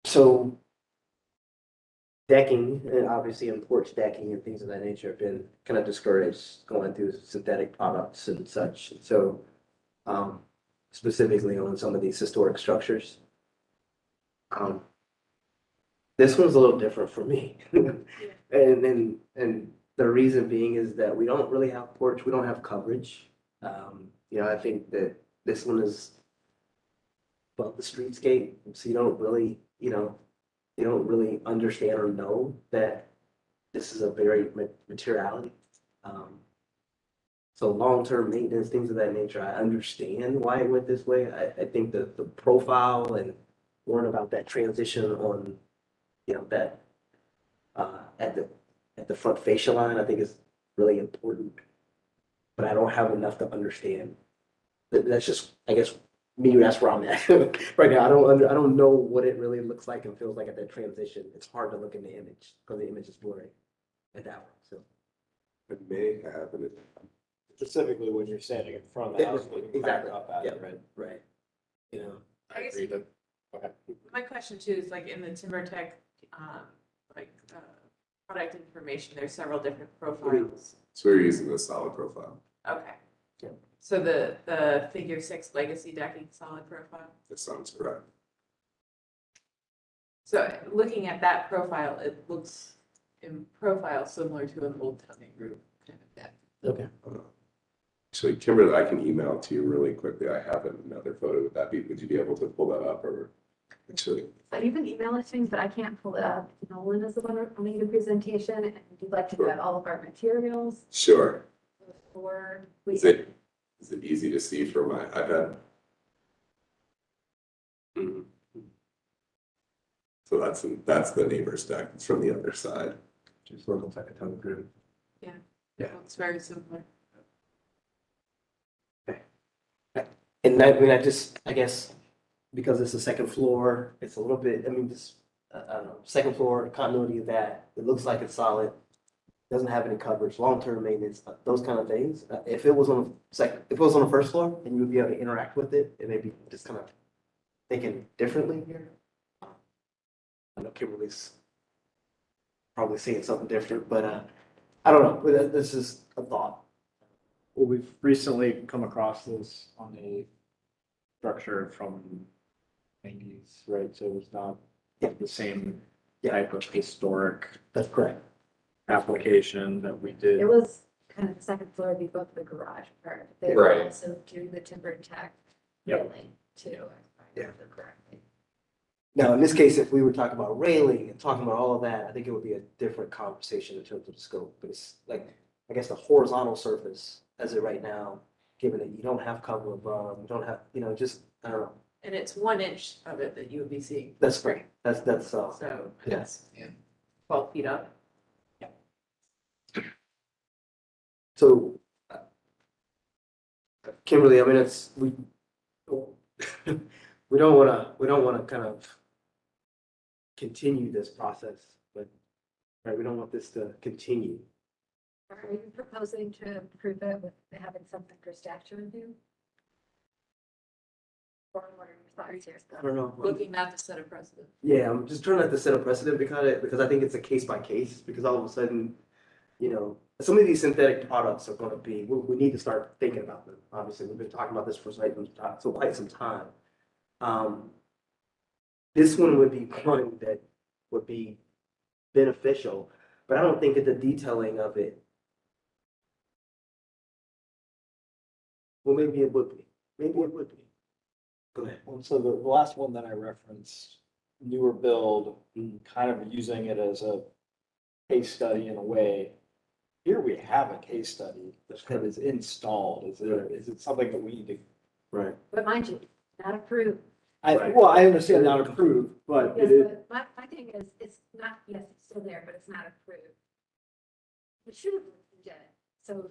S1: So decking, and obviously and porch decking and things of that nature have been kind of discouraged going through synthetic products and such. So specifically on some of these historic structures. This one's a little different for me. And the reason being is that we don't really have porch, we don't have coverage. I think that this one is above the streetscape, so you don't really, you don't really understand or know that this is a very materiality. So long-term maintenance, things of that nature, I understand why it went this way. I think that the profile and learn about that transition on, that at the front fascia line, I think is really important. But I don't have enough to understand. That's just, I guess, me, that's where I'm at right now. I don't know what it really looks like and feels like at that transition. It's hard to look in the image because the image is blurry at that one. So
S3: It may have, and
S5: Specifically when you're standing in front of the house, looking back up at it, right?
S1: right.
S11: I guess my question too is like in the Timber Tech, product information, there's several different profiles.
S21: So we're using the solid profile.
S11: Okay. So the figure 6 legacy decking solid profile.
S21: That sounds correct.
S11: So looking at that profile, it looks in profile similar to an old tongue group kind of deck.
S1: Okay.
S21: Actually, Kimberly, I can email to you really quickly. I have another photo. Would you be able to pull that up or actually?
S2: You can email it to me, but I can't pull it up. Nolan is the one running the presentation, and we'd like to get all of our materials.
S21: Sure.
S2: Before
S21: Is it easy to see from my iPad? Mhm. So that's the neighbor's deck. It's from the other side.
S1: Just looks like a ton of group.
S11: Yeah.
S1: Yeah.
S11: It's very similar.
S1: And I guess, because it's the second floor, it's a little bit, I don't know, second floor, continuity of that, it looks like it's solid, doesn't have any coverage, long-term maintenance, those kind of things. If it was on the first floor, and you would be able to interact with it, and maybe just kind of thinking differently here. I know Kimberly's probably seeing something different, but I don't know, but this is a thought.
S3: Well, we've recently come across this on a structure from 90s, right? So it's not the same type of historic.
S1: That's correct.
S3: Application that we did.
S2: It was kind of the second floor before the garage part. They
S3: Right.
S2: were also doing the Timber Tech
S3: Yep.
S2: railing too.
S1: Yeah. Now, in this case, if we were talking about railing and talking about all of that, I think it would be a different conversation in terms of the scope. But it's like, I guess the horizontal surface as it right now, given that you don't have cover above, you don't have, just, I don't know.
S11: And it's 1 inch of it that you would be seeing.
S1: That's great. That's
S11: So
S1: yeah.
S11: it's 12 feet up.
S1: So, Kimberly, I mean, we don't want to kind of continue this process, but right, we don't want this to continue.
S2: Are you proposing to approve it with having something for staff to review? Or what are your thoughts here?
S1: I don't know.
S11: Looking not to set a precedent.
S1: Yeah, I'm just trying not to set a precedent because I think it's a case by case, because all of a sudden, some of these synthetic products are going to be, we need to start thinking about them. Obviously, we've been talking about this for quite some time. This one would be one that would be beneficial, but I don't think that the detailing of it, well, maybe it would be. Maybe it would be. Go ahead.
S3: Well, so the last one that I referenced, newer build, kind of using it as a case study in a way. Here we have a case study that is installed. Is it something that we need to?
S1: Right.
S2: But mind you, not approved.
S3: Well, I understand not approved, but
S2: Yes,
S3: it is.
S2: but my thing is, it's not, yes, it's still there, but it's not approved. It should have been dead, so.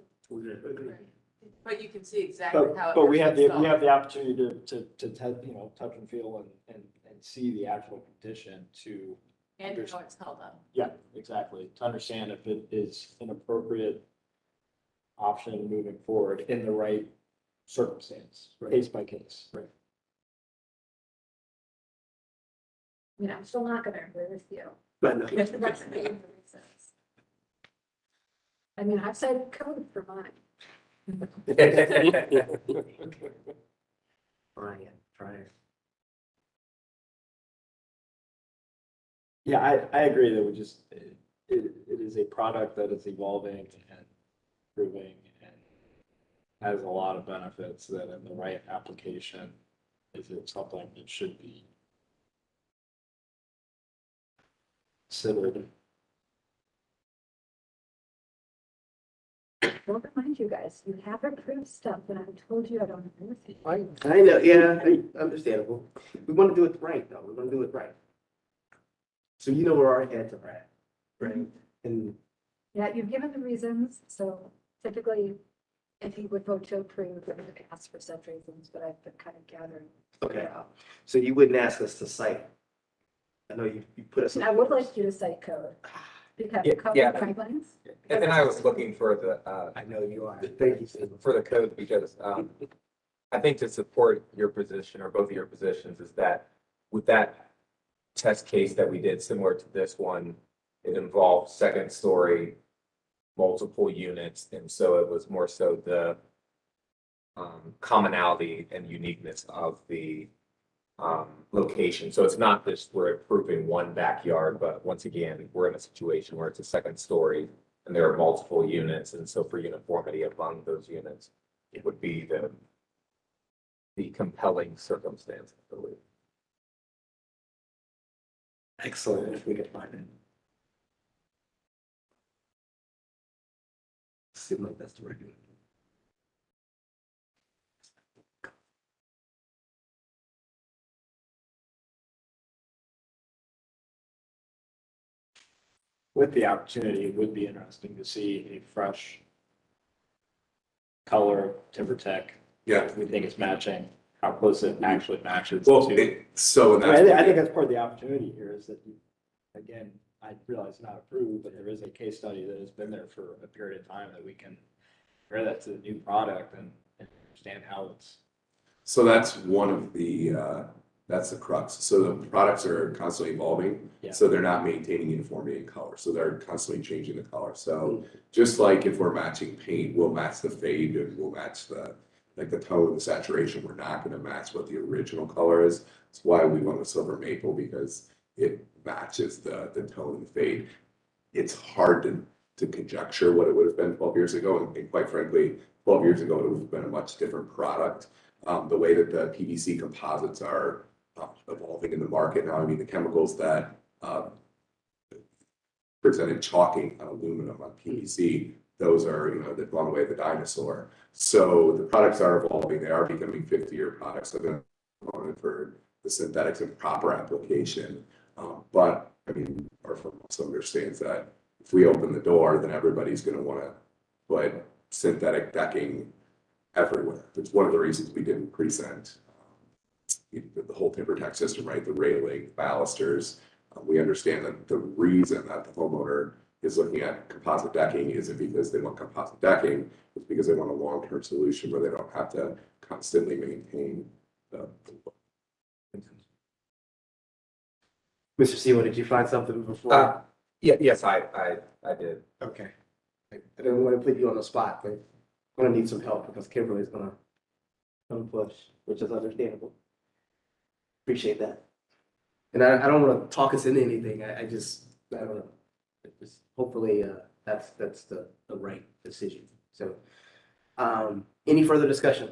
S11: But you can see exactly how it.
S3: But we have the,
S11: installed.
S3: we have the opportunity to, touch and feel and see the actual condition to.
S11: And how it's held up.
S3: Yeah, exactly. To understand if it is an appropriate option moving forward in the right circumstance, case by case. Right.
S2: I mean, I'm still not gonna agree with you.
S1: But no.
S2: That's the reasons. I mean, I've cited code for mine.
S1: Try it.
S3: Yeah, I agree that it is a product that is evolving and improving and has a lot of benefits that in the right application, is it something that should be considered.
S2: Don't remind you guys, you have approved stuff and I've told you I don't agree with you.
S1: I know, yeah, understandable. We want to do it right, though. We want to do it right. So you know where our heads are at, right? And
S2: Yeah, you've given the reasons, so typically, if you would vote to approve, I would ask for such reasons, but I've been kind of gathering.
S1: okay, so you wouldn't ask us to cite. I know you put us.
S2: I would like you to cite code. Because code
S12: Yeah.
S2: guidelines.
S12: And I was looking for the,
S1: I know you are. Thank you, Steve.
S12: for the code because, I think to support your position or both of your positions is that with that test case that we did similar to this one, it involved second story, multiple units. And so it was more so the commonality and uniqueness of the location. So it's not just we're improving one backyard, but once again, we're in a situation where it's a second story and there are multiple units. And so for uniformity among those units, it would be the compelling circumstance, I believe.
S1: Excellent, if we could find it. Seems like that's the right.
S3: With the opportunity, it would be interesting to see a fresh color timber tech.
S21: Yeah.
S3: We think it's matching, how close it actually matches.
S21: Well,
S3: to-
S21: that's.
S3: I think that's part of the opportunity here is that, again, I realize it's not approved, but there is a case study that has been there for a period of time that we can compare that to the new product and understand how it's.
S21: So that's one of the, that's the crux. So the products are constantly evolving.
S3: Yeah.
S21: So they're not maintaining uniformity in color. So they're constantly changing the color. So just like if we're matching paint, we'll match the fade and we'll match the tone, the saturation. We're not going to match what the original color is. That's why we went with silver maple because it matches the tone and the fade. It's hard to conjecture what it would have been 12 years ago. And quite frankly, 12 years ago, it would have been a much different product. The way that the PVC composites are evolving in the market now. I mean, the chemicals that presented chalking on aluminum on PVC, those are, they've gone away the dinosaur. So the products are evolving. They are becoming 50-year products. They're going to for the synthetics and proper application. But I mean, our firm also understands that if we open the door, then everybody's going to want to put synthetic decking everywhere. It's one of the reasons we didn't present the whole timber tax system, right? The railing, balusters. We understand that the reason that the homeowner is looking at composite decking isn't because they want composite decking, it's because they want a long-term solution where they don't have to constantly maintain the.
S1: Mr. Seawood, did you find something before?
S12: Yes, I did.
S1: Okay. I didn't want to put you on the spot, but I'm gonna need some help because Kimberly's gonna push, which is understandable. Appreciate that. And I don't want to talk us into anything. I don't know. Just hopefully that's the right decision. So any further discussion?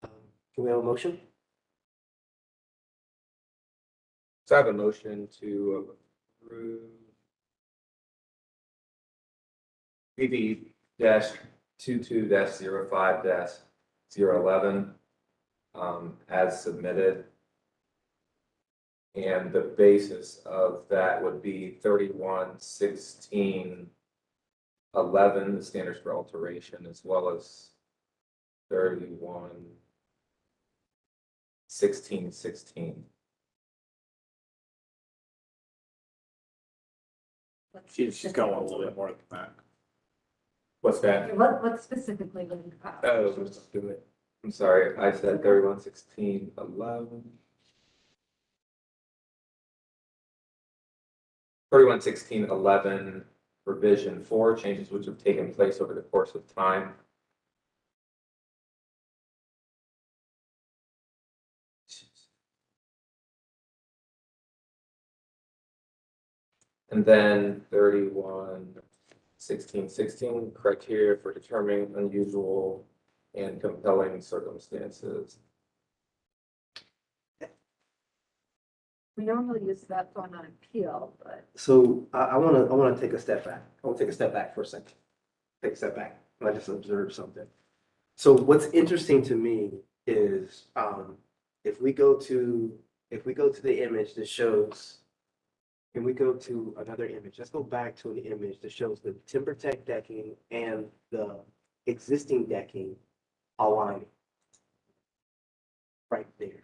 S1: Can we have a motion?
S12: So I have a motion to approve BV-22-05-011 as submitted. And the basis of that would be 3116 11, the standards for alteration, as well as 31, 16, 16.
S3: She's going a little bit more than that.
S12: What's that?
S2: What specifically would you?
S12: Oh, let's do it. I'm sorry, I said 31, 16, 11. 31, 16, 11, revision 4, changes which have taken place over the course of time. And then 31, 16, 16, criteria for determining unusual and compelling circumstances.
S2: We normally use that one on appeal, but
S1: So I wanna take a step back. I wanna take a step back for a second. Take a step back. And I just observed something. So what's interesting to me is, if we go to the image that shows, can we go to another image? Let's go back to an image that shows the timber tech decking and the existing decking aligning. Right there.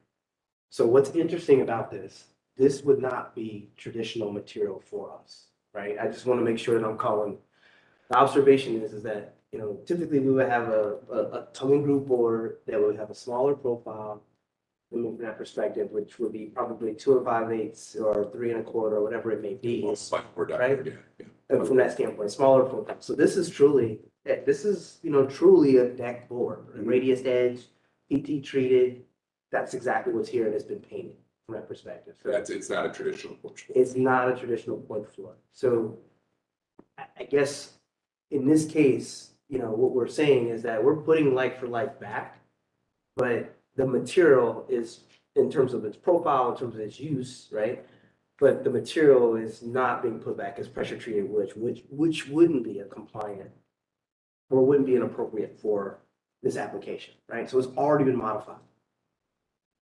S1: So what's interesting about this would not be traditional material for us, right? I just want to make sure that I'm calling. The observation is that, you know, typically we would have a tongue group board that would have a smaller profile. From that perspective, which would be probably 2 5/8 or 3 1/4, or whatever it may be, right? And from that standpoint, smaller profile. So this is truly, you know, truly a deck board, radius edge, PT treated. That's exactly what's here and it's been painted from that perspective. So
S21: It's not a traditional porch.
S1: it's not a traditional wood floor. So I guess in this case, you know, what we're saying is that we're putting like for like back, but the material is, in terms of its profile, in terms of its use, right? But the material is not being put back as pressure treated wood, which wouldn't be a compliant or wouldn't be inappropriate for this application, right? So it's already been modified.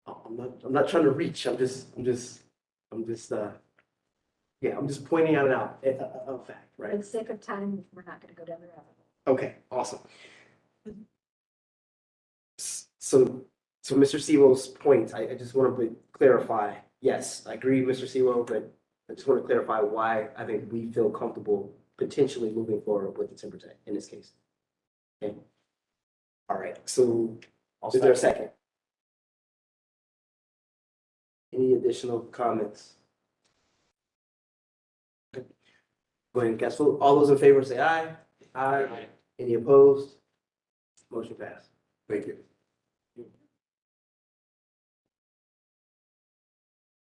S1: I'm not trying to reach. I'm just pointing out a fact,
S2: for
S1: right?
S2: the sake of time, we're not gonna go down the rabbit hole.
S1: Okay, awesome. So Mr. Sewell's point, I just want to clarify, yes, I agree, Mr. Sewell, but I just want to clarify why I think we feel comfortable potentially moving forward with the timber tech in this case. Okay. All right, so is there a second? Any additional comments? Okay. Go ahead and cast vote. All those in favor say aye. Aye. Any opposed? Motion passed.
S21: Thank you.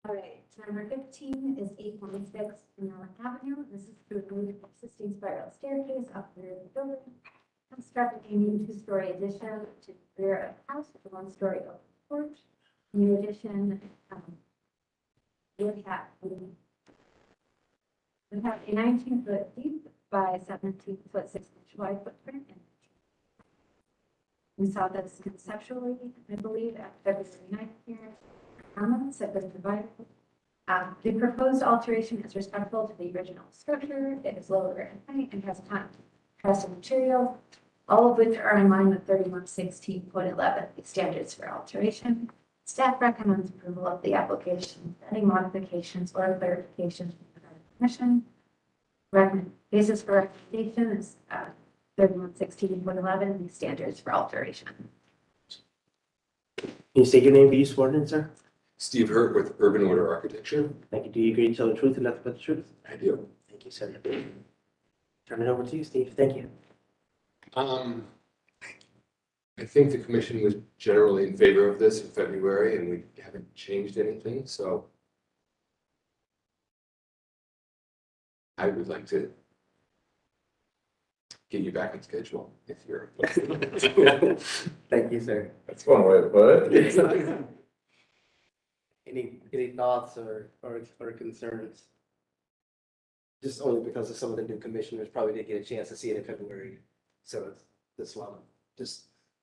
S2: All right, number 15 is 816 Renner Avenue. This is to remove existing spiral staircase up the rear of the building. Construct a new 2-story addition to the rear of the house with a 1-story open porch. New addition would have a 19-foot deep by 17-foot 6-inch wide footprint. And we saw this conceptually, I believe, at February 9th here. Comments have been provided. The proposed alteration is respectful to the original structure. It is lower in height and has contrasted material, all of which are in line with 3116.11, the standards for alteration. Staff recommends approval of the application. Any modifications or clarifications from the commission. Basis for recommendation is 3116.11, the standards for alteration.
S1: Can you state your name, be you sworn in, sir?
S21: Steve Hurt with Urban Order Architecture.
S1: Thank you. Do you agree to tell the truth and nothing but the truth?
S21: I do.
S1: Thank you, sir. Turn it over to you, Steve. Thank you.
S21: I think the commission was generally in favor of this in February, and we haven't changed anything, so I would like to get you back on schedule if you're.
S1: Thank you, sir.
S12: That's one way to put it.
S1: Any thoughts or concerns? Just only because of some of the new commissioners probably didn't get a chance to see it in February. So it's this one.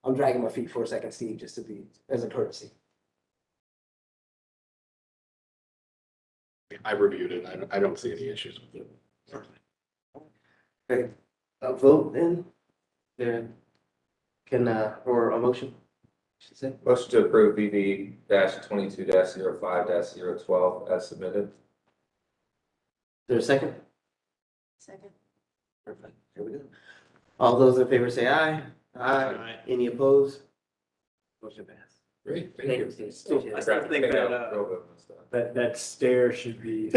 S1: I'm dragging my feet for a second, Steve, just to be as a courtesy.
S3: I reviewed it. I don't see any issues with it.
S1: Okay. a vote then? There can, or a motion, I should say.
S12: Motion to approve BB -22 -05 -012 as submitted.
S1: Is there a second?
S20: Second.
S1: Perfect. Here we go. All those in favor say aye.
S12: Aye.
S1: Any opposed? Motion passed.
S12: Great,
S1: Thank you, Steve. Appreciate
S17: I
S1: it.
S17: still think that,
S12: Real good stuff.
S17: that stair should be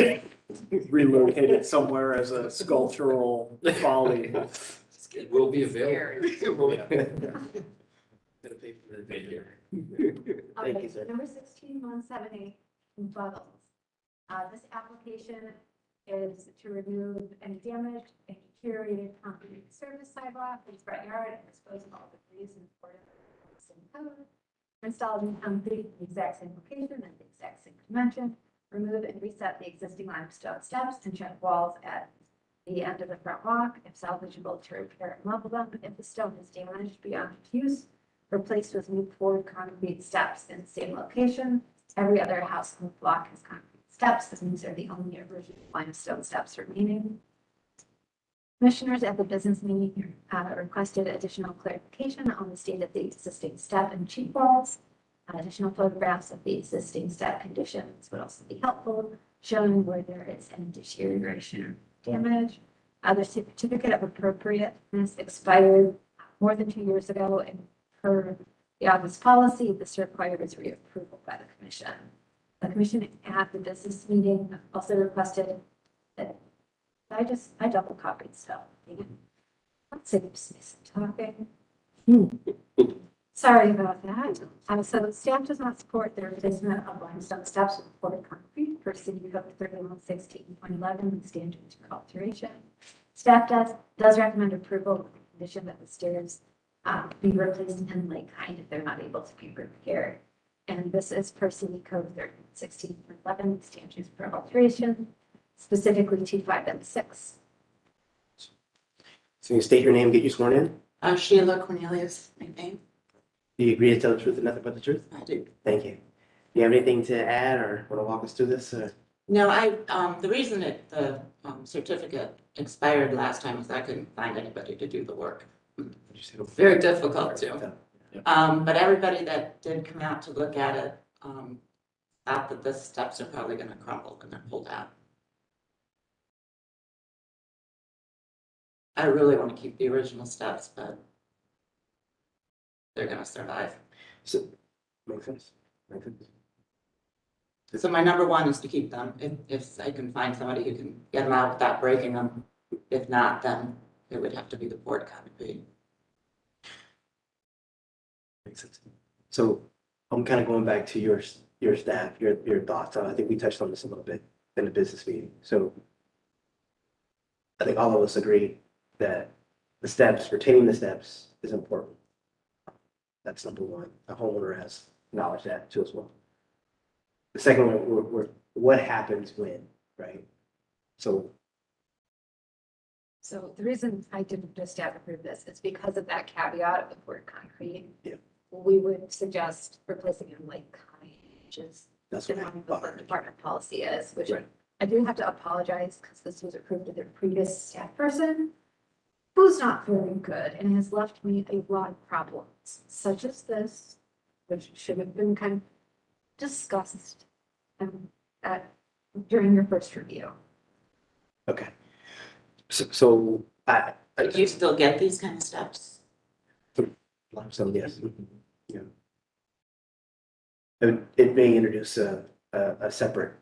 S17: relocated somewhere as a sculptural folly.
S13: It will be available.
S1: Gonna pay for the video.
S2: Okay,
S1: Thank you, sir.
S2: number 16178, rebuttals. This application is to remove any damaged and deteriorated concrete surface sidewalk in the front yard and dispose of all debris in accordance with the same code. Install new concrete in the exact same location and the exact same dimension. Remove and reset the existing limestone steps and check walls at the end of the front walk. If salvageable, to repair and level them. If the stone is damaged beyond use, replaced with new poured concrete steps in the same location. Every other house on the block has concrete steps. This means they're the only original limestone steps remaining. Commissioners at the business meeting requested additional clarification on the state of the existing step and cheek walls. Additional photographs of the existing step conditions would also be helpful, showing where there is any deterioration or damage. The certificate of appropriateness expired more than 2 years ago, and per the office policy, this requires reapproval by the commission. The commission at the business meeting also requested that I double copied stuff. Let's see, talking. Sorry about that. So staff does not support the replacement of limestone steps with poured concrete per City Code 3116.11 and standards for alteration. Staff does recommend approval with the condition that the stairs be replaced in like kind if they're not able to be repaired. And this is per City Code 3116.11 standards for alteration, specifically 25M6.
S1: So you state your name, get you sworn in?
S20: Sheila Cornelius, my name.
S1: Do you agree to tell the truth and nothing but the truth?
S20: I do.
S1: Thank you. Do you have anything to add or want to walk us through this?
S20: No, the reason that the certificate expired last time is I couldn't find anybody to do the work. Very difficult to. But everybody that did come out to look at it, thought that the steps are probably gonna crumble when they're pulled out. I really want to keep the original steps, but they're gonna survive.
S1: So, makes sense. Makes sense.
S20: So my number one is to keep them, if I can find somebody who can get them out without breaking them. If not, then it would have to be the poured concrete.
S1: Makes sense. So I'm kind of going back to your staff, your thoughts. I think we touched on this a little bit in the business meeting. So I think all of us agree that the steps, retaining the steps is important. That's number one. The homeowner has acknowledged that too as well. The second one, what happens when, right? So
S2: The reason I didn't just approve this is because of that caveat of the poured concrete.
S1: Yeah.
S2: We would suggest replacing it like kind, which is
S1: that's
S2: what the department policy is, which
S1: Right.
S2: I do have to apologize because this was approved to the previous staff person who's not very good and has left me a lot of problems, such as this, which should have been kind of discussed during your first review.
S1: Okay. So I
S20: Do you still get these kind of steps?
S1: Limestone, yes. Yeah. It may introduce a separate,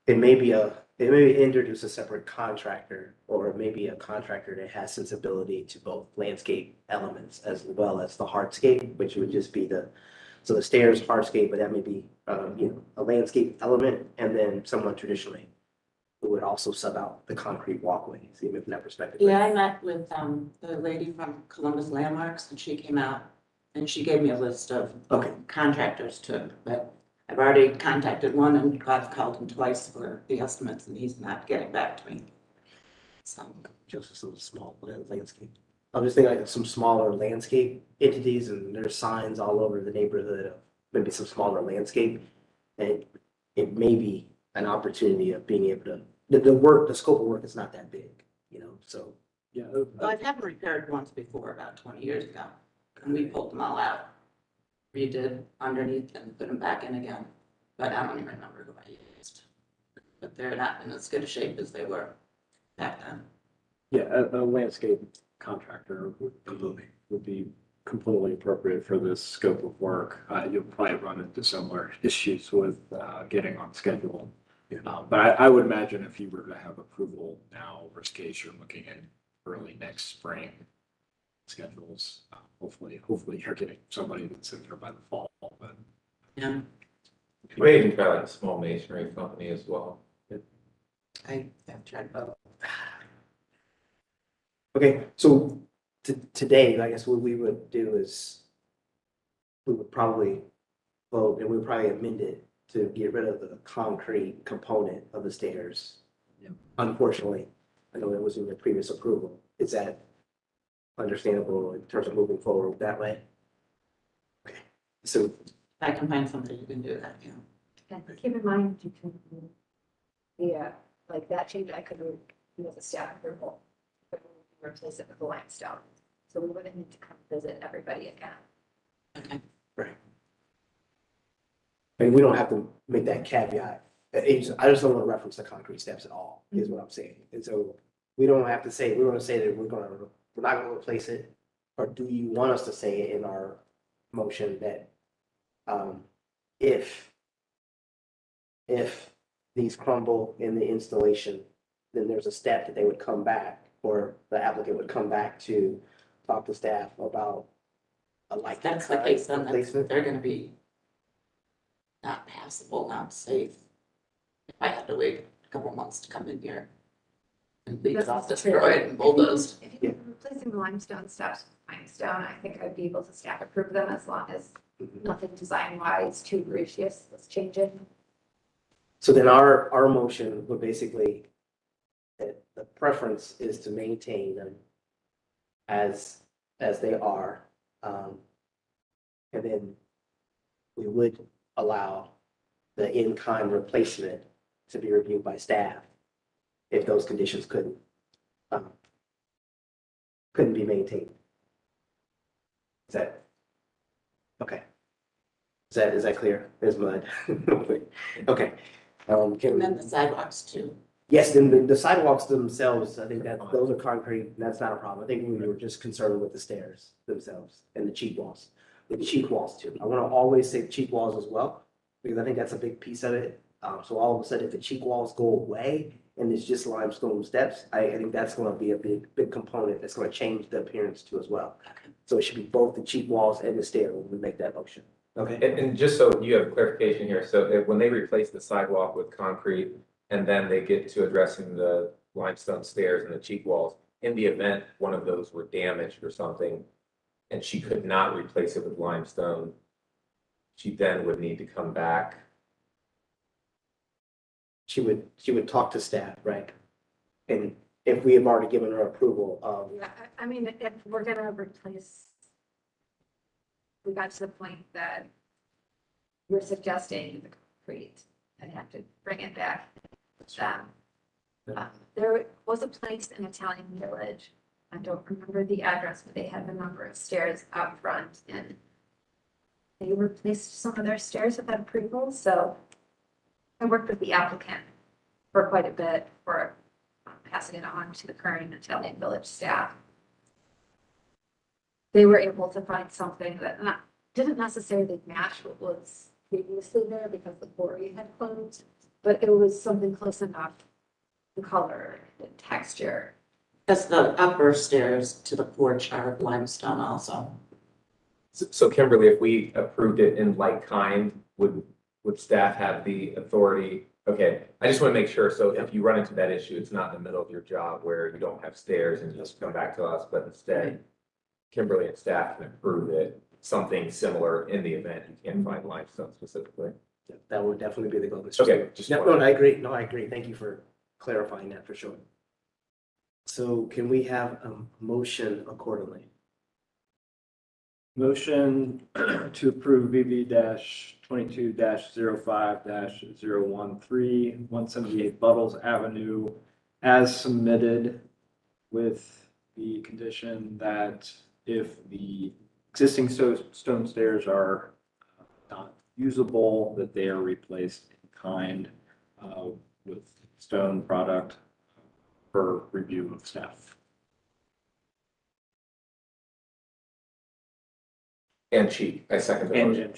S1: it may introduce a separate contractor, or maybe a contractor that has sensibility to both landscape elements as well as the hardscape, which would just be the stairs hardscape, but that may be, a landscape element, and then someone traditionally who would also sub out the concrete walkways, even from that perspective.
S20: Yeah, I met with the lady from Columbus Landmarks, and she came out and she gave me a list of contractors too. But I've already contacted one and I've called him twice for the estimates, and he's not getting back to me. So
S1: Just some small landscape. I'm just thinking like some smaller landscape entities, and there's signs all over the neighborhood of maybe some smaller landscape. And it may be an opportunity of being able to, the scope of work is not that big, so
S8: Yeah. Well, I've had them repaired once before, about 20 years ago, and we pulled them all out. Redid underneath and put them back in again, but I don't even remember who I used. But they're not in as good a shape as they were back then.
S3: Yeah, a landscape contractor would be completely appropriate for this scope of work. You'll probably run into similar issues with getting on schedule. But I would imagine if you were to have approval now, worst case, you're looking at early next spring schedules. Hopefully you're getting somebody that's in there by the fall, but.
S8: Yeah.
S12: Maybe even try like a small masonry company as well.
S8: I have tried both.
S1: Okay, so today, I guess what we would do is we would probably vote and we would probably amend it to get rid of the concrete component of the stairs. Unfortunately, I know it was in your previous approval. Is that understandable in terms of moving forward that way? Okay, so
S8: If I can find somebody who can do that, yeah.
S2: And keep in mind, you can, yeah, like that change, I could do with a staff approval. But we would replace it with the limestone. So we wouldn't need to come visit everybody again.
S8: Okay.
S1: right. And we don't have to make that caveat. I just don't want to reference the concrete steps at all, is what I'm saying. And so we don't have to say, we want to say that we're not going to replace it. Or do you want us to say it in our motion that if these crumble in the installation, then there's a step that they would come back, or the applicant would come back to talk to staff about
S8: If that's the case, then
S1: replacement?
S8: they're gonna be not passable, not safe. If I had to wait a couple months to come in here and leave it all destroyed and bulldozed.
S2: If you're replacing the limestone steps with limestone, I think I'd be able to staff approve them as long as nothing design wise too egregious was changing.
S1: So then our motion would basically, that the preference is to maintain them as they are. And then we would allow the in-kind replacement to be reviewed by staff if those conditions couldn't be maintained. Is that, okay. Is that clear? There's mud. Okay.
S8: And then the sidewalks too.
S1: Yes, then the sidewalks themselves, I think that those are concrete, that's not a problem. I think we were just concerned with the stairs themselves and the cheek walls. The cheek walls too. I want to always say cheek walls as well, because I think that's a big piece of it. So all of a sudden, if the cheek walls go away and it's just limestone steps, I think that's going to be a big component that's going to change the appearance too as well. So it should be both the cheek walls and the stair when we make that motion. Okay.
S12: And just so you have clarification here, so when they replace the sidewalk with concrete and then they get to addressing the limestone stairs and the cheek walls, in the event one of those were damaged or something, and she could not replace it with limestone, she then would need to come back.
S1: She would talk to staff, right? And if we have already given her approval,
S2: Yeah, I mean, if we're gonna replace, we got to the point that we're suggesting the concrete and have to bring it back. There was a place in Italian Village, I don't remember the address, but they had a number of stairs out front and they replaced some of their stairs without approval, so I worked with the applicant for quite a bit for passing it on to the current Italian Village staff. They were able to find something that didn't necessarily match what was previously there because the quarry had closed, but it was something close enough, the color, the texture.
S8: Because the upper stairs to the porch are limestone also.
S12: So Kimberly, if we approved it in like kind, would staff have the authority? Okay, I just want to make sure, so if you run into that issue, it's not in the middle of your job where you don't have stairs and you just come back to us, but instead Kimberly and staff can approve it, something similar in the event you can't find limestone specifically.
S1: that would definitely be the goal.
S12: Okay, just
S1: No,
S12: wanted-
S1: I agree. No, I agree. Thank you for clarifying that for sure. So can we have a motion accordingly?
S3: Motion to approve VB-22-05-013, 178 Buttles Avenue as submitted with the condition that if the existing stone stairs are not usable, that they are replaced in kind with stone product for review of staff.
S12: And cheap, I second the motion.
S3: And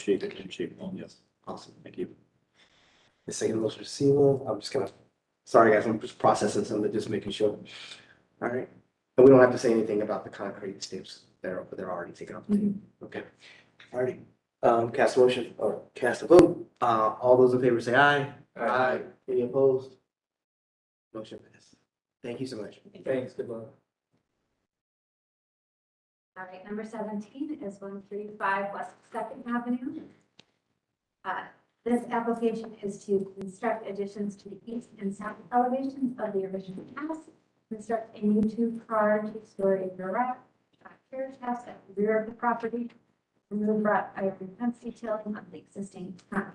S3: cheap, oh, yes.
S1: Awesome.
S3: Thank you.
S1: The second motion is Seymour. I'm just gonna, sorry guys, I'm just processing something, just making sure. All right. And we don't have to say anything about the concrete steps. They're already taken off. Okay. All right. Cast a motion or cast a vote. All those in favor say aye. Aye. Any opposed? Motion passed. Thank you so much.
S5: Thanks, good luck.
S2: All right, number 17 is 135 West Second Avenue. This application is to construct additions to the east and south elevations of the original house, construct a new two-car, two-story garage, carriage house at the rear of the property, remove wrought iron fence detailing on the existing front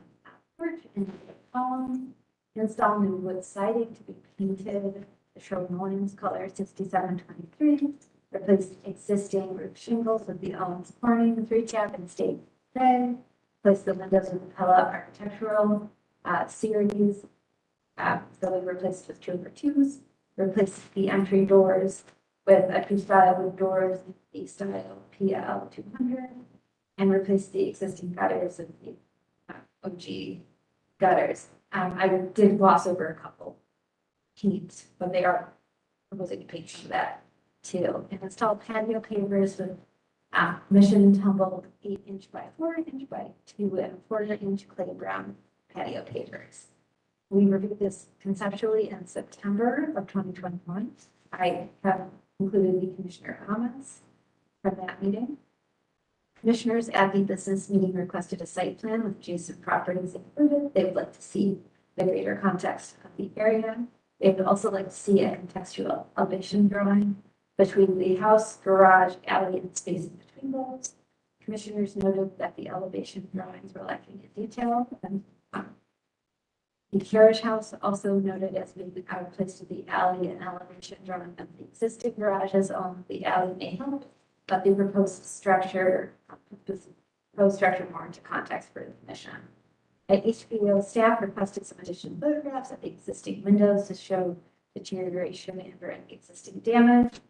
S2: porch and columns, install new wood siding to be painted the Sherwin-Williams color 6723, replace existing roof shingles with the Owens Corning 3-cap and state red, place the windows with the Pella architectural series, so we replaced with 2x2s, replace the entry doors with a two-style with doors, the style PL 200, and replace the existing gutters with the OG gutters. I did gloss over a couple heaps, but they are proposing to paint some of that too. And install patio pavers with mission tumbled 8-inch by 4-inch by 2¼ clay brown patio pavers. We reviewed this conceptually in September of 2021. I have included the commissioner comments from that meeting. Commissioners at the business meeting requested a site plan with adjacent properties included. They would like to see the greater context of the area. They would also like to see a contextual elevation drawing between the house, garage, alley, and spaces between those. Commissioners noted that the elevation drawings were lacking in detail. And the carriage house also noted as being out of place to the alley and elevation drawing of the existing garages on the alley may help, but the proposed structure more into context for the commission. At HPO, staff requested some additional photographs of the existing windows to show deterioration and or any existing damage.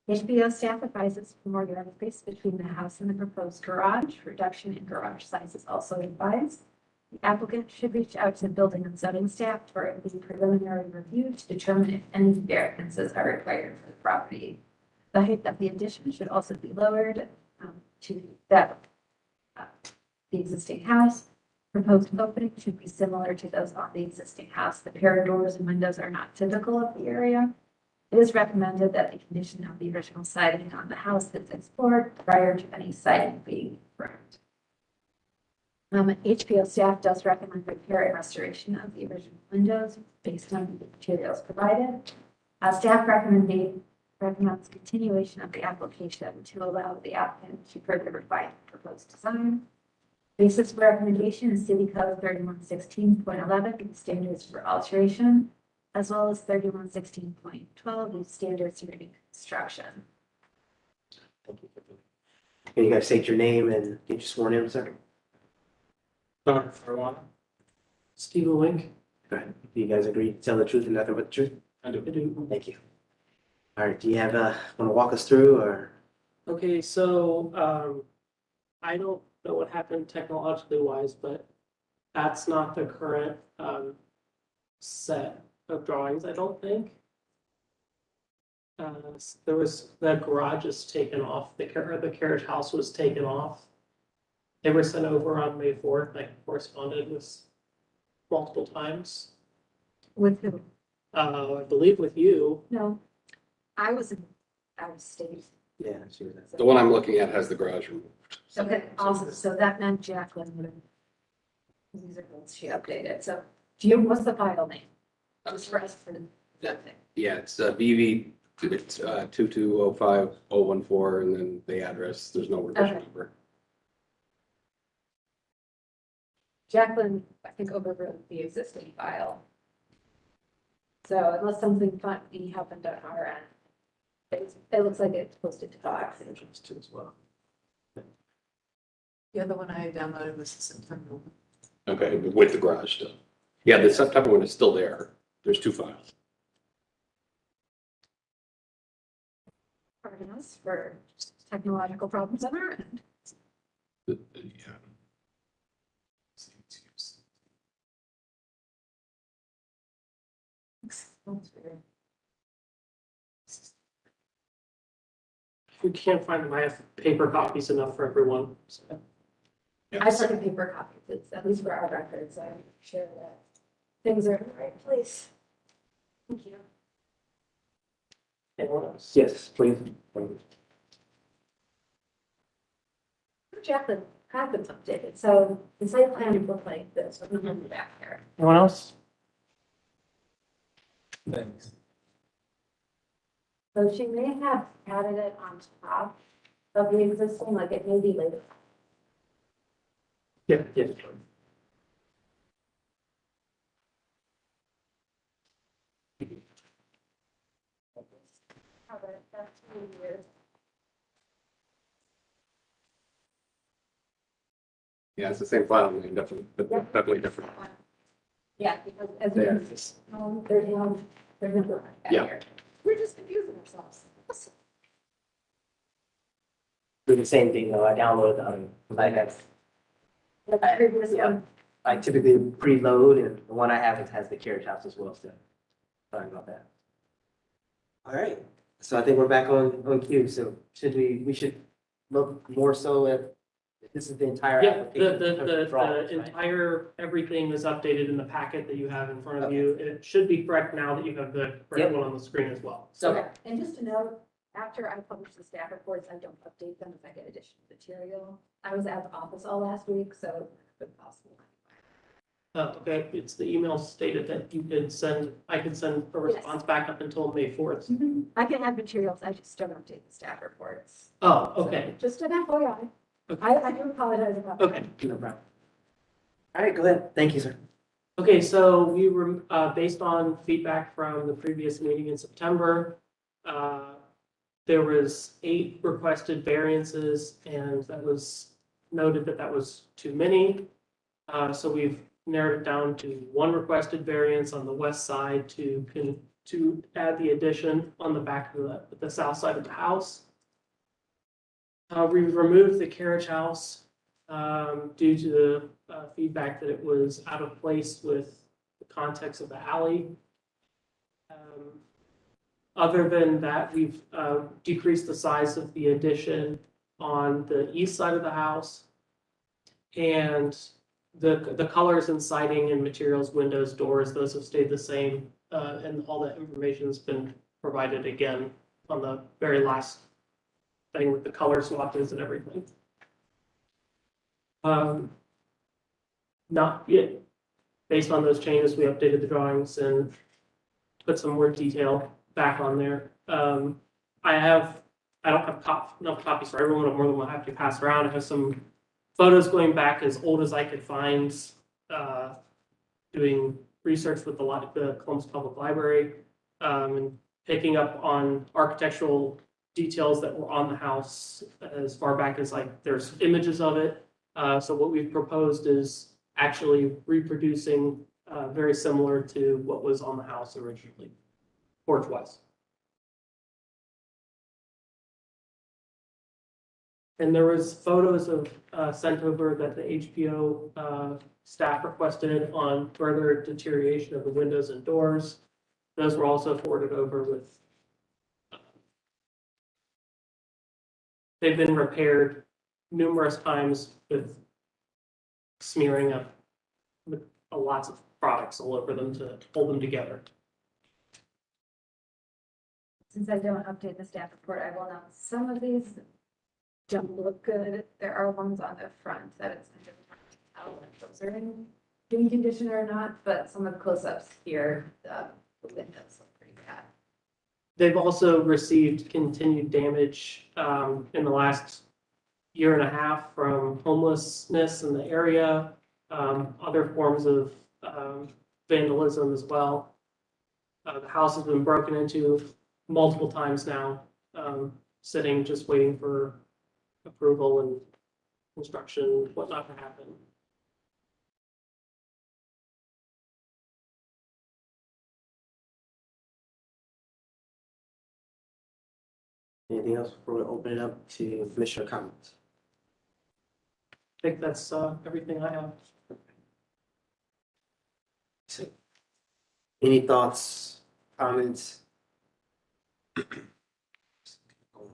S2: HPO staff advises for more yard space between the house and the proposed garage. Reduction in garage size is also advised. The applicant should reach out to building and zoning staff for the preliminary review to determine if any variances are required for the property. The height of the addition should also be lowered to that the existing house. Proposed opening should be similar to those on the existing house. The pair of doors and windows are not typical of the area. It is recommended that the condition of the original siding on the house is explored prior to any siding being confirmed. HPO staff does recommend repair and restoration of the original windows based on the materials provided. Staff recommends continuation of the application to allow the applicant to further refine the proposed design. Basis for recommendation is City Code 3116.11 standards for alteration, as well as 3116.12 with standards for new construction.
S1: Thank you. Can you guys state your name and get you sworn in, sir?
S10: Dr. Farwana.
S1: Stephen Wink. Go ahead. Do you guys agree to tell the truth and nothing but the truth?
S10: I do.
S1: Thank you. All right, do you have, want to walk us through or?
S4: Okay, so, I don't know what happened technologically wise, but that's not the current, set of drawings, I don't think. There was, the garage is taken off, the carriage house was taken off. They were sent over on May 4th, I corresponded with multiple times.
S2: With who?
S4: I believe with you.
S2: No, I was out of state.
S1: Yeah, she was.
S7: The one I'm looking at has the garage removed.
S2: Okay, awesome. So that meant Jacqueline would have. These are ones she updated. So do you, what's the file name? Just for us for the thing.
S7: Yeah, it's BV, it's 2205014, and then the address, there's no revision
S2: Okay.
S7: number.
S2: Jacqueline, I think, overwrote the existing file. So unless something funny happened on our end, It looks like it's posted to Fox.
S7: Entrance too as well.
S11: The other one I downloaded was the September one.
S7: Okay, with the garage still. Yeah, the September one is still there. There's 2 files.
S2: Pardon us for technological problems on our end.
S4: If we can't find them, I have paper copies enough for everyone. So.
S2: I took a paper copy, it's at least for our records, so I'm sure that things are in the right place. Thank you.
S1: Anyone else? Yes, please.
S2: Jacqueline, have been updated, so the site plan would look like this with the number back here.
S4: Anyone else?
S12: Thanks.
S2: So she may have added it on top of the existing, like it may be later.
S4: Yeah, yeah.
S2: That's 2 years.
S7: Yeah, it's the same file name, definitely, but definitely different.
S2: Yeah, because as
S7: There.
S2: you know, there's no back
S7: Yeah.
S2: here. We're just confusing ourselves.
S1: Do the same thing though, I downloaded I have,
S2: The previous
S1: yeah.
S2: one.
S1: I typically preload and the one I have has the carriage house as well, so sorry about that. All right, so I think we're back on cue, so we should look more so at, this is the entire
S4: Yeah,
S1: application.
S4: the
S1: drawings, right?
S4: entire, everything is updated in the packet that you have in front of you. It should be correct now that you have the correct one on the screen as well. So,
S2: Okay, and just to note, after I publish the staff reports, I don't update them if I get additional material. I was at the office all last week, so if possible.
S4: okay, it's the email stated that you could send, I could send a response back up until May 4th.
S2: I can have materials, I just don't update the staff reports.
S4: Oh, okay.
S2: So, just an FYI. I do apologize about that.
S4: Okay.
S1: No problem. All right, go ahead. Thank you, sir.
S4: Okay, so we were, based on feedback from the previous meeting in September, there was 8 requested variances, and that was noted that that was too many. So we've narrowed it down to 1 requested variance on the west side to add the addition on the back of the south side of the house. We removed the carriage house due to the feedback that it was out of place with the context of the alley. Other than that, we've decreased the size of the addition on the east side of the house. And the colors and siding and materials, windows, doors, those have stayed the same. And all that information has been provided again on the very last thing with the color swatches and everything. Not yet. Based on those changes, we updated the drawings and put some more detail back on there. I don't have enough copies for everyone, or more than we'll have to pass around. I have some photos going back as old as I could find, doing research with the Columbus Public Library, and picking up on architectural details that were on the house as far back as like there's images of it. So what we've proposed is actually reproducing very similar to what was on the house originally, porch-wise. And there was photos of sent over that the HPO staff requested on further deterioration of the windows and doors. Those were also forwarded over with. They've been repaired numerous times with smearing up with lots of products all over them to hold them together.
S2: Since I don't update the staff report, I will note some of these don't look good. There are ones on the front that it's kind of hard to tell if those are in doing condition or not, but some of the close-ups here, the windows look pretty bad.
S4: They've also received continued damage in the last year and a half from homelessness in the area, other forms of vandalism as well. The house has been broken into multiple times now, sitting, just waiting for approval and construction, whatnot to happen.
S1: Anything else before we open it up to commissioner comments?
S4: I think that's everything I have.
S1: So, any thoughts, comments? Going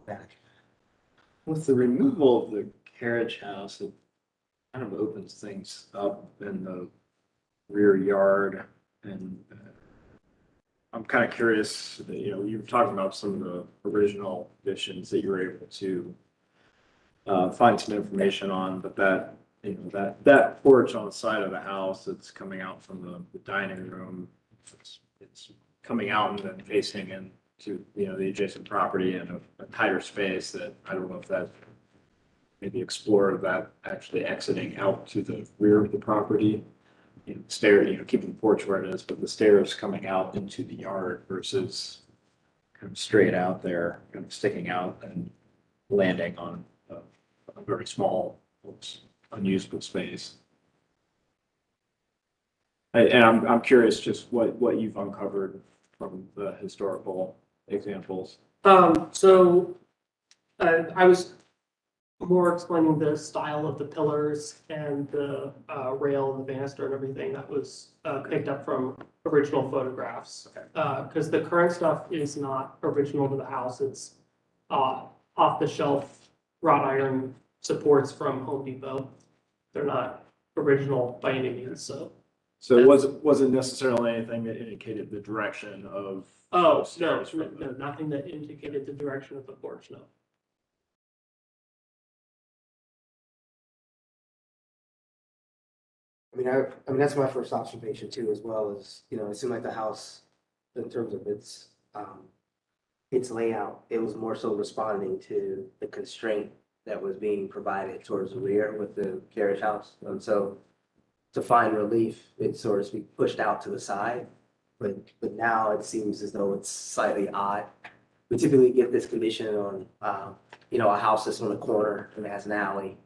S1: back.
S3: With the removal of the carriage house, it kind of opens things up in the rear yard. And I'm kind of curious, you were talking about some of the original additions that you were able to find some information on, but that porch on the side of the house that's coming out from the dining room, it's coming out and then facing into, the adjacent property in a tighter space that I don't know if that maybe explore that actually exiting out to the rear of the property. Keeping the porch where it is, but the stairs coming out into the yard versus kind of straight out there, kind of sticking out and landing on a very small, unusable space. And I'm curious just what you've uncovered from the historical examples.
S4: So I was more explaining the style of the pillars and the rail and the banister and everything that was picked up from original photographs. Because the current stuff is not original to the house. It's off-the-shelf wrought iron supports from Home Depot. They're not original by any means, so.
S3: So it wasn't necessarily anything that indicated the direction of.
S4: Oh, no, nothing that indicated the direction of the porch, no.
S1: I mean, that's my first observation too, as well as, it seemed like the house, in terms of its layout, it was more so responding to the constraint that was being provided towards the rear with the carriage house. And so to find relief, it sort of speak pushed out to the side, but now it seems as though it's slightly odd. We typically get this condition on, a house that's on a corner and has an alley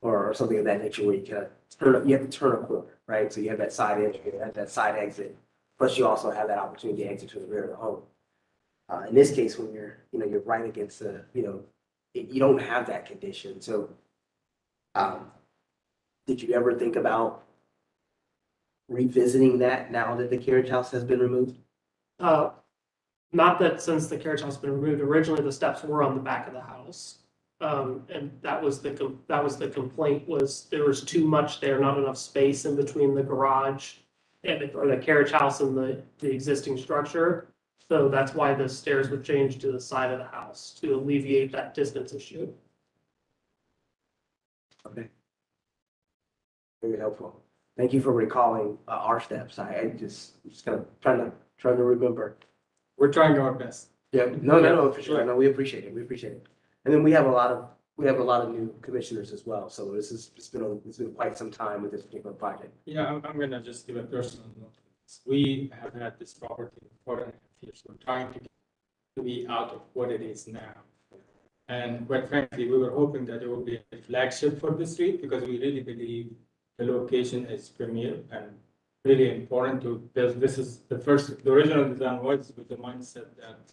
S1: or something of that nature where you have to turn a corner, right? So you have that side entry, that side exit, plus you also have that opportunity to exit to the rear of the home. In this case, when you're right against you don't have that condition. So, did you ever think about revisiting that now that the carriage house has been removed?
S4: Not that since the carriage house has been removed, originally the steps were on the back of the house. And that was the complaint, was there was too much there, not enough space in between the garage or the carriage house and the existing structure. So that's why the stairs were changed to the side of the house to alleviate that distance issue.
S1: Okay. Very helpful. Thank you for recalling our steps. I just kind of trying to remember.
S5: We're trying our best.
S1: Yeah, no, for sure. No, we appreciate it. We appreciate it. And then we have a lot of new commissioners as well. So it's been quite some time with this particular project.
S5: Yeah, I'm gonna just give a personal note. We have had this property for 4.5 years. We're trying to be out of what it is now. And quite frankly, we were hoping that it would be a flagship for the street because we really believe the location is premier and really important to build. This is the original design was with the mindset that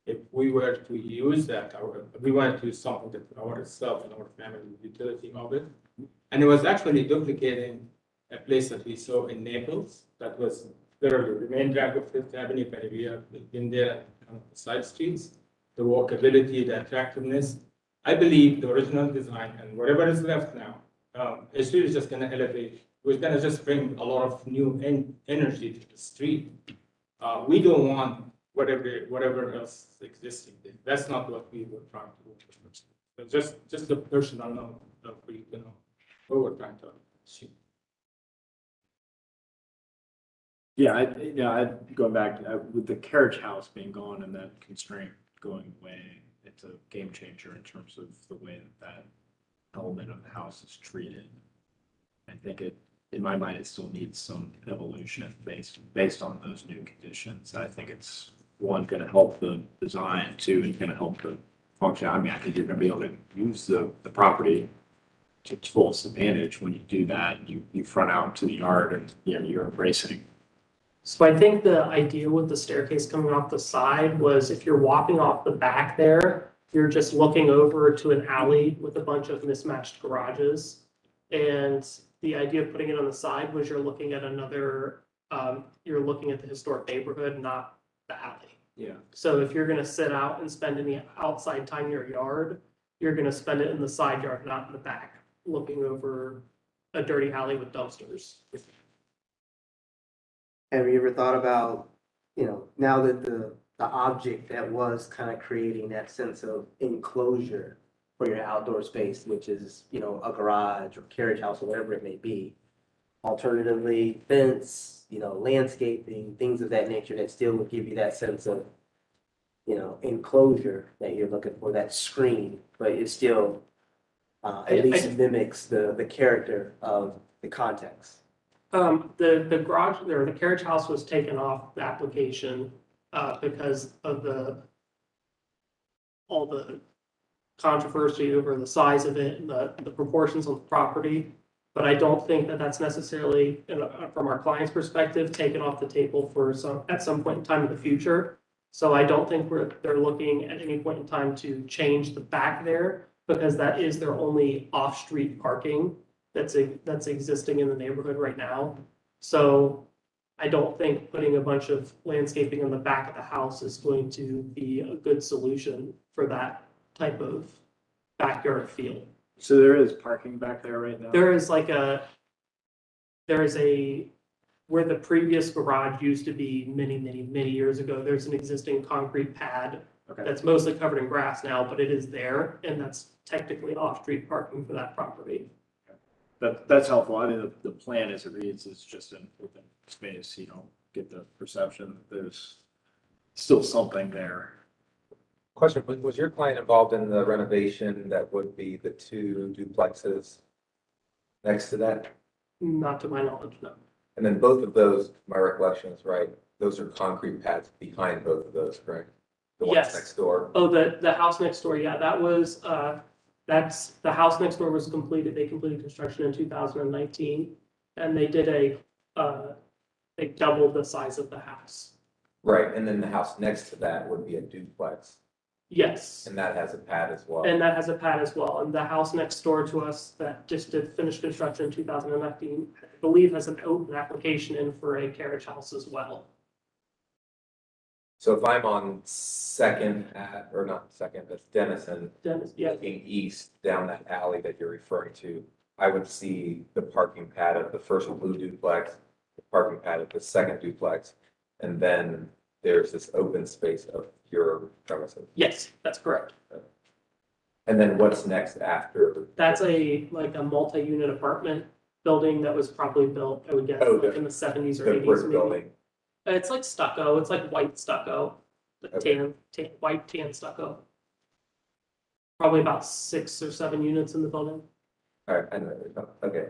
S5: if we were to use that, we wanted to use something that ourselves and our family utility of it. And it was actually duplicating a place that we saw in Naples that was literally the main drag of Fifth Avenue, but we have been there on the side streets, the walkability, the attractiveness. I believe the original design and whatever is left now, it's really just going to elevate. We're going to just bring a lot of new energy to the street. We don't want whatever else is existing. That's not what we were trying to do. Just the personal note of what we're trying to achieve.
S3: Yeah, going back with the carriage house being gone and that constraint going away, it's a game changer in terms of the way that element of the house is treated. I think in my mind, it still needs some evolution based on those new conditions. I think it's one, gonna help the design, two, and gonna help the function. I mean, I think you're gonna be able to use the property to its fullest advantage when you do that. You front out to the yard and, you know, you're embracing.
S4: So I think the idea with the staircase coming off the side was if you're walking off the back there, you're just looking over to an alley with a bunch of mismatched garages. And the idea of putting it on the side was you're looking at another, you're looking at the historic neighborhood, not the alley.
S3: Yeah.
S4: So if you're gonna sit out and spend any outside time in your yard, you're gonna spend it in the side yard, not in the back, looking over a dirty alley with dumpsters.
S1: Have you ever thought about, you know, now that the object that was kind of creating that sense of enclosure for your outdoor space, which is, you know, a garage or carriage house or whatever it may be, alternatively fence, you know, landscaping, things of that nature that still would give you that sense of, you know, enclosure that you're looking for, that screen, but it still at least mimics the character of the context.
S4: The garage or the carriage house was taken off the application because of all the controversy over the size of it and the proportions of the property. But I don't think that that's necessarily, from our client's perspective, taken off the table for at some point in time in the future. So I don't think they're looking at any point in time to change the back there, because that is their only off-street parking that's existing in the neighborhood right now. So I don't think putting a bunch of landscaping on the back of the house is going to be a good solution for that type of backyard feel.
S3: So there is parking back there right now?
S4: There is where the previous garage used to be many years ago, there's an existing concrete pad that's mostly covered in grass now, but it is there, and that's technically off-street parking for that property.
S3: That's helpful. I mean, the plan as it reads is just an open space, you don't get the perception that there's still something there.
S12: Question, was your client involved in the renovation that would be the two duplexes next to that?
S4: Not to my knowledge, no.
S12: And then both of those, my recollection is right, those are concrete pads behind both of those, correct? The ones
S4: Yes.
S12: next door?
S4: Oh, the house next door, yeah, that was, the house next door was completed, they completed construction in 2019. And they did they doubled the size of the house.
S12: Right, and then the house next to that would be a duplex.
S4: Yes.
S12: And that has a pad as well.
S4: And that has a pad as well. And the house next door to us that just did finish construction in 2019, I believe has an open application in for a carriage house as well.
S12: So if I'm on or not second, that's Denison.
S4: Yeah.
S12: Looking east down that alley that you're referring to, I would see the parking pad of the first blue duplex, the parking pad of the second duplex, and then there's this open space of your premises.
S4: Yes, that's correct.
S12: And then what's next after?
S4: That's a multi-unit apartment building that was probably built, I would guess, in the 70s or 80s.
S12: Brick building.
S4: It's like stucco. It's like white stucco, white tan stucco. Probably about 6 or 7 units in the building.
S12: All right, I know. Okay.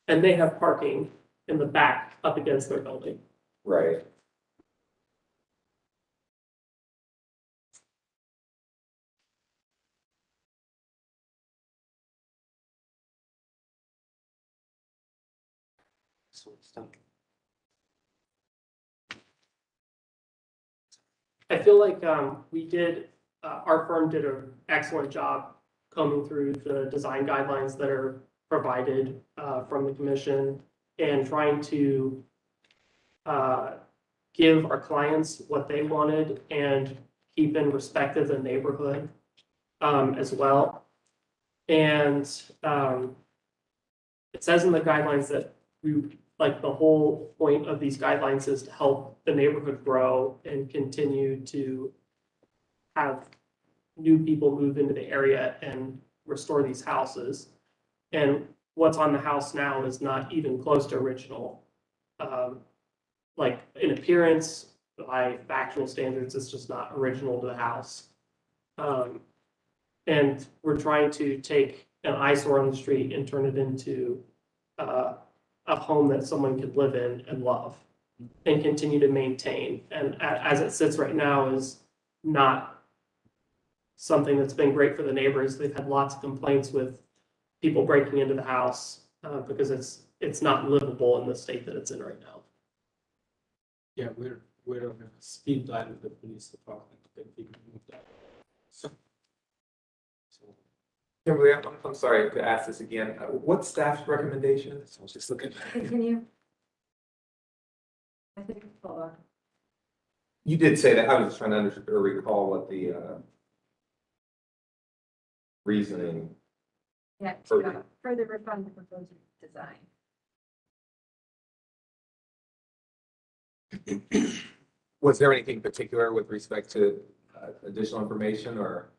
S4: And they have parking in the back up against their building.
S12: Right.
S4: I feel like our firm did an excellent job combing through the design guidelines that are provided from the commission and trying to give our clients what they wanted and keep in respect of the neighborhood as well. And it says in the guidelines that the whole point of these guidelines is to help the neighborhood grow and continue to have new people move into the area and restore these houses. And what's on the house now is not even close to original. In appearance, by factual standards, it's just not original to the house. And we're trying to take an eyesore on the street and turn it into a home that someone could live in and love. and continue to maintain. And as it sits right now is not something that's been great for the neighbors. They've had lots of complaints with people breaking into the house because it's not livable in the state that it's in right now.
S16: Yeah, we're on a speed dial with the police department to get people moved out.
S12: Kimberly, I'm sorry to ask this again. What's staff's recommendation?
S16: So I was just looking.
S2: Continue. I think, hold on.
S12: You did say that. I was just trying to understand or recall what the reasoning.
S2: Yeah, further refine the proposed design.
S12: Was there anything particular with respect to additional information or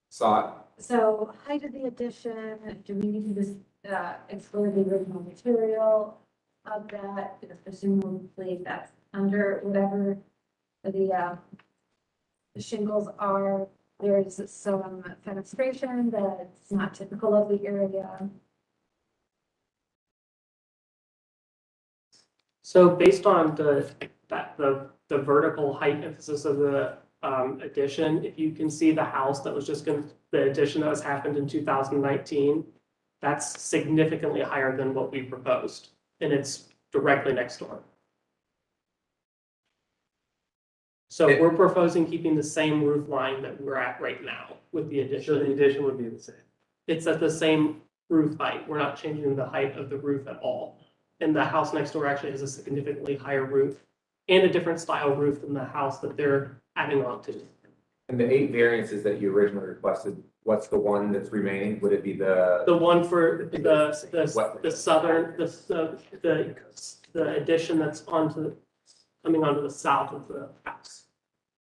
S12: sought?
S2: So height of the addition, do we need to explore the original material of that? Because presumably that's under whatever the shingles are. There's some fenestration that's not typical of the area.
S4: So based on the vertical height emphasis of the addition, if you can see the house that was the addition that was happened in 2019, that's significantly higher than what we proposed, and it's directly next door. So we're proposing keeping the same roof line that we're at right now with the addition.
S17: So the addition would be the same.
S4: It's at the same roof height. We're not changing the height of the roof at all. And the house next door actually has a significantly higher roof and a different style roof than the house that they're adding on to.
S12: And the 8 variances that you originally requested, what's the one that's remaining? Would it be
S4: The one for the southern, the addition that's coming onto the south of the house.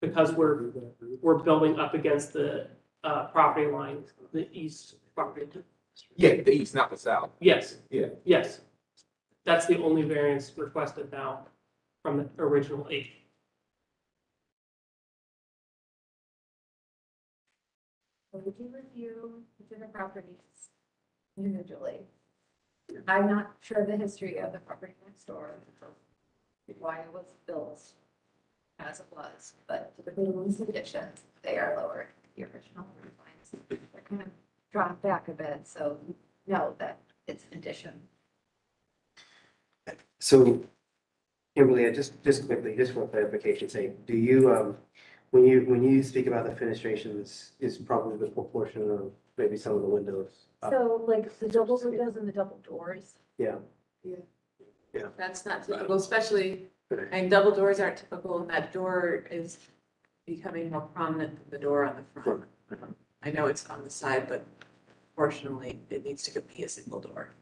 S4: Because we're building up against the property line, the east property.
S12: Yeah, the east, not the south.
S4: Yes.
S12: Yeah.
S4: Yes. That's the only variance requested now from the original 8.
S2: So we can review the different properties individually. I'm not sure of the history of the property next door, why it was built as it was, but typically when these additions, they are lower than the original roof lines. They're kind of dropped back a bit, so know that it's an addition.
S1: So, Kimberly, just quickly, just for clarification's sake, do you, when you speak about the fenestrations, is probably the proportion of maybe some of the windows?
S2: So like the double windows and the double doors.
S1: Yeah.
S11: Yeah. That's not typical, especially, and double doors aren't typical, and that door is becoming more prominent than the door on the front. I know it's on the side, but fortunately, it needs to be a single door.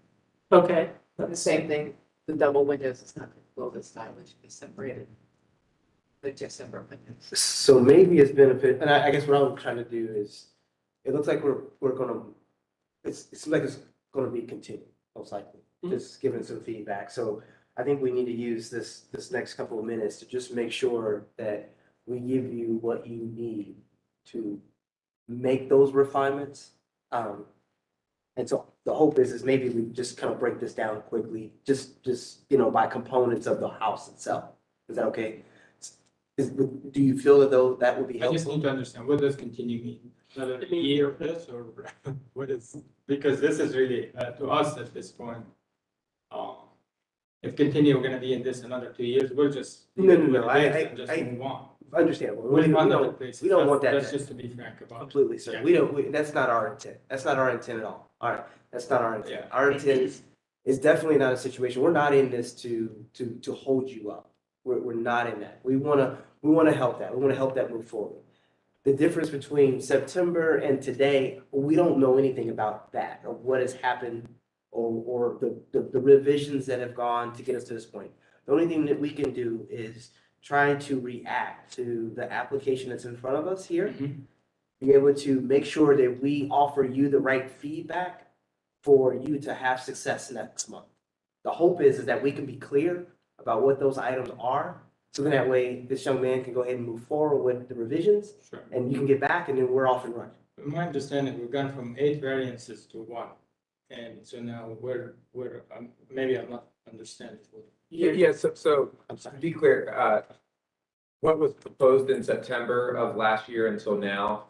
S4: Okay.
S11: But the same thing, the double windows is not typical this time, it should be separated. They're just separate windows.
S1: So maybe it's benefit, and I guess what I'm trying to do is, it looks like we're gonna, it seems like it's gonna be continued, most likely, just giving some feedback. So I think we need to use this next couple of minutes to just make sure that we give you what you need to make those refinements. And so the hope is maybe we just kind of break this down quickly, just by components of the house itself. Is that okay? Do you feel that though that would be
S16: I just
S1: helpful?
S16: need to understand, what does continue mean? Another year of this, or what is, because this is really, to us at this point, if continue, we're gonna be in this another 2 years, we'll just.
S1: No,
S16: Just move on.
S1: Understandable.
S16: We'll
S1: We
S16: find
S1: don't-
S16: other places.
S1: we don't want that.
S16: That's just to be frank about.
S1: Completely, sir.
S16: Yeah.
S1: That's not our intent. That's not our intent at all. All right, that's not our intent. Our intent is definitely not a situation. We're not in this to hold you up. We're not in that. We wanna help that. We wanna help that move forward. The difference between September and today, we don't know anything about that or what has happened or the revisions that have gone to get us to this point. The only thing that we can do is try to react to the application that's in front of us here. Be able to make sure that we offer you the right feedback for you to have success next month. The hope is that we can be clear about what those items are. So then that way, this young man can go ahead and move forward with the revisions.
S16: Sure.
S1: And you can get back and then we're off and running.
S16: From my understanding, we've gone from 8 variances to 1. And so now maybe I'm not understanding
S12: Yeah, so
S1: I'm
S12: to
S1: sorry.
S12: be clear, what was proposed in September of last year until now,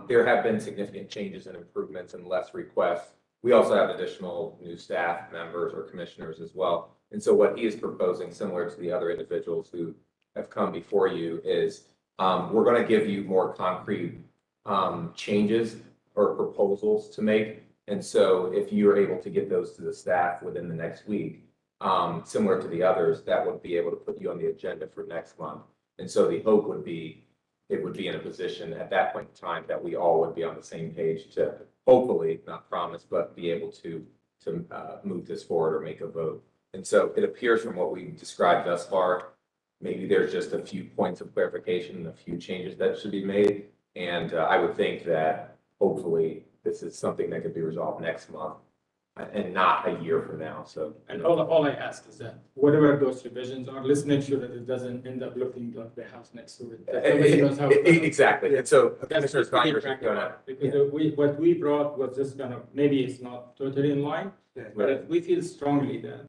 S12: there have been significant changes and improvements and less requests. We also have additional new staff members or commissioners as well. And so what he is proposing, similar to the other individuals who have come before you, is we're going to give you more concrete changes or proposals to make. And so if you're able to get those to the staff within the next week, similar to the others, that would be able to put you on the agenda for next month. And so the hope would be, it would be in a position at that point in time that we all would be on the same page to hopefully, not promise, but be able to move this forward or make a vote. And so it appears from what we described thus far, maybe there's just a few points of clarification and a few changes that should be made. And I would think that hopefully this is something that could be resolved next month and not a year from now. So,
S16: And all I ask is that whatever those revisions are, let's make sure that it doesn't end up looking like the house next to it. That somebody knows how it looks.
S12: exactly. And so
S16: That's
S12: Commissioner
S16: just to be
S12: Conyers is
S16: practical,
S12: gonna,
S16: because what we brought was just kind of, maybe it's not totally in line, but if we feel strongly that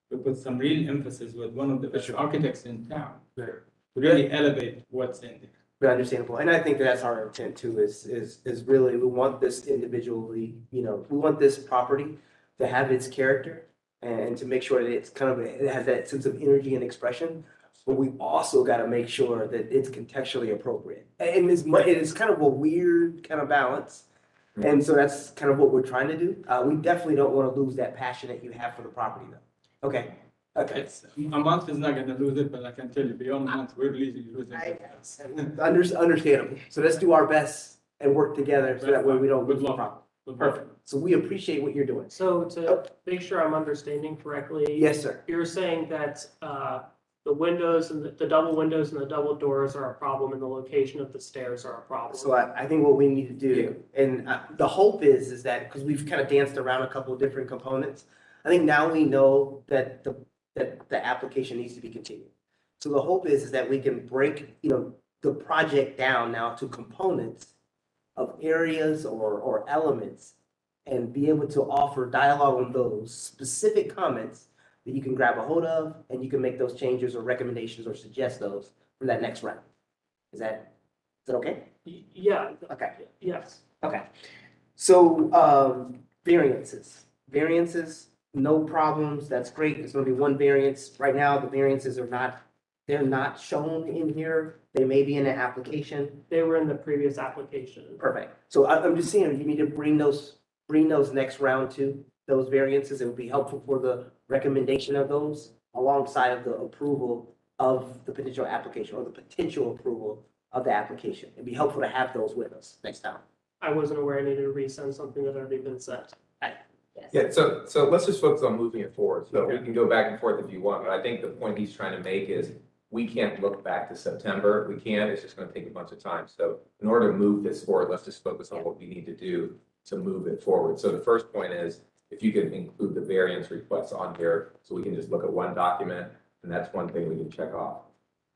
S16: we put some real emphasis with one of the best architects in town to really elevate what's in there.
S1: Very understandable, and I think that's our intent too, is really, we want this individually, we want this property to have its character and to make sure that it's kind of, it has that sense of energy and expression, but we also gotta make sure that it's contextually appropriate. And it's kind of a weird kind of balance, and so that's kind of what we're trying to do. We definitely don't wanna lose that passion that you have for the property though. Okay.
S16: It's, a month is not gonna lose it, but I can tell you, beyond a month, we're losing it.
S1: Understandable. So let's do our best and work together so that way we don't lose the problem. Perfect. So we appreciate what you're doing.
S4: So to make sure I'm understanding correctly.
S1: Yes, sir.
S4: You're saying that the windows and the double windows and the double doors are a problem and the location of the stairs are a problem.
S1: So I think what we need to do, and the hope is that, because we've kind of danced around a couple of different components, I think now we know that the application needs to be continued. So the hope is that we can break, the project down now to components of areas or elements and be able to offer dialogue on those specific comments that you can grab a hold of and you can make those changes or recommendations or suggest those for that next round. Is that okay?
S4: Yeah.
S1: Okay.
S4: Yes.
S1: Okay. So variances, no problems. That's great. It's going to be one variance. Right now, the variances they're not shown in here. They may be in an application.
S4: They were in the previous application.
S1: Perfect. So I'm just saying, you need to bring those next round too, those variances. It would be helpful for the recommendation of those alongside of the approval of the potential application or the potential approval of the application. It'd be helpful to have those with us next time.
S4: I wasn't aware I needed to resend something that had already been sent.
S12: yeah, so let's just focus on moving it forward. So we can go back and forth if you want, but I think the point he's trying to make is we can't look back to September. We can, it's just going to take a bunch of time. So in order to move this forward, let's just focus on what we need to do to move it forward. So the first point is if you can include the variance requests on here, so we can just look at one document, and that's one thing we can check off.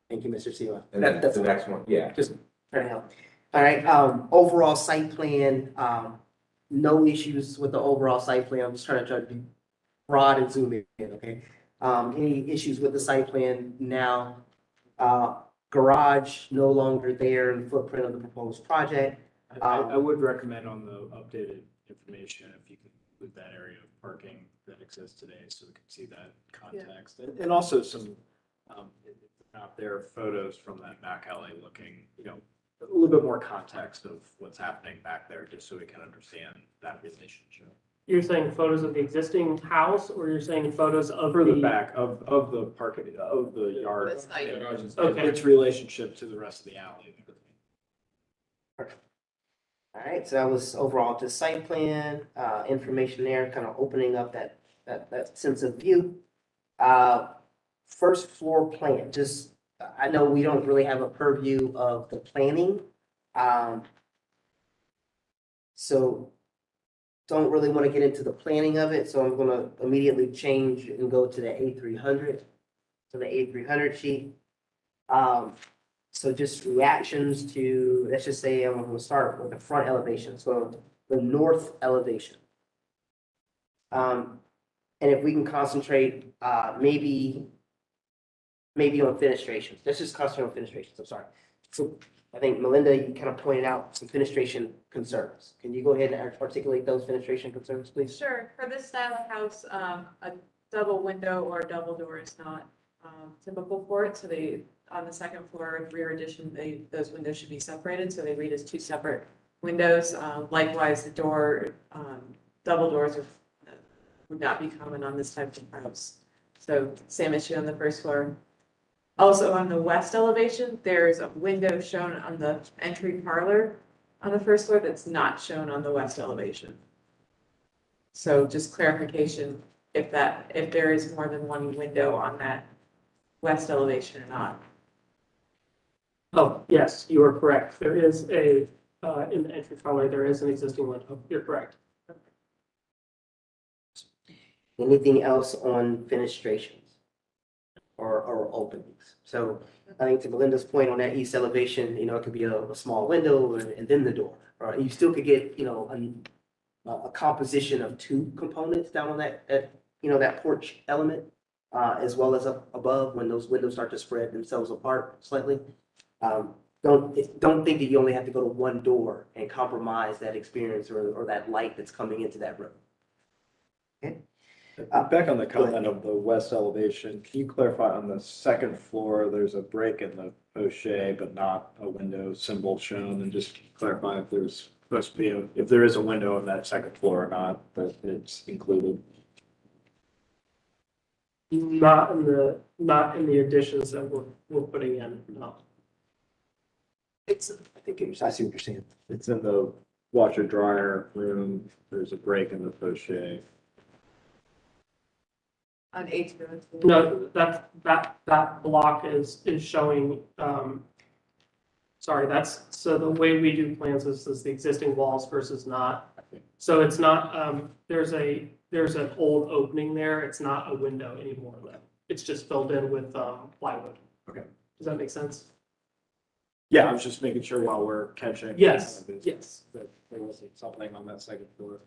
S1: Thank you, Mr. Sealer.
S12: And then the next one, yeah.
S1: Just trying to help. All right, overall site plan, no issues with the overall site plan. I'm just trying to be broad and zoom in, okay? Any issues with the site plan now? Garage no longer there in the footprint of the proposed project.
S3: I would recommend on the updated information, if you could include that area of parking that exists today, so we can see that context. And also some, out there, photos from that back alley looking, a little bit more context of what's happening back there, just so we can understand that relationship.
S4: You're saying photos of the existing house, or you're saying photos of
S3: For the back of the parking, of the yard.
S4: Okay.
S3: Its relationship to the rest of the alley.
S1: All right, so that was overall just site plan, information there, kind of opening up that sense of view. First floor plan, just, I know we don't really have a purview of the planning. So don't really want to get into the planning of it, so I'm gonna immediately change and go to the A300, to the A300 sheet. So just reactions to, let's just say I'm gonna start with the front elevation, so the north elevation. And if we can concentrate, maybe maybe on fenestrations. Let's just concentrate on fenestrations, I'm sorry. So I think Melinda, you kind of pointed out some fenestration concerns. Can you go ahead and articulate those fenestration concerns, please?
S11: Sure, for this style of house, a double window or a double door is not typical for it, so they, on the second floor, rear addition, those windows should be separated, so they read as two separate windows. Likewise, the door, double doors would not be common on this type of house. So same issue on the first floor. Also on the west elevation, there's a window shown on the entry parlor on the first floor that's not shown on the west elevation. So just clarification, if there is more than one window on that west elevation or not.
S4: Oh, yes, you are correct. There is a, in the entry parlor, there is an existing window. You're correct.
S1: Anything else on fenestrations or openings? So I think to Melinda's point on that east elevation, it could be a small window and then the door. Or you still could get, a composition of two components down on that porch element, as well as up above when those windows start to spread themselves apart slightly. Don't think that you only have to go to one door and compromise that experience or that light that's coming into that room. Okay.
S3: Back on the comment of the west elevation, can you clarify on the second floor, there's a break in the poche, but not a window symbol shown, and just clarify if there's supposed to be if there is a window on that second floor or not, that it's included.
S4: Not in the additions that we're putting in, no.
S1: I see what you're saying.
S3: It's in the washer dryer room, there's a break in the poche.
S11: On eighth row.
S4: No, that block is showing, sorry, so the way we do plans is the existing walls versus not. So it's not, there's an old opening there. It's not a window anymore though. It's just filled in with plywood.
S3: Okay.
S4: Does that make sense?
S3: Yeah, I was just making sure while we're catching.
S4: Yes, yes.
S3: That there wasn't something on that second floor.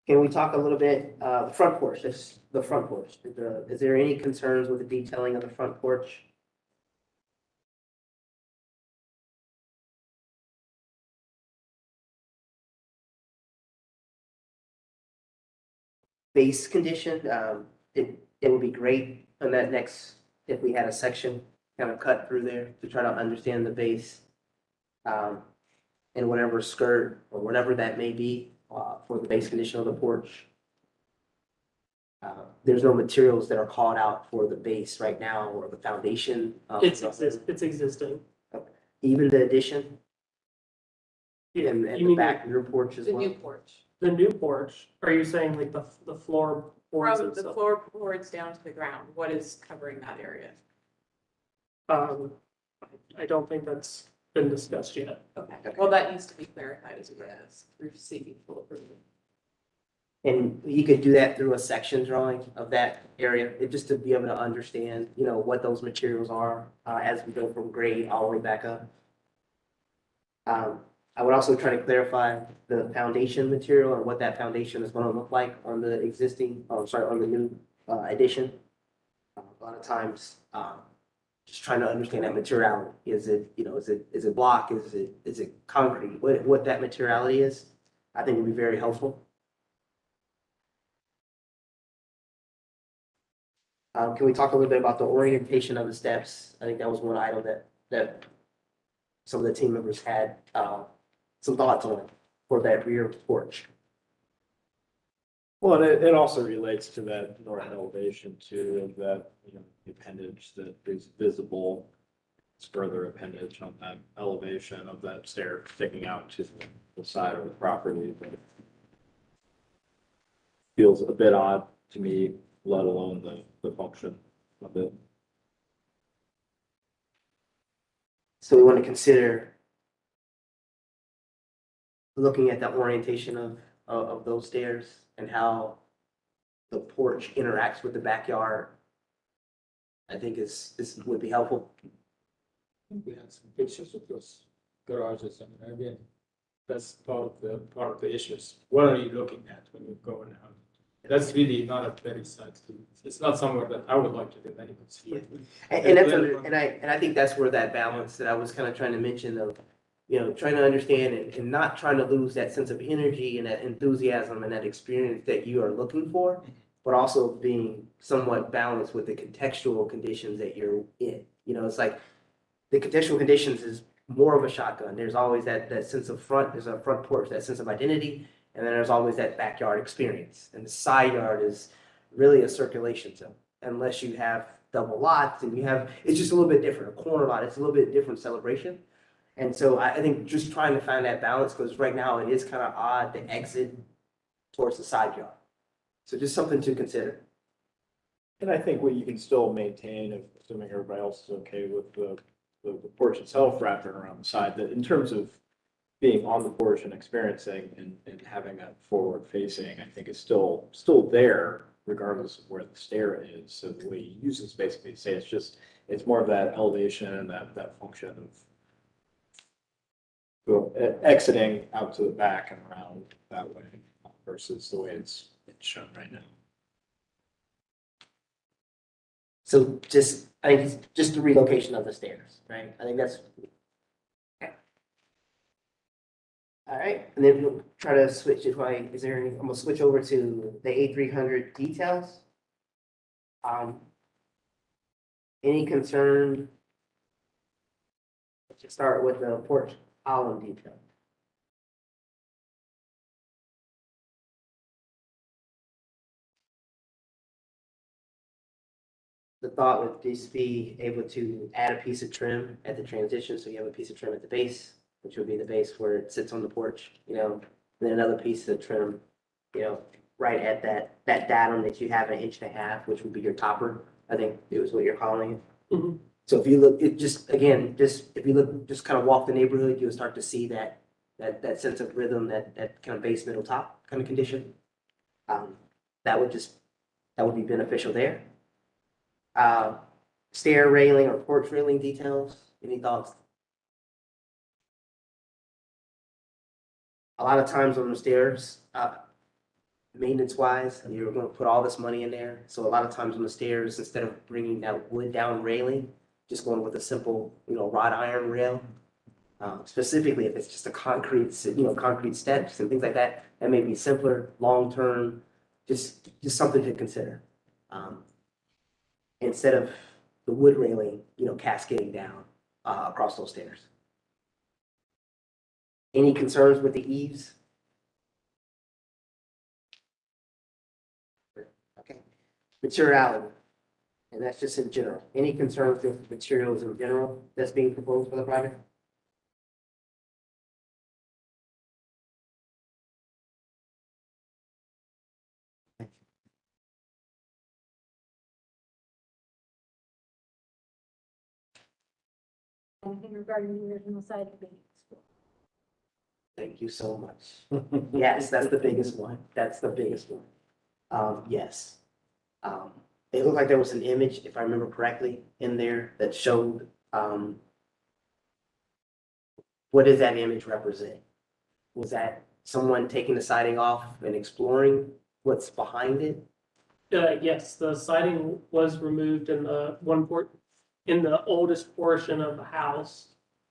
S1: Can we talk a little bit, the front porch, the front porch. Is there any concerns with the detailing of the front porch? Base condition, it would be great on that next, if we had a section kind of cut through there to try to understand the base. And whatever skirt or whatever that may be, for the base condition of the porch. There's no materials that are called out for the base right now or the foundation.
S4: It's existing.
S1: Even the addition
S4: Yeah,
S1: and
S4: you
S1: the
S4: mean
S1: back of your porch as
S11: The
S1: well.
S11: new porch.
S4: the new porch, are you saying like the floor boards
S11: From
S4: and
S11: the
S4: stuff?
S11: floorboards down to the ground, what is covering that area?
S4: I don't think that's been discussed yet.
S11: Okay, well, that needs to be clarified as well as we're seeking full approval.
S1: And you could do that through a section drawing of that area, just to be able to understand, what those materials are, as we go from grade all the way back up. I would also try to clarify the foundation material and what that foundation is gonna look like on the existing, on the new, addition. A lot of times, just trying to understand that materiality. Is it, is it block? Is it concrete? What that materiality is, I think would be very helpful. Can we talk a little bit about the orientation of the steps? I think that was one item that some of the team members had, some thoughts on for that rear porch.
S3: Well, it also relates to that north elevation too, of that, the appendage that is visible. It's further appendage on that elevation of that stair sticking out to the side of the property. But feels a bit odd to me, let alone the function of it.
S1: So we want to consider looking at the orientation of those stairs and how the porch interacts with the backyard. I think would be helpful.
S16: We had some pictures of those garages on Airbnb. That's part of the issues. What are you looking at when you're going out? That's really not a very site. It's not somewhere that I would like to do anyways.
S1: Yeah. And that's I think that's where that balance that I was kind of trying to mention of, trying to understand and not trying to lose that sense of energy and that enthusiasm and that experience that you are looking for, but also being somewhat balanced with the contextual conditions that you're in. It's like the contextual conditions is more of a shotgun. There's always that sense of there's a front porch, that sense of identity, and then there's always that backyard experience. And the side yard is really a circulation zone, unless you have double lots and it's just a little bit different. A corner lot, it's a little bit different celebration. And so I think just trying to find that balance, because right now it is kind of odd to exit towards the side yard. So just something to consider.
S3: And I think what you can still maintain, assuming everybody else is okay with the porch itself wrapping around the side, that in terms of being on the porch and experiencing and having that forward facing, I think is still there, regardless of where the stair is. So the way you use this basically say it's more of that elevation and that function of exiting out to the back and around that way versus the way it's shown right now.
S1: So I think it's just the relocation of the stairs, right? I think that's okay. All right, and then we'll try to switch it. I'm gonna switch over to the A300 details. Any concern? Let's just start with the porch column detail. The thought would just be able to add a piece of trim at the transition. So you have a piece of trim at the base, which would be the base where it sits on the porch, and then another piece of trim, right at that datum that you have 1.5 inches, which would be your topper. I think it was what you're calling it.
S4: Mm-hmm.
S1: So if you look, if you look, just kind of walk the neighborhood, you'll start to see that sense of rhythm, that kind of base, middle, top kind of condition. That would be beneficial there. Stair railing or porch railing details, any thoughts? A lot of times on the stairs, maintenance wise, you're going to put all this money in there. So a lot of times on the stairs, instead of bringing that wood down railing, just going with a simple, wrought iron rail. Specifically, if it's just a concrete steps and things like that, that may be simpler, long term, just something to consider. Instead of the wood railing, cascading down across those stairs. Any concerns with the eaves? Okay. Materiality, and that's just in general. Any concerns with materials in general that's being proposed for the project?
S2: Anything regarding the original side of the school?
S1: Thank you so much. Yes, that's the biggest one. That's the biggest one. Yes. It looked like there was an image, if I remember correctly, in there that showed, what does that image represent? Was that someone taking the siding off and exploring what's behind it?
S4: Yes, the siding was removed in in the oldest portion of the house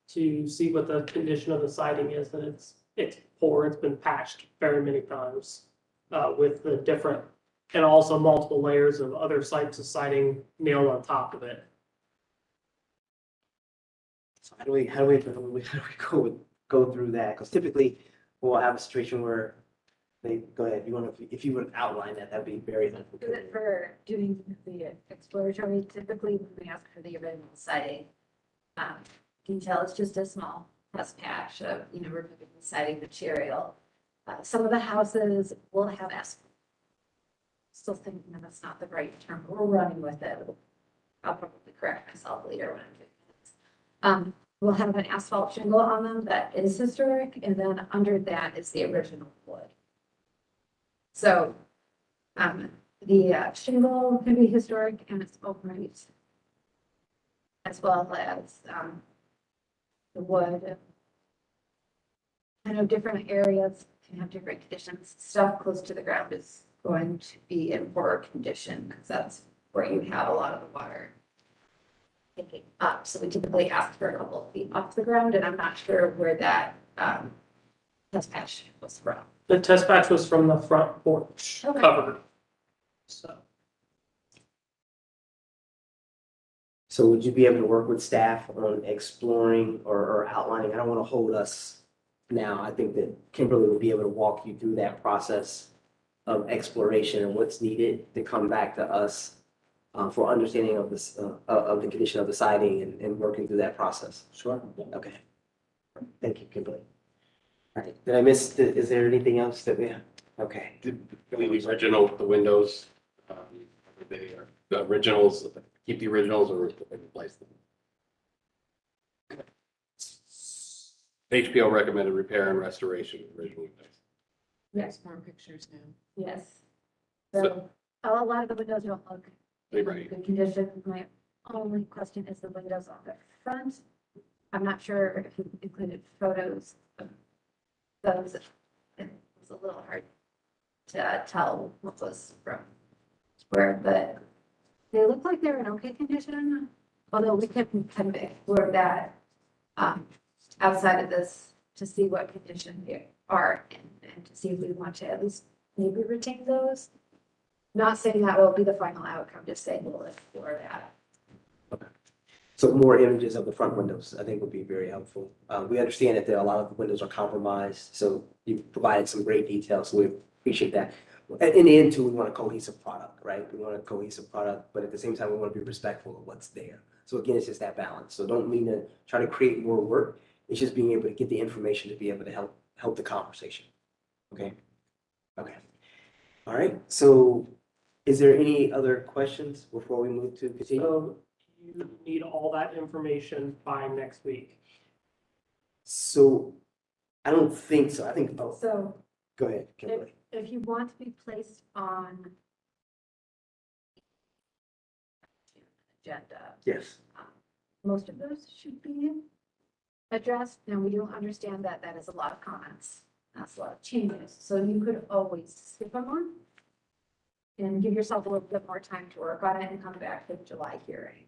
S4: to see what the condition of the siding is, and it's poor. It's been patched very many times with the different, and also multiple layers of other types of siding nailed on top of it.
S1: So how do we go through that? Because typically we'll have a situation where go ahead. If you would outline that, that'd be very helpful.
S2: Is it for doing the exploratory? Typically, we ask for the original siding. Detail is just a small test patch of removing the siding material. Some of the houses will have asphalt. Still thinking that that's not the right term, but we're running with it. I'll probably correct myself later when I'm doing this. We'll have an asphalt shingle on them that is historic, and then under that is the original wood. So the shingle can be historic and it's upright, as well as the wood I know different areas can have different conditions. Stuff close to the ground is going to be in poorer condition because that's where you have a lot of the water picking up. So we typically ask for a couple of feet off the ground, and I'm not sure where that test patch was from.
S4: The test patch was from the front porch
S2: Okay.
S4: covered.
S1: So would you be able to work with staff on exploring or outlining? I don't want to hold us now. I think that Kimberly will be able to walk you through that process of exploration and what's needed to come back to us for understanding of this, of the condition of the siding and working through that process. Sure. Okay. Thank you, Kimberly. All right. Did I miss, is there anything else that we have? Okay.
S7: The original, the windows, they are the originals, keep the originals or replace them. HPO recommended repair and restoration of original windows.
S11: There's more pictures now.
S2: Yes. So a lot of the windows don't look in
S7: Right.
S2: good condition. My only question is the windows on the front. I'm not sure if you included photos of those. It was a little hard to tell what was from where, but they look like they're in okay condition. Although we can kind of explore that outside of this to see what condition they are in and to see if we want to at least maybe retain those. Not saying that will be the final outcome, just saying we'll explore that.
S1: So more images of the front windows, I think would be very helpful. We understand that there are a lot of the windows are compromised, so you provided some great details, so we appreciate that. In the end too, we want a cohesive product, right? We want a cohesive product, but at the same time, we want to be respectful of what's there. So again, it's just that balance. So don't mean to try to create more work. It's just being able to get the information to be able to help the conversation. Okay? Okay. All right, so is there any other questions before we move to continue?
S4: So you need all that information by next week.
S1: So I don't think so. I think, oh,
S2: So
S1: go ahead, Kimberly.
S2: if you want to be placed on agenda,
S1: Yes.
S2: most of those should be addressed. And we do understand that that is a lot of comments. That's a lot of changes. So you could always skip them on and give yourself a little bit more time to work on it and come back to the July hearing.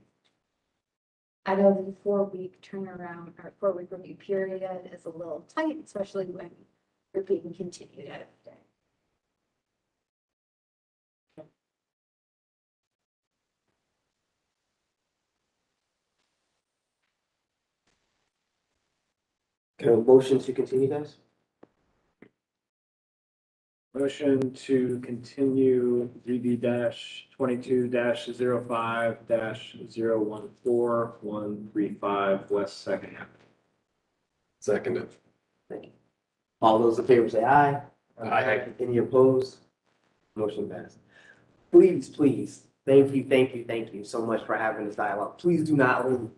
S2: I know the 4-week turnaround or 4-week review period is a little tight, especially when you're being continued every day.
S1: Can I have a motion to continue, guys?
S3: Motion to continue 3B-22-05-014-135 West Second Avenue.
S7: Seconded.
S1: Thank you. All those in favor say aye.
S7: Aye.
S1: Any opposed? Motion passed. Please, please, thank you so much for having this dialogue. Please do not leave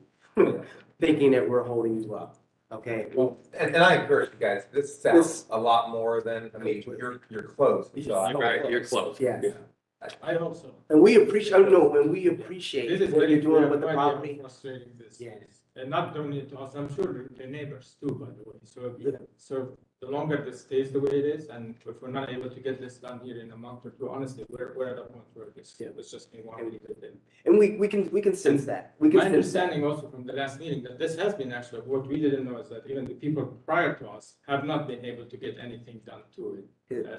S1: thinking that we're holding you up, okay?
S12: Well, and I encourage you guys, this sounds a lot more than, I mean, you're close. So
S7: Right, you're close.
S1: Yes.
S5: I hope so.
S1: And we appreciate, oh, no, and we appreciate
S5: This is
S1: what
S5: very
S1: you're doing with the property.
S5: frustrating this.
S1: Yes.
S5: And not only to us, I'm sure the neighbors too, by the way. So,
S1: Yeah.
S5: so the longer this stays the way it is, and if we're not able to get this done here in a month or two, honestly, we're at a point where it's just been one really good thing.
S1: And we can sense that. We can
S5: My
S1: sense that.
S5: understanding also from the last meeting that this has been actually, what we didn't know is that even the people prior to us have not been able to get anything done to it.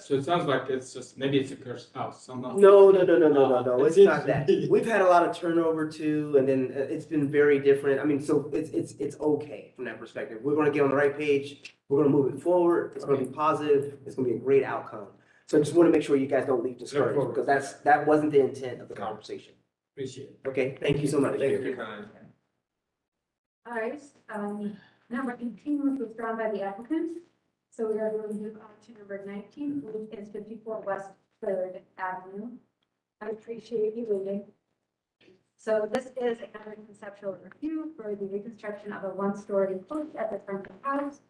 S5: So it sounds like it's just, maybe it's a cursed house somehow.
S1: No,
S5: it
S1: it's
S5: seems
S1: not
S5: to
S1: that.
S5: be.
S1: We've had a lot of turnover too, and then it's been very different. I mean, so it's okay from that perspective. We're gonna get on the right page. We're gonna move it forward. It's gonna be positive. It's gonna be a great outcome. So I just want to make sure you guys don't leave discouraged
S5: forward.
S1: because that wasn't the intent of the conversation.
S5: Appreciate it.
S1: Okay, thank you so much.
S5: Thank you.
S2: All right, number 18 was withdrawn by the applicant. So we are going to move on to number 19, which is 54 West 3rd Avenue. I appreciate you waiting. So this is another conceptual review for the reconstruction of a 1-story porch at the front of the house.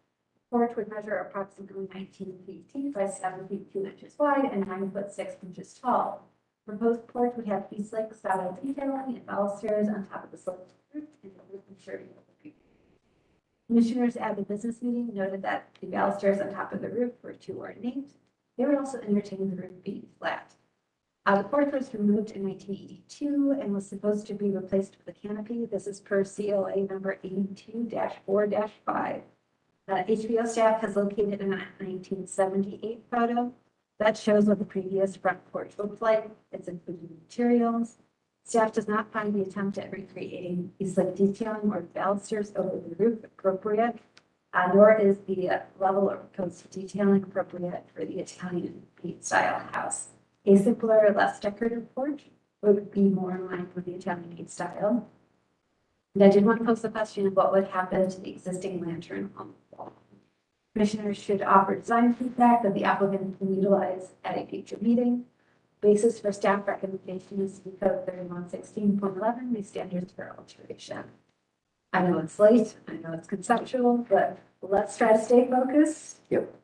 S2: Porch would measure approximately 19 feet deep by 7 feet 2 inches wide and 9 foot 6 inches tall. Proposed porch would have east-like style detailing and balusters on top of the sloped roof and the roof material. Commissioners at the business meeting noted that the balusters on top of the roof were too ornate. They were also entertaining the roof being flat. The porch was removed in 1982 and was supposed to be replaced with a canopy. This is per CLA number 82-4-5. HBO staff has located a 1978 photo that shows what the previous front porch looked like. It's including materials. Staff does not find the attempt at recreating East-like detailing or balusters over the roof appropriate, nor is the level of proposed detailing appropriate for the Italian Beat style house. A simpler, less decorative porch would be more in line with the Italian Beat style. And I did want to pose the question of what would happen to the existing lantern on the wall. Commissioners should offer design feedback that the applicant can utilize at a future meeting. Basis for staff recommendation is to code 3116.11, the standards for alteration. I know it's late, I know it's conceptual, but let's try to stay focused.
S1: Yep.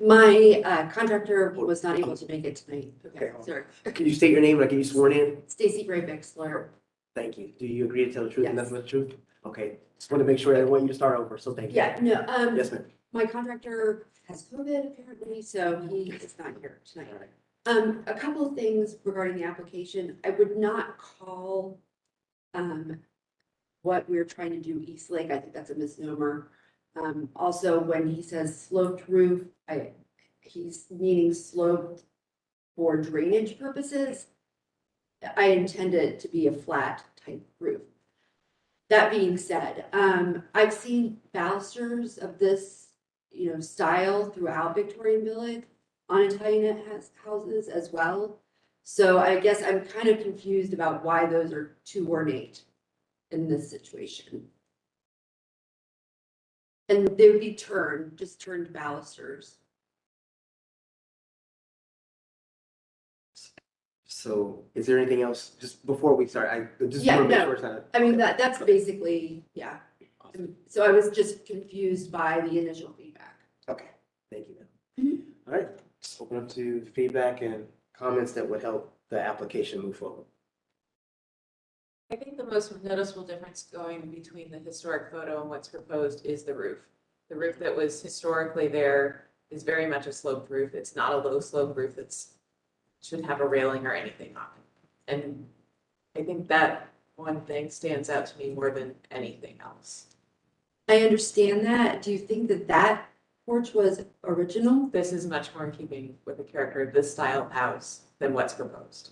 S9: My contractor was not able to make it tonight.
S1: Okay.
S9: Sorry.
S1: Can you state your name and I get you sworn in?
S9: Stacy Braybeck's lawyer.
S1: Thank you. Do you agree to tell the truth and
S9: Yes.
S1: nothing but the truth? Okay. Just want to make sure I want you to start over, so thank you.
S9: Yeah, no,
S1: Yes, ma'am.
S9: my contractor has COVID apparently, so he is not here tonight. A couple of things regarding the application. I would not call what we're trying to do East Lake. I think that's a misnomer. Also, when he says sloped roof, he's meaning sloped for drainage purposes. I intend it to be a flat type roof. That being said, I've seen balusters of this, style throughout Victorian Village on Italian houses as well. So I guess I'm kind of confused about why those are too ornate in this situation. And they would be just turned balusters.
S1: So is there anything else, just before we start, I just
S9: Yeah,
S1: want to make
S9: no,
S1: sure.
S9: I mean, that's basically, yeah. So I was just confused by the initial feedback.
S1: Okay, thank you, ma'am. All right, let's open up to feedback and comments that would help the application move forward.
S11: I think the most noticeable difference going between the historic photo and what's proposed is the roof. The roof that was historically there is very much a sloped roof. It's not a low slope roof that's shouldn't have a railing or anything on it. And I think that one thing stands out to me more than anything else.
S9: I understand that. Do you think that that porch was original?
S11: This is much more in keeping with the character of this style of house than what's proposed.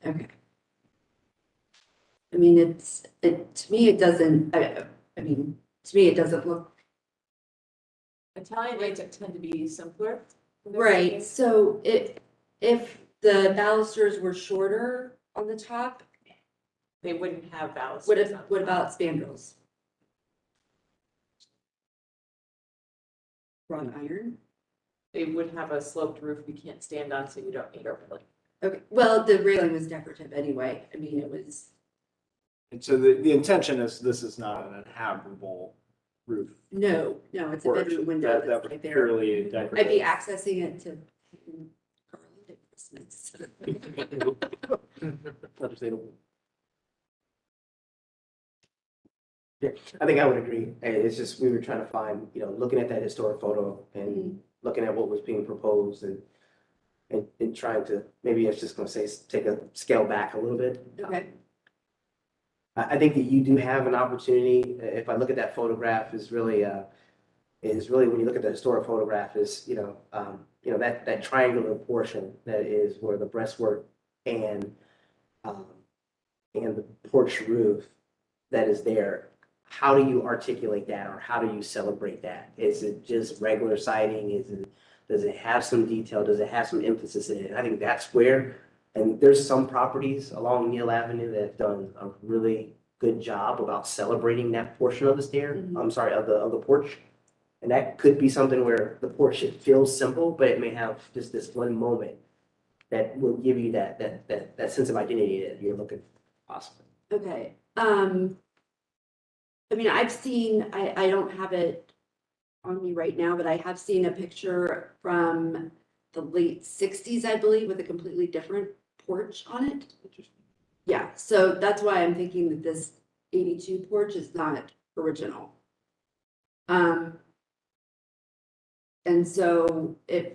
S9: Okay. I mean, to me, it doesn't, to me, it doesn't look.
S11: Italian lights tend to be simpler.
S9: Right, so if the balusters were shorter on the top,
S11: they wouldn't have balusters.
S9: What about spandrels? Wrought iron?
S11: They would have a sloped roof you can't stand on, so you don't need a railing.
S9: Okay, well, the railing was decorative anyway. I mean, it was.
S3: And so the intention is this is not an inhabitable roof.
S9: No, it's a
S3: porch.
S9: bedroom window.
S3: That
S9: that's
S3: was
S9: right there.
S3: purely decorative.
S9: I'd be accessing it to garland at Christmas.
S1: Understandable. Yeah, I think I would agree. And it's just, we were trying to find, looking at that historic photo and looking at what was being proposed and trying to, maybe I was just gonna say, take a scale back a little bit.
S9: Okay.
S1: I think that you do have an opportunity, if I look at that photograph, is really when you look at the historic photograph is, that triangular portion that is where the breastwork and the porch roof that is there. How do you articulate that, or how do you celebrate that? Is it just regular siding? Does it have some detail? Does it have some emphasis in it? I think that's where, and there's some properties along Neal Avenue that have done a really good job about celebrating that portion of the stair. I'm sorry, of the porch. And that could be something where the porch, it feels simple, but it may have just this one moment that will give you that sense of identity that you're looking for, possibly.
S9: Okay. I mean, I've seen, I don't have it on me right now, but I have seen a picture from the late 60s, I believe, with a completely different porch on it. Yeah, so that's why I'm thinking that this 82 porch is not original. And so if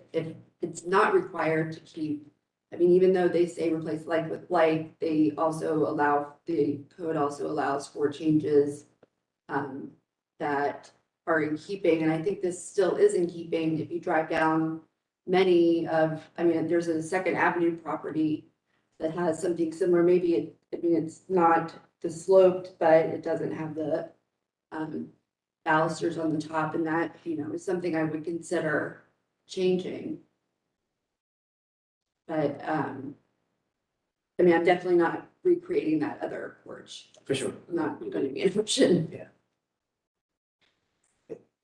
S9: it's not required to keep, I mean, even though they say replace like with like, they also allow, the code also allows for changes that are in keeping, and I think this still is in keeping. If you drive down many of, I mean, there's a Second Avenue property that has something similar, maybe it, I mean, it's not the sloped, but it doesn't have the balusters on the top, and that, you know, is something I would consider changing. But, I mean, I'm definitely not recreating that other porch.
S1: For sure.
S9: Not going to be an option.
S1: Yeah.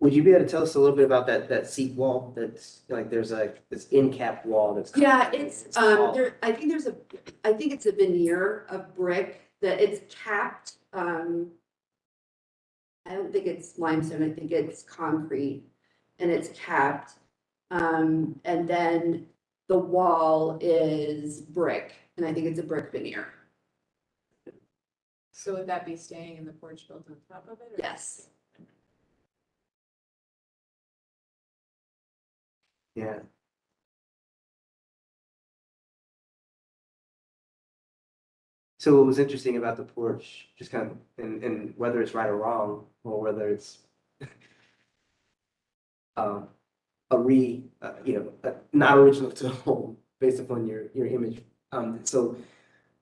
S1: Would you be able to tell us a little bit about that seat wall that's like there's this end cap wall that's
S9: Yeah, it's there, I think it's a veneer of brick that it's capped. I don't think it's limestone, I think it's concrete and it's capped. And then the wall is brick, and I think it's a brick veneer.
S11: So would that be staying in the porch built on top of it? Or?
S9: Yes.
S1: Yeah. So what was interesting about the porch, just kind of, and whether it's right or wrong, or whether it's not original to the home based upon your image. So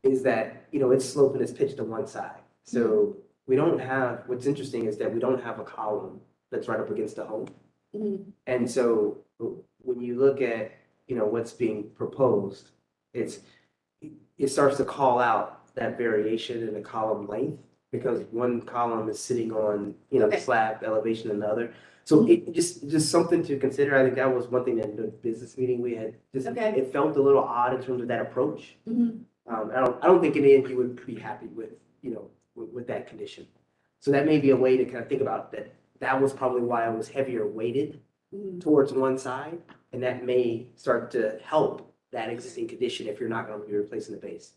S1: is that, it's sloping, it's pitched to one side. So we don't have, what's interesting is that we don't have a column that's right up against the home. And so when you look at, what's being proposed, it starts to call out that variation in the column length because one column is sitting on, the slab elevation and the other. So it just something to consider. I think that was one thing that in the business meeting we had, it felt a little odd in terms of that approach. I don't think in the end you would be happy with, with that condition. So that may be a way to kind of think about that. That was probably why I was heavier weighted towards one side. And that may start to help that existing condition if you're not going to be replacing the base.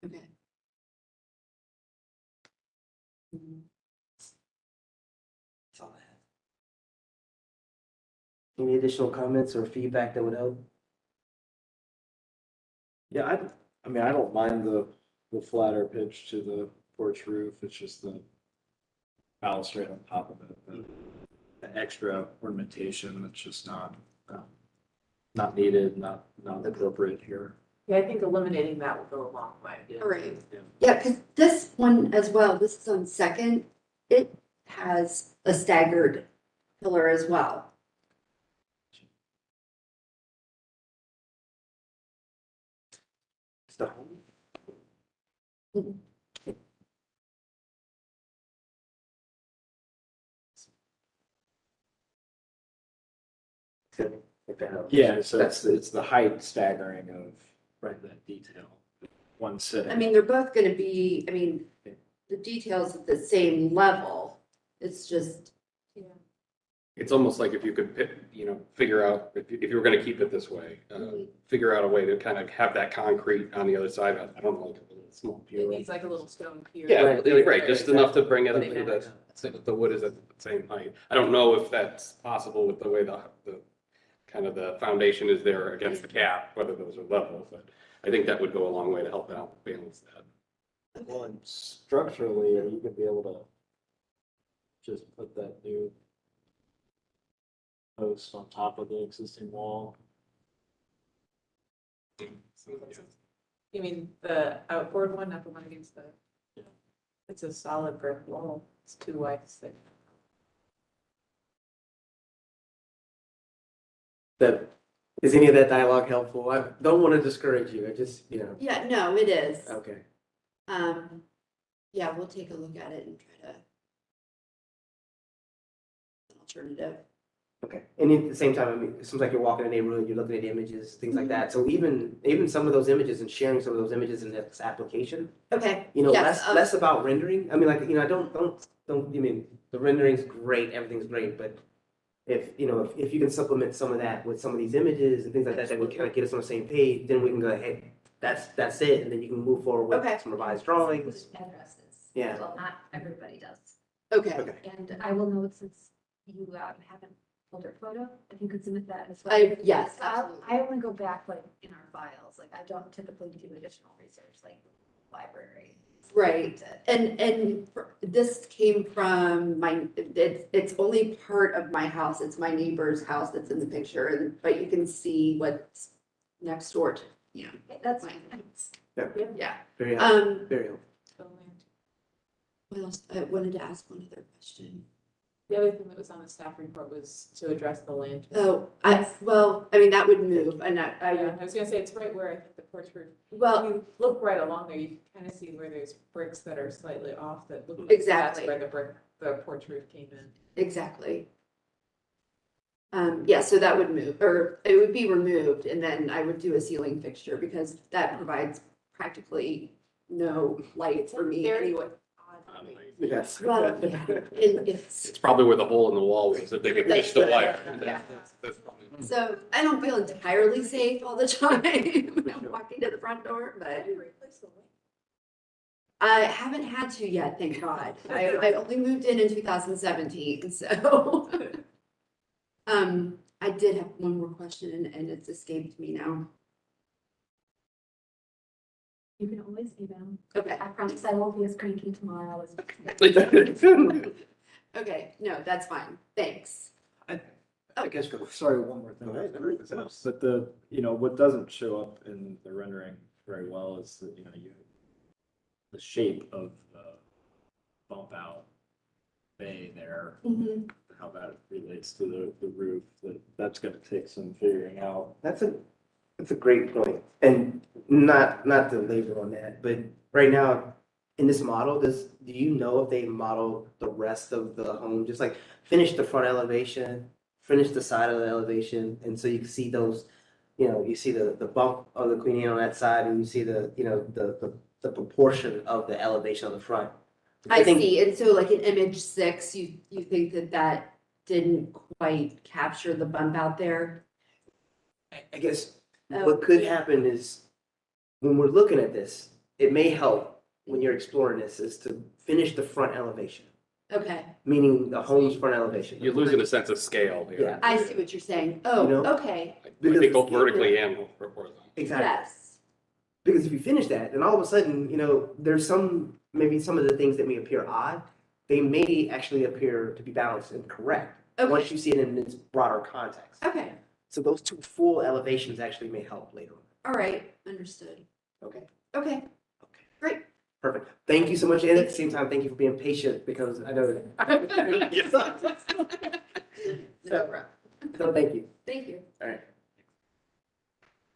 S9: Okay.
S1: That's all I have. Any additional comments or feedback that would help?
S3: Yeah, I mean, I don't mind the flatter pitch to the porch roof. It's just the balustrade on top of it, the extra ornamentation that's just not needed, not appropriate here.
S11: Yeah, I think eliminating that will go a long way.
S9: All right. Yeah, because this one as well, this is on Second, it has a staggered pillar as well.
S1: Stuff.
S3: Yeah, so it's the height staggering of that detail. One sitting.
S9: I mean, they're both going to be, I mean, the details at the same level. It's just.
S7: It's almost like if you could, figure out, if you were gonna keep it this way, figure out a way to kind of have that concrete on the other side. I don't know, like a little small
S11: It
S7: pier.
S11: needs like a little stone pier.
S7: Yeah, right, just enough to bring it up to that, so that the wood is at the same height. I don't know if that's possible with the way the kind of the foundation is there against the cap, whether those are level, but I think that would go a long way to help out balance that.
S3: Well, and structurally, you could be able to just put that new post on top of the existing wall.
S11: You mean the outboard one, not the one against the? It's a solid brick wall. It's 2 wide thick.
S1: Is any of that dialogue helpful? I don't want to discourage you. I just,
S9: Yeah, no, it is.
S1: Okay.
S9: Yeah, we'll take a look at it and try to. An alternative.
S1: Okay. And at the same time, I mean, it seems like you're walking in a neighborhood, you're looking at images, things like that. So even some of those images and sharing some of those images in this application.
S9: Okay. Yes,
S1: less about rendering. I mean, like, don't, you mean, the rendering's great, everything's great, but if you can supplement some of that with some of these images and things like that would kind of get us on the same page, then we can go, hey, that's it. And then you can move forward with some revised drawings.
S2: Addresses.
S1: Yeah.
S2: Well, not everybody does.
S9: Okay.
S2: And I will note, since you have an older photo, if you could submit that as well.
S9: Yes,
S2: I only go back like in our files, like I don't typically do additional research, like library.
S9: Right, and this came from it's only part of my house, it's my neighbor's house that's in the picture, but you can see what's next door to,
S2: That's
S9: my
S2: nice.
S9: Yeah.
S1: Very helpful. Very helpful.
S9: What else? I wanted to ask one other question.
S11: The other thing that was on the staff report was to address the land.
S9: Oh, I mean, that would move, and
S11: Yeah, I was gonna say, it's right where I think the porch roof.
S9: Well,
S11: you look right along there, you can kind of see where there's bricks that are slightly off that look like
S9: Exactly.
S11: that's where the porch roof came in.
S9: Exactly. Yeah, so that would move, or it would be removed, and then I would do a ceiling fixture because that provides practically no light for me anyway.
S1: Yes.
S9: Well, yeah,
S7: It's probably where the hole in the wall was, if they could push the wire.
S9: Yeah. So I don't feel entirely safe all the time walking to the front door, but I haven't had to yet, thank God. I only moved in 2017, so. I did have one more question and it's escaped me now.
S2: You can always email.
S9: Okay.
S2: I promise I won't be as cranky tomorrow as.
S9: Okay, no, that's fine, thanks.
S3: I guess, sorry, one more thing. But what doesn't show up in the rendering very well is that, the shape of the bump out bay there, how that relates to the roof, that's gonna take some figuring out.
S1: That's a great point. And not to labor on that, but right now, in this model, do you know if they model the rest of the home, just like finish the front elevation, finish the side of the elevation, and so you can see those, you see the bump of the Queen Anne on that side, and you see the proportion of the elevation on the front.
S9: I see, and so like in image 6, you think that didn't quite capture the bump out there?
S1: I guess what could happen is when we're looking at this, it may help when you're exploring this is to finish the front elevation,
S9: Okay,
S1: meaning the home's front elevation.
S7: You're losing a sense of scale here.
S1: Yeah.
S9: I see what you're saying. Oh,
S1: You know?
S9: okay,
S7: I think both vertically and horizontally.
S1: Exactly.
S9: yes,
S1: Because if you finish that, then all of a sudden, there's maybe some of the things that may appear odd, they may actually appear to be balanced and correct.
S9: Okay.
S1: Once you see it in its broader context.
S9: okay,
S1: So those two full elevations actually may help later on.
S9: all right, understood.
S1: Okay.
S9: Okay, great.
S1: Perfect. Thank you so much. And at the same time, thank you for being patient because I know that.
S9: Yes. No problem.
S1: So thank you.
S9: Thank you.
S1: All right.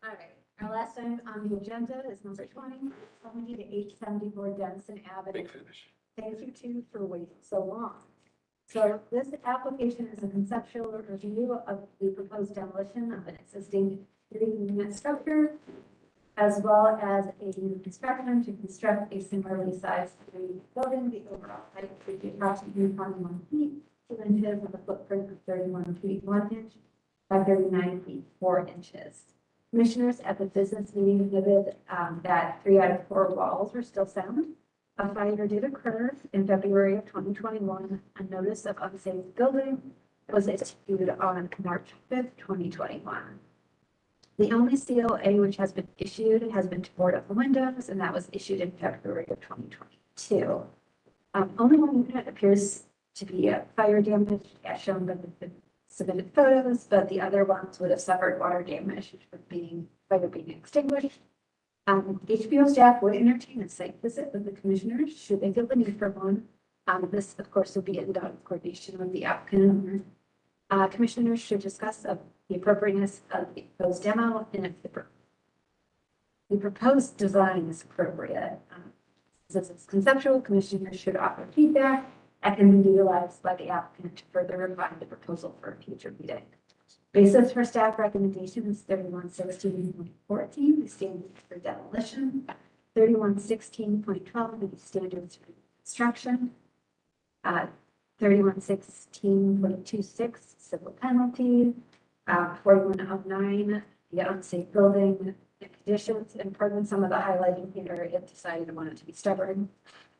S2: All right, our last item on the agenda is number 20, 70 to 874 Denison Avenue.
S7: Big finish.
S2: Thank you two for waiting so long. So this application is a conceptual review of the proposed demolition of an existing 3-unit structure, as well as a new construction to construct a similarly sized 3 building. The overall height would be approximately 21 feet, 2 inches, with a footprint of 31 feet 1 inch by 39 feet 4 inches. Commissioners at the business meeting noted that 3 out of 4 walls were still sound. A fire did occur in February of 2021. A notice of unsafe building was issued on March 5th, 2021. The only COA which has been issued has been to board up the windows, and that was issued in February of 2022. Only one unit appears to be fire damaged, as shown by the submitted photos, but the other ones would have suffered water damage from fire being extinguished. HBO staff would entertain a site visit with the commissioners should they feel the need for one. This, of course, will be in coordination with the applicant owner. Commissioners should discuss the appropriateness of the proposed demo and if the proposed design is appropriate. Since it's conceptual, commissioners should offer feedback that can be utilized by the applicant to further refine the proposal for a future meeting. Basis for staff recommendation is 3116.14, the standards for demolition, 3116.12, the standards for construction, 3116.26, civil penalty, 4109, the unsafe building conditions, and pardon some of the highlighting here, it decided I wanted to be stubborn.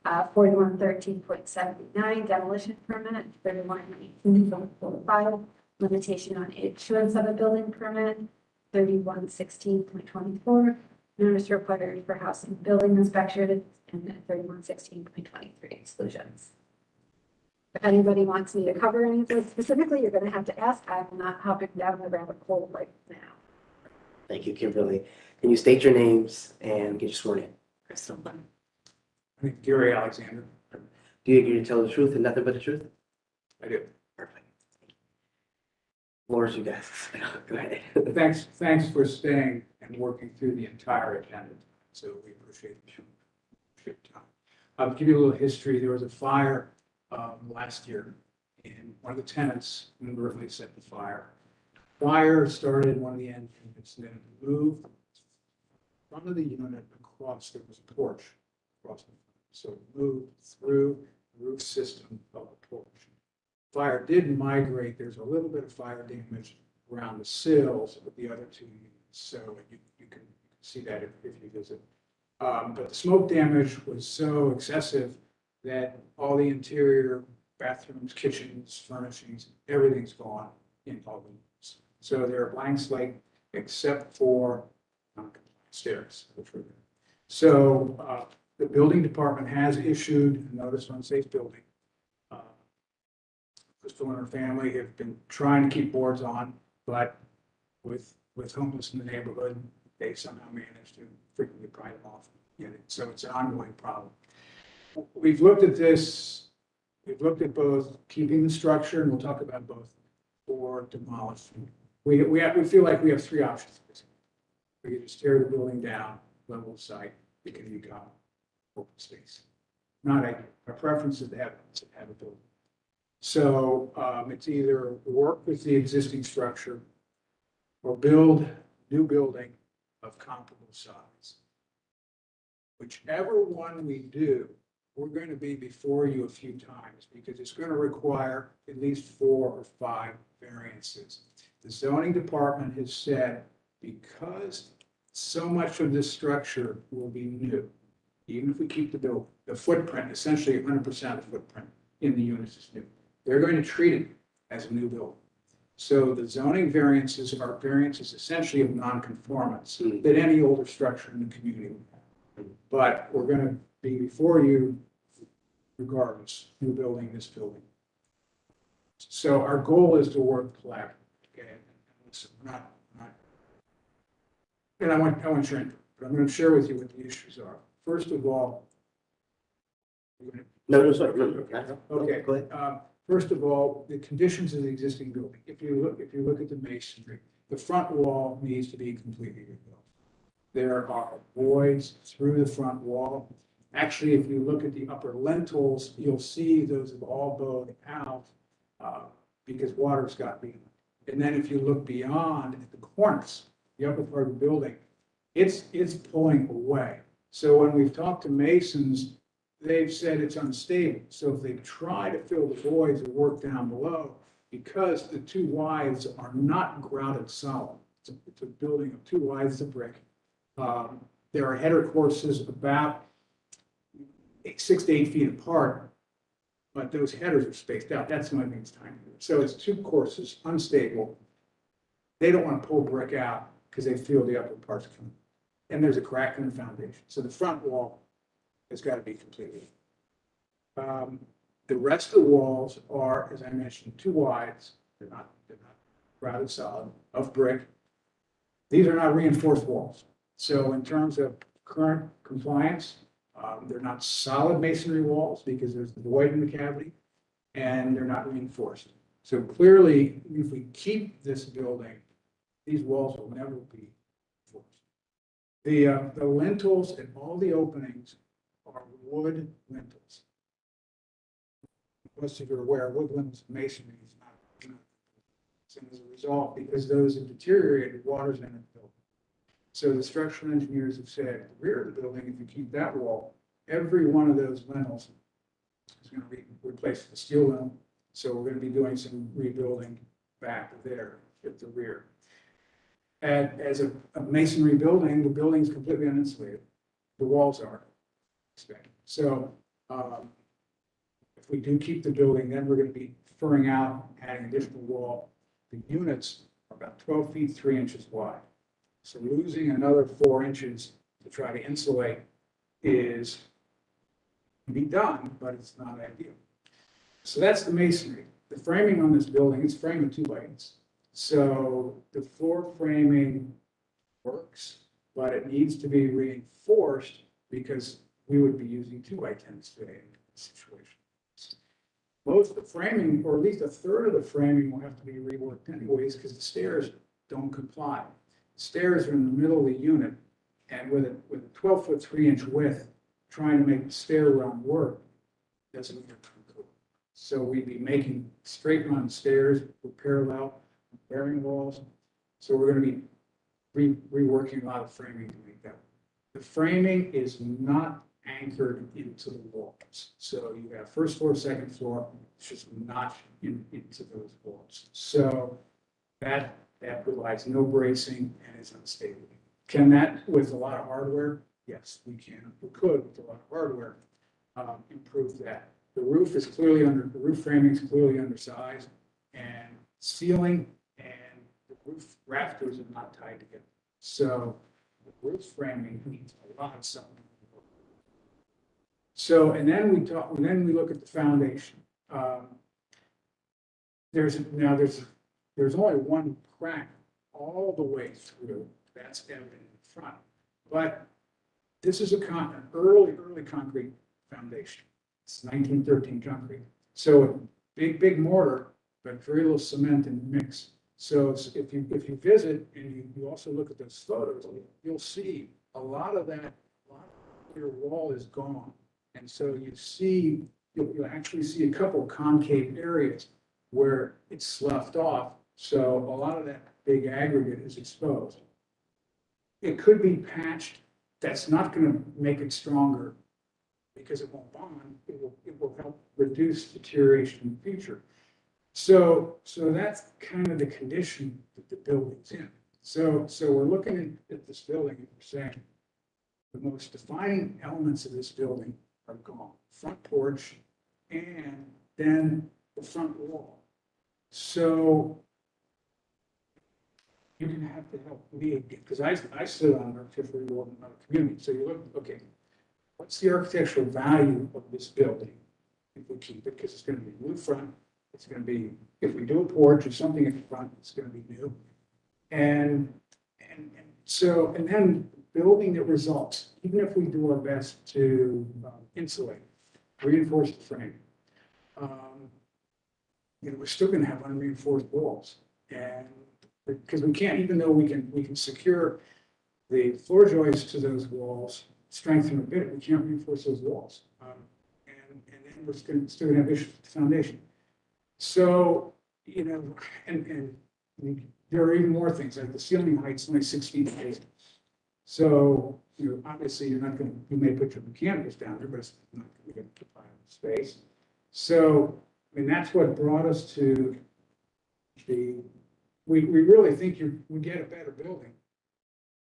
S2: 4113.79 demolition permit, 3118.45 limitation on issuance of a building permit, 3116.24 notice required for house and building inspection, and 3116.23 exclusions. If anybody wants me to cover any of those specifically, you're going to have to ask. I'm not hopping down the rabbit hole right now.
S1: Thank you, Kimberly. Can you state your names and get your sworn in?
S2: Crystal.
S16: Gary Alexander.
S1: Do you agree to tell the truth and nothing but the truth?
S16: I do.
S1: Perfect. Floor is you guys. Go ahead.
S5: Thanks for staying and working through the entire agenda. So we appreciate your time. I'll give you a little history. There was a fire last year, and one of the tenants inadvertently set the fire. Fire started one of the end units, then it moved front of the unit across. There was a porch across the front. So it moved through the roof system of the porch. Fire did migrate. There's a little bit of fire damage around the sills of the other two units. So you can see that if you visit. But the smoke damage was so excessive that all the interior bathrooms, kitchens, furnishings, everything's gone in all the units. So they're a blank slate except for stairs, which were there. So the building department has issued a notice on safe building. Crystal and her family have been trying to keep boards on, but with homeless in the neighborhood, they somehow managed to frequently pry them off. So it's an ongoing problem. We've looked at this. We've looked at both keeping the structure, and we'll talk about both, or demolishing. We feel like we have three options. We can just tear the building down, level site. It can become open space. Not ideal. Our preference is to have a building. So it's either work with the existing structure or build new building of comparable size. Whichever one we do, we're going to be before you a few times because it's going to require at least 4 or 5 variances. The zoning department has said because so much of this structure will be new, even if we keep the building, the footprint, essentially 100% of the footprint in the units is new. They're going to treat it as a new building. So the zoning variances are variances essentially of non-conformance that any older structure in the community would have. But we're going to be before you regardless, new building, this building. So our goal is to work collaboratively. Okay? And I want your input, but I'm going to share with you what the issues are. First of all,
S1: no, sorry.
S5: Okay, go ahead. First of all, the conditions of the existing building. If you look at the masonry, the front wall needs to be completely rebuilt. There are voids through the front wall. Actually, if you look at the upper lintels, you'll see those have all bowed out because water's got in. And then if you look beyond at the cornice, the upper part of the building, it's pulling away. So when we've talked to masons, they've said it's unstable. So if they try to fill the voids or work down below, because the 2 wides are not grouted solid, it's a building of 2 wides of brick. There are header courses about 6 to 8 feet apart, but those headers are spaced out. That's the only thing that's tiny. So it's 2 courses, unstable. They don't want to pull brick out because they feel the upper parts coming. And there's a crack in the foundation. So the front wall has got to be completely. The rest of the walls are, as I mentioned, 2 wides. They're not grouted solid of brick. These are not reinforced walls. So in terms of current compliance, they're not solid masonry walls because there's the void in the cavity, and they're not reinforced. So clearly, if we keep this building, these walls will never be reinforced. The lintels and all the openings are wood lintels. Most of you are aware, wood lintels masonry is not. So as a result, because those have deteriorated, water's in the building. So the structural engineers have said, at the rear of the building, if you keep that wall, every one of those lintels is going to be replaced with a steel lintel. So we're going to be doing some rebuilding back there at the rear. And as a masonry building, the building is completely uninsulated. The walls are expanded. So
S16: If we do keep the building, then we're gonna be furring out, adding additional wall. The units are about 12 feet, 3 inches wide. So losing another 4 inches to try to insulate is can be done, but it's not ideal. So that's the masonry. The framing on this building, it's framed with 2x8s. So the floor framing works, but it needs to be reinforced because we would be using 2x10s today in this situation. Most of the framing, or at least a third of the framing, will have to be reworked anyways because the stairs don't comply. Stairs are in the middle of the unit, and with a 12-foot 3-inch width, trying to make the stair run work doesn't work. So we'd be making straight run stairs with parallel bearing walls. So we're going to be reworking a lot of framing to make that. The framing is not anchored into the walls. So you have first floor, second floor, it's just not into those walls. So that provides no bracing and is unstable. Can that, with a lot of hardware? Yes, we can. We could, with a lot of hardware, improve that. The roof framing is clearly undersized, and ceiling and the roof rafters are not tied together. So the roof framing needs a lot of something. So, and then we look at the foundation. There's only one crack all the way through. That's evident in front. But this is an early concrete foundation. It's 1913 concrete. So big mortar, but very little cement in the mix. So if you visit and you also look at those photos, you'll see a lot of your wall is gone. And so you'll actually see a couple concave areas where it's sloughed off. So a lot of that big aggregate is exposed. It could be patched. That's not going to make it stronger because it won't bond. It will help reduce deterioration in the future. So that's kind of the condition that the building's in. So we're looking at this building and we're saying the most defining elements of this building are gone. Front porch and then the front wall. So you're going to have to help me, because I sit on an architectural board in another community. So you look, okay, what's the architectural value of this building if we keep it? Because it's going to be new front. It's going to be, if we do a porch or something at the front, it's going to be new. And then building that results, even if we do our best to insulate, reinforce the frame, we're still going to have unreinforced walls. And because we can't, even though we can secure the floor joists to those walls, strengthen a bit, we can't reinforce those walls. And then we're still going to have issues with the foundation. So, and there are even more things, like the ceiling height's only 6 feet in basement. So, obviously you may put your mechanicals down there, but it's not going to occupy space. So, I mean, that's what brought us to we really think we get a better building.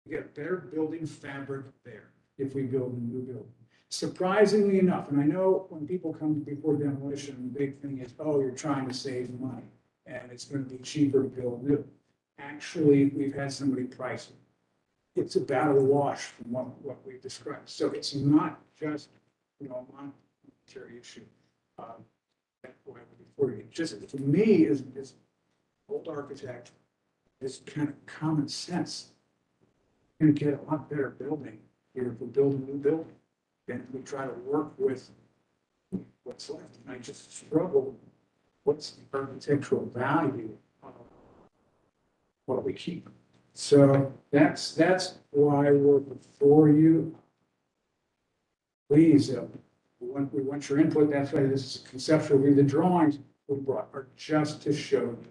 S16: We get a better building fabric there if we build a new building. Surprisingly enough, and I know when people come before demolition, the big thing is, oh, you're trying to save money and it's going to be cheaper to build new. Actually, we've had somebody price it. It's about a wash from what we've described. So it's not just a monetary issue. Just for me, as old architect, it's kind of common sense. You're going to get a lot better building here if we build a new building than we try to work with what's left. And I just struggle. What's the architectural value of what we keep? So that's why we're before you. Please, we want your input. That's why this is conceptual. The drawings we brought are just to show you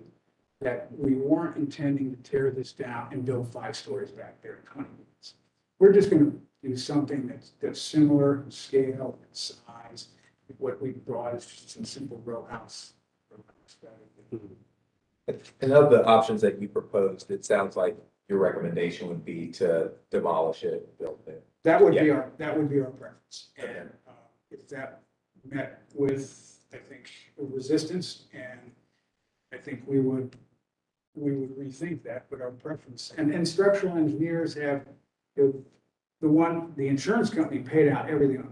S16: that we weren't intending to tear this down and build 5 stories back there in 20 minutes. We're just going to do something that's similar in scale and size. What we brought is just a simple row house.
S12: And of the options that you proposed, it sounds like your recommendation would be to demolish it, build it.
S16: That would be our preference. And if that met with, I think, resistance, and I think we would rethink that, but our preference, and structural engineers have, the insurance company paid out everything on it.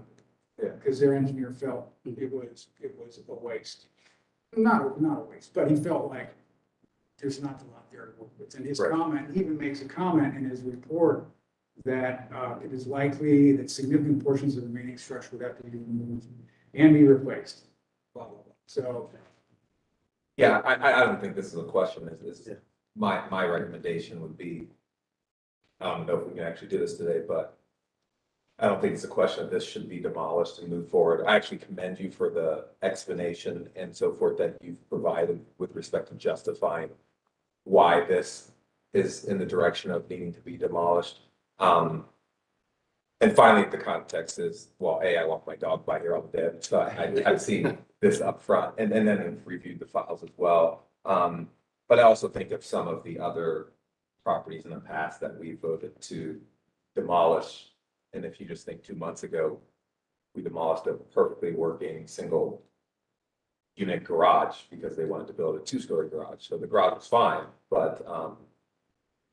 S5: Yeah.
S16: Because their engineer felt it was a waste. Not a waste, but he felt like there's not a lot there to work with. And his
S5: Right.
S16: comment, he even makes a comment in his report that it is likely that significant portions of the remaining structure would have to be removed and be replaced. Blah, blah, blah. So,
S12: Yeah, I don't think this is a question, my recommendation would be, I don't know if we can actually do this today, but I don't think it's a question that this should be demolished and move forward. I actually commend you for the explanation and so forth that you've provided with respect to justifying why this is in the direction of needing to be demolished. And finally, the context is, well, A, I walk my dog by here all day, so I've seen this up front, and then I've reviewed the files as well. But I also think of some of the other properties in the past that we voted to demolish. And if you just think 2 months ago, we demolished a perfectly working single unit garage because they wanted to build a 2-story garage. So the garage was fine, but,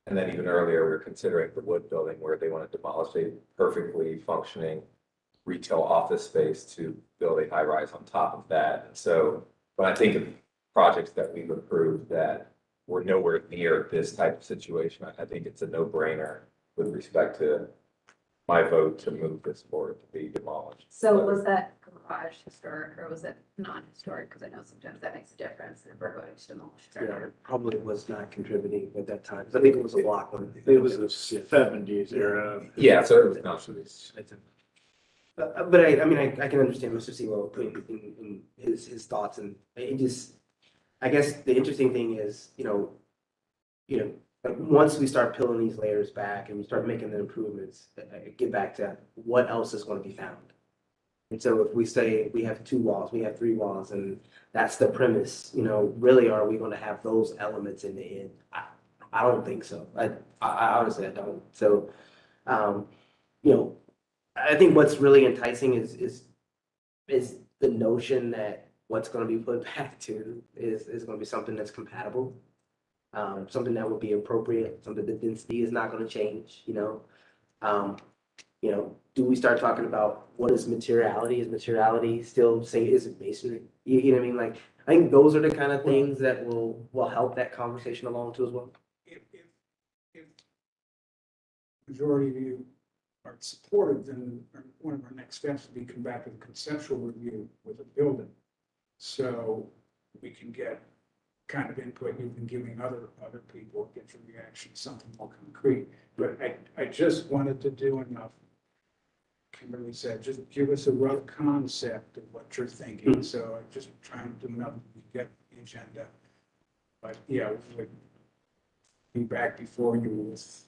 S12: and then even earlier, we were considering the wood building where they wanted to demolish a perfectly functioning retail office space to build a high rise on top of that. And so when I think of projects that we've approved that were nowhere near this type of situation, I think it's a no-brainer with respect to my vote to move this forward to be demolished.
S2: So was that garage historic or was it non-historic? Because I know sometimes that makes a difference if we're voting to demolish.
S1: Yeah, it probably was not contributing at that time. 'Cause I think it was a block one.
S3: It was the 70s era.
S12: Yeah, so it was not.
S1: But I mean, I can understand Mr. Sewell putting in his thoughts, and it just, I guess the interesting thing is, like, once we start peeling these layers back and we start making the improvements, get back to what else is going to be found. And so if we say we have 2 walls, we have 3 walls, and that's the premise, really, are we going to have those elements in the end? I don't think so. I honestly, I don't. So, I think what's really enticing is the notion that what's going to be put back to is going to be something that's compatible, something that would be appropriate, something that the density is not going to change. Do we start talking about what is materiality? Is materiality still is it masonry? You know what I mean? Like, I think those are the kind of things that will help that conversation along too as well.
S16: if majority of you are supportive, then one of our next steps would be come back with a conceptual review with a building. So we can get kind of input you've been giving other people, get your reaction, something more concrete. But I just wanted to do enough. Kimberly said, just give us a rough concept of what you're thinking. So I'm just trying to do enough to get the agenda. But yeah, we would be back before you with.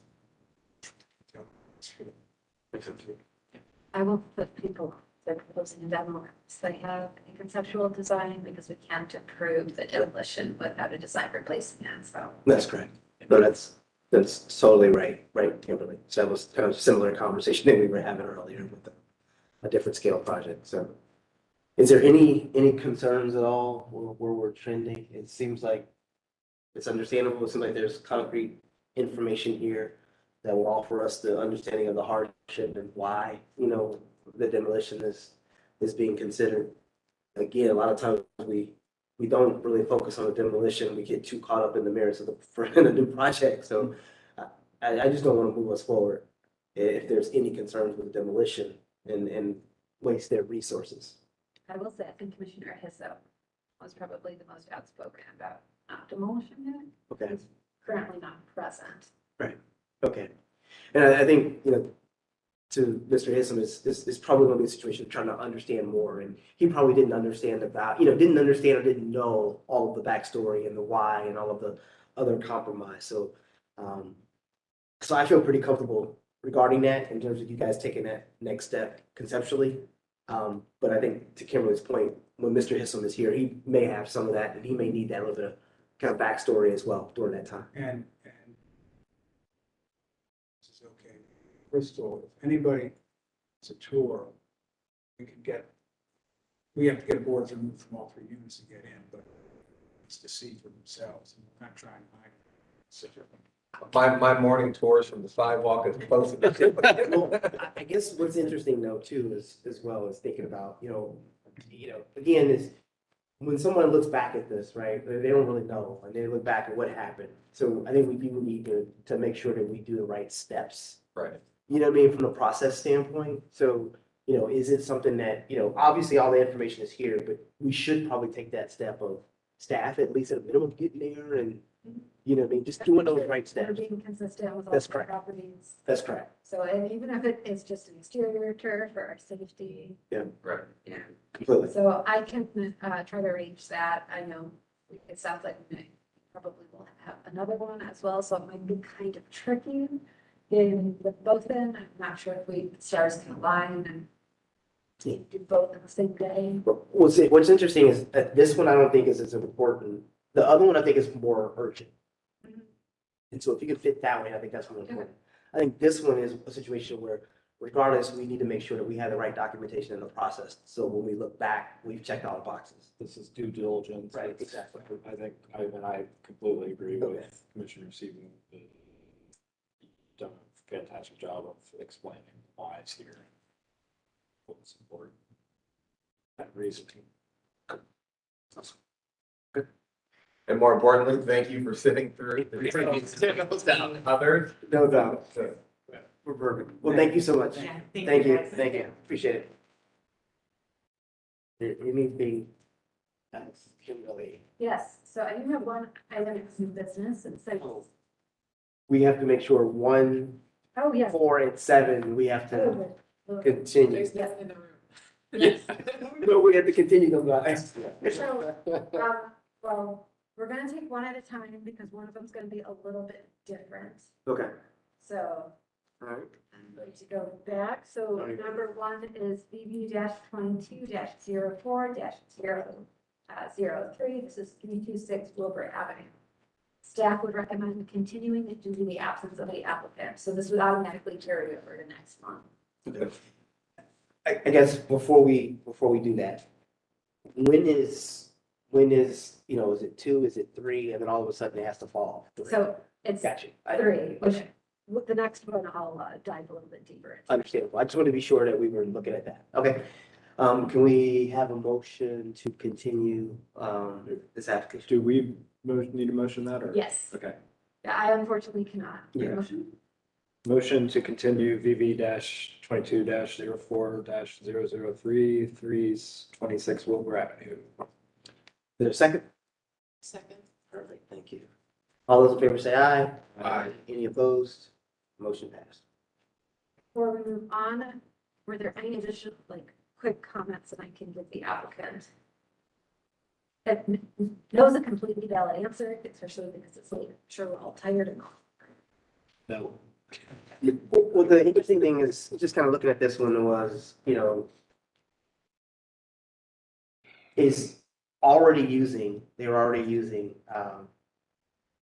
S2: I will put people that are proposing a demo, so they have a conceptual design because we can't approve the demolition without a design replacing it, so.
S1: That's correct. No, that's totally right, Kimberly. So that was kind of a similar conversation that we were having earlier with a different scale project. So is there any concerns at all where we're trending? It seems like it's understandable. It seems like there's concrete information here that will offer us the understanding of the hardship and why, the demolition is being considered. Again, a lot of times we don't really focus on the demolition. We get too caught up in the merits of the new project. So I just don't want to move us forward if there's any concerns with the demolition and waste their resources.
S2: I will say, I think Commissioner Hisso was probably the most outspoken about not demolishing it.
S1: Okay.
S2: He's currently not present.
S1: Right. Okay. And I think, to Mr. Hissom, is probably going to be a situation of trying to understand more. And he probably didn't understand about, didn't understand or didn't know all of the backstory and the why and all of the other compromise. So, so I feel pretty comfortable regarding that in terms of you guys taking that next step conceptually. But I think to Kimberly's point, when Mr. Hissom is here, he may have some of that and he may need that little bit of kind of backstory as well during that time.
S16: And this is okay. Crystal, if anybody wants a tour, we can get we have to get boards removed from all 3 units to get in, but it's to see for themselves, and we're not trying to hide.
S12: My morning tours from the sidewalk is close enough.
S1: Well, I guess what's interesting though too is as well as thinking about, again, is when someone looks back at this, right, they don't really know, and they look back at what happened. So I think we do need to make sure that we do the right steps.
S12: Right.
S1: You know what I mean, from a process standpoint. So, is it something that, obviously all the information is here, but we should probably take that step of staff, at least at a minimum, getting there and, just doing those right
S2: We're
S1: steps.
S2: being consistent with all
S1: That's
S2: the
S1: correct.
S2: properties.
S1: That's correct.
S2: So, and even if it is just an exterior turf for our safety.
S1: Yeah.
S12: Right.
S2: Yeah.
S1: Completely.
S2: So I can try to arrange that. I know it sounds like we probably will have another one as well, so it might be kind of tricky getting both in. I'm not sure if stars can align and do both on the same day.
S1: Well, see, what's interesting is that this one I don't think is as important. The other one I think is more urgent. And so if you can fit that way, I think that's more important. I think this one is a situation where regardless, we need to make sure that we have the right documentation in the process. So when we look back, we've checked all the boxes.
S3: This is due diligence.
S1: Right,
S3: It's-
S1: exactly.
S3: I think, I completely agree
S1: Okay.
S3: with Commissioner Seaman. You've done a fantastic job of explaining why it's here. What's important. That reasoning.
S12: And more importantly, thank you for sitting through. Others.
S1: No doubt. We're perfect. Well, thank you so much.
S20: Yeah,
S1: Thank you. Thank you. Appreciate it. Anything else, Kimberly?
S2: Yes, so I do have one item of new business and so,
S1: We have to make sure 1,
S2: oh, yes.
S1: 4, and 7, we have to continue.
S11: There's nothing in the room.
S2: Yes.
S1: No, we have to continue those guys.
S2: So, well, we're gonna take one at a time because one of them's gonna be a little bit different.
S1: Okay.
S2: So
S1: All right.
S2: I'm going to go back. So number 1 is BB-22-04-003. This is 326 Wilbur Avenue. Staff would recommend continuing it due to the absence of the applicant. So this would automatically carry over to next month.
S1: Okay. I guess before we do that, when is, is it 2, is it 3, and then all of a sudden it has to fall?
S2: So it's
S1: Got you.
S2: 3, which with the next one I'll dive a little bit deeper into.
S1: Understandable. I just want to be sure that we were looking at that. Okay. Can we have a motion to continue this application?
S3: Do we need a motion that or?
S2: Yes.
S3: Okay.
S2: I unfortunately cannot.
S1: Yeah.
S2: Motion?
S3: Motion to continue VV-22-04-003, 326 Wilbur Avenue.
S1: Is there a second?
S11: Second.
S1: Perfect. Thank you. All those in favor say aye.
S12: Aye.
S1: Any opposed? Motion passed.
S2: Before we move on, were there any additional, quick comments that I can give the applicant? That knows a completely valid answer, especially because it's sure we're all tired and all.
S1: No. Well, the interesting thing is, just kind of looking at this one was, is they're already using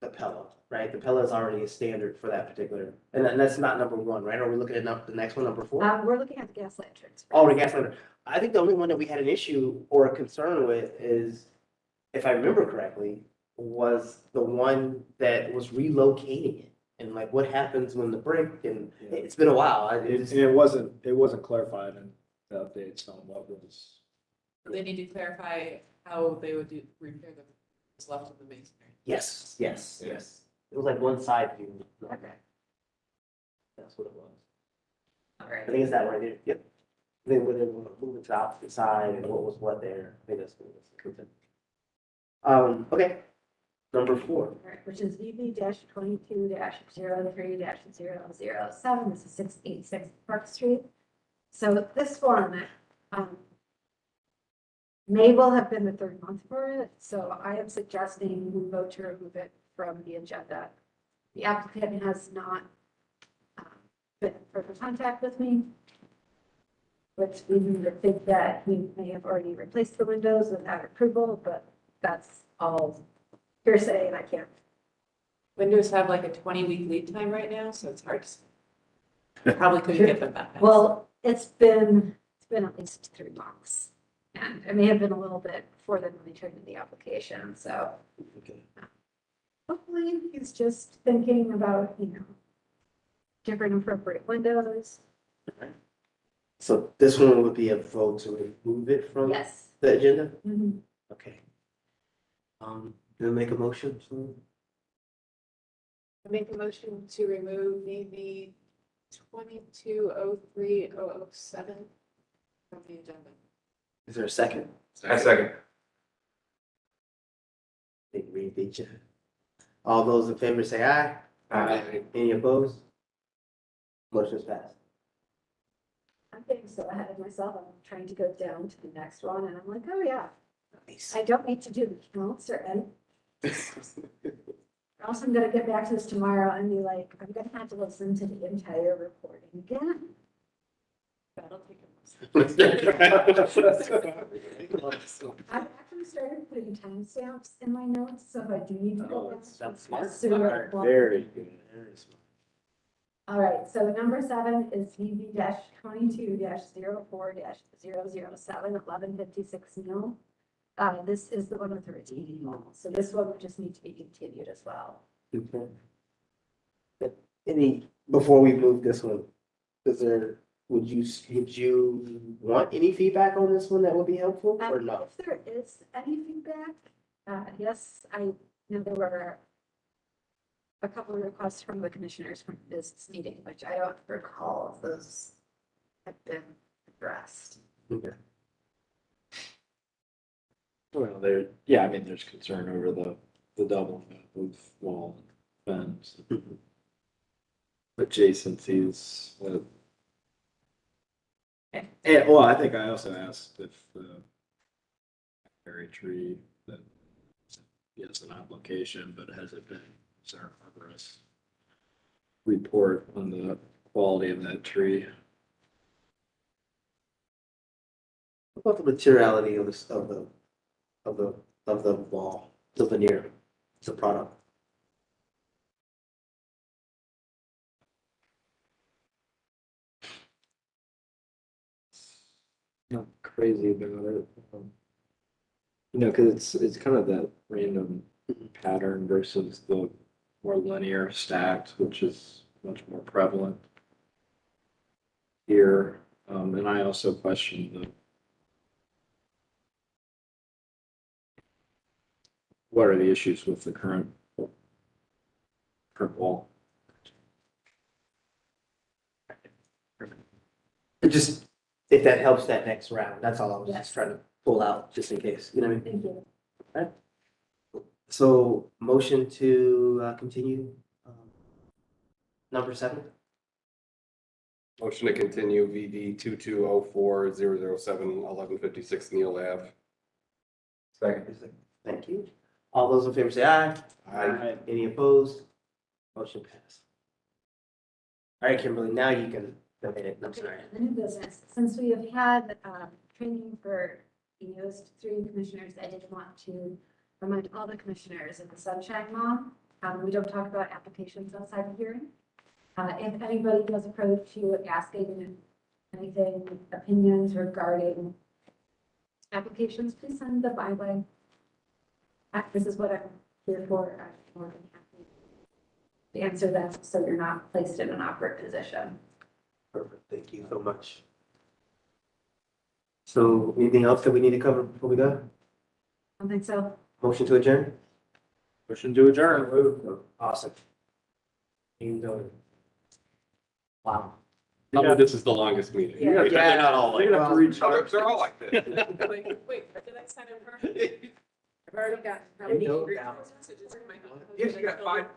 S1: the Pella, right? The Pella is already a standard for that particular, and that's not number 1, right? Are we looking at the next one, number 4?
S2: We're looking at the gas lanterns.
S1: Oh, the gas lantern. I think the only one that we had an issue or a concern with is, if I remember correctly, was the one that was relocating it. And what happens when the brick, and it's been a while.
S3: It wasn't clarified in the updates on what was.
S11: They need to clarify how they would repair the what's left of the masonry.
S1: Yes. It was one side view.
S2: Okay.
S1: That's what it was.
S2: All right.
S1: I think it's that right here. Yep. Then when they were moving to the opposite side and what was what there. I think that's what it was. Okay. Number 4.
S2: All right, which is VB-22-03-007. This is 686 Park Street. So this one may well have been the 3rd month for it. So I am suggesting we vote to remove it from the agenda. The applicant has not been in further contact with me, which we would think that he may have already replaced the windows without approval, but that's all hearsay and I can't.
S11: Windows have a 20-week lead time right now, so it's hard to say. Probably couldn't get them that fast.
S2: Well, it's been at least 3 months. And it may have been a little bit before then when they turned in the application, so. Hopefully, he's just thinking about, different appropriate windows.
S1: So this one would be a vote to remove it from
S2: Yes.
S1: the agenda?
S2: Mhm.
S1: Okay. Then make a motion, so.
S11: I make a motion to remove VV 2203-007 from the agenda.
S1: Is there a second?
S12: I second.
S1: Think we beat you. All those in favor say aye.
S12: Aye.
S1: Any opposed? Motion's passed.
S2: I'm getting so ahead of myself. I'm trying to go down to the next one and I'm like, oh yeah. I don't need to do the counts or any. Also, I'm gonna get back to this tomorrow and be like, I'm gonna have to listen to the entire recording again.
S11: That'll take a
S2: I've actually started putting timestamps in my notes, so if I do need to go back.
S1: That's smart.
S2: Super well.
S1: Very good. Very smart.
S2: All right, so number 7 is VV-22-04-007, 1156 Mill. This is the one with the retaining wall, so this one would just need to be continued as well.
S1: Okay. Before we move this one, would you want any feedback on this one that would be helpful or no?
S2: If there is any feedback, yes, I know there were a couple of requests from the commissioners from this meeting, which I don't recall if those have been addressed.
S1: Okay.
S18: Well, I mean, there's concern over the double of wall and fence. Adjacencies. And, well, I think I also asked if the berry tree that yes, an application, but has it been, is there a progress report on the quality of that tree?
S1: What about the materiality of the wall, the veneer, the product?
S18: Not crazy about it. Because it's kind of that random pattern versus the more linear stacked, which is much more prevalent here. And I also question what are the issues with the current wall?
S1: Just, if that helps that next round, that's all I was just trying to pull out, just in case, you know what I mean?
S2: Thank you.
S1: Right. So, motion to continue, number 7?
S7: Motion to continue VD 2204-007, 1156 Neil Ave.
S12: Second.
S1: Thank you. All those in favor say aye.
S12: Aye.
S1: Any opposed? Motion passed. All right, Kimberly, now you can go ahead. I'm sorry.
S2: The new business, since we have had training for the newest 3 commissioners, I did want to remind all the commissioners of the sunshine law. We don't talk about applications outside of hearing. If anybody does approach you asking anything, opinions regarding applications, please send the byway. This is what I'm here for. I'm more than happy to answer them so you're not placed in an awkward position.
S1: Perfect. Thank you so much. So, anything else that we need to cover before we go?
S2: I think so.
S1: Motion to adjourn?
S18: Motion to adjourn.
S1: Awesome. Wow.
S7: This is the longest meeting.
S2: Yeah.
S1: Yeah, not all.
S12: They're gonna have to recharge. They're all like this.
S11: Wait, did I sign up for?
S2: I've already got.
S12: You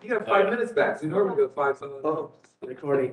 S12: got 5 minutes back. So you normally go 5.
S1: Oh, recording.